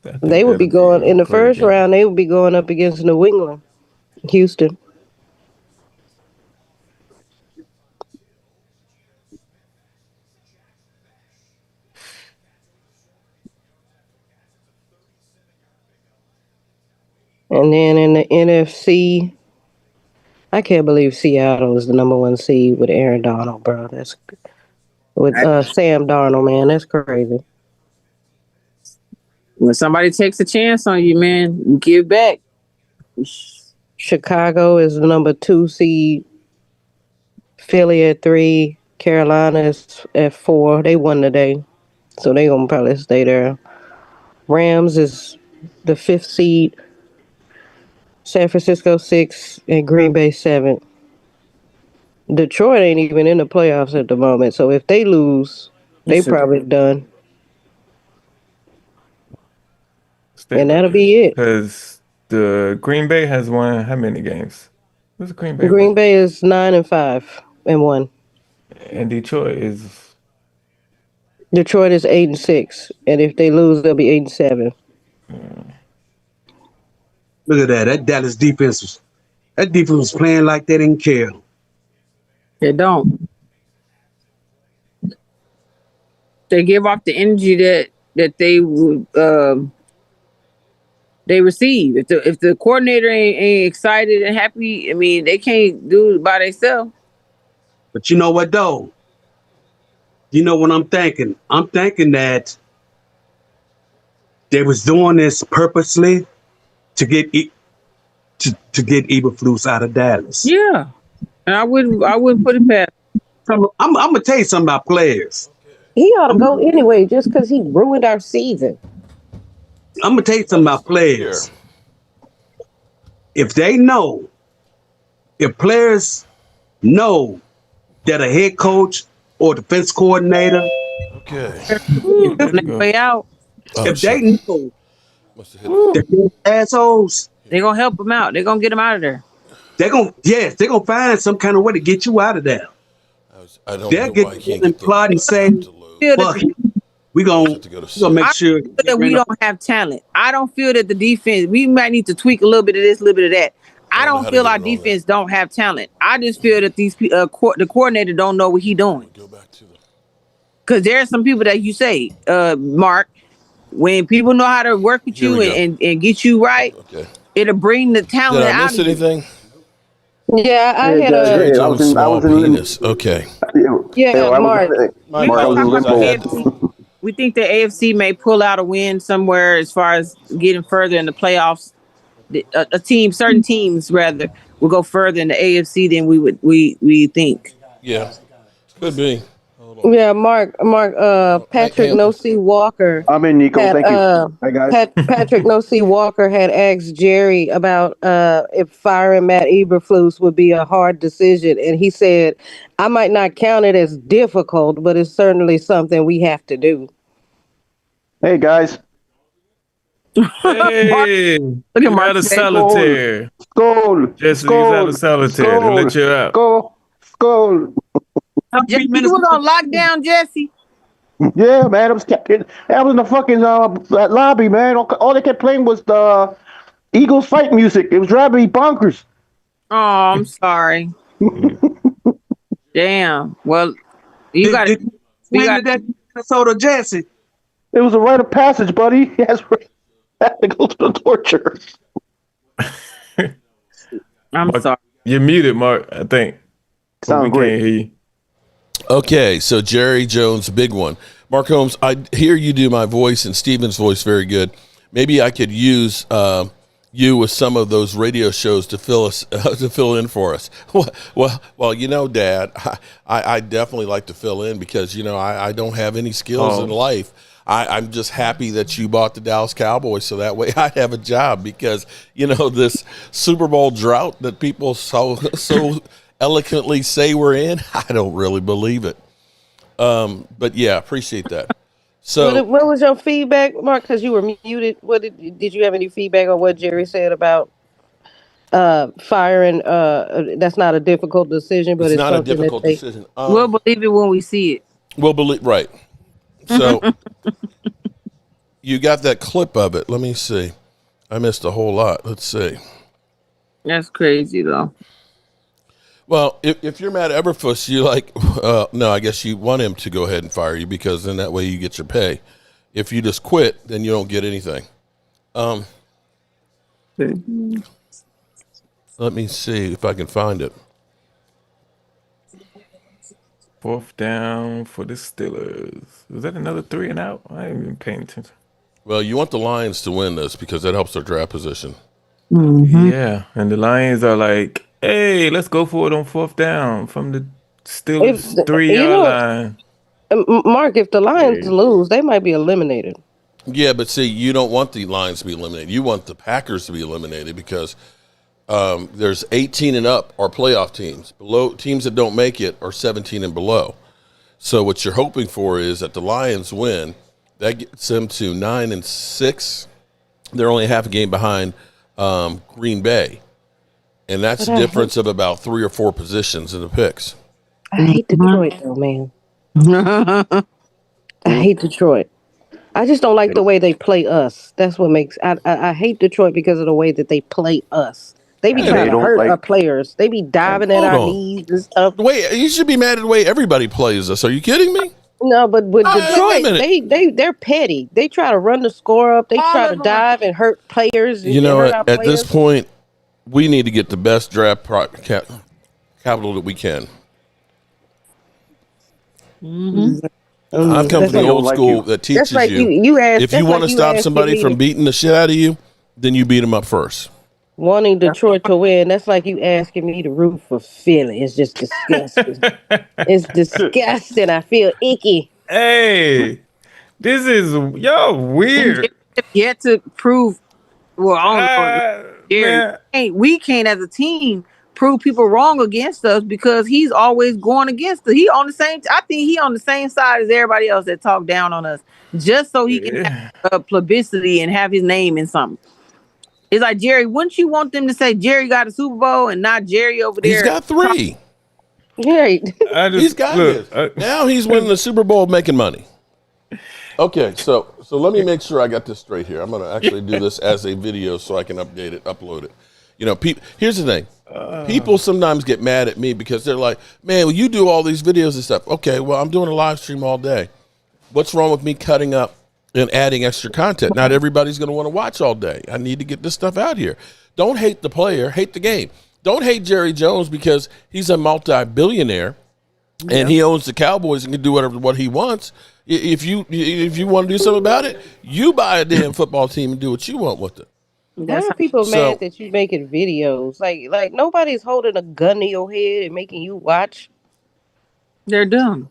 I think They would be that'll going in a the great first game. round. They would be going up against New England, Houston. And then in the NFC, I can't believe Seattle is the number 1 seed with Aaron Donald, bro. That's with Sam Darnold, man. That's crazy. When somebody takes a chance on you, man, you give back. Chicago is the number 2 seed. Philly at 3. Carolina is at 4. They won today, so they gonna probably stay there. Rams is the 5th seed. San Francisco 6 and Green Bay 7. Detroit ain't even in the playoffs at the moment, so if they lose, they probably done. And that'll be it. Because the Green Bay has won how many games? What's Green Bay? Green Bay is 9-5 and 1. And Detroit is. Detroit is 8-6, and if they lose, they'll be 8-7. Look at that. That Dallas defense was playing like they didn't care. They don't. They give off the energy that they receive. If the coordinator ain't excited and happy, I mean, they can't do it by themselves. But you know what though? You know what I'm thinking? I'm thinking that they was doing this purposely to get to get Eberflus out of Dallas. Yeah, and I wouldn't put it past. I'm gonna tell you something about players. He ought to go anyway, just because he ruined our season. I'm gonna tell you something about players. If players know that a head coach or defense coordinator, way out. If they know that they're assholes, they're gonna help them out. They're gonna get them out of there. They're gonna find some kind of way to get you out of there. They'll get the plot and say, "Fuck, we gonna make sure that we don't have talent." I don't feel that the defense. We might need to tweak a little bit of this, a little bit of that. I don't feel our defense don't have talent. I just feel that these the coordinator don't know what he's doing. Because there are some people that you say, Mark, when people know how to work with you and get you right, it'll bring the talent Did I out miss of anything? Yeah, I had Jerry a. Jones small penis. Okay. Yeah, Mark. We think the AFC may pull out a win somewhere as far as getting further in the playoffs. Certain teams rather, will go further in the AFC than we think. Yeah, could be. Yeah, Mark. Patrick No-C Walker. I'm in, Nico. Thank you. Hi, guys. Patrick No-C Walker had asked Jerry about if firing Matt Eberflus would be a hard decision, and he said, "I might not count it as difficult, but it's certainly something we have to do." Hey, guys. Hey, look at Mark. Out of solitaire. Skull. Jesse, he's out of solitaire. To let you out. Skull. Jesse, you was on lockdown, Jesse. Yeah, man. I was in the fucking lobby, man. All they kept playing was the Eagles fight music. It was driving me bonkers. Oh, I'm sorry. Damn. Well, you got that Minnesota Jesse. It was a rite of passage, buddy. He has to go to the torture. I'm sorry. You're muted, Mark. I think. Sound great. Can't hear you. Okay, so Jerry Jones, big one. Mark Holmes, I hear you do my voice and Steven's voice very good. Maybe I could use you with some of those radio shows to fill in for us. Well, you know, Dad, I definitely like to fill in because I don't have any skills in life. I'm just happy that you bought the Dallas Cowboys so that way I have a job because this Super Bowl drought that people so eloquently say we're in, I don't really believe it. But yeah, appreciate that. So what was your feedback, Mark? Because you were muted. Did you have any feedback on what Jerry said about firing. That's not a difficult decision, but It's it's not a something that difficult they decision. We'll believe it when we see it. We'll believe, right. So you got that clip of it. Let me see. I missed a whole lot. Let's see. That's crazy, though. Well, if you're Matt Everfuss, you like, no, I guess you want him to go ahead and fire you because then that way you get your pay. If you just quit, then you don't get anything. Let me see if I can find it. 4th down for the Steelers. Is that another 3 and out? I ain't even paying attention. Well, you want the Lions to win this because that helps their draft position. Mm-hmm. Yeah, and the Lions are like, hey, let's go for it on 4th down from the Steelers 3-yard line. Mark, if the Lions lose, they might be eliminated. Yeah, but see, you don't want the Lions to be eliminated. You want the Packers to be eliminated because there's 18 and up are playoff teams. Below teams that don't make it are 17 and below. So what you're hoping for is that the Lions win. That gets them to 9-6. They're only half a game behind Green Bay, and that's a difference of about 3 or 4 positions in the picks. I hate Detroit, though, man. I hate Detroit. I just don't like the way they play us. That's what makes I hate Detroit because of the way that they play us. They be trying to hurt our players. They be diving at our knees and stuff. Wait, you should be mad at the way everybody plays us. Are you kidding me? No, but with Detroit, they're petty. They try to run the score up. They try to dive and hurt players. You know, at this point, we need to get the best draft capital that we can. Mm-hmm. I've come from the old school that teaches you if you want to stop somebody from beating the shit out of you, then you beat them up first. Wanting Detroit to win, that's like you asking me to root for Philly. It's just disgusting. It's disgusting. I feel icky. Hey, this is y'all weird. Yet to prove, we can't as a team prove people wrong against us because he's always going against us. I think he on the same side as everybody else that talk down on us, just so he can have publicity and have his name in something. It's like, Jerry, wouldn't you want them to say Jerry got a Super Bowl and not Jerry over there? He's got 3. Right. He's got this. Now he's winning the Super Bowl making money. Okay, so let me make sure I got this straight here. I'm going to actually do this as a video so I can upload it. You know, here's the thing. People sometimes get mad at me because they're like, man, well, you do all these videos and stuff. Okay, well, I'm doing a live stream all day. What's wrong with me cutting up and adding extra content? Not everybody's going to want to watch all day. I need to get this stuff out here. Don't hate the player, hate the game. Don't hate Jerry Jones because he's a multi-billionaire and he owns the Cowboys and can do what he wants. If you want to do something about it, you buy a damn football team and do what you want with it. Why are people mad that you making videos? Like nobody's holding a gun to your head and making you watch. They're dumb.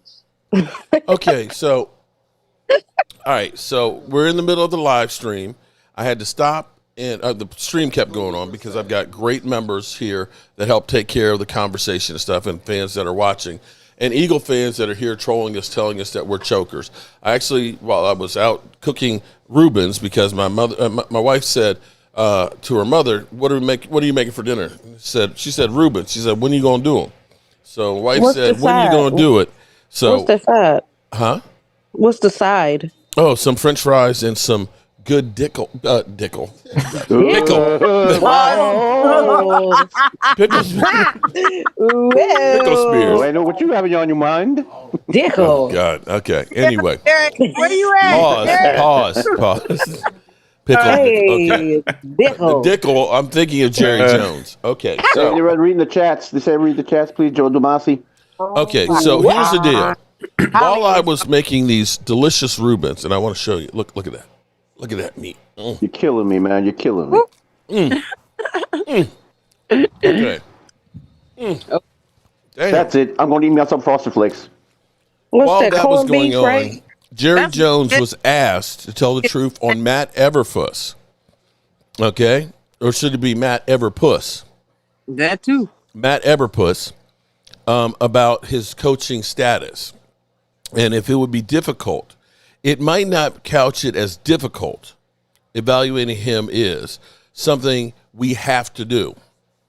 Okay, so all right, so we're in the middle of the live stream. I had to stop, and the stream kept going on because I've got great members here that help take care of the conversation and stuff, and fans that are watching, and Eagle fans that are here trolling us, telling us that we're chokers. I actually, while I was out cooking Reubens, because my mother, my wife said to her mother, "What are you making for dinner?" She said Reubens. She said, "When are you gonna do them?" So wife said, "When are you gonna do it?" So what's the side? Huh? What's the side? Oh, some French fries and some good dickle. Pickle. Pickle spears. I know what you have on your mind. Dickle. Oh, God. Okay. Anyway. Derek, where you at? Pause. Pickle. Hey, Dickle. Dickle. I'm thinking of Jerry Jones. Okay. So they're reading the chats. They say read the chats, please, Joe Damasi. Okay. So here's the deal. While I was making these delicious Reubens, and I want to show you. Look at that. Look at that meat. You're killing me, man. You're killing me. Okay. That's it. I'm going to eat me some Frosted Flakes. While that was going on, Jerry Jones was asked to tell the truth on Matt Everfuss. Okay? Or should it be Matt Everpuss? That too. Matt Everpuss about his coaching status. And if it would be difficult, it might not couch it as difficult. Evaluating him is something we have to do.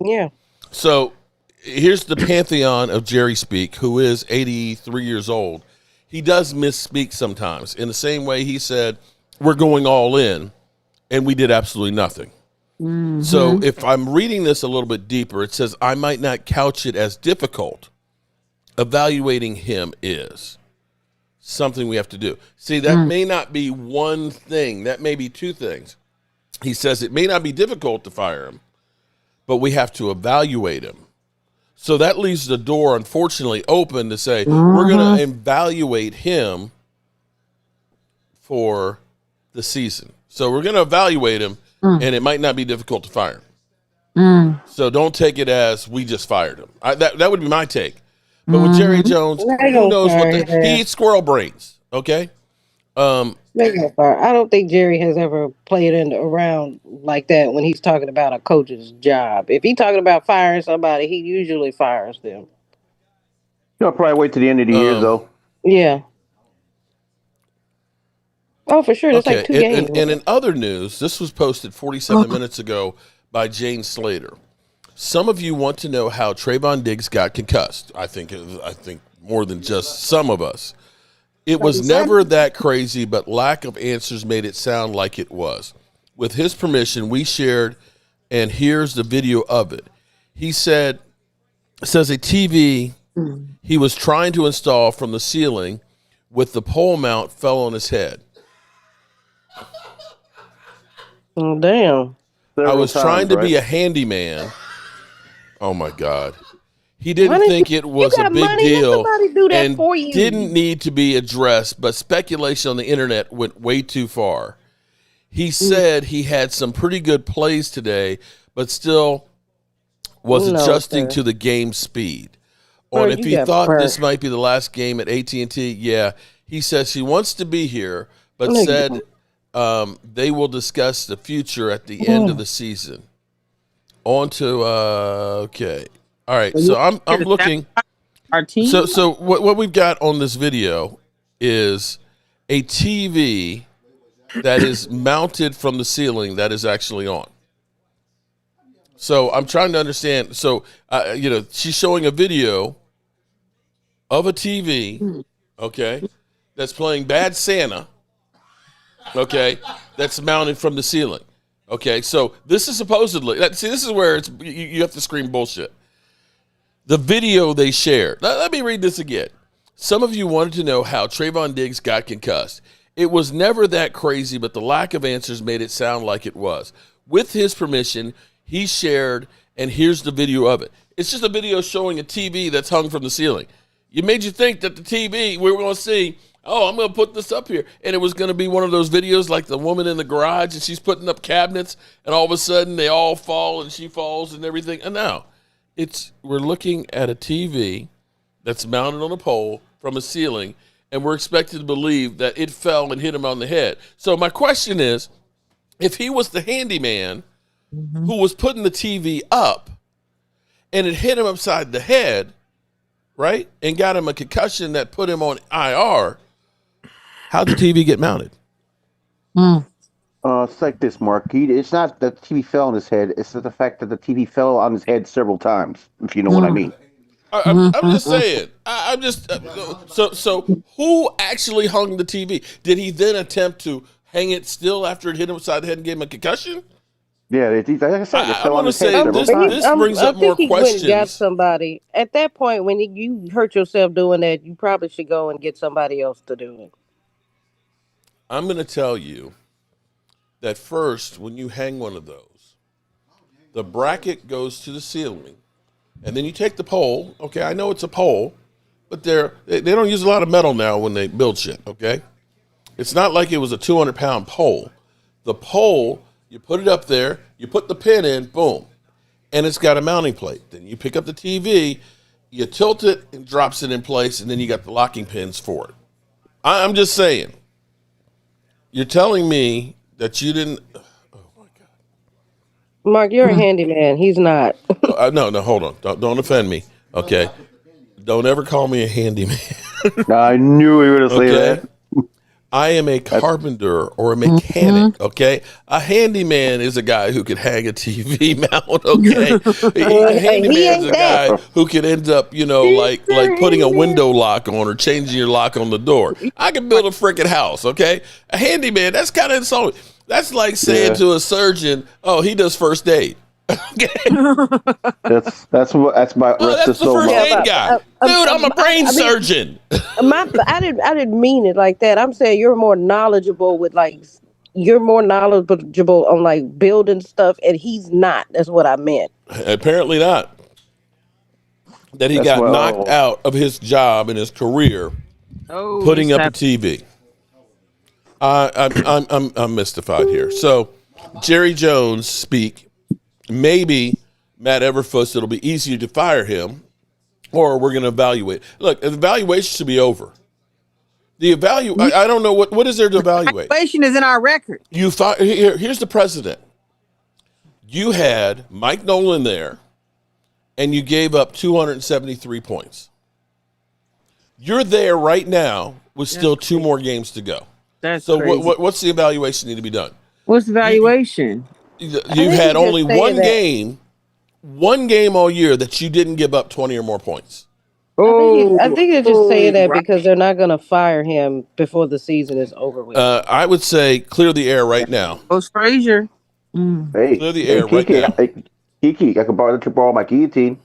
Yeah. So here's the pantheon of Jerry Speak, who is 83 years old. He does misspeak sometimes. In the same way he said, we're going all in, and we did absolutely nothing. Mm-hmm. So if I'm reading this a little bit deeper, it says, I might not couch it as difficult. Evaluating him is something we have to do. See, that may not be one thing. That may be two things. He says it may not be difficult to fire him, but we have to evaluate him. So that leaves the door, unfortunately, open to say, we're going to evaluate him for the season. So we're going to evaluate him, and it might not be difficult to fire him. So don't take it as we just fired him. That would be my take. But with Jerry Jones, who knows what he eats squirrel brains, okay? I don't think Jerry has ever played around like that when he's talking about a coach's job. If he's talking about firing somebody, he usually fires them. You'll probably wait to the end of the year, though. Yeah. Oh, for sure. That's Okay. like 2 games. And in other news, this was posted 47 minutes ago by Jane Slater. Some of you want to know how Trayvon Diggs got concussed. I think more than just some of us. It was never that crazy, but lack of answers made it sound like it was. With his permission, we shared, and here's the video of it. He says a TV he was trying to install from the ceiling with the pole mount fell on his head. Oh, damn. I was trying to be a handyman. Oh, my God. He didn't think it was a big deal and didn't need to be addressed, but speculation on the internet went way too far. He said he had some pretty good plays today, but still was adjusting to the game speed. If he thought this might be the last game at AT&T, yeah. He says he wants to be here, but said they will discuss the future at the end of the season. On to okay. All right, so I'm looking. Our team. So what we've got on this video is a TV that is mounted from the ceiling that is actually on. So I'm trying to understand. So she's showing a video of a TV, okay, that's playing Bad Santa, okay, that's mounted from the ceiling. Okay, so this is supposedly, this is where you have to scream bullshit. The video they shared. Let me read this again. Some of you wanted to know how Trayvon Diggs got concussed. It was never that crazy, but the lack of answers made it sound like it was. With his permission, he shared, and here's the video of it. It's just a video showing a TV that's hung from the ceiling. You made you think that the TV, we were going to see, I'm going to put this up here. And it was going to be one of those videos like the woman in the garage and she's putting up cabinets and all of a sudden they all fall and she falls and everything. And now we're looking at a TV that's mounted on a pole from a ceiling and we're expected to believe that it fell and hit him on the head. So my question is, if he was the handyman who was putting the TV up and it hit him upside the head, right, and got him a concussion that put him on IR, how'd the TV get mounted? It's like this, Mark. It's not that the TV fell on his head. It's the fact that the TV fell on his head several times, if you know what I mean. I'm just saying. I'm just so who actually hung the TV? Did he then attempt to hang it still after it hit him upside the head and gave him a concussion? Yeah, like I said, I want to say this brings up more questions. Went and got somebody. At that point, when you hurt yourself doing that, you probably should go and get somebody else to do it. I'm going to tell you that first, when you hang one of those, the bracket goes to the ceiling, and then you take the pole. Okay, I know it's a pole, but they don't use a lot of metal now when they build shit, okay? It's not like it was a 200-pound pole. The pole, you put it up there, you put the pin in, boom, and it's got a mounting plate. Then you pick up the TV, you tilt it, and drops it in place, and then you got the locking pins for it. I'm just saying. You're telling me that you didn't... Mark, you're a handyman. He's not. No, hold on. Don't offend me, okay? Don't ever call me a handyman. I knew he would have said that. I am a carpenter or a mechanic, okay? A handyman is a guy who could hang a TV mount, okay? A handyman is a guy who could end up, like putting a window lock on or changing your lock on the door. I can build a freaking house, okay? A handyman, that's kind of insulting. That's like saying to a surgeon, oh, he does first aid. That's my that's the first aid guy. Dude, I'm a brain surgeon. I didn't mean it like that. I'm saying you're more knowledgeable on like building stuff, and he's not. That's what I meant. Apparently not. That he got knocked out of his job and his career putting up a TV. I'm mystified here. So Jerry Jones speak. Maybe Matt Everfuss, it'll be easier to fire him, or we're going to evaluate. Look, the evaluation should be over. I don't know what is there to evaluate. Evaluation is in our record. Here's the precedent. You had Mike Nolan there, and you gave up 273 points. You're there right now with still 2 more games to go. That's so. Crazy. What's the evaluation need to be done? What's the evaluation? You had only one game all year that you didn't give up 20 or more points. I think they're just saying that because they're not going to fire him before the season is over with. I would say clear the air right now. Post Frazier. Hey, clear the air Kiki, right now. Kiki, I could borrow my guillotine.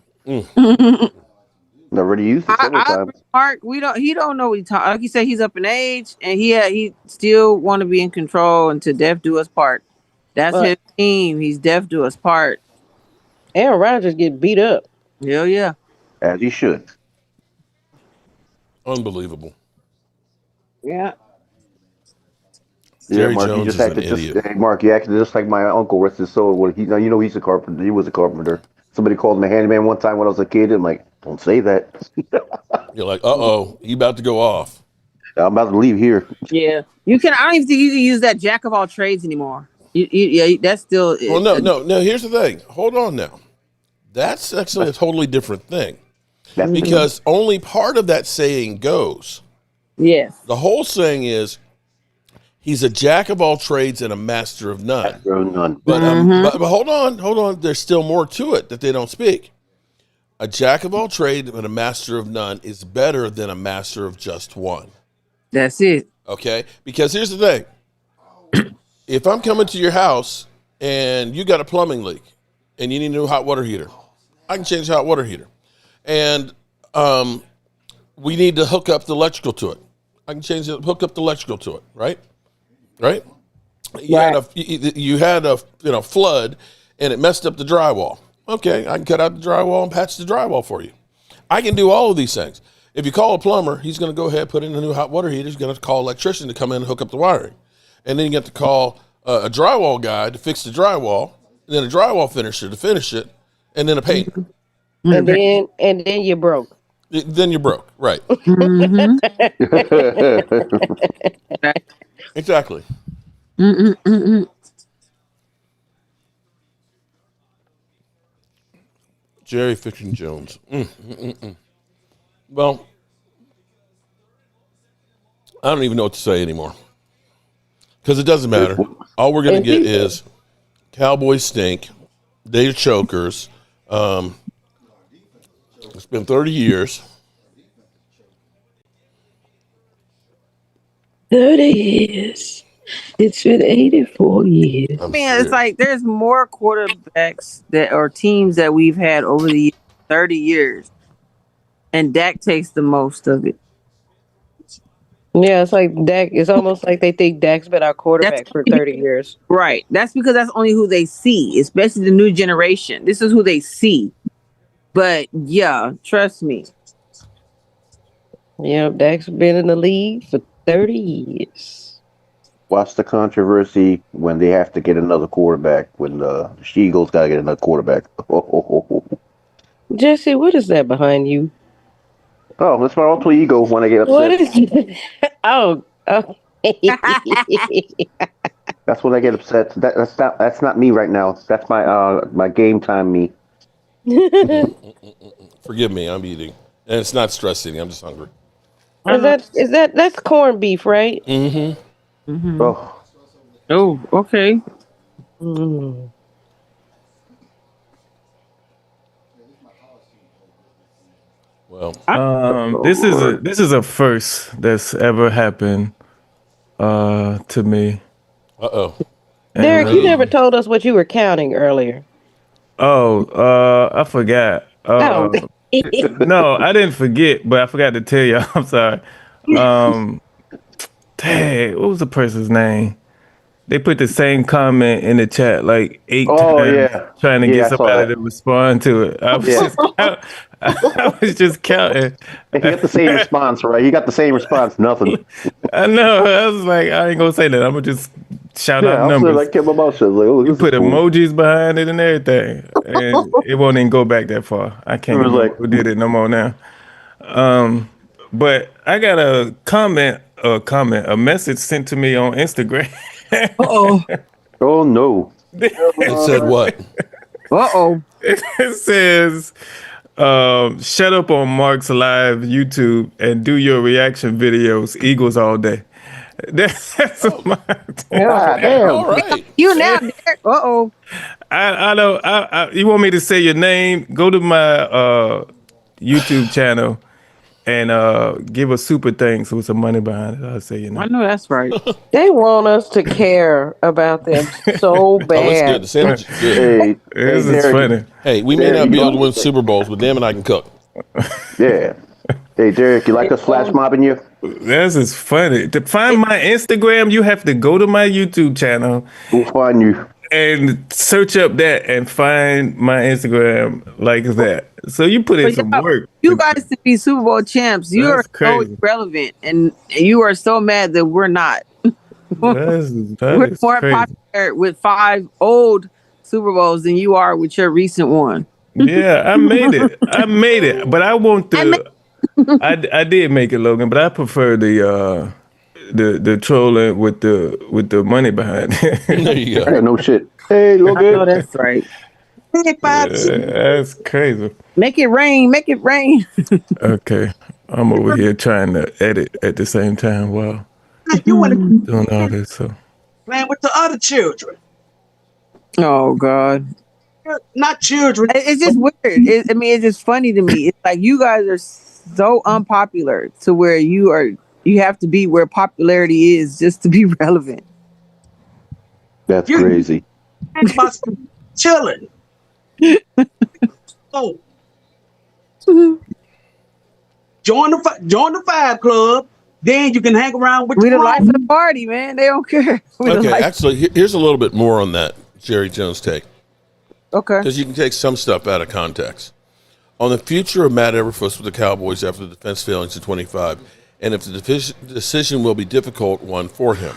Already used it several times. Mark, he don't know what he talking. Like you said, he's up in age, and he still want to be in control until death do us part. That's his team. He's deaf to us part. Aaron Rodgers get beat up. Hell yeah. As he should. Unbelievable. Yeah. Jerry Mark, Jones is an idiot. Hey, Mark, you acted just like my uncle, rest his soul. He's a carpenter. He was a carpenter. Somebody called him a handyman one time when I was a kid. I'm like, don't say that. You're like, you about to go off. I'm about to leave here. Yeah. I don't even think you can use that jack of all trades anymore. That's still. Well, no. Here's the thing. Hold on now. That's actually a totally different thing. Because only part of that saying goes. Yes. The whole saying is he's a jack of all trades and a master of none. Master of none. But hold on. There's still more to it that they don't speak. A jack of all trades and a master of none is better than a master of just one. That's it. Okay? Because here's the thing. If I'm coming to your house and you got a plumbing leak and you need a new hot water heater, I can change the hot water heater. And we need to hook up the electrical to it. I can hook up the electrical to it, right? Right? You had a flood and it messed up the drywall. Okay, I can cut out the drywall and patch the drywall for you. I can do all of these things. If you call a plumber, he's going to go ahead, put in a new hot water heater. He's going to call an electrician to come in and hook up the wiring. And then you get to call a drywall guy to fix the drywall, and then a drywall finisher to finish it, and then a painter. And then you're broke. Then you're broke, right? Exactly. Jerry Fiction Jones. Well, I don't even know what to say anymore. Because it doesn't matter. All we're going to get is Cowboys stink. They're chokers. It's been 30 years. 30 years. It's been 84 years. It's like there's more quarterbacks or teams that we've had over the 30 years. And Dak takes the most of it. Yeah, it's like Dak. It's almost like they think Dak's been our quarterback for 30 years. Right. That's because that's only who they see, especially the new generation. This is who they see. But yeah, trust me. Yeah, Dak's been in the league for 30 years. What's the controversy when they have to get another quarterback? When the Eagles got to get another quarterback? Jesse, what is that behind you? Oh, that's my alter ego when I get upset. What is it? Oh. That's when I get upset. That's not me right now. That's my game time me. Forgive me, I'm eating. And it's not stress eating, I'm just hungry. That's corned beef, right? Mm-hmm. Oh, Oh, okay. Mm. Well, this is a first that's ever happened to me. Uh-oh. Derek, you never told us what you were counting earlier. I forgot. Oh. No, I didn't forget, but I forgot to tell you. I'm sorry. Dang, what was the person's name? They put the same comment in the chat like 8 oh times, yeah, trying to yeah. get I saw somebody that. to respond to it. I was Yeah. just I was just counting. He got the same response, right? He got the same response. Nothing. I know. I was like, I ain't gonna say that. I'm gonna just shout out Yeah, I was numbers. like, kept my mouth shut. Like, oh, You this is put cool. emojis behind it and everything, and it won't even go back that far. I can't It was remember like- who did it no more now. But I got a a message sent to me on Instagram. Uh-oh. Oh no. It said what? Uh-oh. It says, shut up on Mark's live YouTube and do your reaction videos, Eagles all day. That's my damn. All right. You now, Derek. Uh-oh. I don't. You want me to say your name? Go to my YouTube channel and give a super thanks with some money behind it. I'll say your name. I know that's right. They want us to care about them so bad. Oh, it's good. The sandwich is good. This is funny. Hey, we may not be able to win Super Bowls, but damn it, I can cook. Yeah. Hey, Derek, you like us flash mobbing you? This is funny. To find my Instagram, you have to go to my YouTube channel. We'll find you. And search up that and find my Instagram like that. So you put in some work. You guys to be Super Bowl champs. You are That's crazy. so irrelevant, and you are so mad that we're not. That We're is more crazy. popular with 5 old Super Bowls than you are with your recent one. Yeah, I made it. But I want the. I did make it, Logan. But I prefer the trolling with the money behind it. There you go. Yeah, no shit. Hey, I know Logan. that's right. That's crazy. Make it rain. Make it rain. Okay, I'm over here trying to edit at the same time while You want to doing all this. So playing with the other children, Oh God. not children. It's just weird. It's just funny to me. It's like you guys are so unpopular to where you have to be where popularity is just to be relevant. That's crazy. Must be chilling. Oh, join the 5 club. Then you can hang around with We your the life friends. of the party, man. They don't care. We the Okay, life- actually, here's a little bit more on that Jerry Jones take. Okay. Because you can take some stuff out of context. On the future of Matt Everfuss with the Cowboys after the defense failings in 25, and if the decision will be difficult one for him.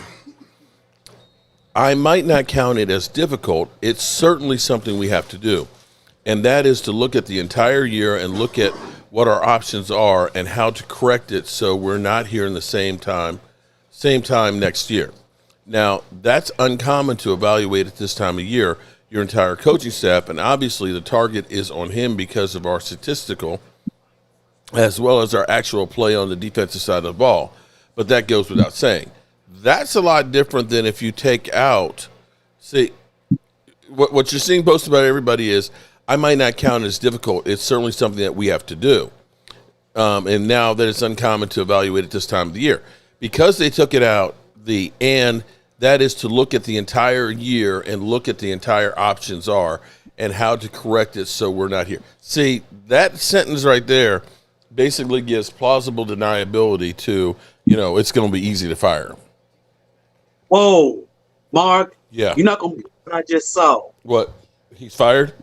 I might not count it as difficult. It's certainly something we have to do. And that is to look at the entire year and look at what our options are and how to correct it so we're not here in the same time next year. Now, that's uncommon to evaluate at this time of year, your entire coaching staff, and obviously the target is on him because of our statistical as well as our actual play on the defensive side of the ball. But that goes without saying. That's a lot different than if you take out, see, what you're seeing posted about everybody is, I might not count it as difficult. It's certainly something that we have to do. And now that it's uncommon to evaluate at this time of the year. Because they took it out, and that is to look at the entire year and look at the entire options are and how to correct it so we're not here. See, that sentence right there basically gives plausible deniability to, it's going to be easy to fire him. Whoa, Mark. Yeah. You're not gonna believe what I just saw. What? He's fired?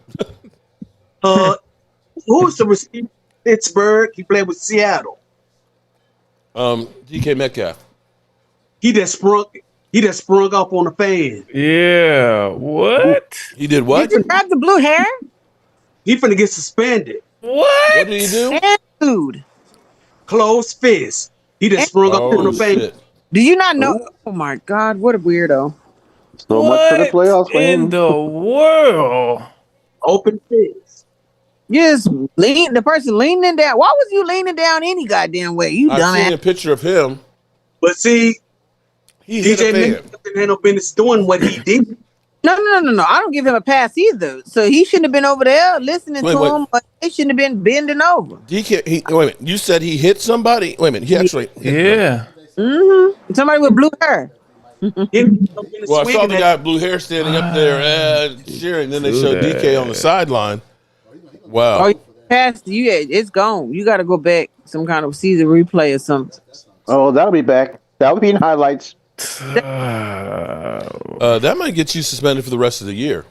Who's the receiver? Pittsburgh. He played with Seattle. DK Metcalf. He just sprung up on the fan. Yeah. What? He did what? Did you grab the blue hair? He finna get suspended. What? What did he do? And food. Closed fist. He just sprung up on the fan. Shit. Do you not know? Oh my God, what a weirdo. So much for the playoffs for in him. the world? Open fist. Just lean. The person leaning down. Why was you leaning down any goddamn way? You I've seen dumbass. a picture of him. But see, He hit a DJ fan. Minnesota had no business doing what he did. No. I don't give him a pass either. So he shouldn't have been over there listening to him. But they shouldn't have been bending over. Wait a minute. You said he hit somebody? Wait a minute. He actually hit them. Mm-hmm. Somebody with blue hair. Well, I saw the guy with blue hair standing up there cheering. Then they showed DK on the sideline. Wow. Oh, you passed. It's gone. You got to go back. Some kind of season replay or something. Oh, that'll be back. That'll be in highlights. That might get you suspended for the rest of the year.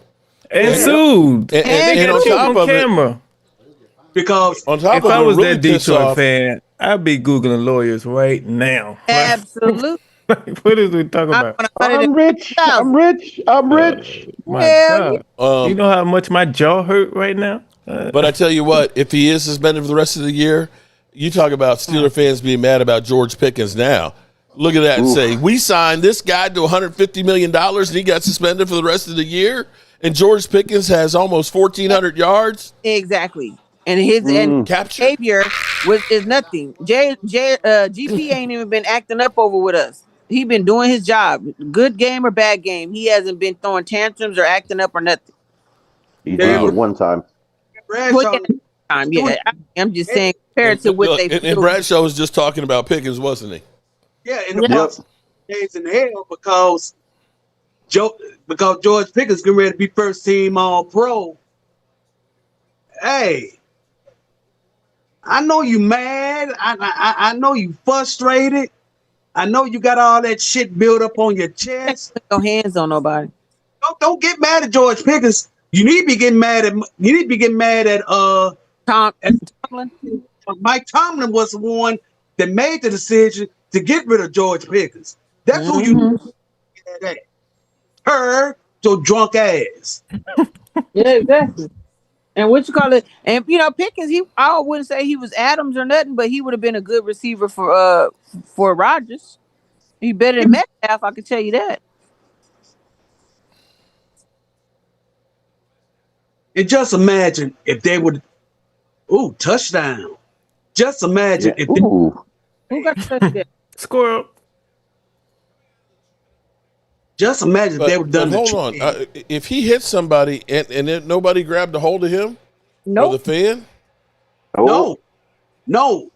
And sued. And on top of camera. Because on top if of I was really that Detroit fan, I'd be Googling lawyers right now. Absolutely. What is we talking about? I'm rich. I'm rich. I'm rich. My God. You know how much my jaw hurt right now? But I tell you what, if he is suspended for the rest of the year, you talk about Steeler fans being mad about George Pickens now. Look at that and say, we signed this guy to $150 million and he got suspended for the rest of the year. And George Pickens has almost 1,400 yards. Exactly. And his behavior is nothing. GP ain't even been acting up over with us. He been doing his job. Good game or bad game. He hasn't been throwing tantrums or acting up or nothing. He did it one time. I'm just saying compared to what they and Bradshaw was just talking about Pickens, wasn't he? Yeah, in the box days in hell because George Pickens getting ready to be first team All Pro. Hey, I know you mad. I know you frustrated. I know you got all that shit built up on your chest. Put your hands on nobody. Don't get mad at George Pickens. You need to be getting mad at Tomlin. Mike Tomlin was the one that made the decision to get rid of George Pickens. That's who you get at. Her, your drunk ass. Yeah, exactly. And what you call it? And Pickens, I wouldn't say he was Adams or nothing, but he would have been a good receiver for Rodgers. He better than Metcalf, I can tell you that. And just imagine if they would, touchdown. Just imagine if they, who got touchdown? Squirrel. Just imagine if they would done. Hold on, if he hit somebody and then nobody grabbed a hold of him, or the fan, no,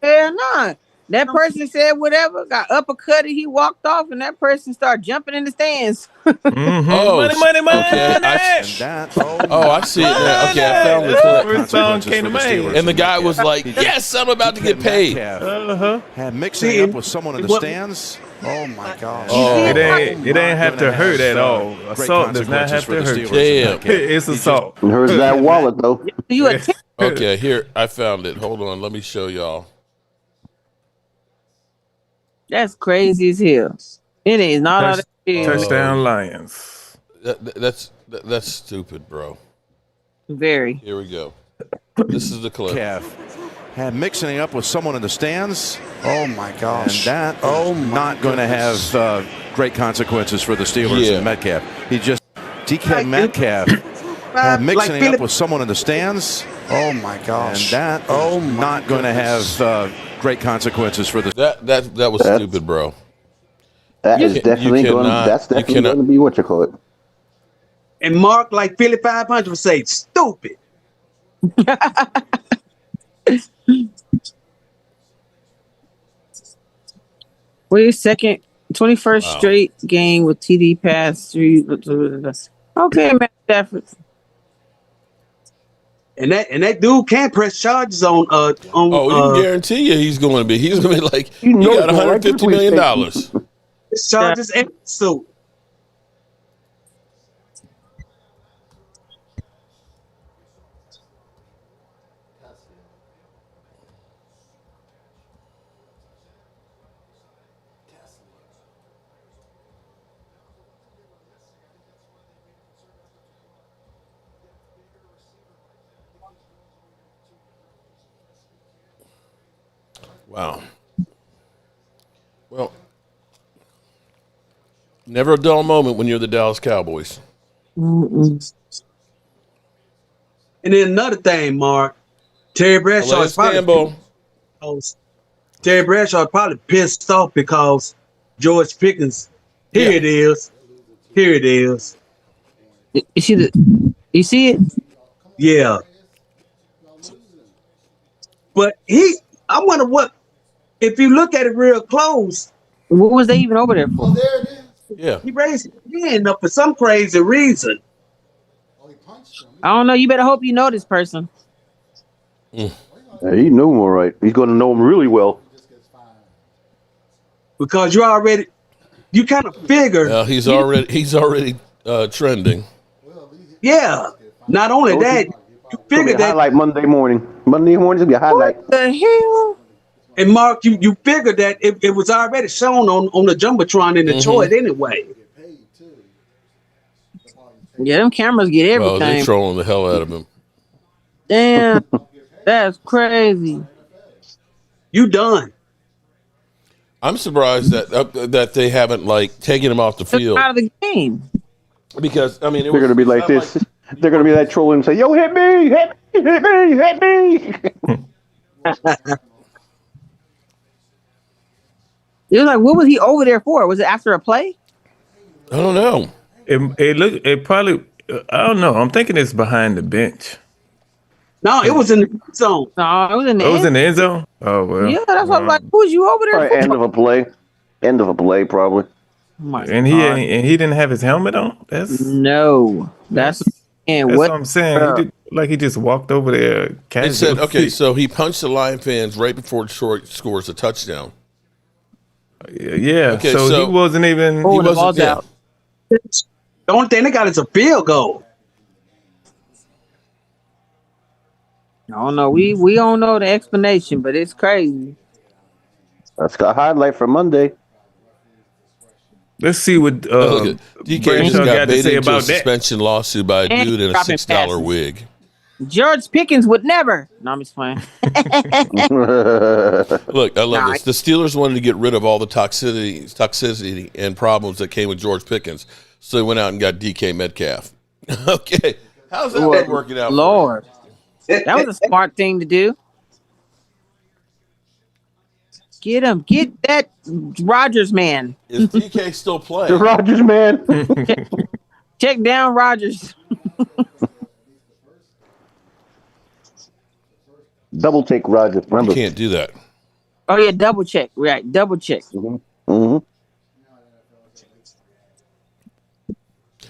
hell no. That person said whatever, got uppercutted, he walked off, and that person started jumping in the stands. Oh, money. Okay, I see it now. Okay, I found the clip. First song came to mind. And the guy was like, "Yes, I'm about to get paid." Had mixing up with someone in the stands. Oh my gosh! It ain't have to hurt at all. Assault does not have to hurt. Damn, it's assault. Where's that wallet though? Okay, here I found it. Hold on, let me show y'all. That's crazy as hell. It is not all that touchdown Lions. That's stupid, bro. Very. Here we go. This is the clip. Had mixing up with someone in the stands. Oh my gosh! And that not going to have great consequences for the Steelers and Metcalf. He just DK Metcalf had mixing up with someone in the stands. Oh my gosh! And that not going to have great consequences for the that was stupid, bro. That is definitely going. That's definitely going to be what you call it. And Mark, like Philly 500 would say, stupid. What is second, 21st straight game with TD pass through? Okay, Matt Stafford. And that dude can't press charges on. You can guarantee you he's going to be. He's going to be like, you got $150 million. His charges and so. Wow. Well, never a dull moment when you're the Dallas Cowboys. And then another thing, Mark, Terry Bradshaw Lance is probably Campbell. Terry Bradshaw is probably pissed off because George Pickens. Here it is. Here it is. You see it? Yeah. But I wonder what, if you look at it real close. What was they even over there for? Yeah. He raised his hand up for some crazy reason. I don't know. You better hope you know this person. Yeah, he knew him all right. He's going to know him really well. Because you kind of figure. He's already trending. Yeah. Not only that, you figure that. Highlight Monday morning. Monday morning's going to be a highlight. What the hell? And Mark, you figure that it was already shown on the Jumbotron in Detroit anyway. Yeah, them cameras get everything. Oh, they're trolling the hell out of him. Damn. That's crazy. You done. I'm surprised that they haven't taken him off the field. Out of the game. Because I mean, they're going to be like this. They're going to be like trolling and say, "Yo, hit me, hit me, hit me, hit me." It was like, what was he over there for? Was it after a play? I don't know. It probably. I don't know. I'm thinking it's behind the bench. No, it was in the zone. No, it was in the end. It was in the end zone? Oh, well. Yeah, that's what I'm like. Who was you over there for? End of a play. End of a play, probably. And he didn't have his helmet on? That's what I'm saying. He just walked over there casually. It said, okay, so he punched the Lion fans right before Detroit scores a touchdown. Yeah, okay, so he wasn't even. He wasn't out. The only thing they got is a field goal. I don't know. We don't know the explanation, but it's crazy. That's got a highlight for Monday. Let's see what DK just got baited into a suspension lawsuit by a And dude in a dropping $6 wig. George Pickens would never. No, I'm just playing. Look, I love this. The Steelers wanted to get rid of all the toxicity and problems that came with George Pickens, so they went out and got DK Metcalf. Okay, how's that one working out? Lord, that was a smart thing to do. Get him. Get that Rodgers man. Is DK still playing? The Rodgers man. Check down Rodgers. Double take Rodgers. Remember, you can't do that. Oh yeah, double check. Right, double check. Mm-hmm.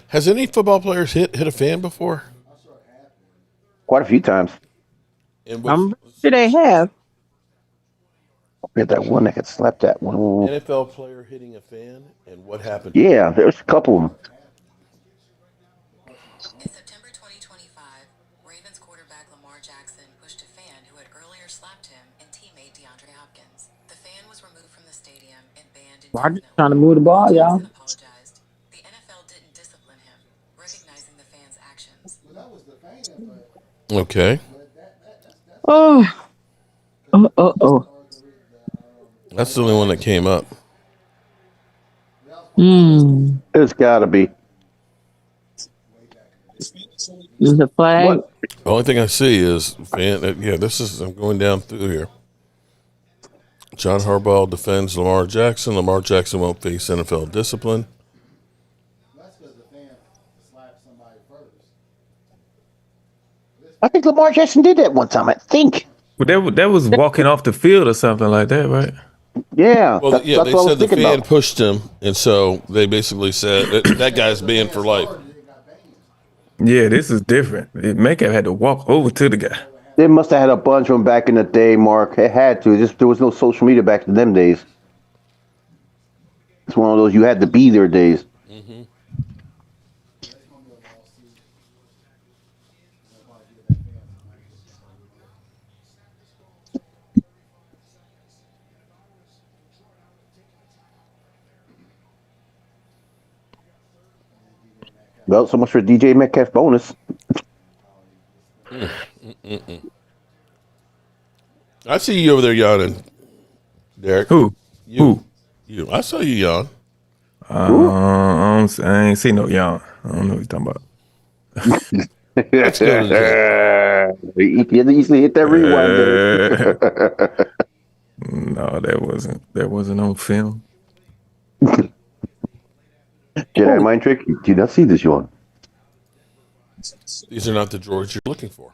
Has any football players hit a fan before? Quite a few times. I'm sure they have. We had that one that had slapped that one. NFL player hitting a fan, and what happened? Yeah, there's a couple of them. In September 2025, Ravens quarterback Lamar Jackson pushed a fan who had earlier slapped him and teammate DeAndre Hopkins. The fan was removed from the stadium and banned Rodgers trying to move the ball, y'all. apologized. The NFL didn't discipline him, recognizing the fan's actions. Okay. Oh. That's the only one that came up. It's got to be. Is the flag? What? The only thing I see is fan. I'm going down through here. John Harbaugh defends Lamar Jackson. Lamar Jackson won't face NFL discipline. I think Lamar Jackson did that one time. I think. But that was walking off the field or something like that, right? Yeah. Well, they said the fan pushed him, and so they basically said that guy's banned for life. Yeah, this is different. Metcalf had to walk over to the guy. They must have had a bunch of them back in the day, Mark. It had to. There was no social media back in them days. It's one of those you had to be there days. Mm-hmm. Well, so much for DJ Metcalf bonus. I see you over there yawning, Derek. Who? You. I saw you yawn. I ain't see no yawn. I don't know what you're talking about. Let's go to the You can easily hit that rewind button. No, that wasn't on film. Jedi mind trick. You do not see this, Sean. These are not the droids you're looking for.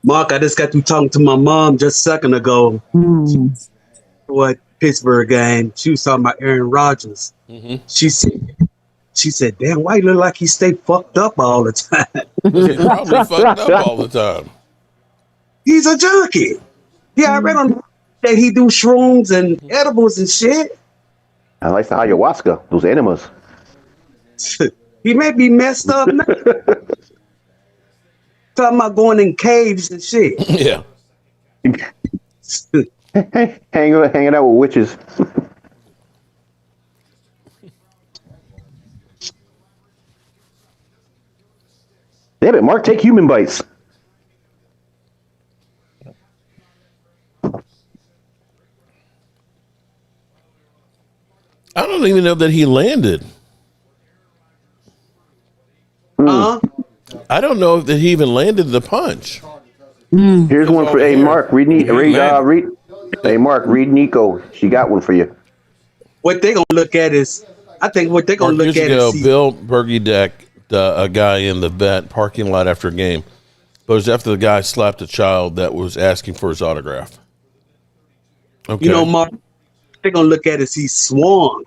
Mark, I just got through talking to my mom just a second ago. What Pittsburgh game? She was talking about Aaron Rodgers. She said, "Damn, why you look like he stay fucked up all the time?" He's probably fucked up all the time. He's a junkie. Yeah, I read on that he do shrooms and edibles and shit. I like the ayahuasca, those enemas. He may be messed up now. Talking about going in caves and shit. Yeah. hanging out with witches. Damn it, Mark, take human bites. I don't even know that he landed. I don't know that he even landed the punch. Here's one for Mark. Hey, Mark, read Nico. She got one for you. What they gonna look at is, I think what they gonna look at is Bill Bergedek, a guy in the vet parking lot after a game, but it was after the guy slapped a child that was asking for his autograph. Okay. You know, Mark, they're gonna look at is he swung.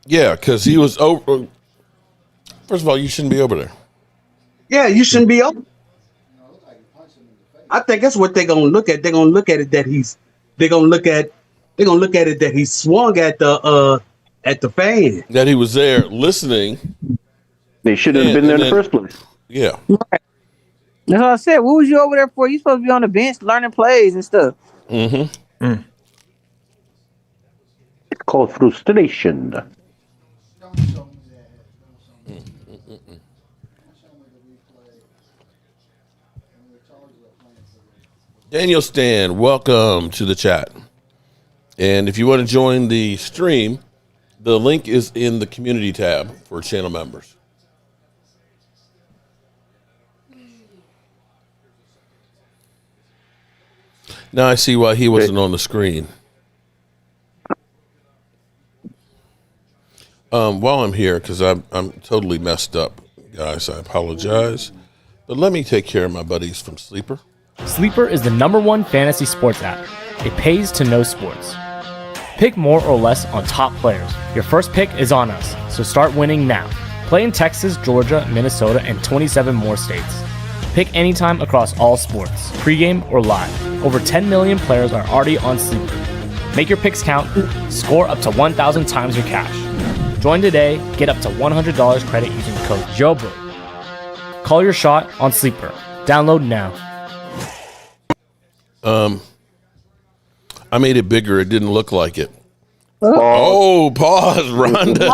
Yeah, because he was over. First of all, you shouldn't be over there. Yeah, you shouldn't be over. I think that's what they're gonna look at. They're gonna look at it that he's. They're gonna look at it that he swung at the fan. That he was there listening. They shouldn't have been there in the first place. Yeah. Right. That's what I said. What was you over there for? You supposed to be on the bench learning plays and stuff. It's called frustration. Daniel Stan, welcome to the chat. And if you want to join the stream, the link is in the community tab for channel members. Now I see why he wasn't on the screen. While I'm here, because I'm totally messed up, guys, I apologize. But let me take care of my buddies from Sleeper. Sleeper is the #1 fantasy sports app. It pays to know sports. Pick more or less on top players. Your first pick is on us, so start winning now. Play in Texas, Georgia, Minnesota, and 27 more states. Pick anytime across all sports, pregame or live. Over 10 million players are already on Sleeper. Make your picks count. Score up to 1,000 times your cash. Join today. Get up to $100 credit using code JOBO. Call your shot on Sleeper. Download now. I made it bigger. It didn't look like it. Pause, Rhonda.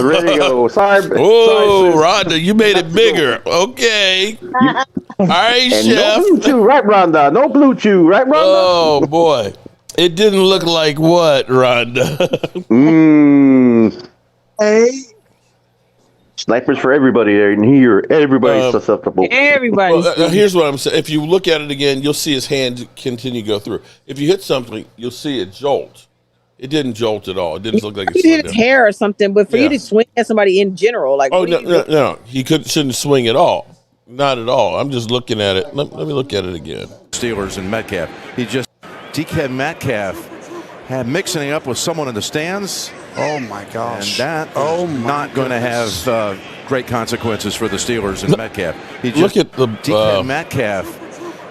Ready to go. Sorry. Rhonda, you made it bigger. Okay. All right, and Chef. No blue chew, right, Rhonda? No blue chew, right, Rhonda? Oh, boy. It didn't look like what, Rhonda? Hey. Snipers for everybody there in here. Everybody's susceptible. Everybody's. Here's what I'm saying. If you look at it again, you'll see his hand continue to go through. If you hit something, you'll see it jolt. It didn't jolt at all. It didn't look like it hit his hair or something, but for you to swing at somebody in general, like no, he shouldn't swing at all. Not at all. I'm just looking at it. Let me look at it again. Steelers and Metcalf. DK Metcalf had mixing up with someone in the stands. Oh my gosh! And that not going to have great consequences for the Steelers and Metcalf. Look at the DK Metcalf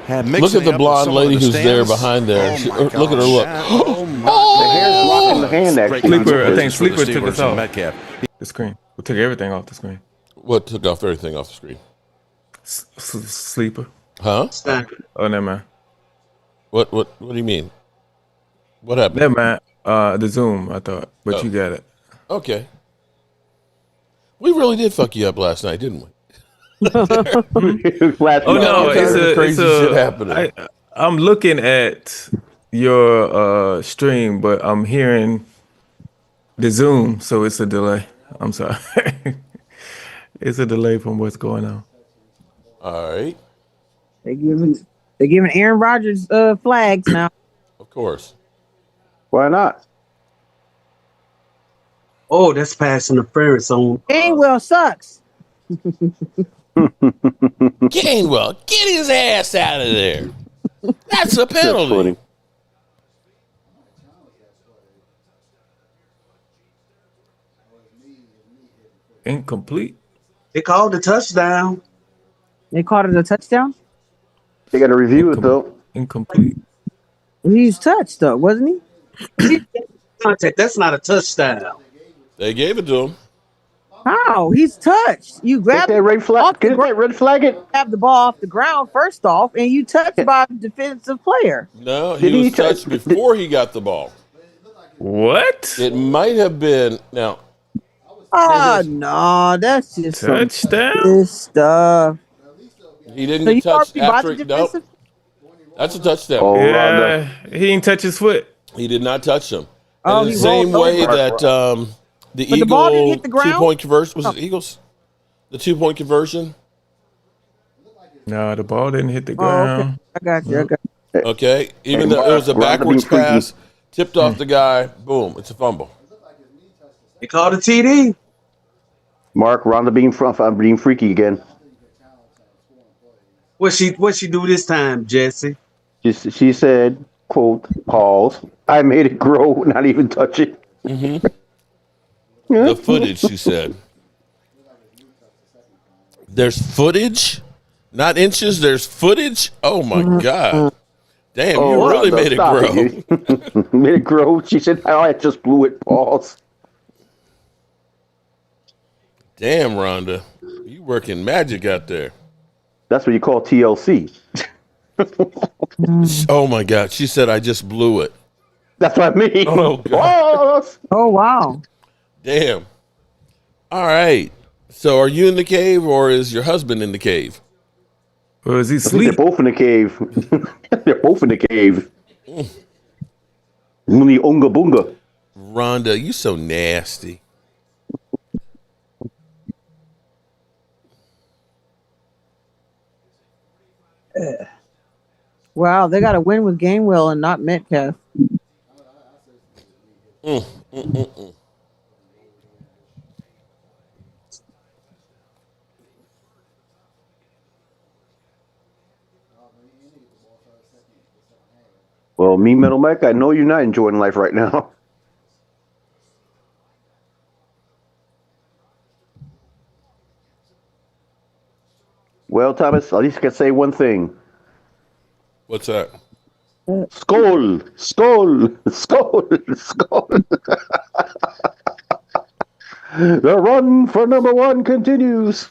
had mixing look at the up blonde with someone lady in the who's there stands. behind there. Look at her look. The hair's blocking the hand. Actually, Sleeper, I think Sleeper took Steelers us and off Metcalf. the screen. We took everything off the screen. What took off everything off the screen? Sleeper. Huh? Oh, never mind. What do you mean? What happened? Never mind. The Zoom, I thought, but you got it. Okay. We really did fuck you up last night, didn't we? Oh no, it's crazy shit happening. I'm looking at your stream, but I'm hearing the Zoom, so it's a delay. I'm sorry. It's a delay from what's going on. All right. They're giving Aaron Rodgers flags now. Of course. Why not? Oh, that's pass interference on. Gainwell sucks. Gainwell, get his ass out of there. That's a penalty. That's Incomplete. They called the touchdown. They called it a touchdown? They got to review it though. Incomplete. He's touched though, wasn't he? Contact. That's not a touchdown. They gave it to him. How? He's touched. You grab that red flag. Get that red flag it. Have the ball off the ground first off, and you touched by a defensive player. No, he was touched before he got the ball. What? It might have been now. Oh no, that's just touchdown. This stuff. He didn't touch after. Nope. That's a touchdown. Oh, yeah, he didn't touch his foot. He did not touch him. Oh, In the same way that the But the ball didn't hit Eagle the ground? 2-point conversion was it Eagles? The 2-point conversion. No, the ball didn't hit the Oh, okay. ground. I got you. I got you. Okay, even though it was a backwards pass, tipped off the guy, boom, it's a fumble. They called a TD. Mark, Rhonda being freaky again. What she do this time, Jesse? She said, "Quote pause. I made it grow, not even touch it." Mm-hmm. The footage, she said. There's footage, not inches. There's footage. Oh my god! Damn, you really made it grow. Made it grow. She said, "Oh, I just blew it." Pause. Damn, Rhonda, you working magic out there. That's what you call TLC. Oh my god! She said, "I just blew it." That's what I mean. Oh god! Oh wow! Damn. All right. So, are you in the cave, or is your husband in the cave? Or is he asleep? They're both in the cave. They're both in the cave. Muni unga bunga. Rhonda, you so nasty. Wow, they got to win with Gainwell and not Metcalf. Well, me, Metal Mike, I know you're not enjoying life right now. Well, Thomas, at least I can say one thing. What's that? Skull, skull, skull, skull. The run for number one continues.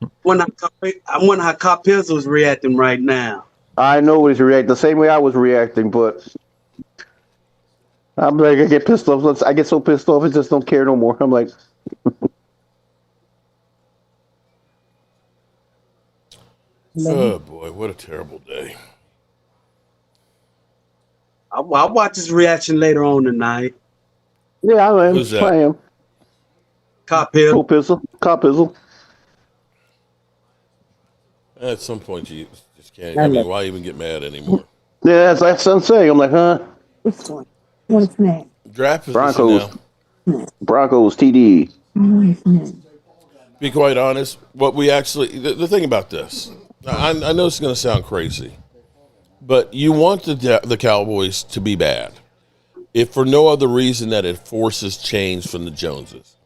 I wonder how Carpenter's reacting right now. I know he's reacting the same way I was reacting, but I'm like, I get pissed off. I get so pissed off, I just don't care no more. I'm like, oh boy, what a terrible day. I'll watch his reaction later on tonight. yeah, I am. Who's that? I am. Carpizzle. At some point, you just can't. I mean, why even get mad anymore? Yeah, that's what I'm saying. I'm like, huh? Which one? What's next? Draft position Broncos. now. Broncos, TD. Be quite honest, what we actually the thing about this, I know it's going to sound crazy, but you want the Cowboys to be bad, if for no other reason that it forces change from the Joneses.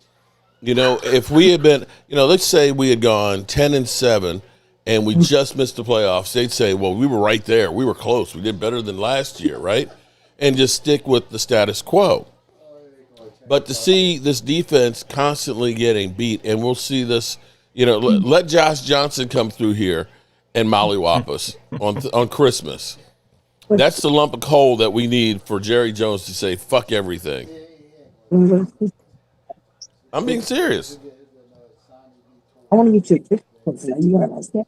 You know, if we had been, let's say we had gone 10-7 and we just missed the playoffs, they'd say, well, we were right there, we were close, we did better than last year, right? And just stick with the status quo. But to see this defense constantly getting beat, and we'll see this, let Josh Johnson come through here and mollywop us on Christmas. That's the lump of coal that we need for Jerry Jones to say, fuck everything. I'm being serious. I want to get you a gift. Are you gonna like that?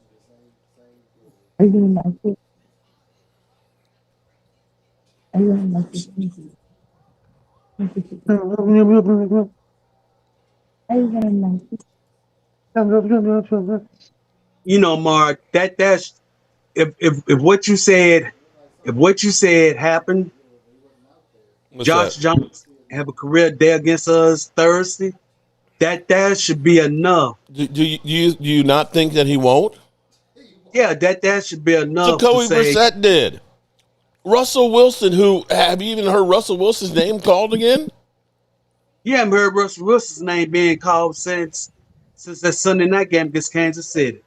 Are you gonna like it? Are you gonna like it? You know, Mark, that's if what you said happened, What's Josh that? Johnson have a career day against us Thursday. That should be enough. Do you not think that he won't? Yeah, that should be enough to Jacoby say. Brissett did. Russell Wilson, who have you even heard Russell Wilson's name called again? You haven't heard Russell Wilson's name being called since that Sunday night game against Kansas City.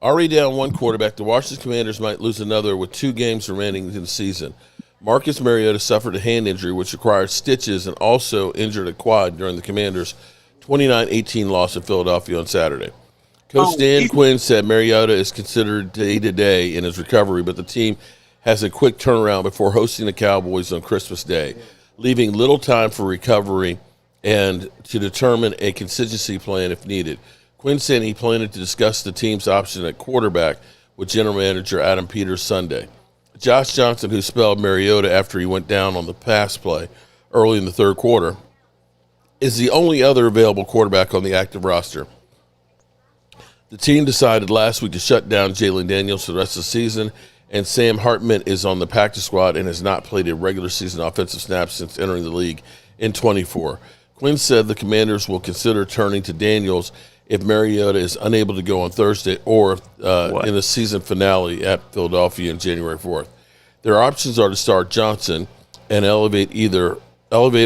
Already down one quarterback, the Washington Commanders might lose another with 2 games remaining in the season. Marcus Mariota suffered a hand injury, which required stitches, and also injured a quad during the Commanders' 29-18 loss in Philadelphia on Saturday. Coach Dan Quinn said Mariota is considered day-to-day in his recovery, but the team has a quick turnaround before hosting the Cowboys on Christmas Day, leaving little time for recovery and to determine a contingency plan if needed. Quinn said he planned to discuss the team's option at quarterback with general manager Adam Peters Sunday. Josh Johnson, who spelled Mariota after he went down on the pass play early in the third quarter, is the only other available quarterback on the active roster. The team decided last week to shut down Jalen Daniels for the rest of the season, and Sam Hartman is on the practice squad and has not played a regular season offensive snap since entering the league in 24. Quinn said the Commanders will consider turning to Daniels if Mariota is unable to go on Thursday or in the season finale at Philadelphia on January 4th. Their options are to start Johnson and elevate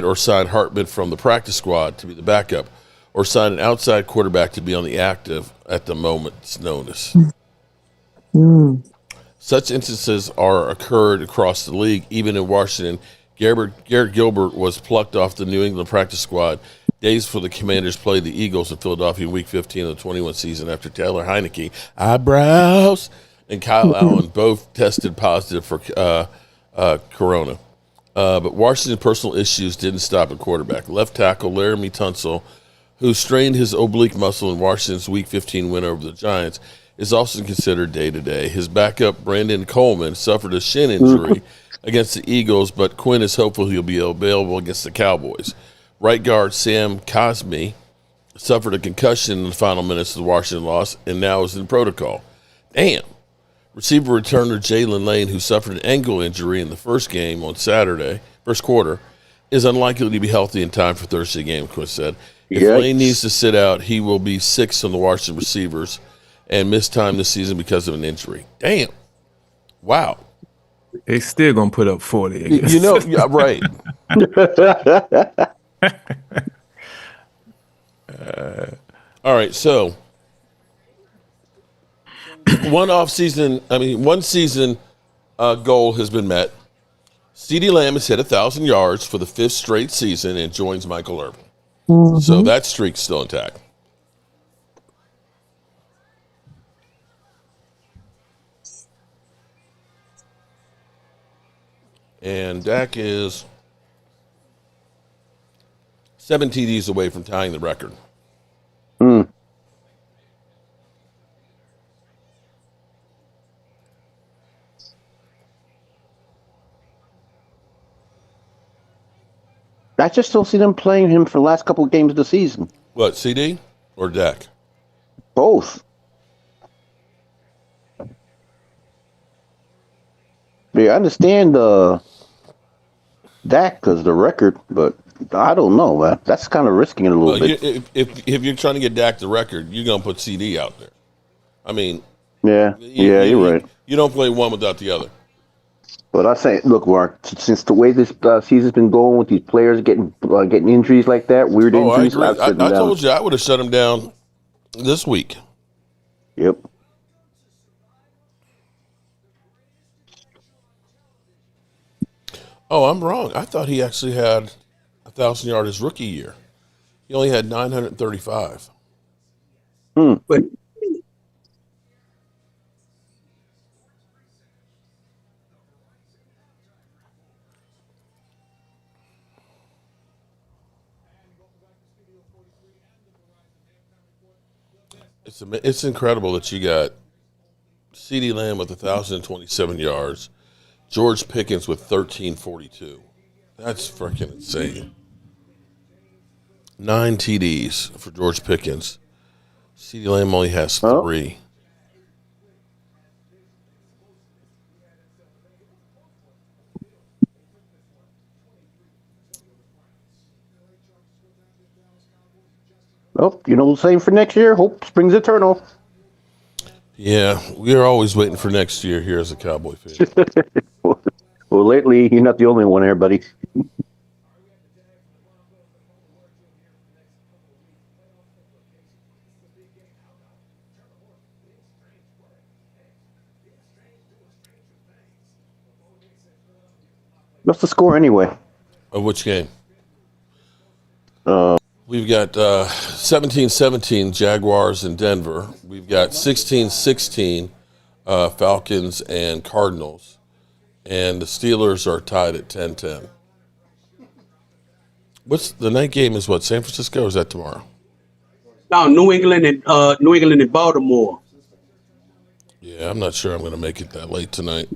or sign Hartman from the practice squad to be the backup, or sign an outside quarterback to be on the active at the moment's notice. Such instances are occurred across the league. Even in Washington, Garrett Gilbert was plucked off the New England practice squad days before the Commanders played the Eagles in Philadelphia in Week 15 of the 21 season after Taylor Heineke, eyebrows, and Kyle Allen both tested positive for corona. But Washington's personal issues didn't stop at quarterback. Left tackle Laramie Tunsil, who strained his oblique muscle in Washington's Week 15 win over the Giants, is also considered day-to-day. His backup, Brandon Coleman, suffered a shin injury against the Eagles, but Quinn is hopeful he'll be available against the Cowboys. Right guard Sam Cosmi suffered a concussion in the final minutes of the Washington loss and now is in protocol. Damn. Receiver returner Jalen Lane, who suffered an ankle injury in the first game on Saturday, first quarter, is unlikely to be healthy in time for Thursday game, Quinn said. If Lane needs to sit out, he will be sixth on the Washington receivers and miss time this season because of an injury. Damn. Wow. They still going to put up 40, I guess. You know, yeah, right. All right, so one season goal has been met. CeeDee Lamb has hit 1,000 yards for the 5th straight season and joins Michael Irvin. So that streak's still intact. And Dak is 7 TDs away from tying the record. I just don't see them playing him for the last couple of games of the season. What, CD or Dak? Both. Yeah, I understand Dak because the record, but I don't know, man. That's kind of risking it a little bit. If you're trying to get Dak the record, you're going to put CD out there. I mean, you're right. You don't play one without the other. But I say, look, Mark, since the way this season's been going with these players getting injuries like that, weird injuries. I agree. I told you I would have shut him down this week. Yep. Oh, I'm wrong. I thought he actually had 1,000 yard his rookie year. He only had 935. But It's incredible that you got CeeDee Lamb with 1,027 yards, George Pickens with 1,342. That's freaking insane. 9 TDs for George Pickens. CeeDee Lamb only has 3. Oh, the same for next year. Hope springs eternal. Yeah, we are always waiting for next year here as a Cowboy fan. Well, lately, you're not the only one here, buddy. What's the score anyway? Of which game? We've got 17-17 Jaguars and Denver. We've got 16-16 Falcons and Cardinals. And the Steelers are tied at 10-10. What's the night game is what? San Francisco or is that tomorrow? No, New England and Baltimore. Yeah, I'm not sure I'm going to make it that late tonight.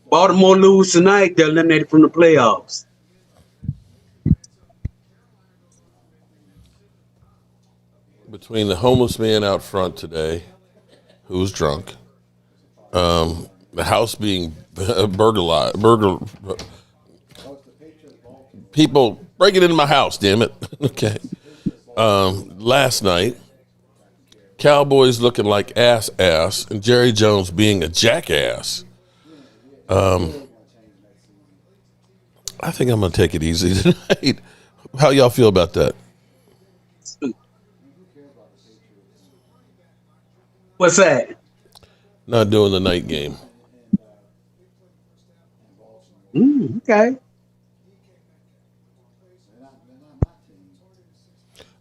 Baltimore lose tonight, they're eliminated from the playoffs. Between the homeless man out front today, who was drunk, the house being burglarized, people breaking into my house, damn it. Okay. Last night, Cowboys looking like ass, and Jerry Jones being a jackass. I think I'm going to take it easy tonight. How y'all feel about that? What's that? Not doing the night game. Okay.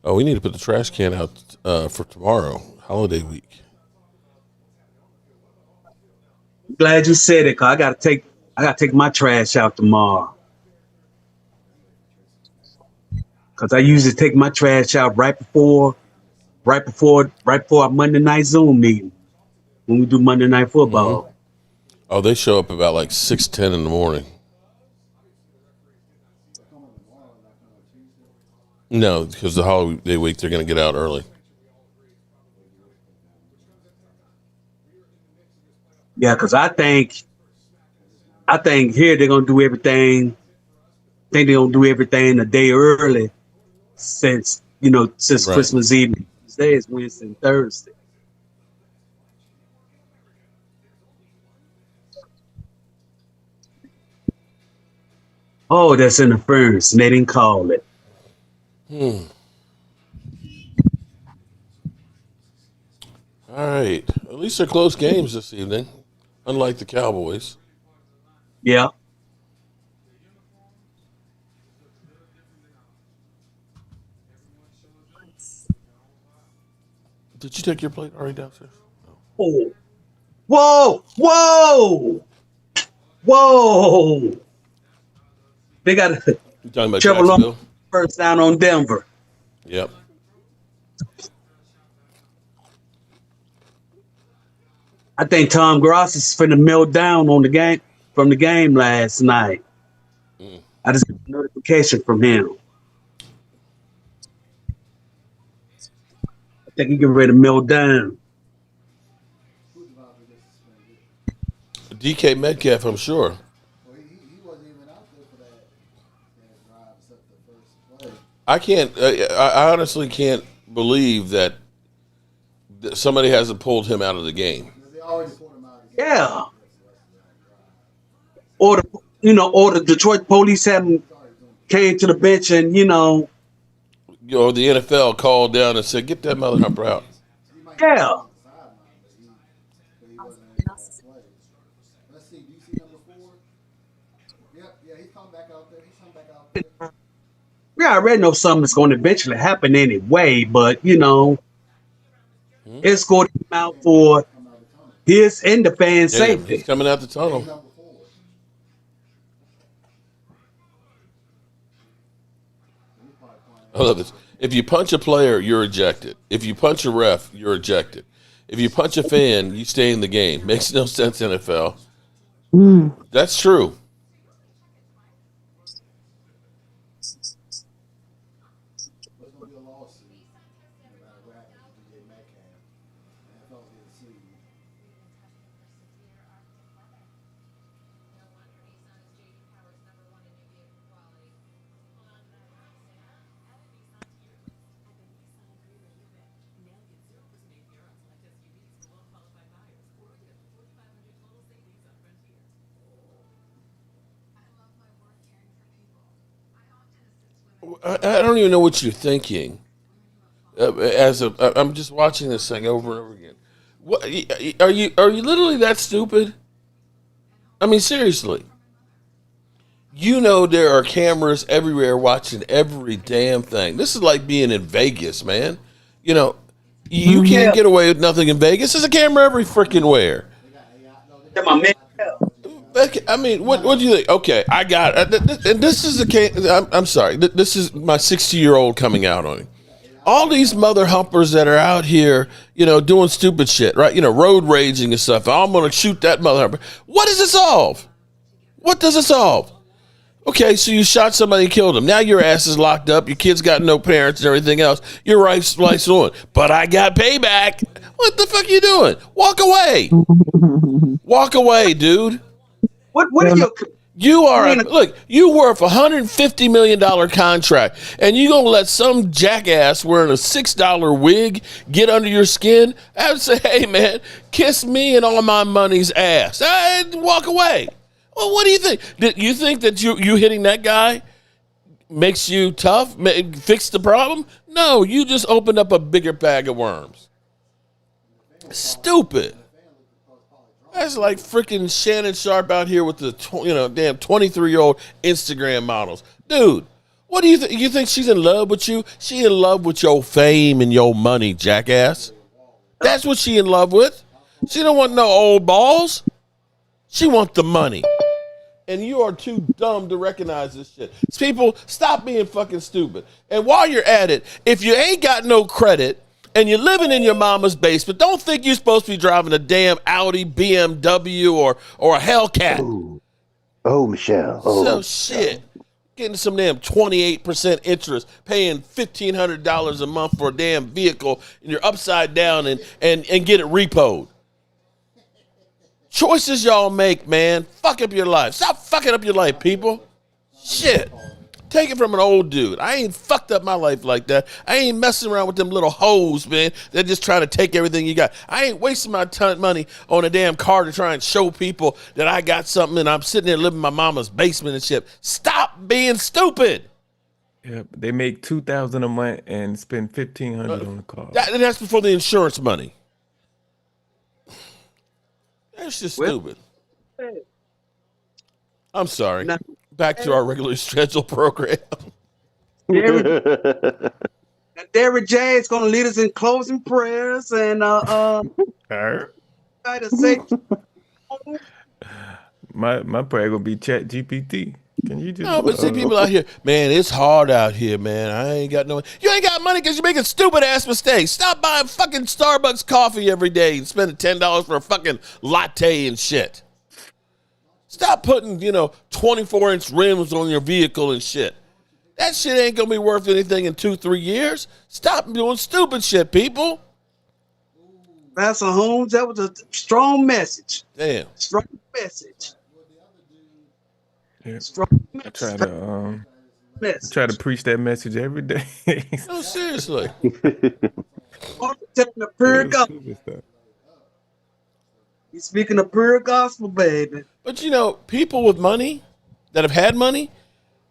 Oh, we need to put the trash can out for tomorrow, holiday week. Glad you said it, cause I gotta take my trash out tomorrow. Cause I usually take my trash out right before our Monday night Zoom meeting when we do Monday Night Football. Mm-hmm. Oh, they show up about like 6:10 in the morning. No, because the holiday week they're going to get out early. Yeah, because I think here they're gonna do everything. I think they're gonna do everything a day early, since right. Christmas Eve. Today is Wednesday and Thursday. Oh, that's interference, and they didn't call it. All right. At least they're close games this evening, unlike the Cowboys. Yeah. Did you take your plate already downstairs? Oh. Whoa! Whoa! Whoa! They got You talking about Trevor Jacksonville? First down on Denver. Yep. I think Tom Gross is finna melt down on the game from the game last night. I just got a notification from him. I think he getting ready to melt down. DK Metcalf, I'm sure. I can't. I honestly can't believe that somebody hasn't pulled him out of the game. Yeah. Or the Detroit police haven't came to the bench and the NFL called down and said, "Get that mother humper out." Yeah. Yeah, I already know something's going to eventually happen anyway, but it's going to come out for his and the fan safety. He's coming out the tunnel. I love this. If you punch a player, you're ejected. If you punch a ref, you're ejected. If you punch a fan, you stay in the game. Makes no sense, NFL. That's true. I don't even know what you're thinking. I'm just watching this thing over and over again. What are you literally that stupid? I mean, seriously. You know there are cameras everywhere watching every damn thing. This is like being in Vegas, man. You know, you can't get away with nothing in Vegas. There's a camera every freaking where. I mean, what do you think? Okay, I got it. And this is the case. I'm sorry. This is my 60-year-old coming out on him. All these mother humpers that are out here, you know, doing stupid shit, right? You know, road raging and stuff. I'm going to shoot that mother humper. What does it solve? What does it solve? Okay, so you shot somebody and killed him. Now your ass is locked up. Your kid's got no parents and everything else. Your life's on. But I got payback. What the fuck are you doing? Walk away. Walk away, dude. What are you? You are look. You worth $150 million contract, and you gonna let some jackass wearing a $6 wig get under your skin? I would say, hey man, kiss me and all my money's ass. I'd walk away. Well, what do you think? Did you think that you hitting that guy makes you tough? Fix the problem? No, you just opened up a bigger bag of worms. Stupid. That's like freaking Shannon Sharp out here with the damn 23-year-old Instagram models. Dude, what do you think? You think she's in love with you? She in love with your fame and your money, jackass. That's what she in love with. She don't want no old balls. She want the money. And you are too dumb to recognize this shit. People, stop being fucking stupid. And while you're at it, if you ain't got no credit and you're living in your mama's basement, don't think you're supposed to be driving a damn Audi, BMW, or a Hellcat. Oh, Michelle. Oh. So shit. Getting some damn 28% interest, paying $1,500 a month for a damn vehicle, and you're upside down and get it repoed. Choices y'all make, man. Fuck up your life. Stop fucking up your life, people. Shit. Take it from an old dude. I ain't fucked up my life like that. I ain't messing around with them little hoes, man. They're just trying to take everything you got. I ain't wasting my money on a damn car to try and show people that I got something and I'm sitting there living in my mama's basement and shit. Stop being stupid. Yeah, they make $2,000 a month and spend $1,500 on the car. That's before the insurance money. That's just stupid. I'm sorry. Back to our regularly scheduled program. Derrick J is going to lead us in closing prayers and try to say. My prayer gonna be Chat GPT. Can you just? No, but see people out here, man. It's hard out here, man. I ain't got no. You ain't got money because you're making stupid ass mistakes. Stop buying fucking Starbucks coffee every day and spending $10 for a fucking latte and shit. Stop putting 24-inch rims on your vehicle and shit. That shit ain't gonna be worth anything in 2-3 years. Stop doing stupid shit, people. Pastor Holmes, that was a strong message. Damn. Strong message. Yeah. I try to preach that message every day. No, seriously. The pure gospel. He's speaking the pure gospel, baby. But people with money that have had money,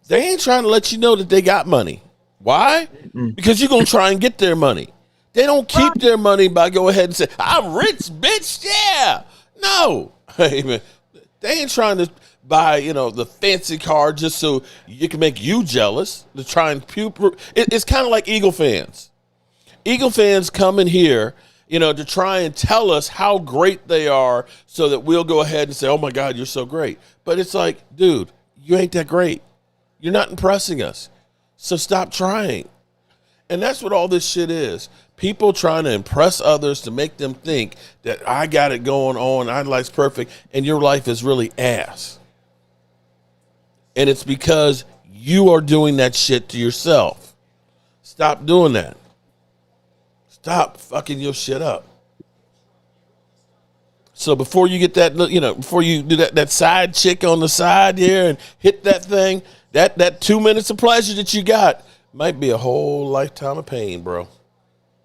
they ain't trying to let you know that they got money. Why? Because you're gonna try and get their money. They don't keep their money by go ahead and say, I'm rich, bitch, yeah. No. Hey, man, they ain't trying to buy, the fancy car just so it can make you jealous. To try and it's kind of like Eagle fans. Eagle fans come in here, to try and tell us how great they are so that we'll go ahead and say, oh my God, you're so great. But it's like, dude, you ain't that great. You're not impressing us. So stop trying. And that's what all this shit is. People trying to impress others to make them think that I got it going on, my life's perfect, and your life is really ass. And it's because you are doing that shit to yourself. Stop doing that. Stop fucking your shit up. So before you get that, before you do that side chick on the side here and hit that thing, that 2 minutes of pleasure that you got might be a whole lifetime of pain, bro.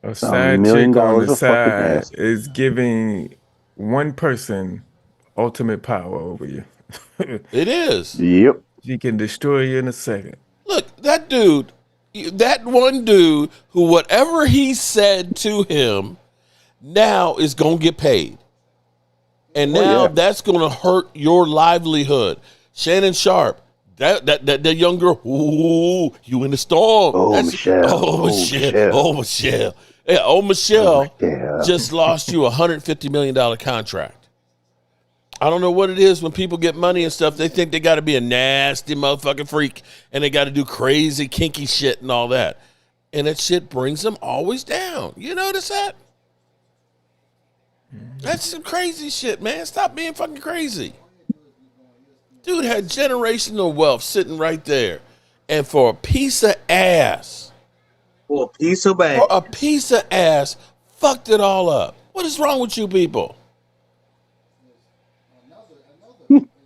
A side chick on the side is giving one person ultimate power over you. It is. Yep. She can destroy you in a second. Look, that dude that one dude who whatever he said to him now is going to get paid. And now that's going to hurt your livelihood. Shannon Sharp, that young girl, ooh, you in the storm. Michelle. Yeah, Michelle just lost you a $150 million contract. I don't know what it is when people get money and stuff. They think they got to be a nasty motherfucking freak and they got to do crazy, kinky shit and all that. And that shit brings them always down. You notice that? That's some crazy shit, man. Stop being fucking crazy. Dude had generational wealth sitting right there. And for a piece of ass. For a piece of ass. For a piece of ass, fucked it all up. What is wrong with you people?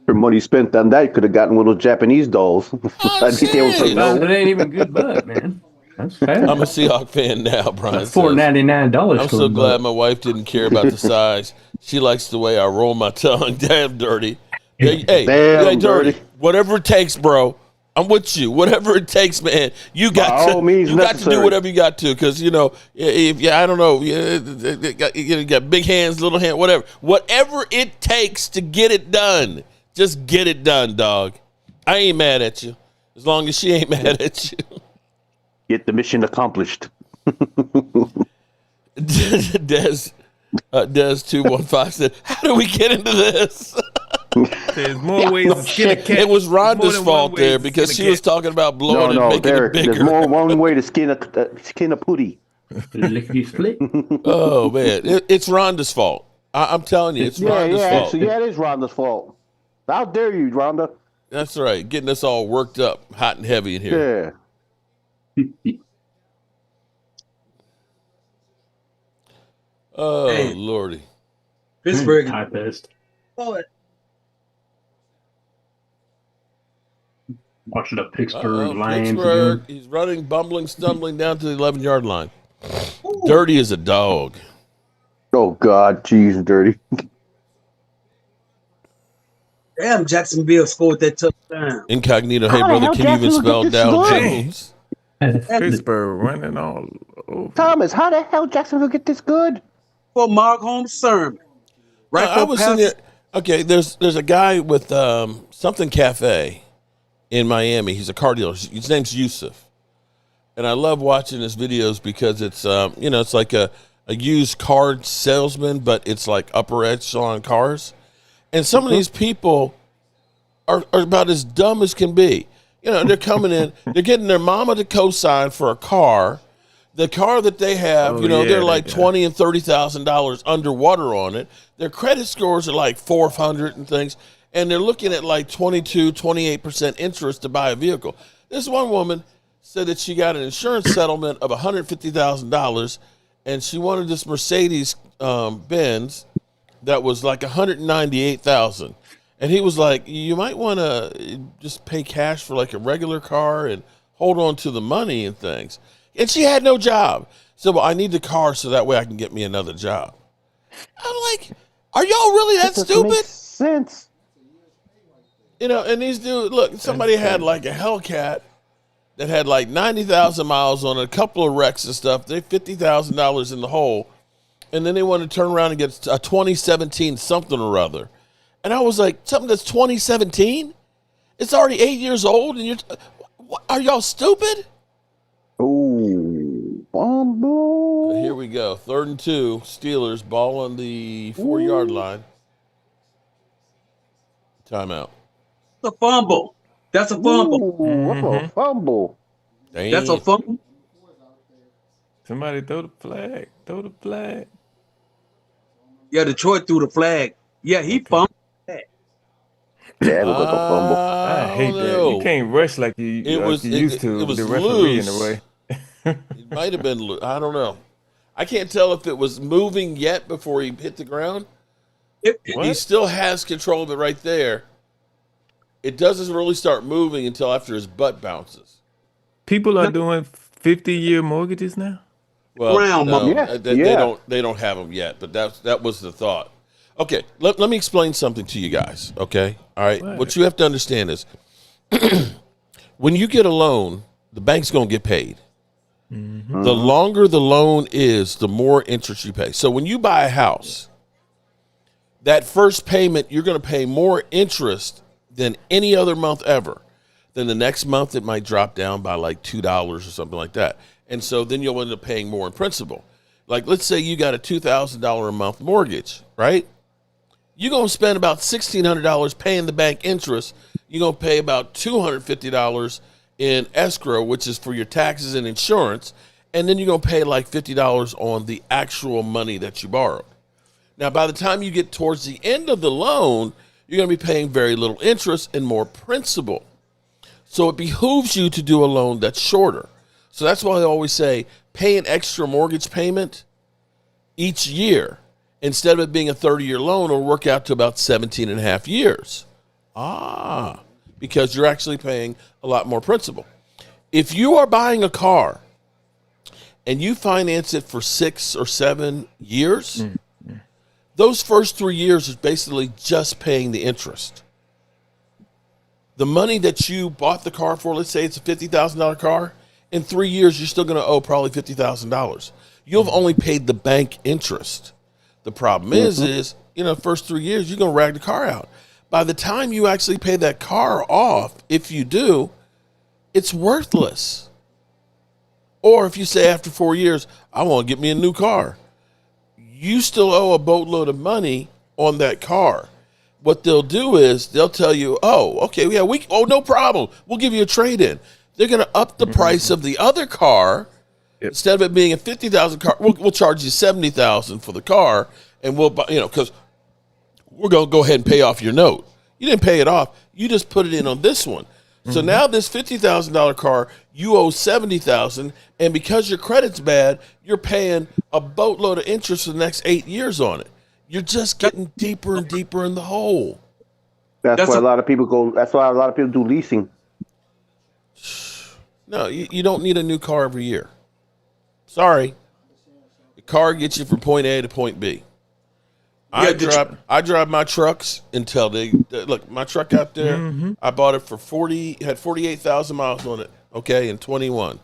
For money spent on that, could have gotten little Japanese dolls. It ain't even good butt, man. That's fast. I'm a Seahawk fan now, Brian. $4.99. I'm so glad my wife didn't care about the size. She likes the way I roll my tongue. Damn dirty. Hey, dirty. Whatever it takes, bro. I'm with you. Whatever it takes, man. You got to do whatever you got to, because if I don't know, you got big hands, little hands, whatever. Whatever it takes to get it done, just get it done, dog. I ain't mad at you, as long as she ain't mad at you. Get the mission accomplished. Des 215 said, "How do we get into this?" There's more ways to skin a cat. It was Rhonda's fault there because she was talking about blowing and making it bigger. There's more one way to skin a pootie. Oh man, it's Rhonda's fault. I'm telling you, it's Rhonda's fault. Actually, it is Rhonda's fault. How dare you, Rhonda? That's right, getting us all worked up, hot and heavy in here. Yeah. Oh Lordy, Pittsburgh. Typist. Watching the Pittsburgh Lions Pittsburgh, again. he's running, bumbling, stumbling down to the 11-yard line. Dirty as a dog. Oh God, jeez, dirty. Damn, Jacksonville scored that touchdown. Incognito, hey brother, can you even spell Dow Jones? Pittsburgh running all over. Thomas, how the hell Jacksonville get this good? For Mark Holmes sermon. Right. I was in there. Okay, there's a guy with something cafe in Miami. He's a car dealer. His name's Yusuf, and I love watching his videos because it's it's like a used car salesman, but it's like upper echelon cars. And some of these people are about as dumb as can be. They're coming in, they're getting their mama to co-sign for a car. The car that they have, they're like $20,000 and $30,000 underwater on it. Their credit scores are like 400 and things, and they're looking at like 28% interest to buy a vehicle. This one woman said that she got an insurance settlement of $150,000, and she wanted this Mercedes Benz that was like $198,000. And he was like, you might want to just pay cash for like a regular car and hold on to the money and things. And she had no job. So, well, I need the car so that way I can get me another job. I'm like, are y'all really that stupid? Makes sense. And these dudes, look, somebody had like a Hellcat that had like 90,000 miles on it, a couple of wrecks and stuff. They're $50,000 in the hole. And then they want to turn around and get a 2017 something or other. And I was like, something that's 2017? It's already 8 years old, and are y'all stupid? Oh, bumble. Here we go. 3rd and 2. Steelers, ball on the 4-yard line. Timeout. That's a fumble. That's a fumble. That's a fumble. Dang. That's a fumble. Somebody throw the flag. Throw the flag. Yeah, Detroit threw the flag. Yeah, he fumbled. Yeah, it looked like a fumble. I hate that. You can't rush like you used to. It was the referee in loose. the way. It might have been loose. I don't know. I can't tell if it was moving yet before he hit the ground. He still has control of it right there. It doesn't really start moving until after his butt bounces. People are doing 50-year mortgages now. Well, no, they don't have them yet, but that was the thought. Okay, let me explain something to you guys, okay? All right, what you have to understand is when you get a loan, the bank's going to get paid. The longer the loan is, the more interest you pay. So when you buy a house, that first payment, you're going to pay more interest than any other month ever. Then the next month, it might drop down by like $2 or something like that. And so then you'll end up paying more in principal. Like, let's say you got a $2,000 a month mortgage, right? You're going to spend about $1,600 paying the bank interest. You're going to pay about $250 in escrow, which is for your taxes and insurance, and then you're going to pay like $50 on the actual money that you borrowed. Now, by the time you get towards the end of the loan, you're going to be paying very little interest and more principal. So it behooves you to do a loan that's shorter. So that's why I always say pay an extra mortgage payment each year. Instead of it being a 30-year loan, it'll work out to about 17 and a half years. Because you're actually paying a lot more principal. If you are buying a car and you finance it for 6 or 7 years, those first 3 years is basically just paying the interest. The money that you bought the car for, let's say it's a $50,000 car, in 3 years you're still going to owe probably $50,000. You'll have only paid the bank interest. The problem is, first 3 years you're going to rag the car out. By the time you actually pay that car off, if you do, it's worthless. Or if you say after 4 years, I want to get me a new car, you still owe a boatload of money on that car. What they'll do is they'll tell you, no problem. We'll give you a trade-in. They're going to up the price of the other car. Instead of it being a $50,000 car, we'll charge you $70,000 for the car, and we'll, because we're going to go ahead and pay off your note. You didn't pay it off. You just put it in on this one. So now this $50,000 car, you owe $70,000, and because your credit's bad, you're paying a boatload of interest for the next 8 years on it. You're just getting deeper and deeper in the hole. That's why a lot of people go. That's why a lot of people do leasing. No, you don't need a new car every year. Sorry, the car gets you from point A to point B. I drive my trucks until they look. My truck out there, I bought it for had 48,000 miles on it. Okay, in 21,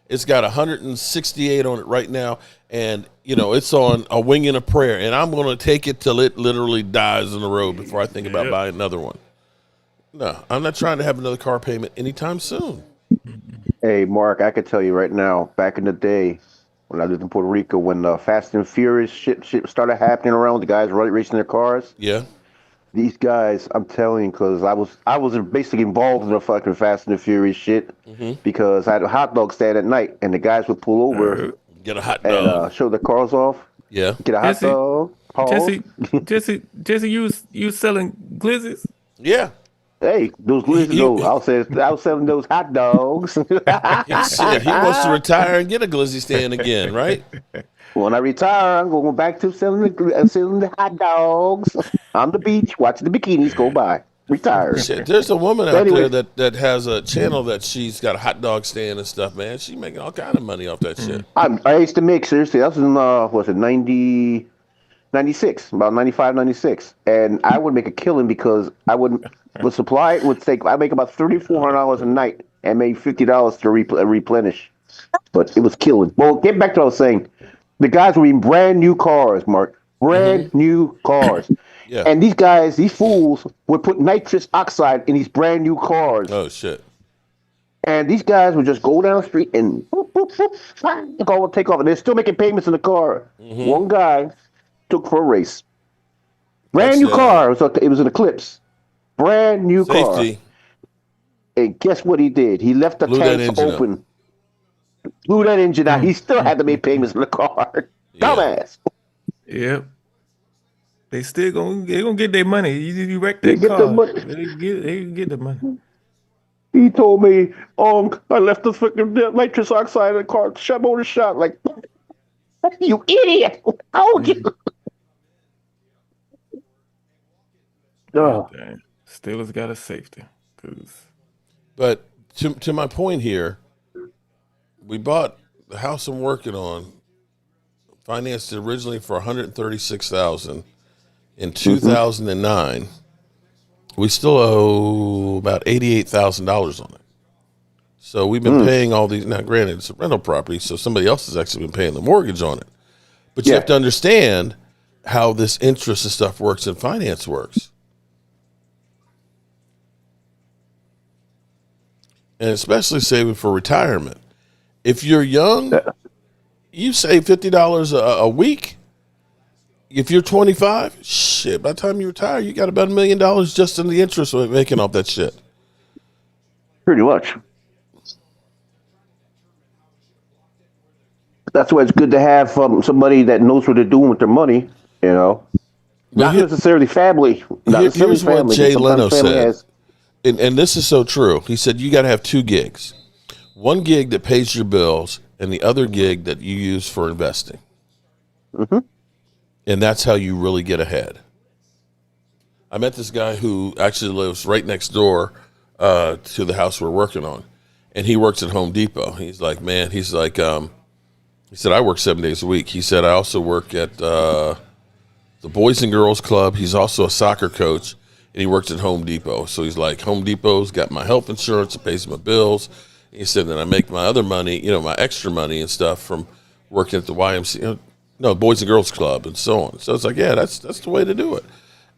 it's got 168 on it right now, and it's on a wing and a prayer. And I'm going to take it till it literally dies on the road before I think about buying another one. No, I'm not trying to have another car payment anytime soon. Hey, Mark, I can tell you right now, back in the day when I lived in Puerto Rico, when Fast and Furious shit started happening around, the guys racing their cars. Yeah. These guys, I'm telling you, because I was basically involved in the fucking Fast and the Furious shit, because I had a hot dog stand at night, and the guys would pull over, get a hot dog, and show their cars off. Yeah, get a hot dog. Jesse, you selling glizzes? Yeah. Hey, those glizzes. I was selling those hot dogs. He wants to retire and get a glizzy stand again, right? When I retire, I'm going back to selling the hot dogs on the beach, watching the bikinis go by. Retired. Shit, there's a woman out there that has a channel that she's got a hot dog stand and stuff, man. She's making all kind of money off that shit. I used to make, seriously, that was in 96, about 95, 96. And I would make a killing because I would supply it would take, I make about $3,400 a night and made $50 to replenish. But it was killing. Well, get back to what I was saying. The guys were in brand new cars, Mark. Brand new cars. Yeah. And these fools would put nitrous oxide in these brand new cars. Oh, shit. And these guys would just go down the street and the car would take off. And they're still making payments in the car. One guy took for a race. Brand new car. It was an Eclipse. Brand new car. And guess what he did? He left the tanks open. Blew that engine out. He still had to make payments in the car. Dumbass. Yep. They still gonna get their money. You wreck that car. They get the money. He told me, I left the fucking nitrous oxide in the car. Shut motor shot. Like, you idiot. How you? Steelers got a safety. But to my point here, we bought the house I'm working on, financed it originally for $136,000 in 2009. We still owe about $88,000 on it. So we've been paying all these. Now, granted, it's a rental property, so somebody else has actually been paying the mortgage on it. But you have to understand how this interest and stuff works and finance works. And especially saving for retirement. If you're young, you save $50 a week. If you're 25, shit, by the time you retire, you got about $1 million just in the interest of making off that shit. Pretty much. That's why it's good to have somebody that knows what they're doing with their money, you know. Not necessarily family. Here's what Jay Leno said, has, and this is so true. He said you got to have two gigs. One gig that pays your bills and the other gig that you use for investing. Mm-hmm. And that's how you really get ahead. I met this guy who actually lives right next door to the house we're working on. And he works at Home Depot. He's like, man, he said, I work 7 days a week. He said, I also work at the Boys and Girls Club. He's also a soccer coach, and he works at Home Depot. So he's like, Home Depot's got my health insurance. It pays my bills. He said, then I make my other money, my extra money and stuff from working at the YMCA, Boys and Girls Club and so on. So it's like, yeah, that's the way to do it.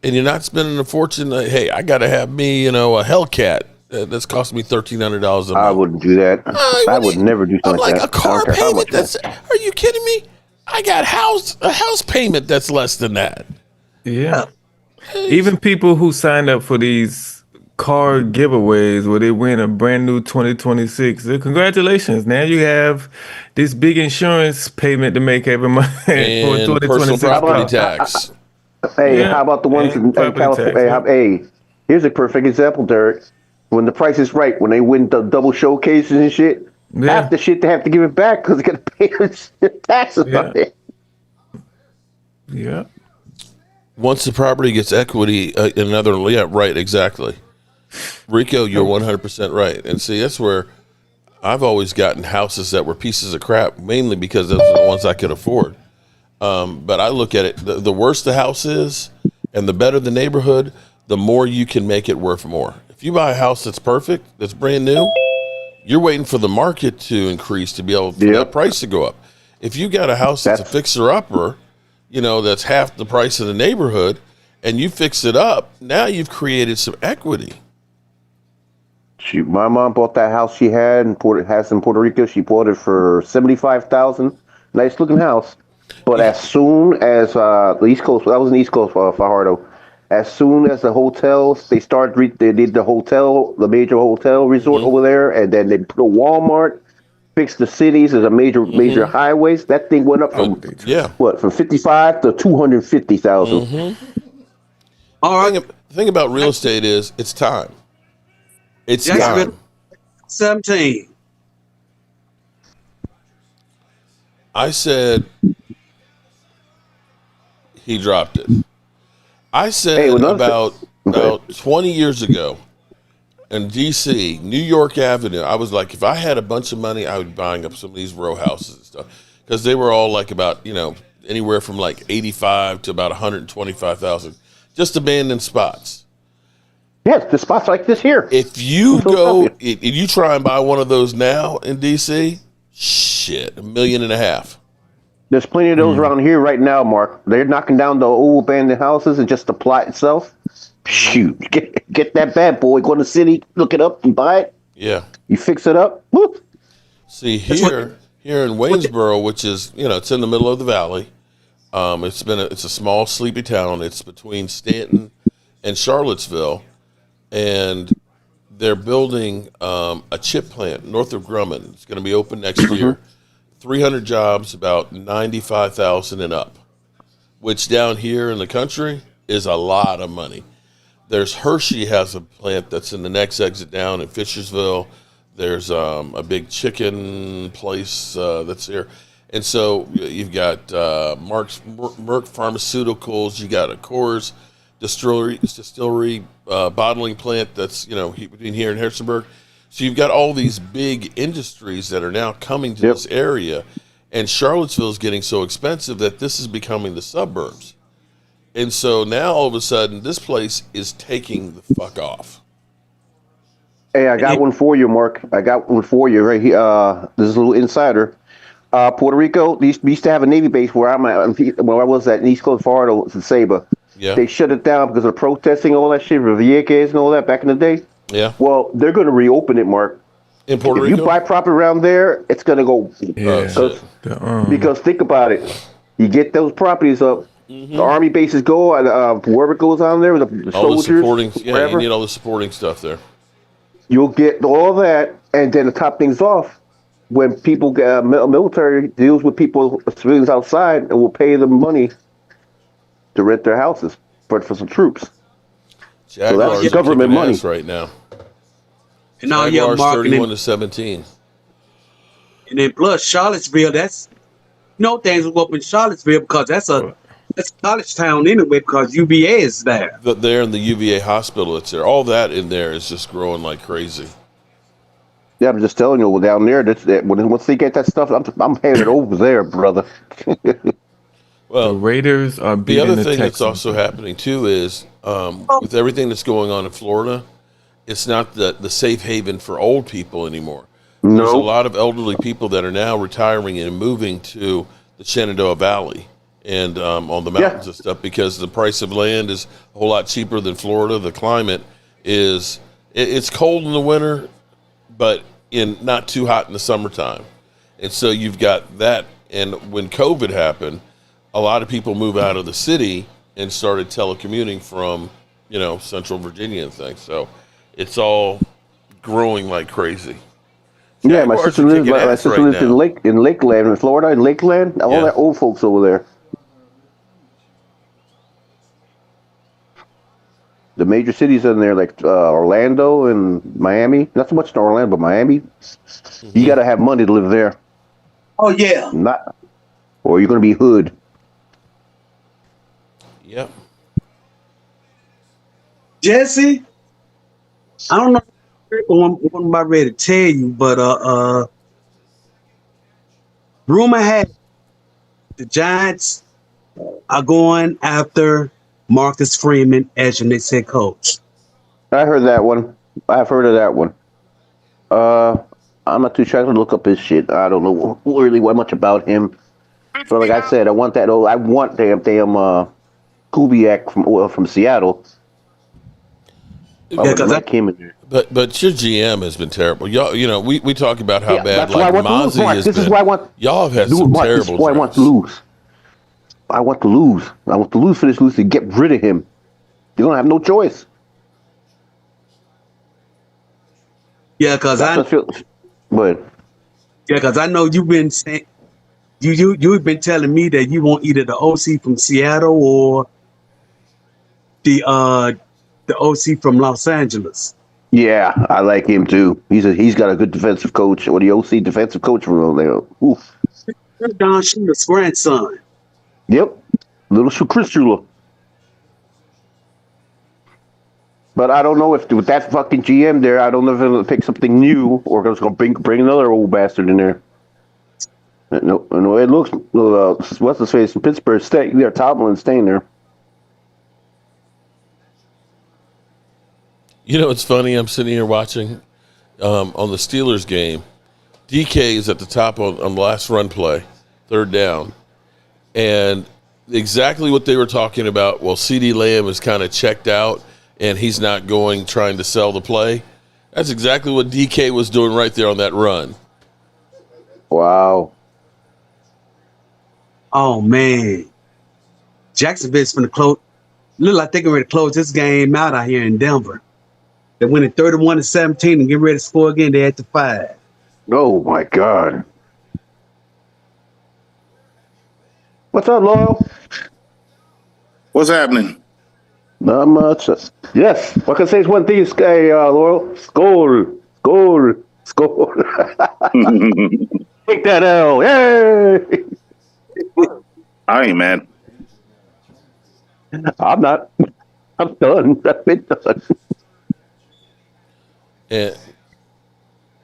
And you're not spending a fortune. Like, hey, I got to have me, a Hellcat that's costing me $1,300 a month. I wouldn't do that. I would never do something like that. A car payment that's, are you kidding me? I got a house payment that's less than that. Yeah. Even people who signed up for these car giveaways where they win a brand new 2026, congratulations. Now you have this big insurance payment to make every month for And 2026 personal property car. tax. Hey, how about the ones in California? Hey, here's a perfect example, Derek. When the Price is Right, when they win the double showcases and shit, half the shit they have to give it back because they got to pay taxes on it. Yeah. Once the property gets equity, right, exactly. Rico, you're 100% right. And see, that's where I've always gotten houses that were pieces of crap, mainly because those are the ones I could afford. But I look at it, the worse the house is and the better the neighborhood, the more you can make it worth more. If you buy a house that's perfect, that's brand new, you're waiting for the market to increase to be able for that price to go up. If you got a house that's a fixer-upper, that's half the price of the neighborhood, and you fix it up, now you've created some equity. My mom bought that house she had in Puerto Rico. She bought it for $75,000. Nice looking house. But as soon as the East Coast, that was in the East Coast for Fajardo. As soon as the hotels, they did the major hotel resort over there, and then they put a Walmart, fixed the cities. There's a major highways. That thing went up from from 55 to 250,000. All right. The thing about real estate is it's time. It's time. 17. I said he dropped it. I said about 20 years ago in D.C., New York Avenue, I was like, if I had a bunch of money, I would be buying up some of these row houses and stuff. Because they were all like about, anywhere from like 85 to about 125,000. Just abandoned spots. Yes, the spots like this here. If you go, if you try and buy one of those now in D.C., shit, $1.5 million. There's plenty of those around here right now, Mark. They're knocking down the old abandoned houses and just the plot itself. Shoot, get that bad boy, go to the city, look it up, and buy it. Yeah. You fix it up. Whoop. See, here in Waynesboro, which is, it's in the middle of the valley. It's a small, sleepy town. It's between Stanton and Charlottesville. And they're building a chip plant north of Grumman. It's going to be open next year. 300 jobs, about 95,000 and up, which down here in the country is a lot of money. There's Hershey has a plant that's in the next exit down in Fishersville. There's a big chicken place that's here. And so you've got Merck Pharmaceuticals. You got a Coors distillery bottling plant that's, between here and Harrisonburg. So you've got all these big industries that are now coming to this area, and Charlottesville is getting so expensive that this is becoming the suburbs. And so now all of a sudden, this place is taking the fuck off. Hey, I got one for you, Mark. I got one for you right here. This is a little insider. Puerto Rico, we used to have a Navy base where I'm at, where I was at in East Coast, Florida, in Saba. Yeah. They shut it down because of protesting, all that shit, Vieques and all that back in the day. Yeah. Well, they're going to reopen it, Mark. In Puerto if Rico? you buy property around there, it's going to go. Because think about it. You get those properties up, the Army bases go, wherever it goes on there, the All the soldiers, supporting, yeah, wherever. you need all the supporting stuff there. You'll get all that, and then to top things off, when people get military deals with people, civilians outside, and will pay them money to rent their houses for some troops. So that's government money right now. And now you have Jaguars marketing 31-17. And then plus Charlottesville, things will go up in Charlottesville because that's a college town anyway because UVA is there. There in the UVA hospital, it's there. All that in there is just growing like crazy. Yeah, I'm just telling you, down there, once they get that stuff, I'm headed over there, brother. Well, the Raiders are the beating other the thing Texans. that's also happening too is with everything that's going on in Florida, it's not the safe haven for old people anymore. No. There's a lot of elderly people that are now retiring and moving to the Shenandoah Valley and on the mountains and stuff because the price of land is a whole lot cheaper than Florida. The climate is it's cold in the winter, but not too hot in the summertime. And so you've got that. And when COVID happened, a lot of people moved out of the city and started telecommuting from, Central Virginia and things. So it's all growing like crazy. Yeah, my sister lives in Lakeland, in Florida, in Lakeland. All that old folks over there. The major cities in there, like Orlando and Miami. Not so much in Orlando, but Miami. Mm-hmm. You got to have money to live there. Oh yeah. Or you're going to be hood. Yep. Jesse, I don't know what I'm about ready to tell you, but rumor has the Giants are going after Marcus Freeman as your next head coach. I heard that one. I've heard of that one. I'm not too sure. I have to look up his shit. I don't know really much about him. So like I said, I want damn Kubiak from Seattle. Like him in there. But your GM has been terrible. Y'all, we talk about how bad that's why I want to lose, Mark. This is why I want. Y'all have had some terrible. This is why I want to lose. I want to lose. I want to lose for this lose to get rid of him. You're gonna have no choice. Yeah, because I know you've been saying you've been telling me that you want either the OC from Seattle or the OC from Los Angeles. Yeah, I like him too. He's got a good defensive coach, or the OC defensive coach from over there. Oof. Don Shula's grandson. Yep, little Chris Shula. But I don't know if with that fucking GM there, I don't know if it'll pick something new or if it's going to bring another old bastard in there. No, it looks what's his face in Pittsburgh staying there. Tomlin staying there. It's funny. I'm sitting here watching on the Steelers game. DK is at the top on the last run play, third down. And exactly what they were talking about, well, CeeDee Lamb is kind of checked out and he's not trying to sell the play. That's exactly what DK was doing right there on that run. Wow. Oh, man. Jacksonville's going to close. Look like they're ready to close this game out here in Denver. They went at 31-17 and get ready to score again. They had to 5. Oh, my God. What's up, Loyal? What's happening? Not much. Yes. What I can say is one thing, Loyal. Score. Take that L. Yay! I ain't mad. I'm not. I'm done. I've been done. Yeah.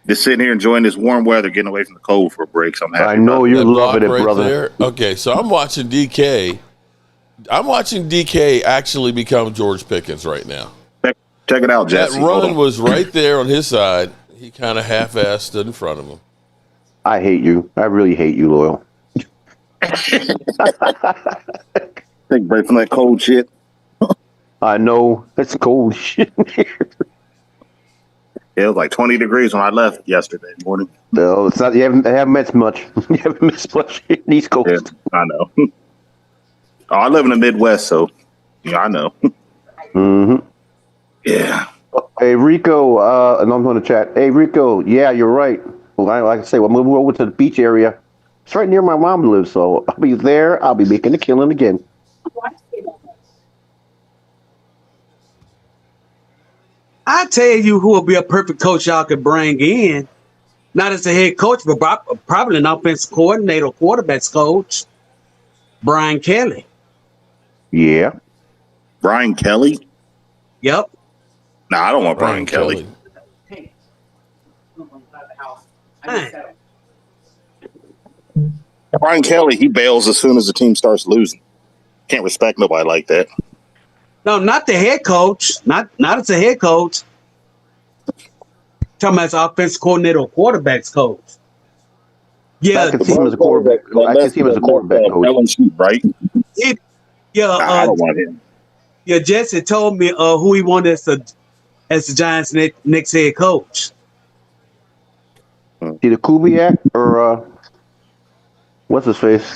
Just sitting here enjoying this warm weather, getting away from the cold for a break. So I'm happy. I know you're loving it, right brother. There. Okay, so I'm watching DK. I'm watching DK actually become George Pickens right now. Check it out, Jesse. That run was right there on his side. He kind of half-assed stood in front of him. I hate you. I really hate you, Loyal. Take a break from that cold shit. I know. It's cold shit here. It was like 20 degrees when I left yesterday morning. No, it's not. You haven't missed much. You haven't missed much in the East Coast. Yeah, I know. Oh, I live in the Midwest, so yeah, I know. Mm-hmm. Yeah. Hey, Rico, and I'm going to chat. Hey, Rico, yeah, you're right. Well, like I say, we're moving over to the beach area. It's right near my mom lives, so I'll be there. I'll be making a killing again. I tell you who will be a perfect coach y'all could bring in. Not as a head coach, but probably an offensive coordinator or quarterbacks coach. Brian Kelly. Yeah. Brian Kelly? Yep. No, I don't want Brian Kelly. Brian Kelly, he bails as soon as the team starts losing. Can't respect nobody like that. No, not the head coach. Not as a head coach. Talking about as offensive coordinator or quarterbacks coach. Yeah, I can see him as a quarterback. I can see him as a quarterback coach. LSU, right? I don't want him. Yeah, Jesse told me who he wanted as the Giants' next head coach. Either Kubiak or what's his face?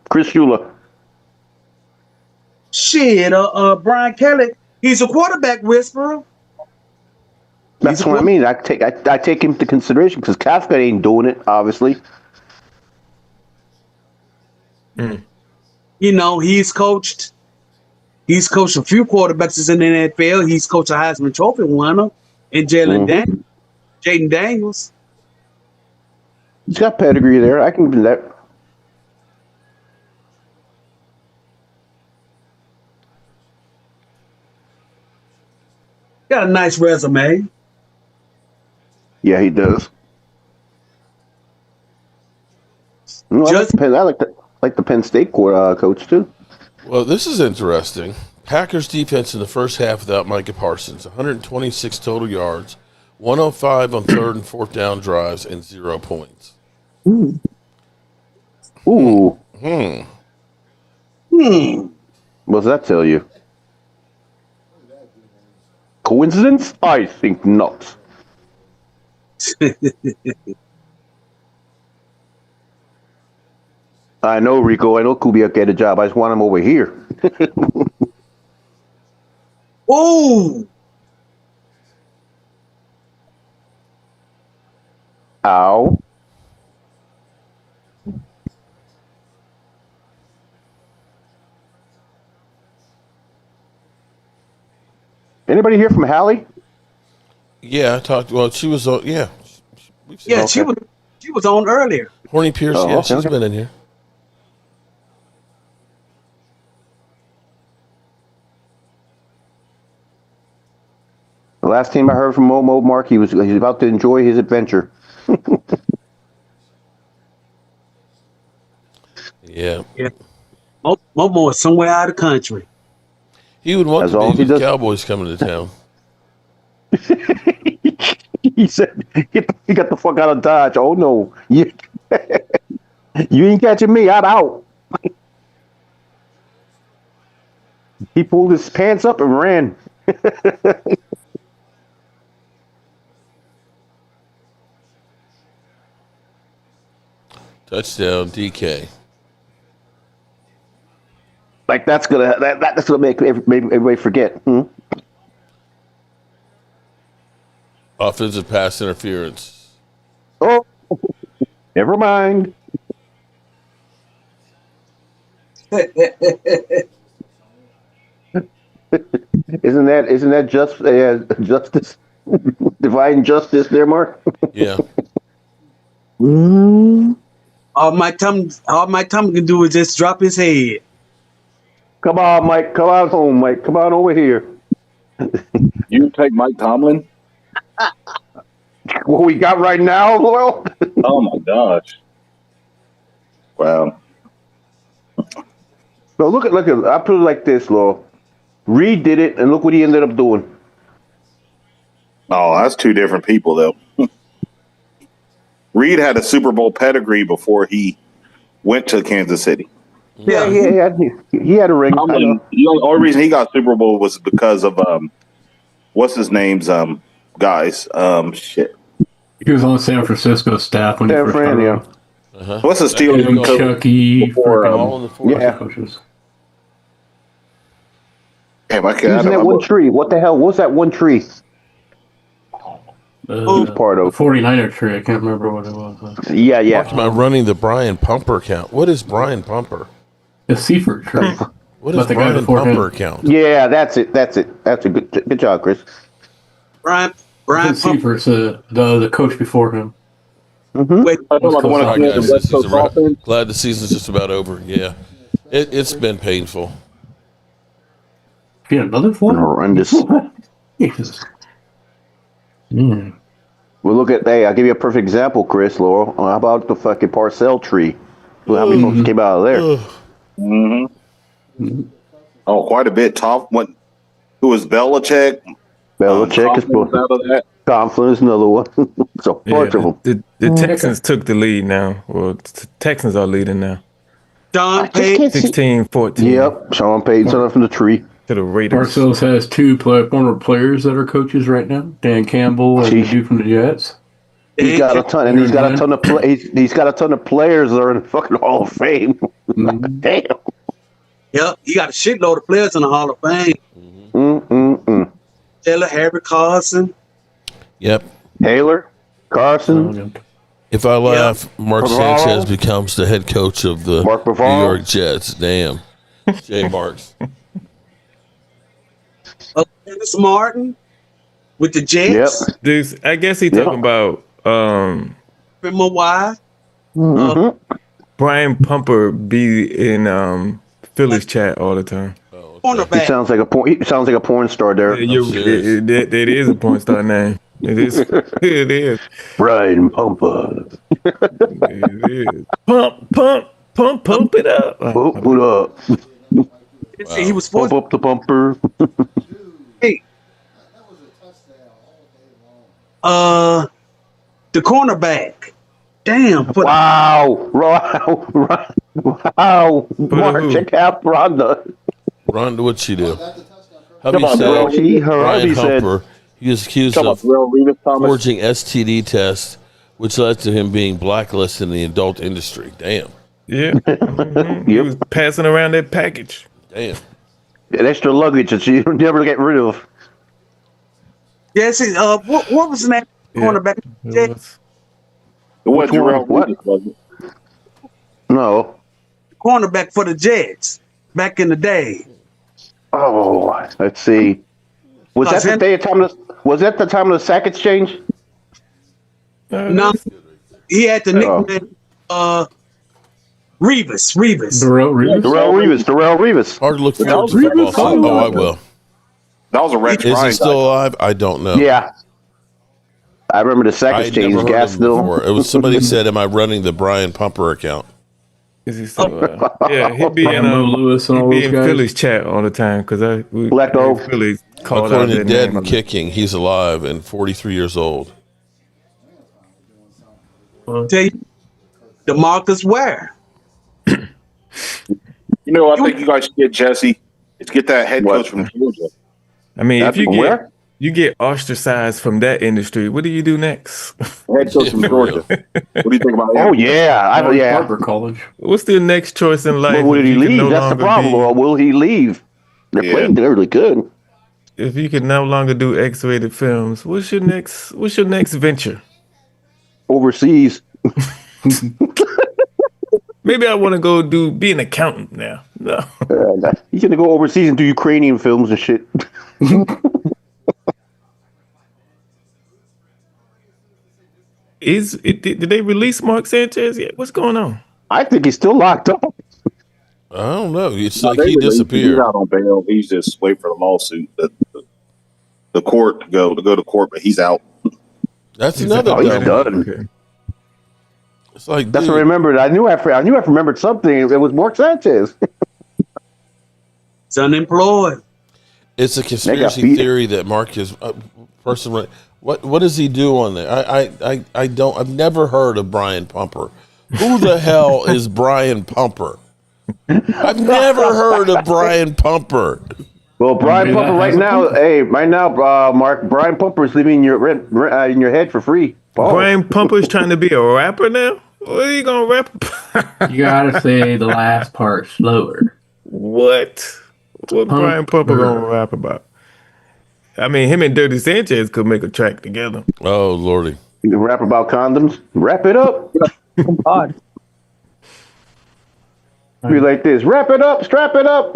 Chris Shula. Shit, Brian Kelly. He's a quarterback whisperer. That's what I mean. I take him into consideration because Kafka ain't doing it, obviously. You know, he's coached a few quarterbacks in the NFL. He's coached a Heisman Trophy winner in Jaden Daniels. He's got pedigree there. I can do that. Got a nice resume. Yeah, he does. I like the Penn State coach too. Well, this is interesting. Packers defense in the first half without Micah Parsons, 126 total yards, 105 on third and fourth down drives, and 0 points. Ooh. What does that tell you? Coincidence? I think not. I know, Rico. I know Kubiak get a job. I just want him over here. Ooh. Ow. Anybody hear from Hallie? Yeah, I talked. Well, she was on. Yeah, she was on earlier. Horny Pierce. She's been in here. The last time I heard from Momo Mark, he's about to enjoy his adventure. Yeah. Momo is somewhere out of the country. He would want to be with Cowboys coming to town. He said, "He got the fuck out of Dodge." Oh no, you ain't catching me. I'm out. He pulled his pants up and ran. Touchdown, DK. Like that's gonna make everybody forget. Offensive pass interference. Oh, never mind. Isn't that just justice, divine justice there, Mark? Yeah. All Mike Tomlin can do is just drop his head. Come on, Mike. Come on home, Mike. Come on over here. You take Mike Tomlin? What we got right now, Loyal? Oh my gosh! Wow. So look at. I put it like this, Loyal. Reed did it, and look what he ended up doing. Oh, that's two different people, though. Reed had a Super Bowl pedigree before he went to Kansas City. Yeah, he had a ring. I know. The only reason he got Super Bowl was because of what's his name's guys. Shit. He was on San Francisco staff when he first started. What's the Steelers coach Chucky, before, all in the coaches. Damn, I He was in that one tree. What the hell was that one tree? He was part of the 49er tree. I can't remember what it was. Yeah. Talking about running the Brian Pumper account. What is Brian Pumper? The Seaford tree. What is the guy Brian before Pumper him. account? Yeah, that's it. That's a good job, Chris. Brian Seaford's the coach before him. Wait, Glad the season's just about over. Yeah, it's been painful. Another one? Horrendous. Jesus. Well, look at I'll give you a perfect example, Chris, Laurel. How about the fucking Parcell tree? Well, how many folks came out of there? Oh, quite a bit. Who was Belichick? Belichick is out of that. Confluence, another one. So bunch of them. The Texans took the lead now. Well, the Texans are leading now. Sean Payton. 16-14. Yep, Sean Payton's on from the tree. To the Raiders. Parcells has two former players that are coaches right now. Dan Campbell and the dude from the Jets. He's got a ton, and he's got a ton of he's got a ton of players that are in the fucking Hall of Fame. Damn. Yep, he got a shitload of players in the Hall of Fame. Taylor, Harry Carson. Yep. Taylor, Carson. If I laugh, Mark Sanchez becomes the head coach of the New York Jets. Damn. Jay Marks. Dennis Martin with the Jets. Yep. This, I guess he's talking about Remember why? Brian Pumper be in Phillies chat all the time. He sounds like a porn star there. It is a porn star name. It is. It is. Brian Pumper. It is. Pump it up. Pump it up. He was forced. Pump up the bumper. Hey. The cornerback. Damn. Wow. Mark, check out Rhonda. Rhonda, what'd she do? Come on, bro. Brian Humper, he was accused of forging STD tests, which led to him being blacklisted in the adult industry. Damn. Yeah. He was passing around that package. Damn. That extra luggage that you never get rid of. Yeah, see, what was the name? Cornerback. What? No. Cornerback for the Jets back in the day. Oh, let's see. Was that the time of the sack exchange? No, he had the nickname Revis. Darrell Revis. Hard to look forward to football. Oh, I will. That was a Rex Is Ryan he still alive? I don't know. Yeah. I remember the sack exchange. Gas still. It was somebody said, "Am I running the Brian Pumper account?" Is he still alive? Yeah, he'd be in Lewis and all those guys. Phillies chat all the time because Phillies called According out to Dead name. and Kicking, he's alive and 43 years old. Tell you, DeMarcus Ware. I think you guys should get Jesse. Let's get that head coach from Georgia. I mean, if you get ostracized from that industry, what do you do next? Head coach from Georgia. What do you think about him? Oh yeah, Harvard College. What's the next choice in life? Well, will he leave? That's the problem. Or will he leave? They're playing really good. If you can no longer do X-rated films, what's your next venture? Overseas. Maybe I want to go be an accountant now. No. He's gonna go overseas and do Ukrainian films and shit. Did they release Mark Sanchez yet? What's going on? I think he's still locked up. I don't know. It's like he disappeared. He's out on bail. He's just waiting for the lawsuit, the court to go to court, but he's out. That's another. He's done. Okay. It's like that's what I remembered. I knew I remembered something. It was Mark Sanchez. He's unemployed. It's a conspiracy theory that Mark is personally. What does he do on there? I don't. I've never heard of Brian Pumper. Who the hell is Brian Pumper? I've never heard of Brian Pumper. Well, Brian Pumper right now, Mark. Brian Pumper is living in your head for free. Brian Pumper's trying to be a rapper now. What are you gonna rap about? You gotta say the last part slower. What Brian Pumper gonna rap about? I mean, him and Dirty Sanchez could make a track together. Oh lordy! You can rap about condoms. Wrap it up. Oh God. Be like this. Wrap it up. Strap it up.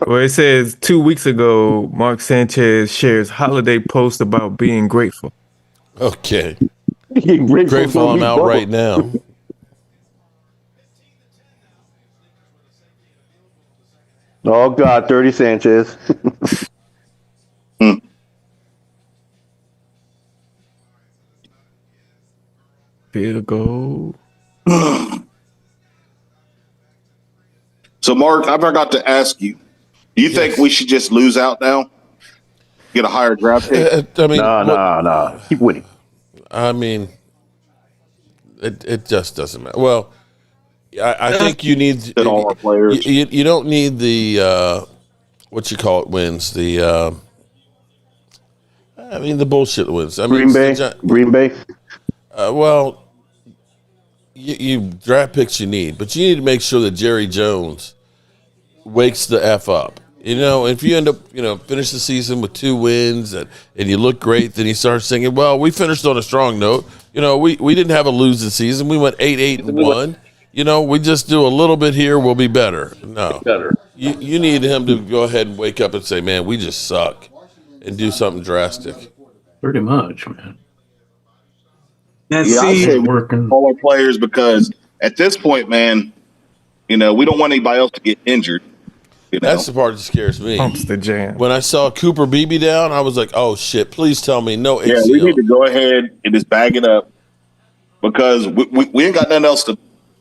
Well, it says 2 weeks ago, Mark Sanchez shares holiday post about being grateful. Okay. Grateful I'm out right now. Oh God, Dirty Sanchez. Field goal. So, Mark, I forgot to ask you. Do you think we should just lose out now? Get a higher draft pick? I mean, no. Keep winning. I mean, it just doesn't matter. Well, I think you need all our players. You don't need the what you call it wins. The the bullshit wins. I mean, Green Bay. Well, you draft picks you need, but you need to make sure that Jerry Jones wakes the F up. You know, if you end up, finish the season with 2 wins and you look great, then he starts singing, well, we finished on a strong note. We didn't have a losing season. We went 8-8-1. We just do a little bit here, we'll be better. No. You need him to go ahead and wake up and say, man, we just suck, and do something drastic. Pretty much, man. I say all our players because at this point, man, we don't want anybody else to get injured. That's the part that scares me. Pumps the jam. When I saw Cooper Beebe down, I was like, oh, shit, please tell me no ACL. Yeah, we need to go ahead and just bag it up because we ain't got nothing else to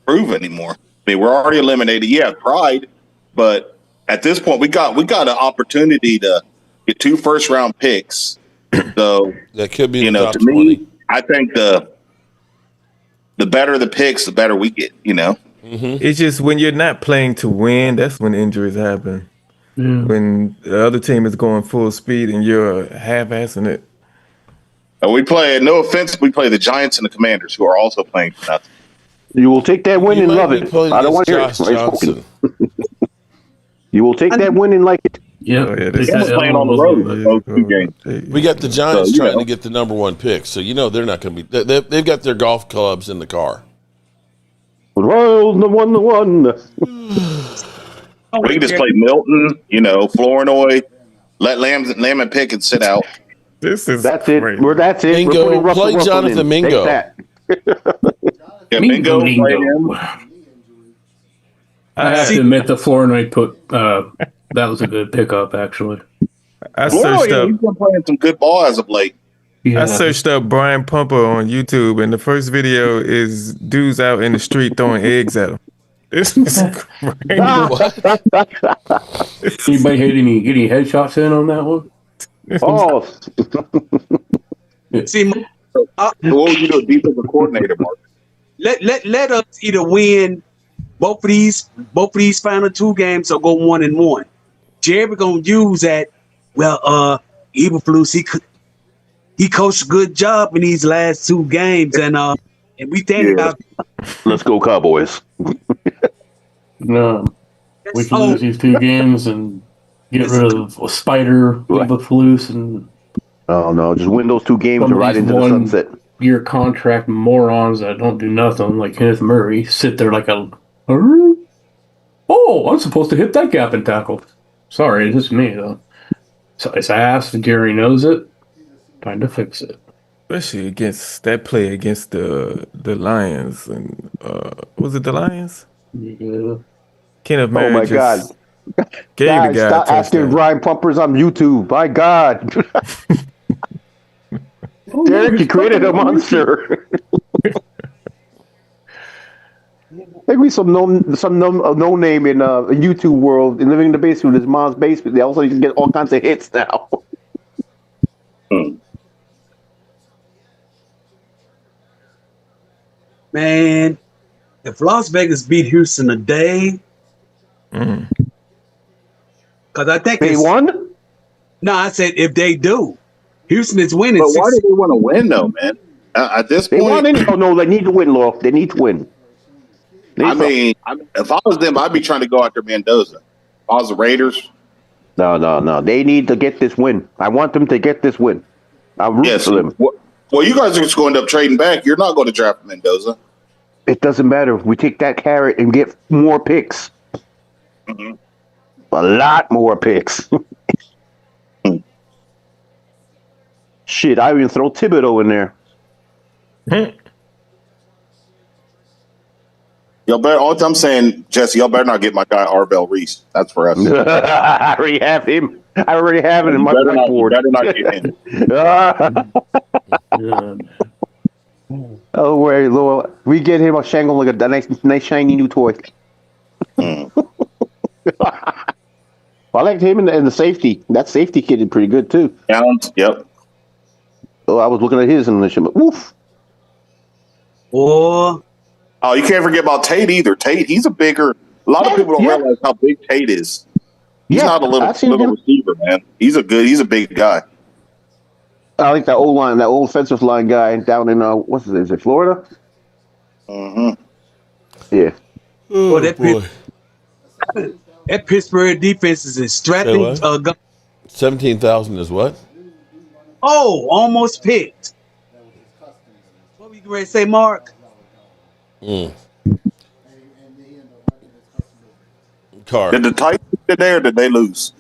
prove anymore. I mean, we're already eliminated. Yeah, pride, but at this point, we got an opportunity to get 2 first-round picks. So that could be in the top to 20. me, I think the better the picks, the better we get, Mm-hmm. It's just when you're not playing to win, that's when injuries happen. Yeah. When the other team is going full speed and you're half-assing it. We play, no offense, we play the Giants and the Commanders, who are also playing for nothing. You will take that win and love it. I don't want to hear it. You will take that win and like it. Yeah, we're playing on the road those 2 games. We got the Giants trying to get the number 1 pick, so they're not going to be. They've got their golf clubs in the car. Royals, the one. We can just play Milton, Flournoy, let Lamb and Pickett sit out. That's it. That's it. Mingo, play Jonathan Mingo. Yeah, Mingo. Play him. I have to admit, the Flournoy that was a good pickup, actually. He's been playing some good ball as of late. Yeah. I searched up Brian Pumper on YouTube, and the first video is dudes out in the street throwing eggs at him. This is crazy. Anybody hit any headshots in on that one? Oh. See, what would you do, defensive coordinator, Mark? Let us either win both of these final 2 games or go 1-1. Jerry gonna use that. Well, Eberflus, he coached a good job in these last 2 games, and we think about. Let's go Cowboys. No, we can lose these 2 games and get rid of a Spider, Eberflus, and. Oh no! Just win those 2 games and right into the sunset. Your contract morons that don't do nothing, like Kenneth Murray, sit there like I'm supposed to hit that gap and tackle. Sorry, it's just me though. So it's ass. Gary knows it. Time to fix it. Especially against that play against the Lions and was it the Lions? Yeah. Kenneth Murray. Oh my God! Gave Guys, the guy stop asking Brian Pumpers on YouTube. My God! Derek, you created a monster. Like we some no name in YouTube world and living in the basement, his mom's basement. They also get all kinds of hits now. Man, if Las Vegas beat Houston today, because I think they won. No, I said if they do, Houston is winning. But why do they want to win though, man? At this They point, want no, they need to win, Law. They need to win. I mean, if I was them, I'd be trying to go after Mendoza. If I was the Raiders. No. They need to get this win. I want them to get this win. I'm rooting for them. Well, you guys are just going to end up trading back. You're not going to draft Mendoza. It doesn't matter. We take that carrot and get more picks. Mm-hmm. A lot more picks. Shit, I even throw Thibodeau in there. Y'all better. All I'm saying, Jesse, y'all better not get my guy Arbel Reese. That's for us. I already have him. I already have it in my whiteboard. Better not get him. Oh, wait, Lord. We get him a Shango like a nice shiny new toy. I liked him and the safety. That safety kid is pretty good too. Yep. Oh, I was looking at his and woof. Oh, you can't forget about Tate either. Tate, he's a bigger. A lot of people don't realize how big Tate is. He's not a little receiver, man. He's a big guy. I like that old line, that old offensive line guy down in is it Florida? Mm-hmm. Yeah. Oh, that Pittsburgh defense is extracting. 17,000 is what? Oh, almost picked. What were you ready to say, Mark? Car. Did the Titans get there or did they lose?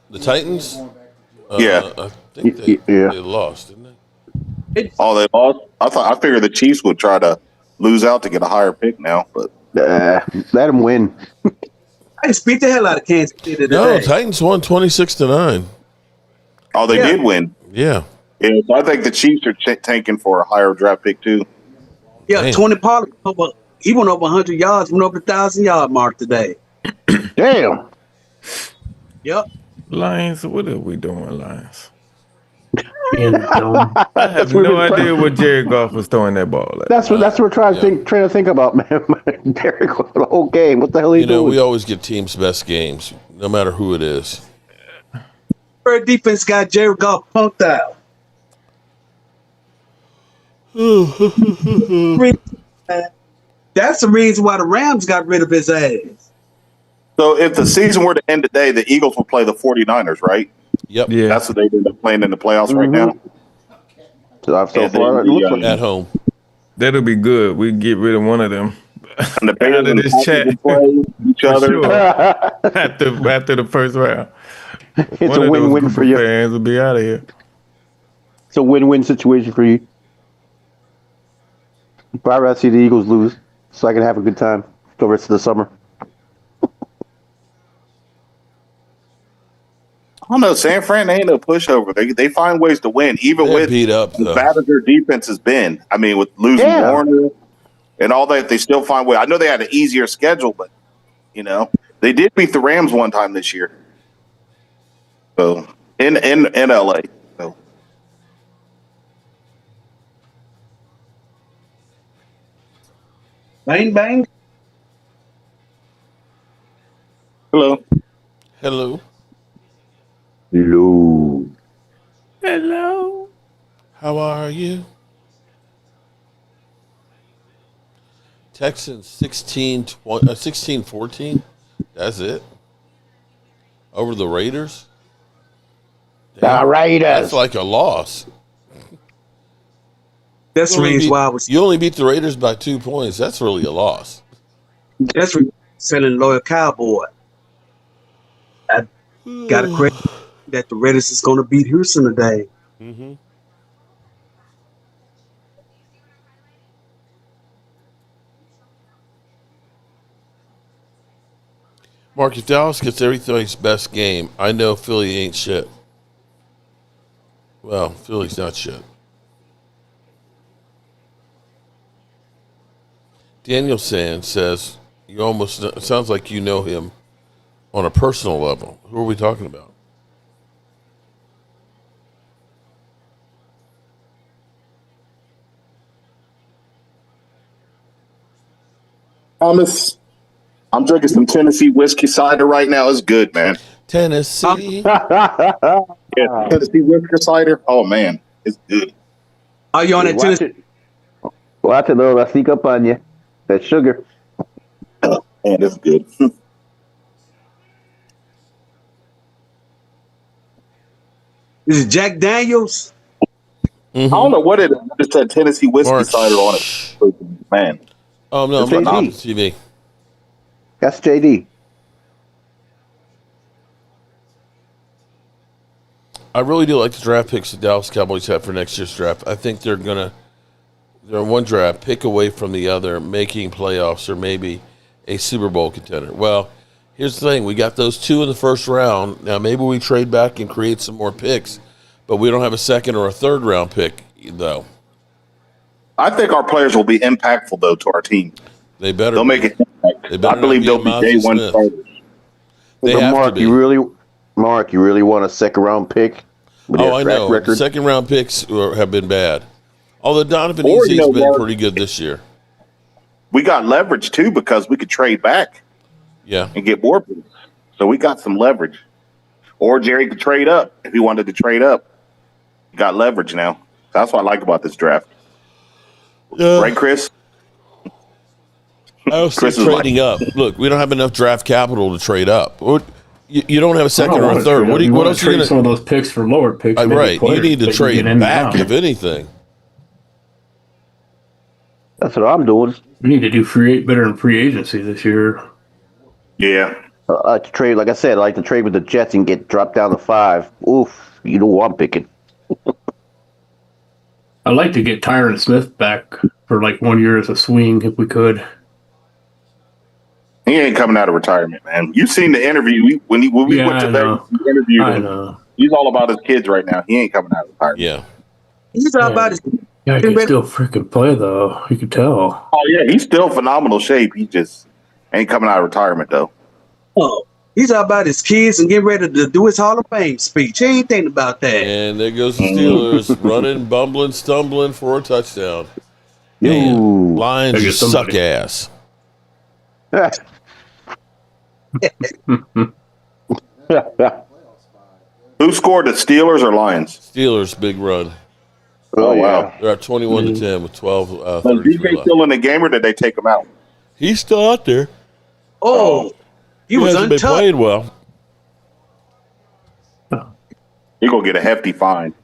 The Titans? Yeah. I think they lost, didn't they? Oh, they lost? I figured the Chiefs would try to lose out to get a higher pick now, but let them win. I just beat the hell out of Kansas City today. No, Titans won 26-9. Oh, they did win. Yeah. Yeah, so I think the Chiefs are tanking for a higher draft pick too. Yeah, Damn. Tony Pollard, he went over 100 yards, went over the 1,000-yard mark today. Damn. Yep. Lions, what are we doing, Lions? I I have no idea what Jared Goff was throwing that ball at. That's what we're trying to think about, man. Derek, the whole game. What the hell are you doing? We always get teams' best games, no matter who it is. Our defense got Jared Goff punked out. That's the reason why the Rams got rid of his ass. So if the season were to end today, the Eagles will play the 49ers, right? Yep. Yeah. That's what they end up playing in the playoffs right now. So far, it looks like At home. That'll be good. We can get rid of one of them. And the Out of Bears this chat. will play each For other. sure. after the first round. it's One a of those win-win group for of you. fans will be out of here. It's a win-win situation for you. But I'd rather see the Eagles lose so I can have a good time the rest of the summer. I don't know. San Fran ain't no pushover. They find ways to win, even They're with beat up, as though. bad as their defense has been. I mean, with losing Warner and all that, they still find ways. I know they had an easier schedule, but they did beat the Rams one time this year. So in LA. So. Bang bang. Hello. Hello. Hello. Hello. How are you? Texans 16-14. That's it. Over the Raiders. The Raiders. That's like a loss. That's the reason why I was. You only beat the Raiders by 2 points. That's really a loss. That's selling loyal Cowboy. I got to credit that the Raiders is going to beat Houston today. Mm-hmm. Mark, if Dallas gets everything's best game, I know Philly ain't shit. Well, Philly's not shit. Daniel Sand says you almost it sounds like you know him on a personal level. Who are we talking about? Thomas, I'm drinking some Tennessee whiskey cider right now. It's good, man. Tennessee. Yeah, Tennessee whiskey cider. Oh man, it's good. Are you on that Watch Tennessee? it. Watch it, though. I sneak up on you. That sugar. Man, it's good. Is it Jack Daniels? I don't know what it is. It's that Tennessee whiskey cider on it. Man. Oh, no, It's I'm not on JD. TV. That's JD. I really do like the draft picks the Dallas Cowboys have for next year's draft. I think they're one draft pick away from the other, making playoffs or maybe a Super Bowl contender. Well, here's the thing. We got those 2 in the first round. Now, maybe we trade back and create some more picks, but we don't have a second or a third round pick, though. I think our players will be impactful, though, to our team. They better. They'll make it impact. I believe they'll be day one starters. They But have Mark, to be. you really want a second round pick? With Oh, their I track know. record? Second round picks have been bad. Although Donovan Or, Easy's you know, been Mark, pretty good this year. We got leverage, too, because we could trade back Yeah. and get more picks. So we got some leverage. Or Jerry could trade up if he wanted to trade up. Got leverage now. That's what I like about this draft. Right, Chris? I was still trading up. Look, we don't have enough draft capital to trade up. You don't have a second or a third. What else are you going to some of those picks for lower picks? maybe Right. You players need to that trade get in back, now. if anything. That's what I'm doing. We need to do better in free agency this year. Yeah. I like to trade, like I said, I like to trade with the Jets and get dropped down to 5. Oof, you know who I'm picking. I'd like to get Tyron Smith back for like 1 year as a swing if we could. He ain't coming out of retirement, man. You've seen the interview. When we went to Vegas, we interviewed him. know. He's all about his kids right now. He ain't coming out of retirement. Yeah. He's all about his. Yeah, he can still freaking play though. You can tell. Oh yeah, he's still phenomenal shape. He just ain't coming out of retirement though. Oh, he's all about his kids and getting ready to do his Hall of Fame speech. He ain't thinking about that. And there goes the Steelers running, bumbling, stumbling for a touchdown. Man, Lions There goes suck somebody. ass. Who scored, the Steelers or Lions? Steelers, big run. Oh, wow. They're at 21-10 with 12. Was 33 DK left. still in the game or did they take him out? He's still out there. Oh, he was hasn't been untouched. playing well. You're gonna get a hefty fine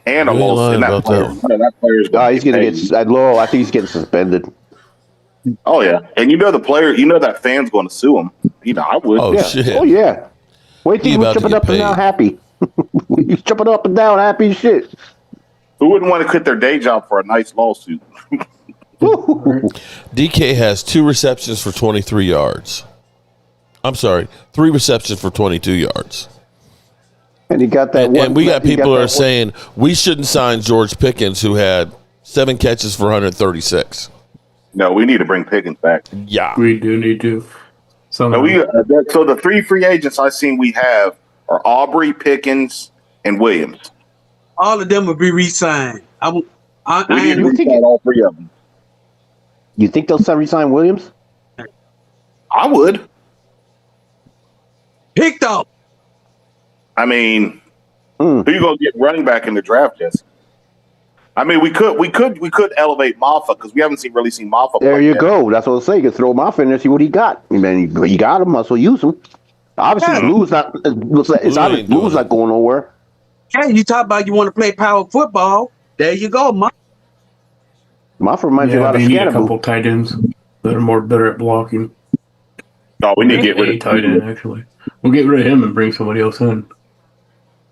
and a You ain't loss. lying And that about player, that. that player's gonna He's going to paid. get low. I think he's getting suspended. Oh yeah, and you know the player. You know that fan's going to sue him. You know I would. Oh, yeah. shit. Oh, yeah. Wait till He he was about to jumping get up and down paid. happy. He's jumping up and down happy as shit. Who wouldn't want to quit their day job for a nice lawsuit? DK has 2 receptions for 23 yards. I'm sorry, 3 receptions for 22 yards. And he got that one. And we got he people that that are saying we shouldn't sign George Pickens, who had 7 catches for 136. No, we need to bring Pickens back. Yeah, we do need to. So the 3 free agents I seen we have are Aubrey, Pickens, and Williams. All of them will be re-signed. We need to re-sign all 3 of them. You think they'll resign Williams? I would. Picked up. I mean, who you gonna get running back in the draft, Jesse? I mean, we could elevate Maffa because we haven't really seen Maffa. There play you yet. go. That's what I'm saying. You can throw him off in there, see what he got. I mean, you got him, might as well use him. Obviously, Blue's not. It's obvious Blue's not going nowhere. Hey, you talk about you want to play power football. There you go, Mike. Maffa reminds you a lot of we need a Scannaboo. couple tight ends that are better at blocking. No, we need to get rid of tight end. Actually, we'll get rid of him and bring somebody else in.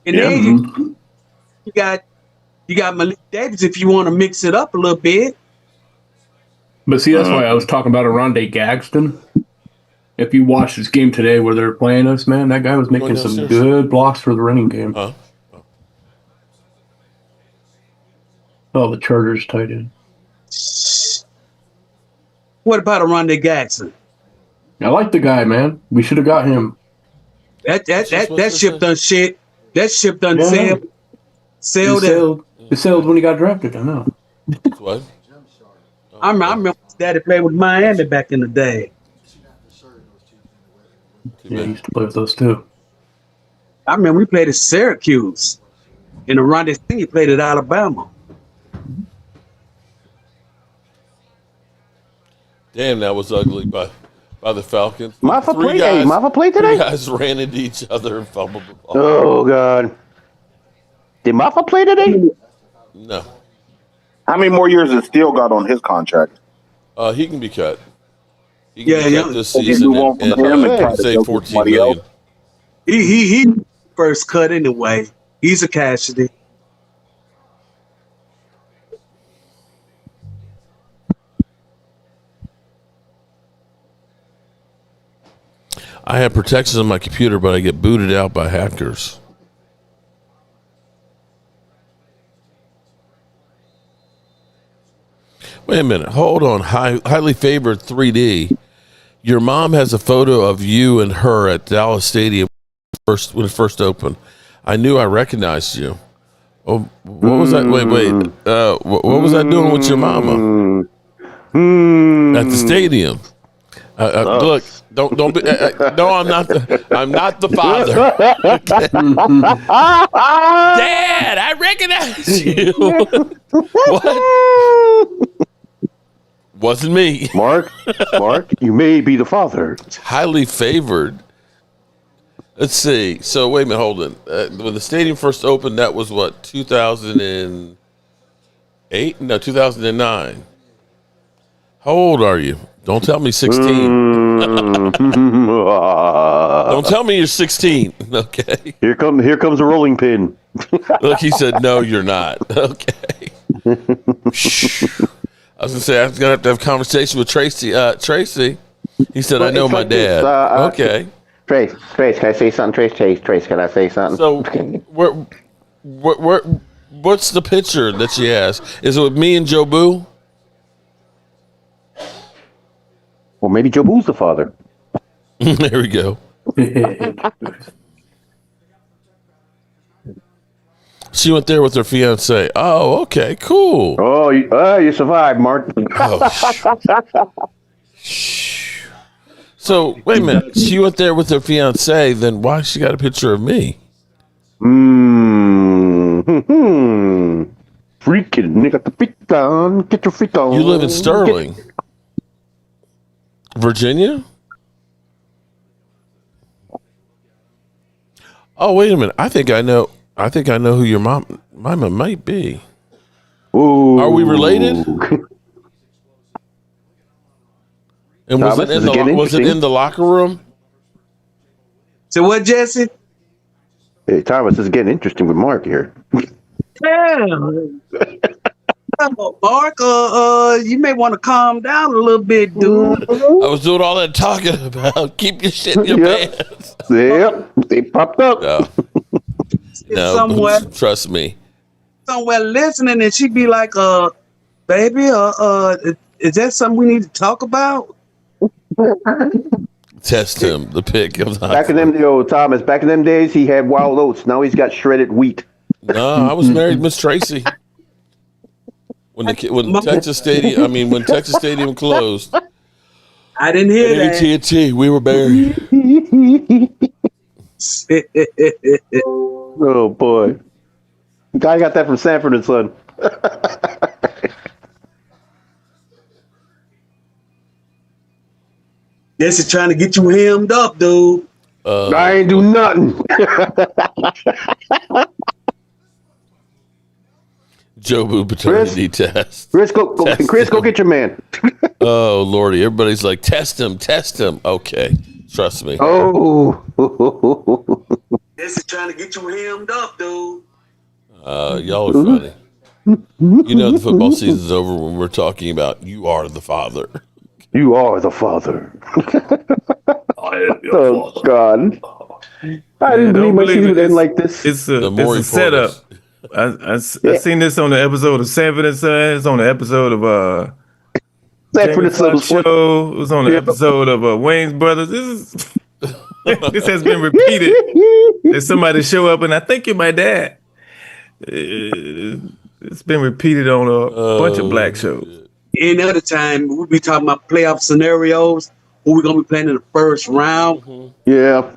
And then you got Malik Davis if you want to mix it up a little bit. But see, that's why I was talking about Aronde Gagston. If you watch this game today where they're playing us, man, that guy was making some good blocks for the running game. Oh, the Chargers tight end. What about Rondé Jackson? I like the guy, man. We should have got him. That ship done shit. That ship done sailed. It sailed when he got drafted. I know. What? I remember his daddy played with Miami back in the day. Yeah, he used to play with those too. I remember we played at Syracuse. And the Rondé Senior played at Alabama. Damn, that was ugly by the Falcons. Maffa played today? Three guys ran into each other and fumbled the ball. Oh, God. Did Maffa play today? No. How many more years has Steele got on his contract? He can be cut. He can be cut this season and save $14 million. He first cut anyway. He's a casualty. I have protections on my computer, but I get booted out by hackers. Wait a minute. Hold on. Highly favored 3D. Your mom has a photo of you and her at Dallas Stadium when it first opened. I knew I recognized you. Oh, what was that? Wait. What was I doing with your mama? At the stadium. Look, don't be. No, I'm not. I'm not the father. Dad, I recognize you. What? Wasn't me. Mark, you may be the father. Highly favored. Let's see. So wait a minute. Hold on. When the stadium first opened, that was what, 2008? No, 2009. How old are you? Don't tell me 16. Don't tell me you're 16. Okay. Here comes a rolling pin. Look, he said, no, you're not. Okay. I was going to say, I was going to have a conversation with Tracy. Tracy, he said, I know my dad. Okay. Trace, can I say something? Trace, can I say something? So, what's the picture that she has? Is it with me and Joe Boo? Well, maybe Joe Boo's the father. There we go. She went there with her fiance. Oh, okay, cool. Oh, you survived, Mark. So, wait a minute. She went there with her fiance, then why she got a picture of me? Freaking nigga, the freak on. Get your freak on. You live in Sterling, Virginia? Oh, wait a minute. I think I know who your mama might be. Ooh. Are we related? And was it in the locker room? So what, Jesse? Hey, Thomas, this is getting interesting with Mark here. Yeah. Mark, you may want to calm down a little bit, dude. I was doing all that talking about keep your shit in your pants. Yep, they popped up. No, somewhere, trust me. Somewhere listening, and she'd be like, baby, is that something we need to talk about? Test him, the pick of the back in them, Thomas, back in them days, he had wild oats. Now he's got shredded wheat. No, I was married to Miss Tracy. When Texas Stadium closed. I didn't hear that. AT&T, we were married. Oh boy, guy got that from Sanford and Son. This is trying to get you hemmed up, dude. I ain't do nothing. Joe Boo paternity test. Chris, go get your man. Oh Lordy, everybody's like, test him. Okay, trust me. Oh. This is trying to get you hemmed up, dude. Y'all are funny. You know the football season's over when we're talking about you are the father. You are the father. I am your father. God. I didn't believe my season would end like this. It's a setup. I seen this on the episode of Sanford and Son. It's on the episode of Jamie Foxx show. It was on an episode of Wayne's Brothers. This has been repeated. There's somebody show up, and I think you're my dad. It's been repeated on a bunch of black shows. Any other time, we'll be talking about playoff scenarios. Who we gonna be playing in the first round? Yeah.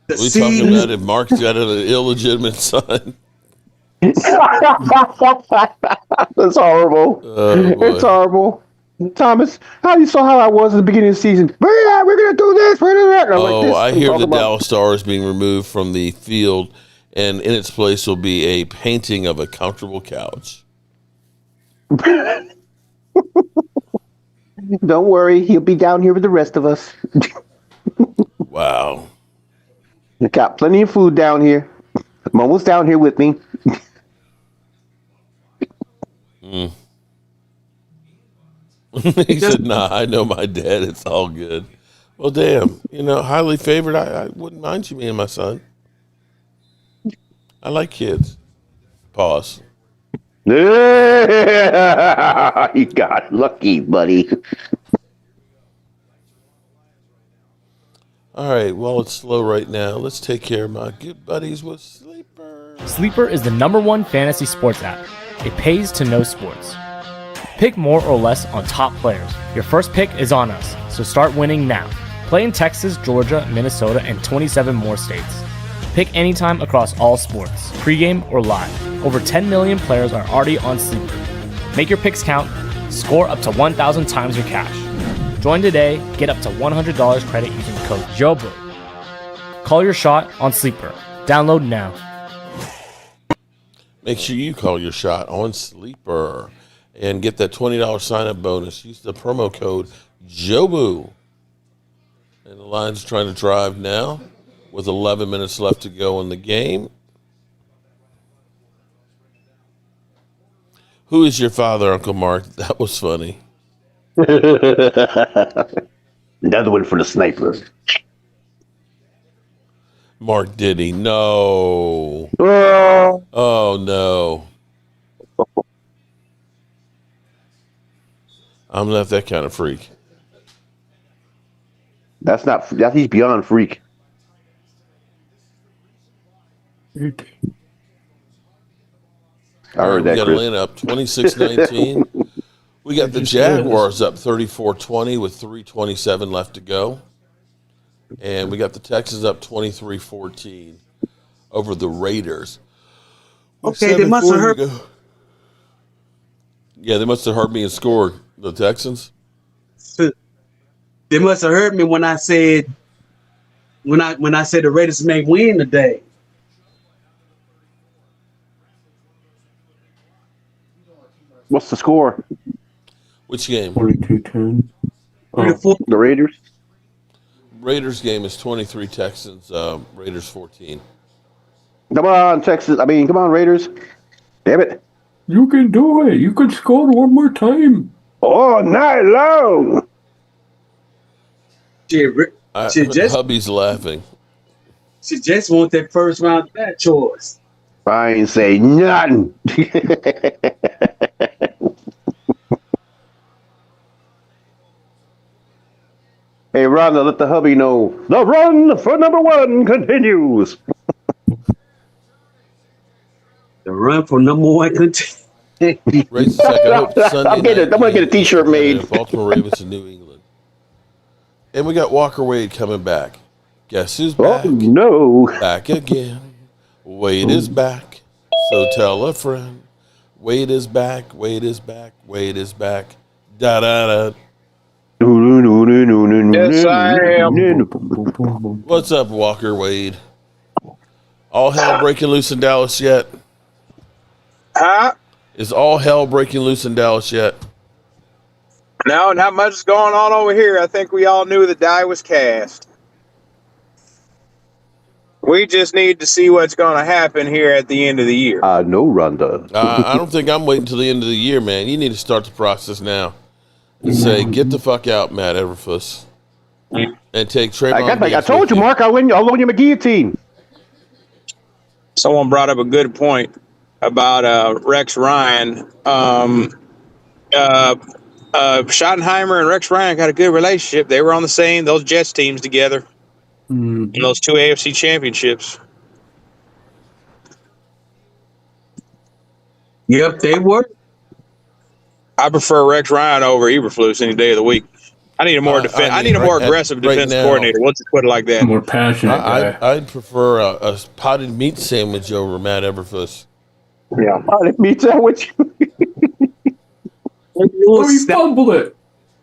We talking about if Mark's got an illegitimate son. That's horrible. It's horrible. Thomas, how you saw how I was at the beginning of the season? We're gonna do this. We're gonna do that. I hear the Dallas Stars being removed from the field, and in its place will be a painting of a comfortable couch. Don't worry, he'll be down here with the rest of us. Wow. I got plenty of food down here. Momo's down here with me. He said, "Nah, I know my dad. It's all good." Well, damn. Highly favored. I wouldn't mind you being my son. I like kids. Pause. You got lucky, buddy. All right. Well, it's slow right now. Let's take care of my good buddies with Sleeper. Sleeper is the #1 fantasy sports app. It pays to know sports. Pick more or less on top players. Your first pick is on us, so start winning now. Play in Texas, Georgia, Minnesota, and 27 more states. Pick anytime across all sports, pregame or live. Over 10 million players are already on Sleeper. Make your picks count. Score up to 1,000 times your cash. Join today. Get up to $100 credit using code JOBO. Call your shot on Sleeper. Download now. Make sure you call your shot on Sleeper and get that $20 sign-up bonus. Use the promo code JOBO. And the Lions trying to drive now with 11 minutes left to go in the game. Who is your father, Uncle Mark? That was funny. Another one for the sniper. Mark Diddy. No. Oh, no. I'm not that kind of freak. He's beyond freak. I heard that. We got Atlanta up 26-19. We got the Jaguars up 34-20 with 3:27 left to go. And we got the Texans up 23-14 over the Raiders. Okay, they must have heard. Yeah, they must have heard me and scored. The Texans. They must have heard me when I said the Raiders may win today. What's the score? Which game? 42-10. The Raiders. Raiders game is 23 Texans, Raiders 14. Come on, Texas. Come on, Raiders. Damn it. You can do it. You can score one more time. All night long. Hubby's laughing. She just wants that first round bad choice. I ain't say nothing. Hey, Rhonda, let the hubby know. The run for #1 continues. The run for #1 continues. Race second. I hope I'm going to get a T-shirt made. Baltimore Ravens in New England. And we got Walker Wade coming back. Guess who's back? Oh, no. Back again. Wade is back. So tell a friend. Wade is back. Wade is back. Wade is back. Da-da-da. Yes, I am. What's up, Walker Wade? All hell breaking loose in Dallas yet? Huh? Is all hell breaking loose in Dallas yet? No, not much is going on over here. I think we all knew the die was cast. We just need to see what's going to happen here at the end of the year. No, Rhonda. I don't think I'm waiting till the end of the year, man. You need to start the process now. And say, get the fuck out, Matt Everfuss. And take Trayvon. I told you, Mark, I'll loan you my guillotine. Someone brought up a good point about Rex Ryan. Schottenheimer and Rex Ryan got a good relationship. They were on the same those Jets teams together in those 2 AFC championships. Yep, they were. I prefer Rex Ryan over Eberflus any day of the week. I need a more aggressive defense coordinator. Let's just put it like that. More passionate guy. I'd prefer a potted meat sandwich over Matt Eberflus. Yeah, potted meat sandwich. Oh, you fumbled it.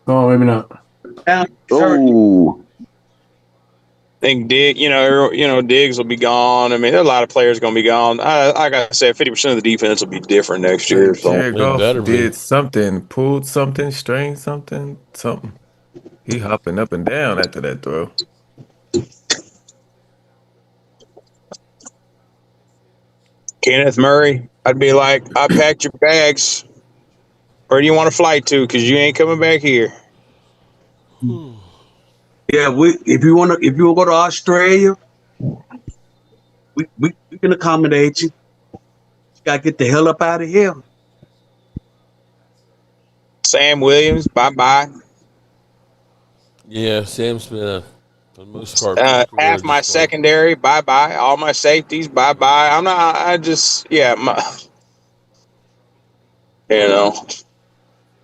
Oh, maybe not. Oh. I think Diggs will be gone. I mean, there are a lot of players going to be gone. Like I said, 50% of the defense will be different next year. So Jared Goff did something, pulled something, strained something. He hopping up and down after that throw. Kenneth Murray, I'd be like, I packed your bags. Where do you want to fly to? Because you ain't coming back here. Yeah, if you want to go to Australia, we can accommodate you. You gotta get the hell up out of here. Sam Williams, bye. Yeah, Sam's been for the most part. Half my secondary, bye. All my safeties, bye. I'm not. I just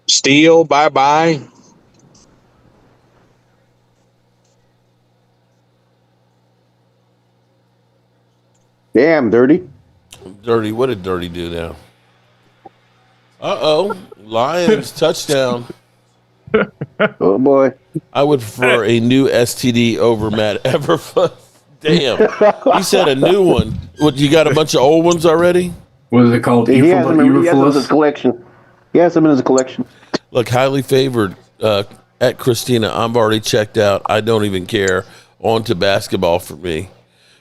Steele, bye. Damn, Dirty. Dirty, what did Dirty do now? Lions touchdown. Oh boy. I would prefer a new STD over Matt Eberflus. Damn. He said a new one. What, you got a bunch of old ones already? What is it called? He has them in his collection. He has them in his collection. Look, highly favored at Christina. I'm already checked out. I don't even care. On to basketball for me.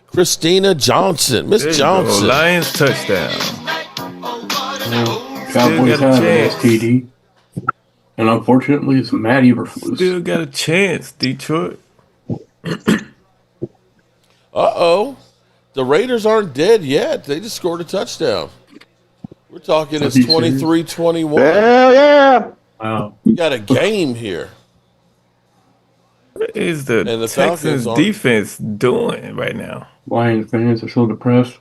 Christina Johnson. Miss Johnson. Lions touchdown. Cowboys have an STD. And unfortunately, it's Matt Eberflus. Still got a chance, Detroit. The Raiders aren't dead yet. They just scored a touchdown. We're talking it's 23-21. Hell yeah. Wow. We got a game here. What is the Texans defense doing right now? Lions fans are so depressed.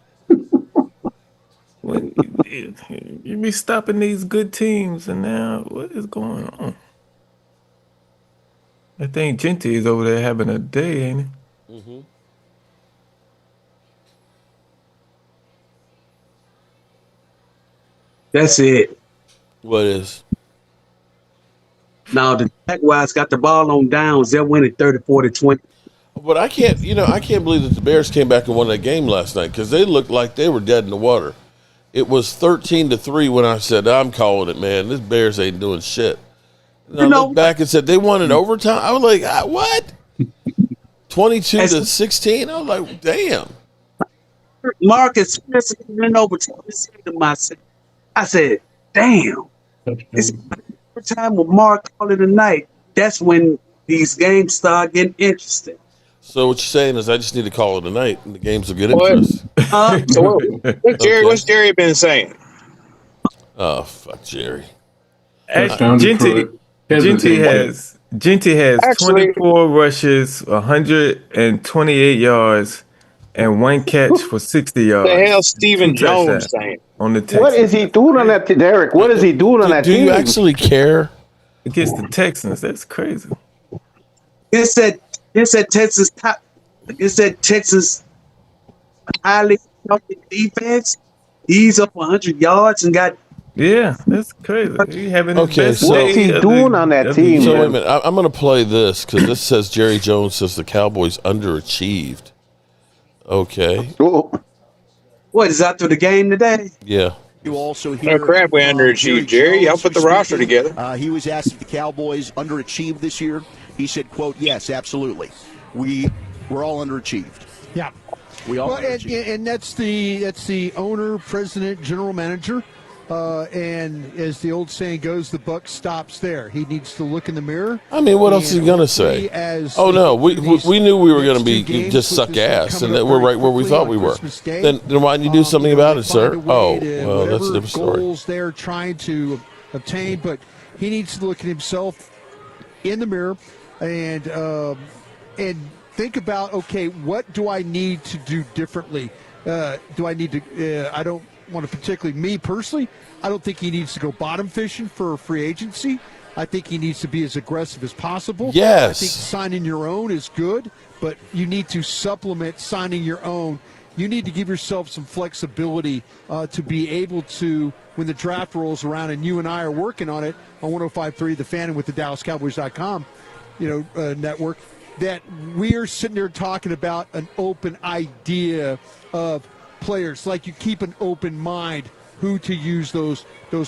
You be stopping these good teams, and now what is going on? I think Genty is over there having a day, ain't he? Mm-hmm. That's it. What is? Now the Jaguars got the ball on downs. They're winning 34-20. But I can't believe that the Bears came back and won that game last night because they looked like they were dead in the water. It was 13-3 when I said, I'm calling it, man. This Bears ain't doing shit. And I looked back and said, they won in overtime. I was like, what? 22-16? I was like, damn. Marcus Spencer in overtime. I said, damn. It's overtime with Mark calling it a night. That's when these games start getting interesting. So what you're saying is I just need to call it a night and the games will get interesting. What's Jerry been saying? Oh, fuck Jerry. Genty has 24 rushes, 128 yards, and one catch for 60 yards. The hell Stephen Jones saying? On the Texans. What is he doing on that, Derek? What is he doing on that team? Do you actually care? Against the Texans, that's crazy. It said Texas highly defense. He's up 100 yards and got. Yeah, that's crazy. He having what's he doing on that team? So wait a minute. I'm going to play this because this says Jerry Jones says the Cowboys underachieved. Okay. What is after the game today? Yeah. You also hear crap, we underachieved, Jerry. Y'all put the roster together. He was asked if the Cowboys underachieved this year. He said, "quote Yes, absolutely. We're all underachieved. Yeah, we all." And that's the owner, president, general manager. And as the old saying goes, the buck stops there. He needs to look in the mirror. I mean, what else is he going to say? Oh, no, we knew we were going to be just suck ass, and that we're right where we thought we were. Then why didn't you do something about it, sir? Oh, well, that's a different story. Goals they're trying to obtain, but he needs to look at himself in the mirror and think about, okay, what do I need to do differently? Do I need to? I don't want to particularly me personally. I don't think he needs to go bottom fishing for free agency. I think he needs to be as aggressive as possible. Yes. I think signing your own is good, but you need to supplement signing your own. You need to give yourself some flexibility to be able to, when the draft rolls around, and you and I are working on it on 105.3 The Fan and with the DallasCowboys.com, network, that we are sitting there talking about an open idea of players. Like, you keep an open mind who to use those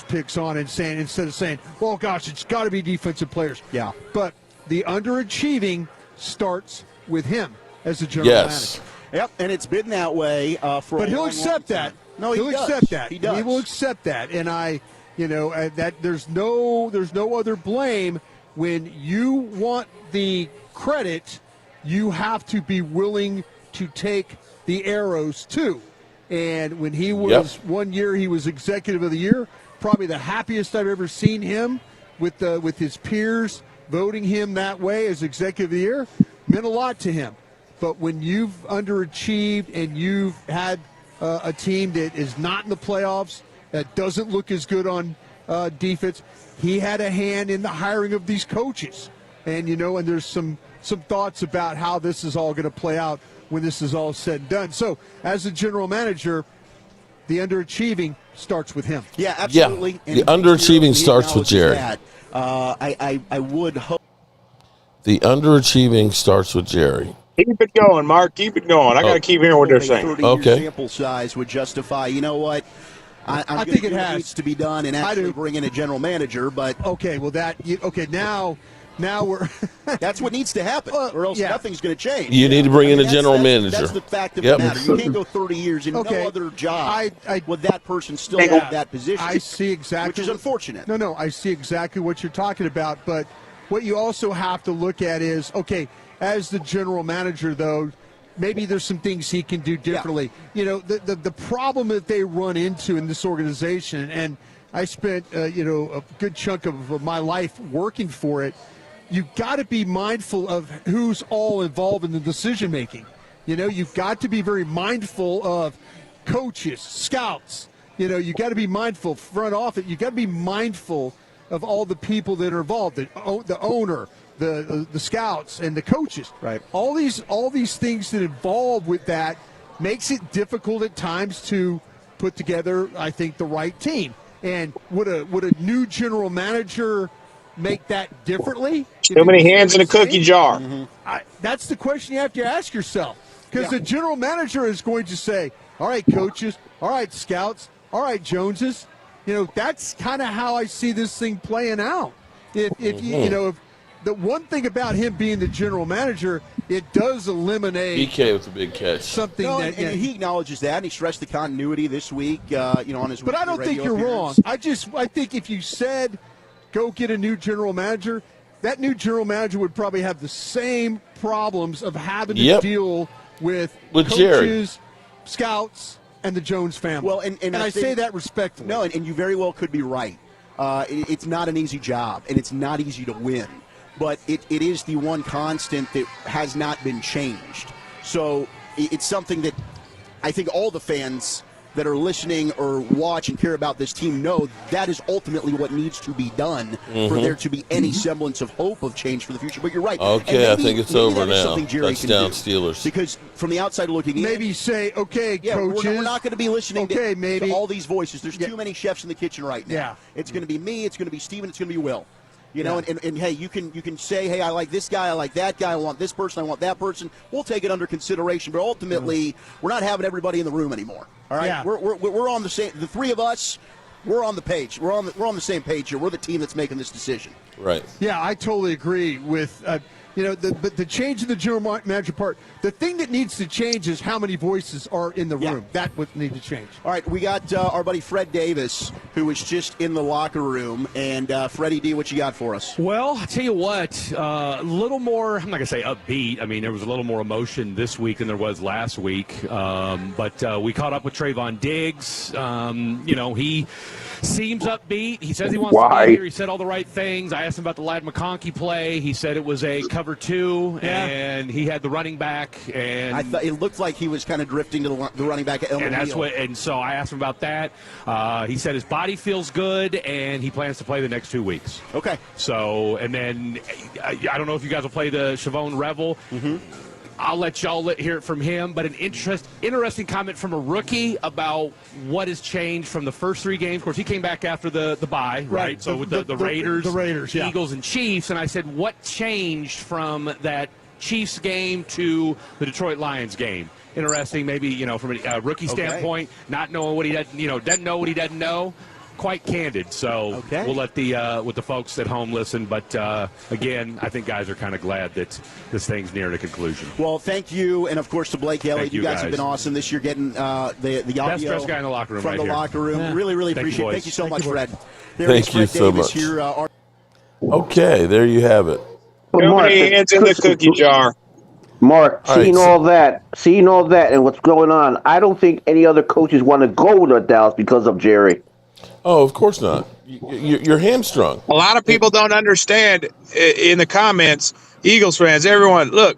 picks on, and saying, instead of saying, well, gosh, it's got to be defensive players. Yeah. But the underachieving starts with him as the general manager. Yep, and it's been that way for. But a he'll long, accept long that. time. No, he'll does. accept that. He does. He will accept that, and that there's no other blame when you want the credit. You have to be willing to take the arrows too. And when he was 1 year, he was executive of the year. Probably the happiest I've ever seen him with his peers voting him that way as executive of the year. Meant a lot to him. But when you've underachieved and you've had a team that is not in the playoffs, that doesn't look as good on defense, he had a hand in the hiring of these coaches. And, and there's some thoughts about how this is all going to play out when this is all said and done. So, as a general manager, the underachieving starts with him. Yeah, absolutely. Yeah. The underachieving starts with Jerry. I would hope. The underachieving starts with Jerry. Keep it going, Mark. Keep it going. I got to keep hearing what they're saying. 30-year sample size would justify. You know what? I think it needs to be done and actually bring in a general manager. But okay, well now we're that's what needs to happen, or else nothing's going to change. You need to bring in a general manager. That's the fact of the matter. You can't go 30 years in no other job with that person still have that position. I see exactly, which is unfortunate. No, I see exactly what you're talking about. But what you also have to look at is, okay, as the general manager, though, maybe there's some things he can do differently. Yeah. The problem that they run into in this organization, and I spent a good chunk of my life working for it. You've got to be mindful of who's all involved in the decision making. You've got to be very mindful of coaches, scouts. You've got to be mindful front office. You've got to be mindful of all the people that are involved, the owner, the scouts, and the coaches. Right. All these things that involve with that makes it difficult at times to put together, I think, the right team. And would a new general manager make that differently? Too many hands in a cookie jar. Mm-hmm. That's the question you have to ask yourself. Because the general manager is going to say, all right, coaches, all right, scouts, all right, Joneses. That's kind of how I see this thing playing out. If the one thing about him being the general manager, it does eliminate BK with a big catch. Something and he acknowledges that, and he stressed the continuity this week. On his. But I don't think you're wrong. I think if you said, go get a new general manager, that new general manager would probably have the same problems of having to deal with coaches, Jerry, scouts, and the Jones family. Well, and I say that respectfully. No, and you very well could be right. It's not an easy job, and it's not easy to win. But it is the one constant that has not been changed. So it's something that I think all the fans that are listening or watch and care about this team know that is ultimately what needs to be done for there to be any semblance of hope of change for the future. But you're right. Okay, I think it's over now. Touchdown Steelers. Because from the outside looking in, maybe say, okay, coaches. We're not going to be listening to all these voices. There's too many chefs in the kitchen right now. Yeah. It's going to be me. It's going to be Steven. It's going to be Will. And hey, you can say, hey, I like this guy, I like that guy, I want this person, I want that person. We'll take it under consideration, but ultimately, we're not having everybody in the room anymore. All right, we're on the same. The three of us, we're on the page. We're on the same page here. We're the team that's making this decision. Right. Yeah, I totally agree with. But the change in the general manager part, the thing that needs to change is how many voices are in the room. That would need to change. All right, we got our buddy Fred Davis, who was just in the locker room. And Freddie D, what you got for us? Well, I tell you what, a little more, I'm not going to say upbeat. I mean, there was a little more emotion this week than there was last week. But we caught up with Trayvon Diggs. He seems upbeat. He says he wants to be here. He said all the right things. I asked him about the Ladd McConkey play. He said it was a cover 2, and he had the running back. And I thought it looked like he was kind of drifting to the running back. And so I asked him about that. He said his body feels good, and he plans to play the next 2 weeks. Okay. So, and then I don't know if you guys will play the Chavone Revel. Mm-hmm. I'll let y'all hear it from him, but an interesting comment from a rookie about what has changed from the first 3 games. Of course, he came back after the bye, right? So with the Raiders, Eagles, and Chiefs, and I said, what changed from that Chiefs game to the Detroit Lions game? Interesting, maybe, from a rookie standpoint, not knowing what he doesn't know what he doesn't know. Quite candid, so we'll let the folks at home listen. But again, I think guys are kind of glad that this thing's nearing a conclusion. Well, thank you, and of course to Blake Elliott. You guys have been awesome this year, getting the audio best dressed guy in the locker room from the locker room. Yeah. Really Thank appreciate you, it. Thank you so much, Fred. Thank you so much. Okay, there you have it. Hands in the cookie jar. Mark, seeing all that, and what's going on, I don't think any other coaches want to go to Dallas because of Jerry. Oh, of course not. You're hamstrung. A lot of people don't understand in the comments, Eagles fans, everyone, look,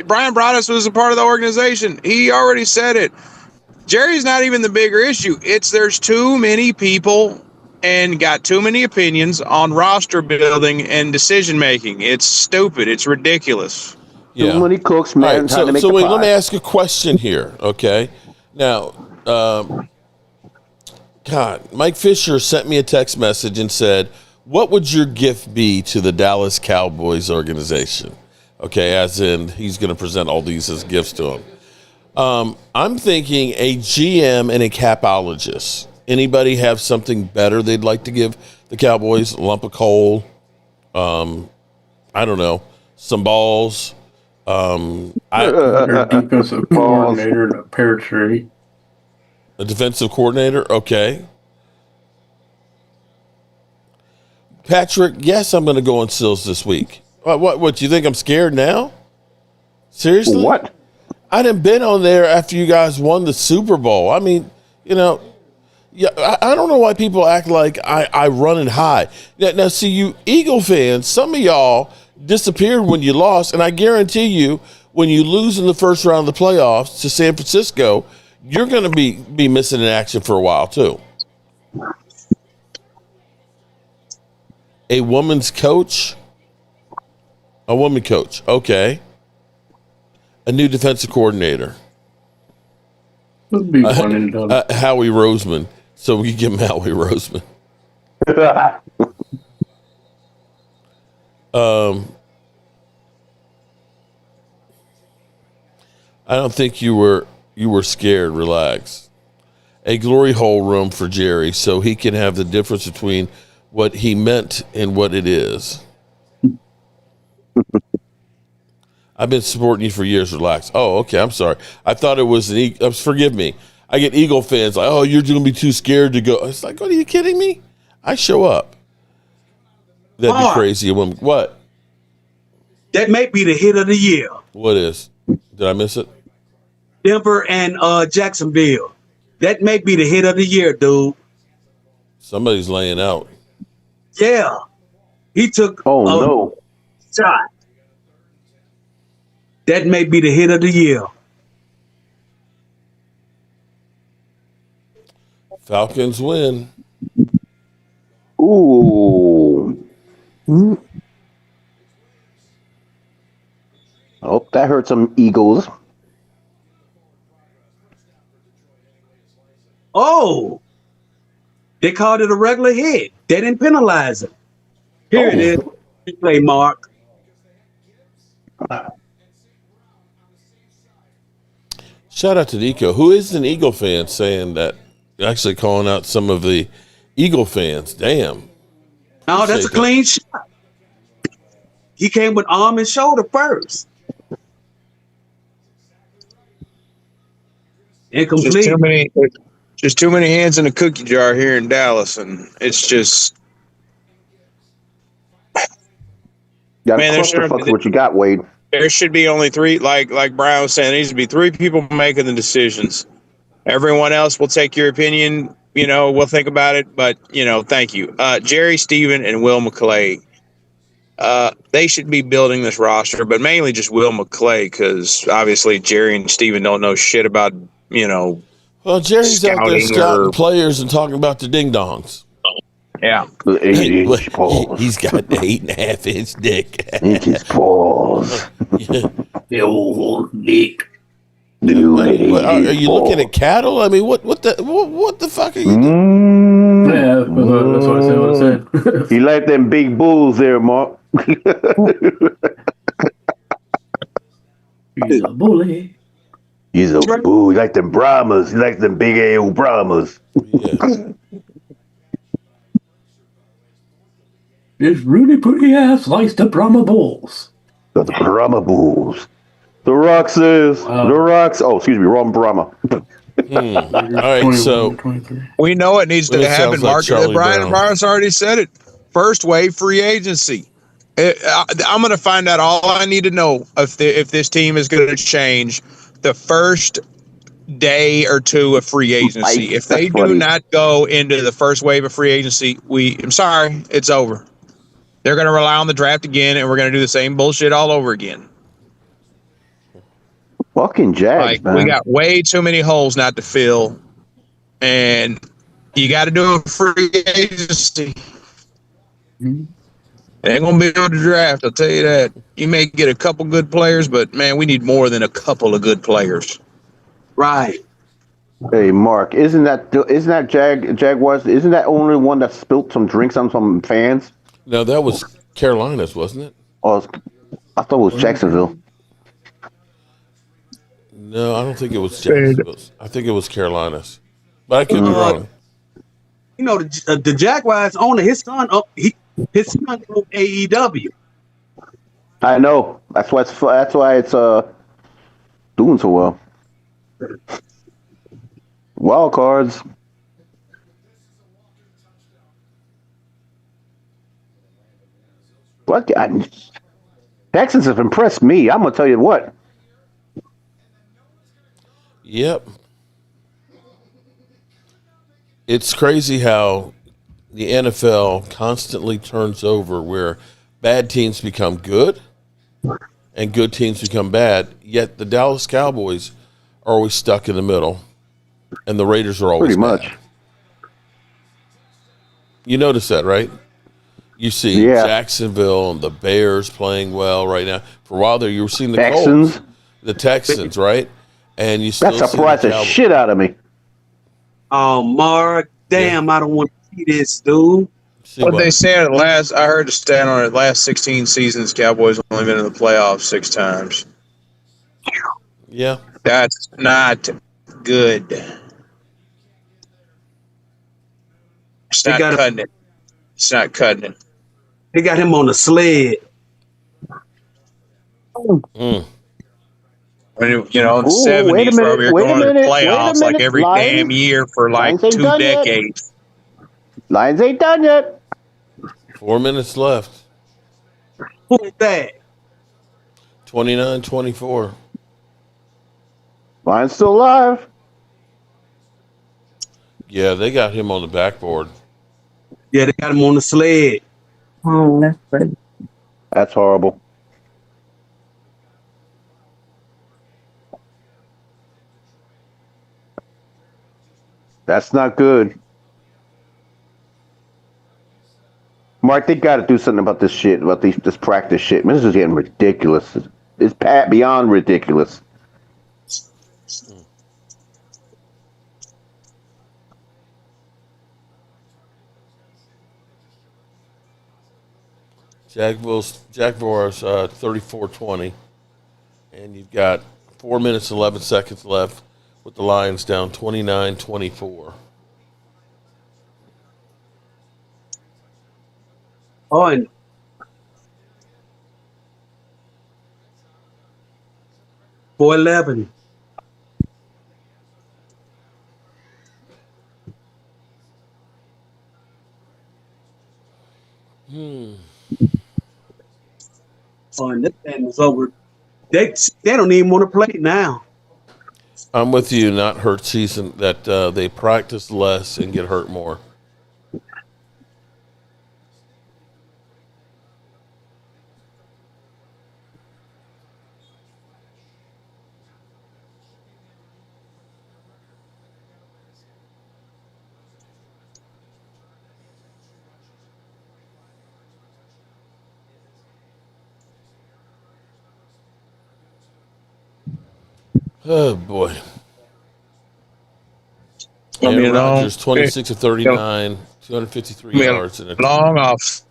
Brian Broaddus was a part of the organization. He already said it. Jerry's not even the bigger issue. There's too many people and got too many opinions on roster building and decision making. It's stupid. It's ridiculous. Yeah. Too many cooks, man. Right, so let me ask a question here, okay? Now, Mike Fisher sent me a text message and said, what would your gift be to the Dallas Cowboys organization? Okay, as in he's going to present all these as gifts to him. I'm thinking a GM and a capologist. Anybody have something better they'd like to give the Cowboys? A lump of coal? I don't know. Some balls? Their defensive coordinator and a pear tree. A defensive coordinator? Okay. Patrick, yes, I'm going to go on Sills this week. What, you think I'm scared now? Seriously? What? I done been on there after you guys won the Super Bowl. I mean, I don't know why people act like I run and hide. Now, see, you Eagle fans, some of y'all disappeared when you lost, and I guarantee you, when you lose in the first round of the playoffs to San Francisco, you're going to be missing in action for a while, too. A woman's coach? A woman coach. Okay. A new defensive coordinator. Would be one and done. Howie Roseman. So we give him Howie Roseman. I don't think you were scared. Relax. A glory hole room for Jerry so he can have the difference between what he meant and what it is. I've been supporting you for years. Relax. Oh, okay. I'm sorry. I thought it was forgive me. I get Eagle fans like, oh, you're going to be too scared to go. It's like, what, are you kidding me? I show up. That'd be crazy. What? That may be the hit of the year. What is? Did I miss it? Denver and Jacksonville. That may be the hit of the year, dude. Somebody's laying out. Yeah. He took no shot. That may be the hit of the year. Falcons win. Ooh. Oh, that hurt some Eagles. Oh. They called it a regular hit. They didn't penalize him. Here it is. Play Mark. Shout out to Nico, who is an Eagle fan, saying that, actually calling out some of the Eagle fans. Damn. Oh, that's a clean shot. He came with arm and shoulder first. Incomplete. Just too many hands in a cookie jar here in Dallas, and it's just Got to man. clusterfuck what you got, Wade. There should be only three, like Brian was saying, there needs to be three people making the decisions. Everyone else will take your opinion. We'll think about it, but thank you, Jerry, Steven, and Will McClay. They should be building this roster, but mainly just Will McClay, because obviously Jerry and Steven don't know shit about Well, Jerry's out there scouting scouting or players and talking about the ding dongs. Yeah. He's got an 8.5-inch dick. Inches balls. The old dick. Are you looking at cattle? I mean, what the fuck are you doing? Yeah, that's what I said. You like them big bulls there, Mark. He's a bully. He's a bull. You like them Brahmas. You like them big old Brahmas. Yeah. This really pretty ass likes the Brahma Bulls. The Brahma Bulls. The Rock says. The Rocks. Oh, excuse me. Wrong Brahma. All right, so we know it needs to happen, like Mark. Brian Morris already said it. First wave free agency. I'm going to find out all I need to know if this team is going to change the first day or two of free agency. If they do not go into the first wave of free agency, I'm sorry, it's over. They're going to rely on the draft again, and we're going to do the same bullshit all over again. Fucking Jags, man. We got way too many holes not to fill, and you got to do a free agency. It ain't going to be on the draft, I'll tell you that. You may get a couple good players, but, man, we need more than a couple of good players. Right. Hey, Mark, isn't that Jaguars? Isn't that only one that spilt some drinks on some fans? No, that was Carolina's, wasn't it? Oh, I thought it was Jacksonville. No, I don't think it was Jacksonville's. I think it was Carolina's, but I could be wrong. The Jaguars owner, his son on AEW. I know. That's why it's doing so well. Wild cards. What? Texans have impressed me. I'm gonna tell you what. Yep. It's crazy how the NFL constantly turns over, where bad teams become good and good teams become bad, yet the Dallas Cowboys are always stuck in the middle and the Raiders are always pretty much bad. You notice that, right? You see Jacksonville and the Bears playing well right now. For a while there, you were seeing the Texans. Colts, the Texans, right? And you still that surprised the shit out of me. Oh, Mark, damn! I don't want to see this, dude. What they said I heard the stat on it. Last 16 seasons, Cowboys only been in the playoffs 6 times. Yeah, that's not good. It's not cutting it. It's not cutting it. They got him on the sled. The 70s, where we were going to the playoffs like every damn year for like 2 decades. Lions ain't done yet. 4 minutes left. Who's that? 29-24. Lions still alive. Yeah, they got him on the backboard. Yeah, they got him on the sled. Oh, that's good. That's horrible. That's not good. Mark, they got to do something about this shit, about this practice shit. Man, this is getting ridiculous. It's beyond ridiculous. Jaguars 34-20. And you've got 4 minutes, 11 seconds left with the Lions down 29-24. Oh, and 4-11. Oh, and this game is over. They don't even want to play now. I'm with you. Not hurt season. That they practice less and get hurt more. Oh boy. Aaron Rodgers, 26 of 39, 253 yards, and a long off.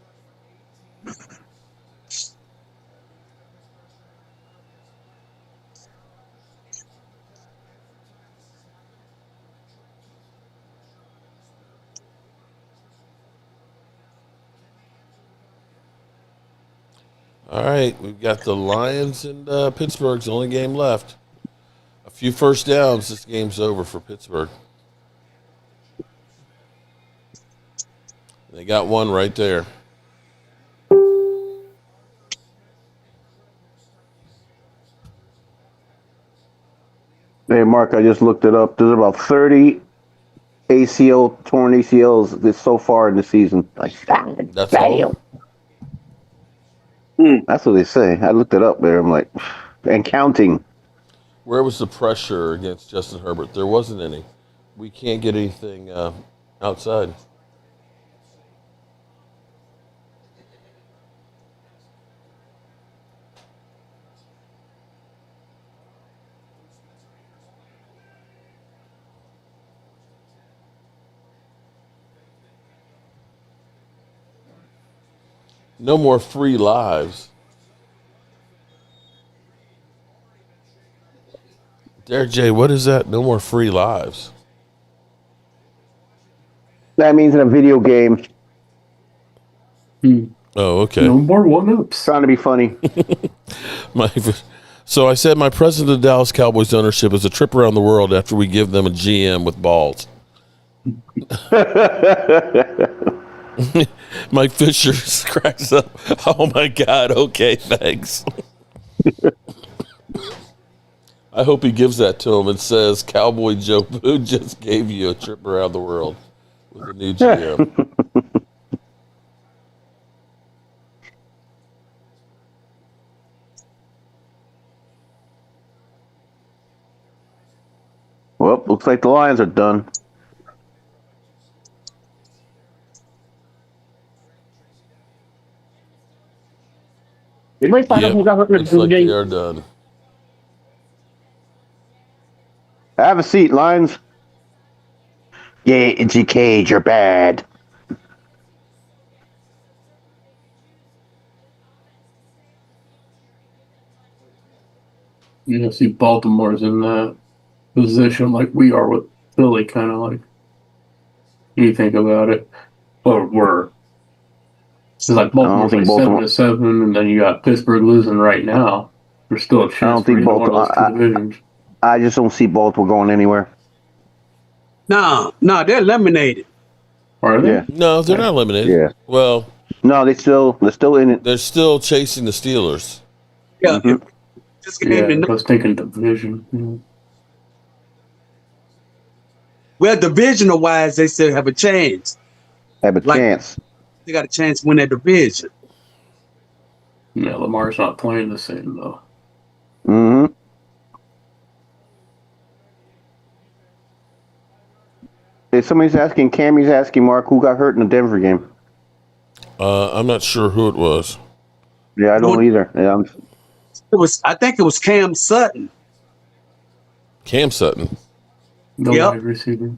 All right, we've got the Lions and Pittsburgh's the only game left. A few first downs, this game's over for Pittsburgh. They got one right there. Hey, Mark, I just looked it up. There's about 30 torn ACLs so far in the season. Like, that's all. That's what they say. I looked it up there. I'm like, and counting. Where was the pressure against Justin Herbert? There wasn't any. We can't get anything outside. No more free lives. Derek J, what is that? No more free lives. That means in a video game. Oh, okay. No more one-ups. Trying to be funny. So I said my president of the Dallas Cowboys ownership is a trip around the world after we give them a GM with balls. Mike Fisher cracks up. Oh my God. Okay, thanks. I hope he gives that to him and says, Cowboy Joe Boo just gave you a trip around the world with a new GM. Well, looks like the Lions are done. Yep, looks like they are done. Have a seat, Lions. Yeah, itchy cage, you're bad. You know, see Baltimore's in that position like we are with Philly, kind of like. You think about it, or were. It's like Baltimore's like 7-7, and then you got Pittsburgh losing right now. There's still a chance. I don't think Baltimore. I just don't see Baltimore going anywhere. No, they're eliminated. Are they? Yeah. No, they're not eliminated. Yeah. Well, no, they're still in it. They're still chasing the Steelers. Yeah. I was thinking division. Yeah. Well, divisional wise, they still have a chance. Have a chance. They got a chance to win that division. Yeah, Lamar's not playing the same though. Mm-hmm. If somebody's asking, Cammy's asking, Mark, who got hurt in the Denver game? I'm not sure who it was. Yeah, I don't either. Yeah, I think it was Cam Sutton. Cam Sutton. The wide receiver.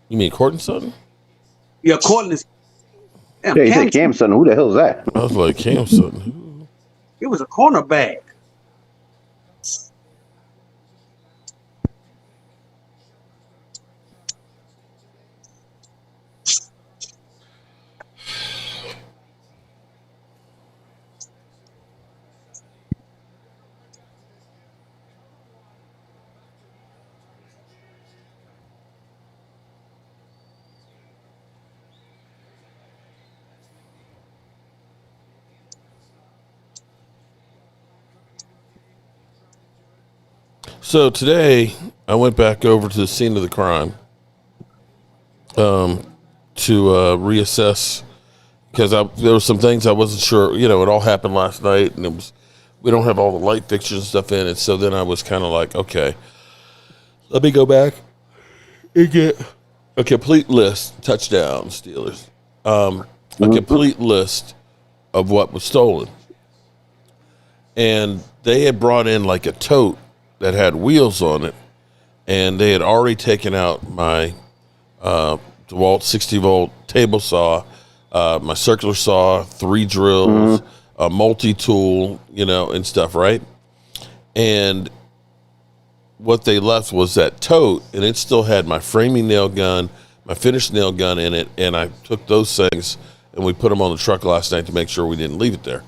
You mean Cortland Sutton? Yeah, Cortland is. Yeah, you said Cam Sutton. Who the hell is that? I was like, Cam Sutton. It was a cornerback. So today I went back over to the scene of the crime to reassess because there were some things I wasn't sure. You know, it all happened last night, and we don't have all the light fixtures and stuff in it. So then I was kind of like, okay, let me go back and get a complete list. Touchdown, Steelers. A complete list of what was stolen. And they had brought in like a tote that had wheels on it, and they had already taken out my DeWalt 60-volt table saw, my circular saw, 3 drills, a multi-tool, you know, and stuff, right? And what they left was that tote, and it still had my framing nail gun, my finished nail gun in it, and I took those things and we put them on the truck last night to make sure we didn't leave it there.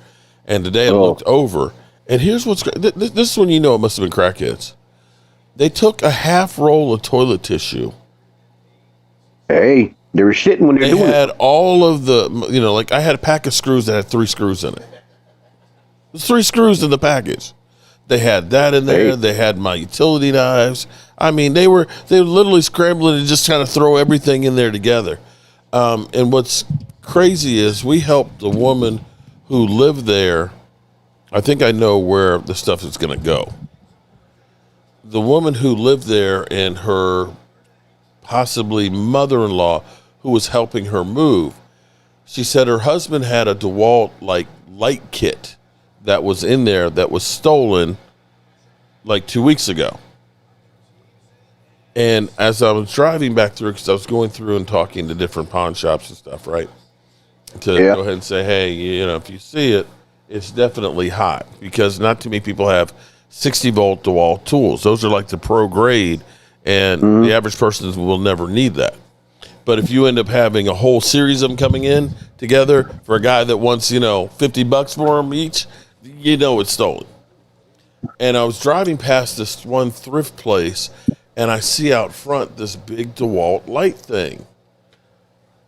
And today I looked over, and here's what's this is when you know it must have been crackheads. They took a half roll of toilet tissue. Hey, they were shitting when they were doing it. They had all of the, you know, like I had a pack of screws that had 3 screws in it. There's 3 screws in the package. They had that in there. Hey. They had my utility knives. I mean, they were literally scrambling to just kind of throw everything in there together. And what's crazy is we helped the woman who lived there. I think I know where the stuff is going to go. The woman who lived there and her possibly mother-in-law who was helping her move, she said her husband had a DeWalt like light kit that was in there that was stolen like 2 weeks ago. And as I was driving back through, because I was going through and talking to different pawn shops and stuff, right? To go ahead and say, hey, you know, if you see it, it's definitely hot, because not too many people have 60-volt DeWalt tools. Those are like the pro grade, and the average person will never need that. But if you end up having a whole series of them coming in together for a guy that wants, you know, $50 for them each, you know it's stolen. And I was driving past this one thrift place, and I see out front this big DeWalt light thing.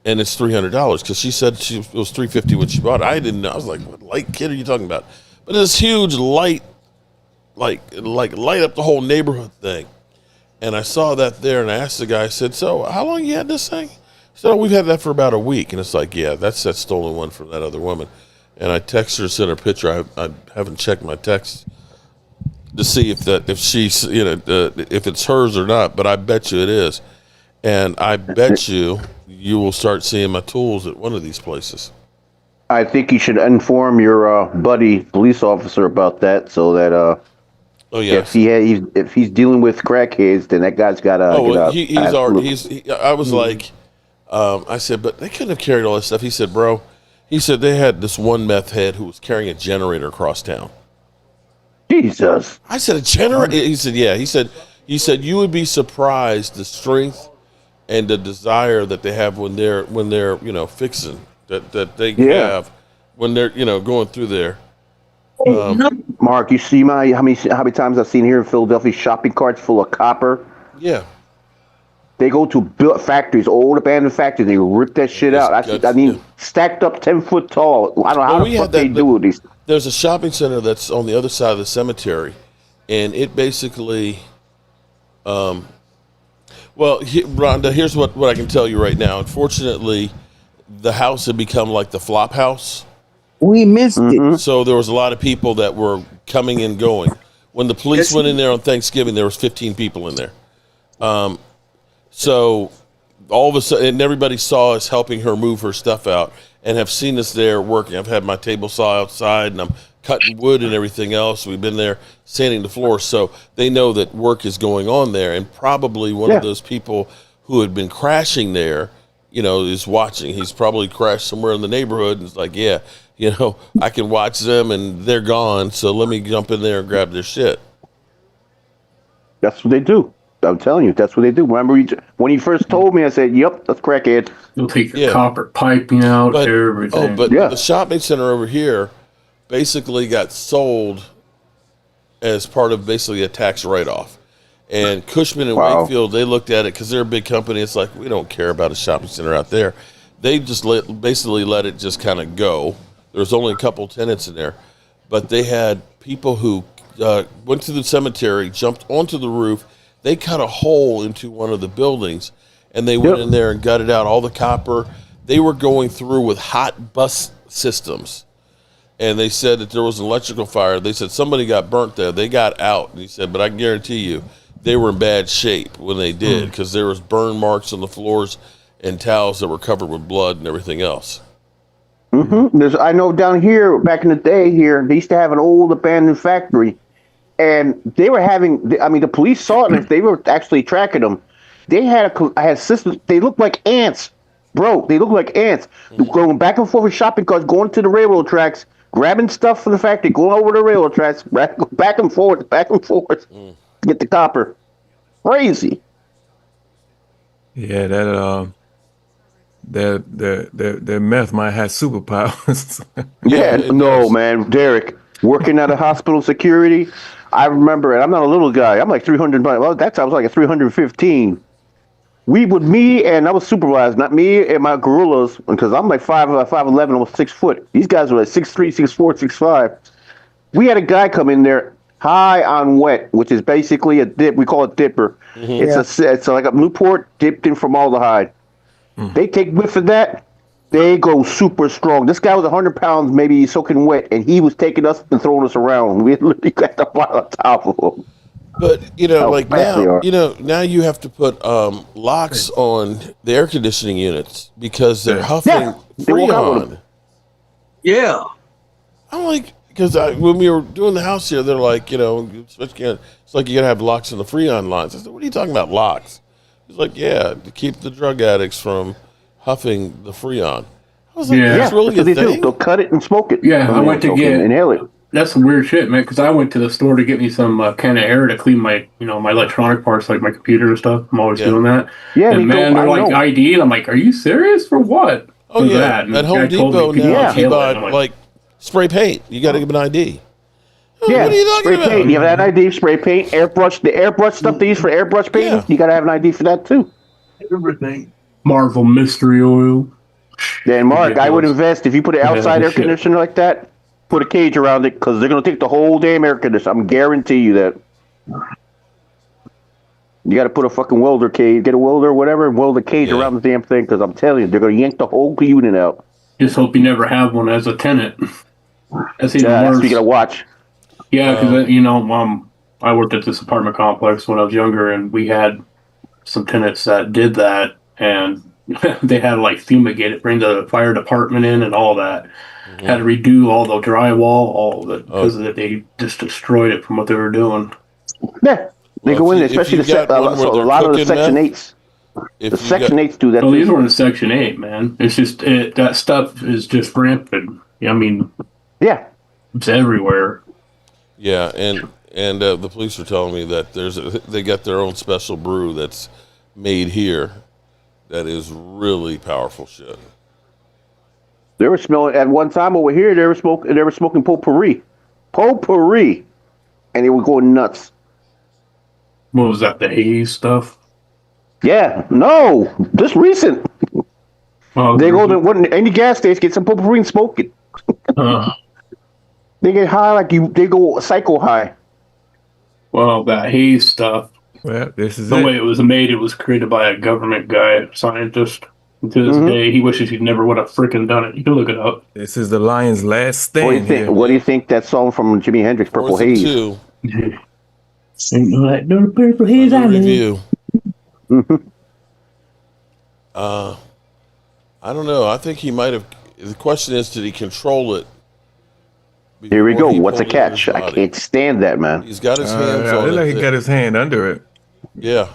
And it's $300 because she said it was $350 when she bought it. I didn't know. I was like, what light kit are you talking about? But this huge light, like light up the whole neighborhood thing. And I saw that there, and I asked the guy, I said, so how long you had this thing? He said, oh, we've had that for about a week. And it's like, yeah, that's that stolen one from that other woman. And I texted her, sent her a picture. I haven't checked my text to see if she's, you know, if it's hers or not, but I bet you it is. And I bet you will start seeing my tools at one of these places. I think you should inform your buddy police officer about that, so that if he's dealing with crackheads, then that guy's got to. I was like, I said, but they couldn't have carried all this stuff. He said, bro, they had this one meth head who was carrying a generator across town. Jesus. I said, a generator? He said, yeah. He said you would be surprised the strength and the desire that they have when they're you know, fixing that they have when they're, you know, going through there. Mark, you see how many times I've seen here in Philadelphia shopping carts full of copper? Yeah. They go to factories, old abandoned factories, and they rip that shit out. Stacked up 10 foot tall. I don't know how the fuck they do these. There's a shopping center that's on the other side of the cemetery, and it basically, Rhonda, here's what I can tell you right now. Unfortunately, the house had become like the flop house. We missed it. So there was a lot of people that were coming and going. When the police went in there on Thanksgiving, there was 15 people in there. So all of a sudden, and everybody saw us helping her move her stuff out and have seen us there working. I've had my table saw outside, and I'm cutting wood and everything else. We've been there sanding the floor. So they know that work is going on there. And probably one of those people who had been crashing there, you know, is watching. He's probably crashed somewhere in the neighborhood and it's like, yeah, you know, I can watch them and they're gone. So let me jump in there and grab their shit. That's what they do. I'm telling you, that's what they do. Remember, when you first told me, I said, yep, that's crackhead. They'll take your copper piping out, everything. The shopping center over here basically got sold as part of basically a tax write-off. And Cushman and Wakefield, they looked at it because they're a big company. It's like, we don't care about a shopping center out there. They just basically let it just kind of go. There was only a couple tenants in there. But they had people who went to the cemetery, jumped onto the roof. They cut a hole into one of the buildings, and they went in there and gutted out all the copper. They were going through with hot bus systems, and they said that there was an electrical fire. They said somebody got burnt there. They got out, and he said, but I can guarantee you they were in bad shape when they did, because there was burn marks on the floors and towels that were covered with blood and everything else. I know down here back in the day here, they used to have an old abandoned factory, and they were having. I mean, the police saw it, and if they were actually tracking them, they had systems. They looked like ants, bro. They looked like ants going back and forth with shopping carts, going to the railroad tracks, grabbing stuff from the factory, going over the railroad tracks, back and forth, get the copper. Crazy. Yeah, that meth might have superpowers. Man, Derek, working at a hospital security, I remember it. I'm not a little guy. I'm like 300. Well, that time I was like a 315. I was supervised, not me and my gorillas, because I'm like 5'11", almost 6 foot. These guys were like 6'3", 6'4", 6'5". We had a guy come in there high on wet, which is basically a dip. We call it dipper. It's like a Newport dipped in formaldehyde. They take whiff of that, they go super strong. This guy was 100 pounds, maybe soaking wet, and he was taking us and throwing us around. We literally got the fly on top of him. But now you have to put locks on the air conditioning units because they're huffing Freon. Yeah, I'm like, because when we were doing the house here, they're like, it's like you gotta have locks on the Freon lines. I said, what are you talking about, locks? He's like, to keep the drug addicts from huffing the Freon. I was like, that's really a thing? They'll cut it and smoke it. Yeah, I went to inhale it. That's some weird shit, man. Because I went to the store to get me some can of air to clean my, my electronic parts, like my computer and stuff. I'm always doing that. Yeah, and man, they're like ID, and I'm like, are you serious? For what? Oh yeah, at Home Depot now, if you buy spray paint, you got to give an ID. What are you talking spray about? Paint. You have an ID, spray paint, airbrush. The airbrush stuff they use for airbrush painting, you got to have an ID for that too. Everything. Marvel Mystery Oil. Then Mark, I would invest if you put an outside air conditioner like that. Put a cage around it because they're going to take the whole damn air conditioner. I'm guarantee you that. You got to put a fucking welder cage, get a welder or whatever, and weld a cage around the damn thing because I'm telling you, they're going to yank the whole unit out. Just hope you never have one as a tenant. That's even That's worse. what you got to watch. Yeah, because, I worked at this apartment complex when I was younger, and we had some tenants that did that, and they had to, fumigate it, bring the fire department in and all that. Had to redo all the drywall, all of it, because they just destroyed it from what they were doing. Yeah, they go in there, especially a lot of the Section 8s. The Section 8s do that. Oh, these were in Section 8, man. It's just, that stuff is just rampant. Yeah, it's everywhere. Yeah, and the police are telling me that they got their own special brew that's made here that is really powerful shit. They were smelling at one time over here. They were smoking potpourri, and they were going nuts. What was that? The haze stuff? Yeah, no, just recent. They go to any gas station, get some potpourri and smoke it. They get high they go psycho high. Well, that haze stuff. Well, this is the way it was made. It was created by a government guy, scientist. To this day, he wishes he never would have freaking done it. You can look it up. This is the Lion's last stand. What do you think that song from Jimi Hendrix, Purple Haze? Ain't no purple haze I review. I don't know. I think he might have. The question is, did he control it? Here we go. What's a catch? I can't stand that, man. He's got his hands on it. He got his hand under it. Yeah.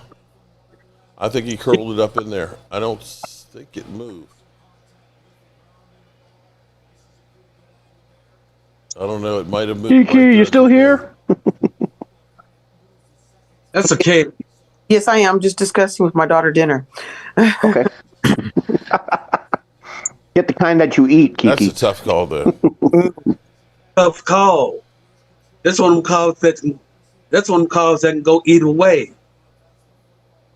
I think he curled it up in there. I don't think it moved. I don't know. It might have moved. Kiki, you still here? That's okay. Yes, I am. Just discussing with my daughter dinner. Okay. Get the kind that you eat, Kiki. That's a tough call, though. Tough call. That's one of them calls that can go either way.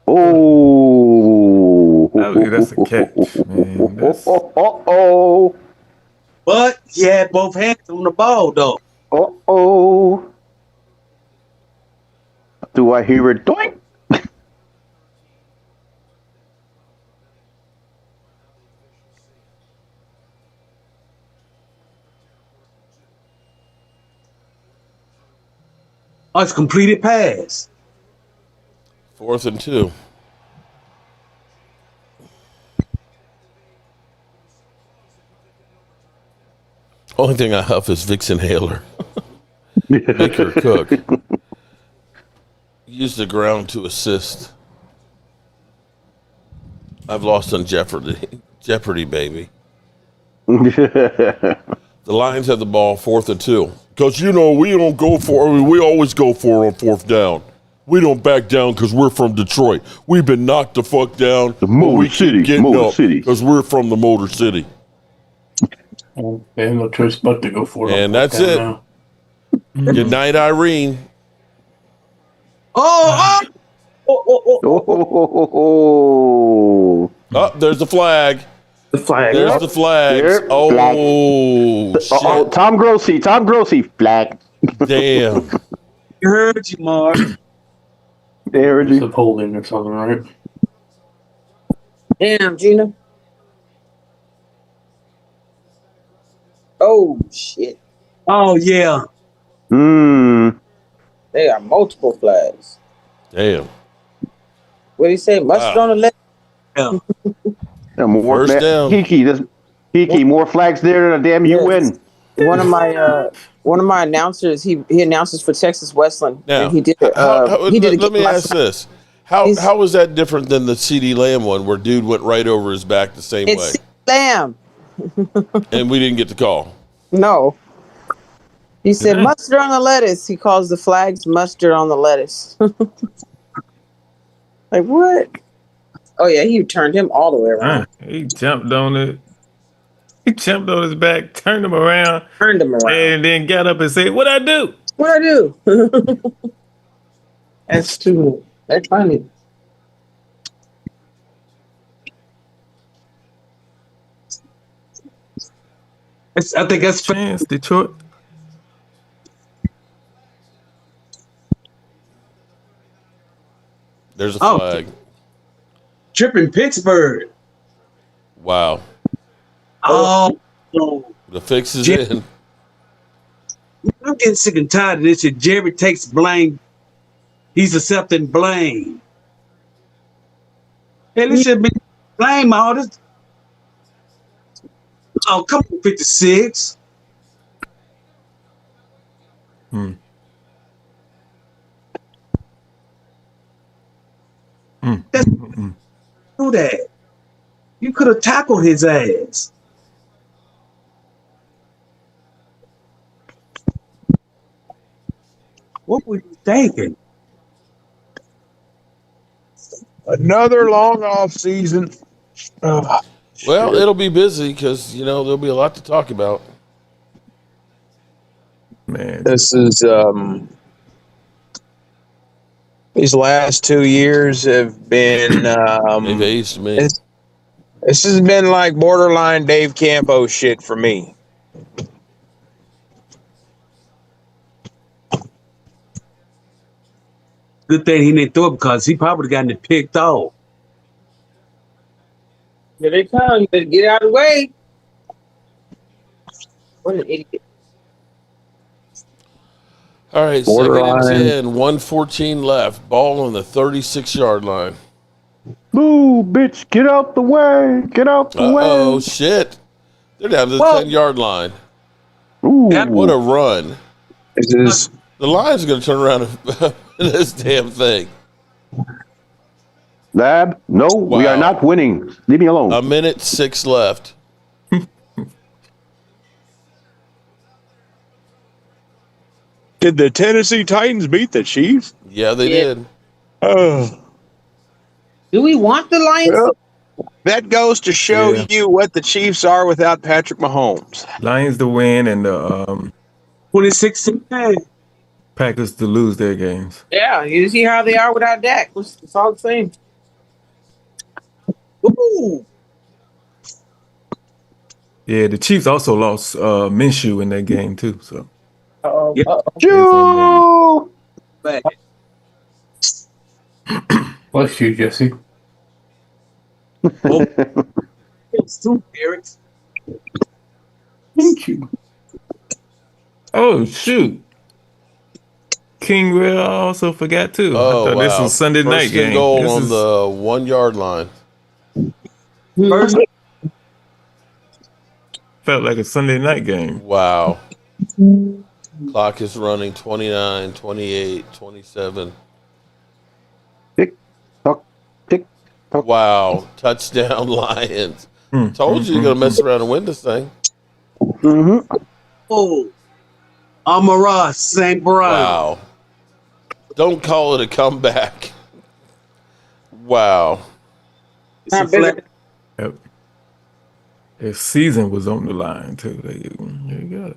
Oh, that's a catch, man. Oh. But he had both hands on the ball, though. Oh. Do I hear it doink? Oh, it's completed pass. 4th and 2. Only thing I huff is Vicks inhaler. Make her cook. Use the ground to assist. I've lost on Jeopardy. Jeopardy, baby. The Lions have the ball 4th and 2. Because, we don't go for it. We always go for it on 4th down. We don't back down because we're from Detroit. We've been knocked the fuck down. The Motor City. Motor City. Because we're from the Motor City. They have no choice but to go for it. And that's it. Now. Good night, Irene. Oh! Oh, there's the flag. The flag. There's the flags. Yep. Oh, shit. Oh, Tom Grossi, flag. Damn. You heard you, Mark. They heard you. It's a holding or something, right? Damn, Gina. Oh, shit. Oh, yeah. They are multiple flags. Damn. What do you say? Mustard on the left? Yeah. More First down. Kiki, more flags there than a damn UN. One of my announcers, he announces for Texas Westland. Now, and he did let me ask this. How was that different than the CD Lamb one where dude went right over his back the same way? It's Lamb. And we didn't get the call. No. He said mustard on the lettuce. He calls the flags mustard on the lettuce. Like what? Oh yeah, he turned him all the way around. He jumped on it. He jumped on his back, turned him around, and then got up and said, "What I do? What I do?" That's too. That's funny. I think that's chance, Detroit. There's a flag. Tripping Pittsburgh. Wow. Oh. The fix is in. I'm getting sick and tired of this shit. Jerry takes blame. He's accepting blame. Hey, this should be blame all this. Oh, come on, 56. Do that. You could have tackled his ass. What were you thinking? Another long off season. Well, it'll be busy because there'll be a lot to talk about. Man, this is these last 2 years have been they've aged me. This has been like borderline Dave Campo shit for me. Good thing he didn't throw it because he probably gotten it picked off. Here they come. You better get out of the way. What an idiot. All right, Borderline. 2nd and 10, 1:14 left. Ball on the 36-yard line. Move, bitch. Get out the way. Get out the way. Oh, shit. They're down to the 10-yard line. Ooh. What a run. The Lions are going to turn around and this damn thing. Lab, no, we are not winning. Leave me alone. 1:06 left. Did the Tennessee Titans beat the Chiefs? Yeah, they did. Oh. Do we want the Lions? Well, that goes to show you what the Chiefs are without Patrick Mahomes. Lions to win and the 26-10. Packers to lose their games. Yeah, you see how they are without Dak. It's all the same. Ooh. Yeah, the Chiefs also lost Minshew in that game too. So. Uh-oh. Joe! Bless you, Jesse. It's too, Eric. Thank you. Oh shoot. King Will also forgot too. I Oh thought this wow! was Sunday night First and game. goal This on is the 1 yard line. First, felt like a Sunday night game. Wow. Clock is running 29, 28, 27. Tick tock, tick tock. Wow. Touchdown Lions. Told you you're going to mess around and win this thing. oh, Amara St. Brown. Wow. Don't call it a comeback. Wow. Yep. Their season was on the line too. There you got it.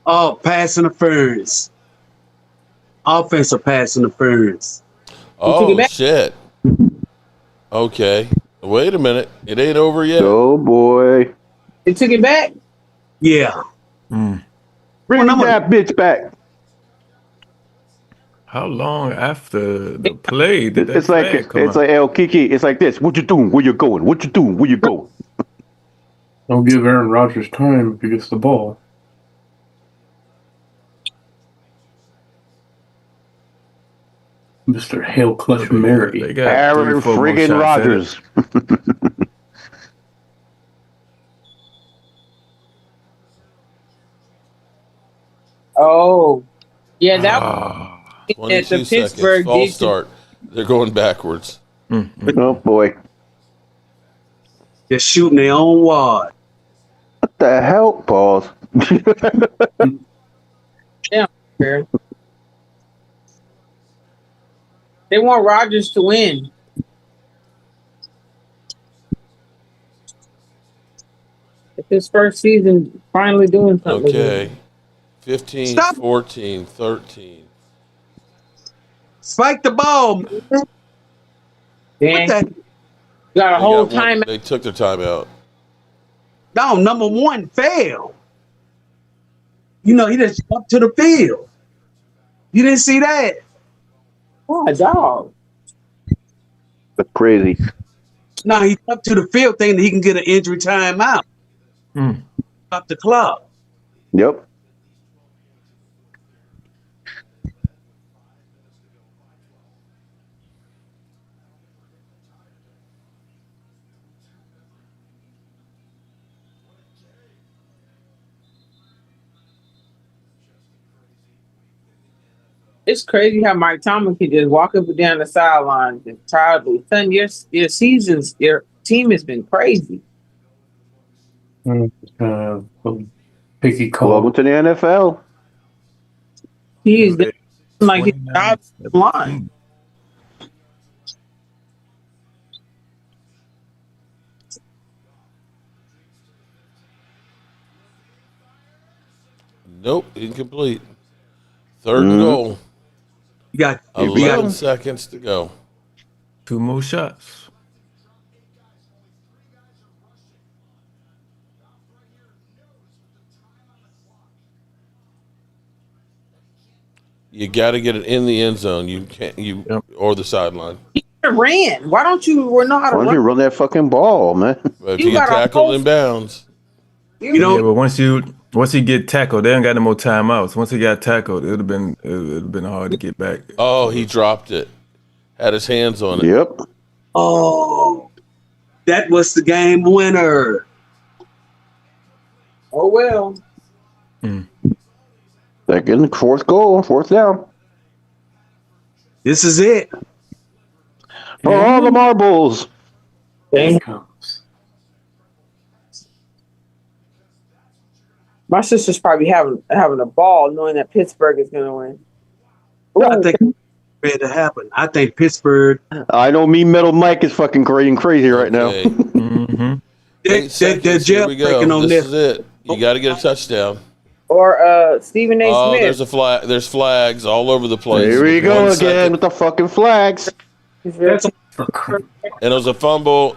Oh, pass interference. Offensive pass interference. Oh, shit. Okay. Wait a minute. It ain't over yet. Oh, boy. They took it back? Yeah. Bring that bitch back. How long after the play did that It's like flag come it's out? like El Kiki. It's like this. What you doing? Where you going? What you doing? Where you going? Don't give Aaron Rodgers time if he gets the ball. Mr. Hail Clutch Mary. They got Aaron 3-4 more friggin' shots at it. Rodgers. Oh, yeah, that Ah. at 22 the seconds. Pittsburgh False did. start. They're going backwards. Oh boy. They're shooting their own wad. What the hell? Pause. Yeah, fair. They want Rodgers to win. It's his first season finally doing something. Okay. 15, Stop. 14, 13. Spike the ball. Man. Damn. What the? Got a They whole got one- time. They took their timeout. No, number one failed. You know, he just up to the field. You didn't see that? Oh, dog. That's crazy. No, he's up to the field thinking he can get an injury timeout. Up the clock. Yep. It's crazy how Mike Tomlin can just walk up and down the sideline and tiredly. Son, your seasons, your team has been crazy. Picky call. Welcome to the NFL. He is like his job is the line. Nope, incomplete. Third and goal. You got 11 seconds to go. 2 more shots. You got to get it in the end zone. You can't or the sideline. He ran. Why don't you know how to Why don't you run that fucking ball, man? But if you get tackled in bounds, You know, Yeah, but once you get tackled, they ain't got no more timeouts. Once he got tackled, it'd have been hard to get back. oh, he dropped it. Had his hands on it. Yep. oh, that was the game winner. Oh well. Second, fourth goal, fourth down. This is it. For all the marbles. My sister's probably having a ball knowing that Pittsburgh is going to win. I think it's ready to happen. I think Pittsburgh. I know me, Metal Mike is fucking crazy right now. They're jailbreaking on This this. is it. You got to get a touchdown. Or Stephen A. Oh, Smith. there's a flag. There's flags all over the place. Here we With go 1 again second. with the fucking flags. And it was a fumble.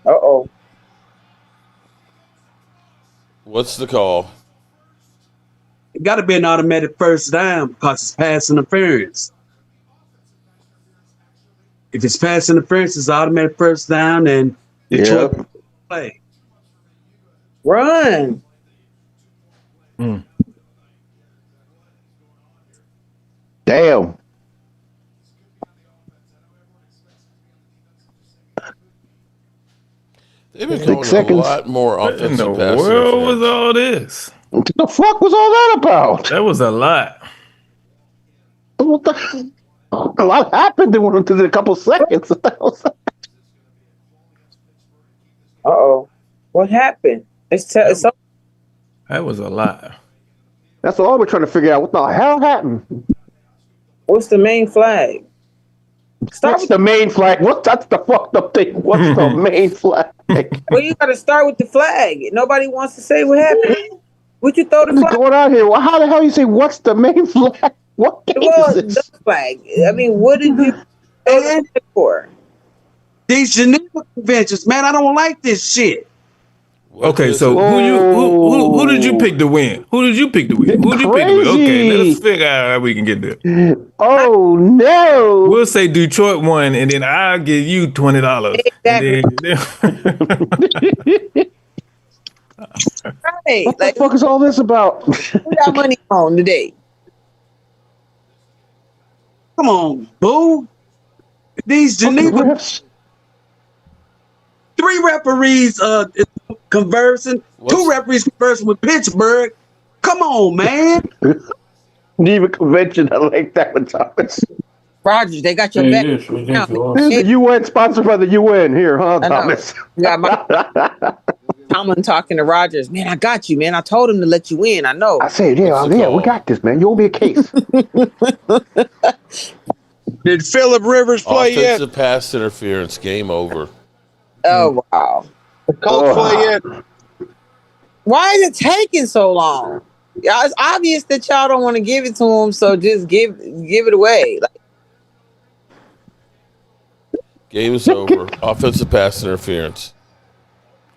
Uh-oh. What's the call? It got to be an automatic first down because it's pass interference. If it's pass interference, it's automatic first down, and Detroit play. Run. Damn. They've been going a lot more offensive What in the pass world interference. was all this? What the fuck was all that about? That was a lot. What the? A lot happened in a couple seconds. Uh-oh. What happened? It's That was a lot. That's all we're trying to figure out. What the hell happened? What's the main flag? What's the main flag? That's the fucked up thing. What's the main flag? Well, you got to start with the flag. Nobody wants to say what happened. Would you throw the What's flag? going on here? Well, how the hell you say what's the main flag? What game Well, is this? the flag. I mean, what did you throw the flag for? These Geneva conventions, man, I don't like this shit. Okay, so who did you pick to win? Who did you pick to win? Who did you pick to win? Okay, let's figure out how we can get there. Oh no! We'll say Detroit won, and then I'll give you $20. Exactly. Right. What Like, the fuck is all this about? who got money on today? Come on, boo. These Geneva 3 referees conversing, 2 referees conversing with Pittsburgh. Come on, man. Geneva Convention, I like that one, Thomas. Rogers, they got your back. This is the UN, sponsored by the UN here, huh, I know. Thomas? Yeah, Tomlin talking to Rogers. Man, I got you, man. I told him to let you in. I know. I said, yeah, we got this, man. You owe me a case. Did Phillip Rivers play yet? Offensive pass interference, game over. Oh, wow. The Colts play yet? Why is it taking so long? Yeah, it's obvious that y'all don't want to give it to him, so just give it away. Like, Game is over. Offensive pass interference.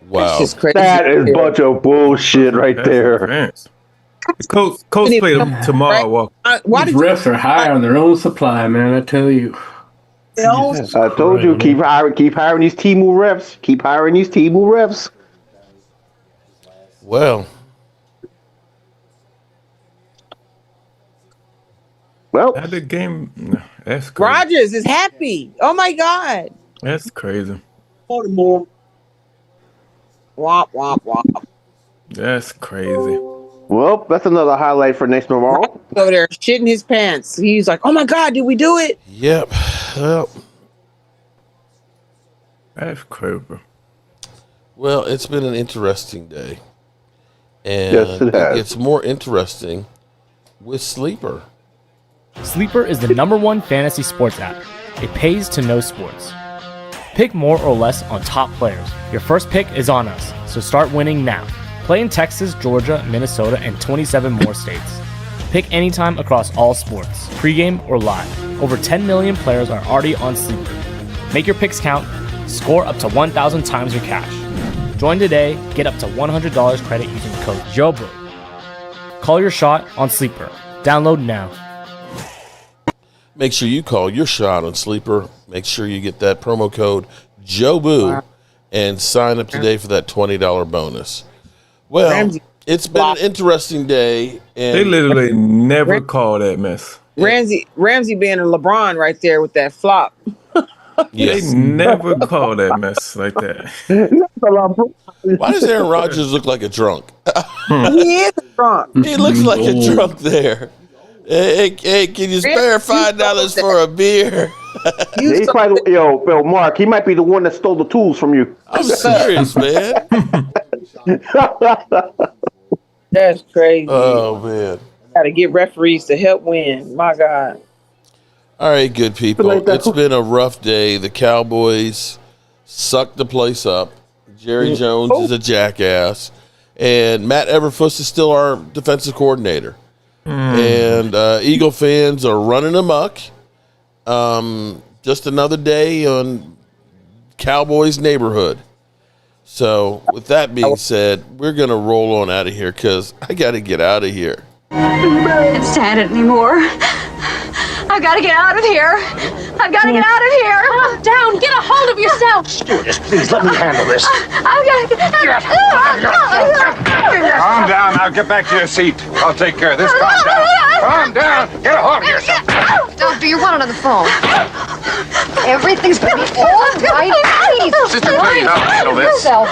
Wow. That's just crazy. That is a bunch of bullshit right there. Coach play them tomorrow. Walker. These refs are high on their own supply, man. I tell you. I told you, keep hiring these T-Move refs. Keep hiring these T-Move refs. Well, How the game? That's crazy. Rogers is happy. Oh my God. That's crazy. Baltimore. Womp womp womp. That's crazy. Well, that's another highlight for next tomorrow. Over there shitting his pants. He's like, "Oh my God, did we do it?" Yep. Well, that's crazy. Well, it's been an interesting day. And Yes, it has. gets more interesting with Sleeper. Sleeper is the #1 fantasy sports app. It pays to know sports. Pick more or less on top players. Your first pick is on us, so start winning now. Play in Texas, Georgia, Minnesota, and 27 more states. Pick anytime across all sports, pregame or live. Over 10 million players are already on Sleeper. Make your picks count. Score up to 1,000 times your cash. Join today. Get up to $100 credit using code JOBRO. Call your shot on Sleeper. Download now. Make sure you call your shot on Sleeper. Make sure you get that promo code JOBOO and sign up today for that $20 bonus. Well, Ramsey. it's been an interesting day. And They literally never call that mess. Ramsey being a LeBron right there with that flop. Yes. They never call that mess like that. Why does Aaron Rodgers look like a drunk? He is drunk. He looks like a drunk there. Hey, can you spare $5 for a beer? He's probably, yo, Mark, he might be the one that stole the tools from you. I'm serious, man. That's crazy. Oh, man. Got to get referees to help win. My God. All right, good people. It's been a rough day. The Cowboys sucked the place up. Jerry Jones is a jackass. And Matt Everfuss is still our defensive coordinator. And Eagle fans are running amok. Just another day on Cowboys neighborhood. So, with that being said, we're going to roll on out of here because I got to get out of here. can't stand it anymore. I've got to get out of here. I've got to get out of here. Calm down. Get a hold of yourself. Stewardess, please let me handle this. I've got to get Calm down. Now get back to your seat. I'll take care of this. Calm down. Calm down. Get a hold of yourself. Doctor, you're wanted on the phone. Everything's going to be all right. Please. Sister, please, I'll handle this. Yourself.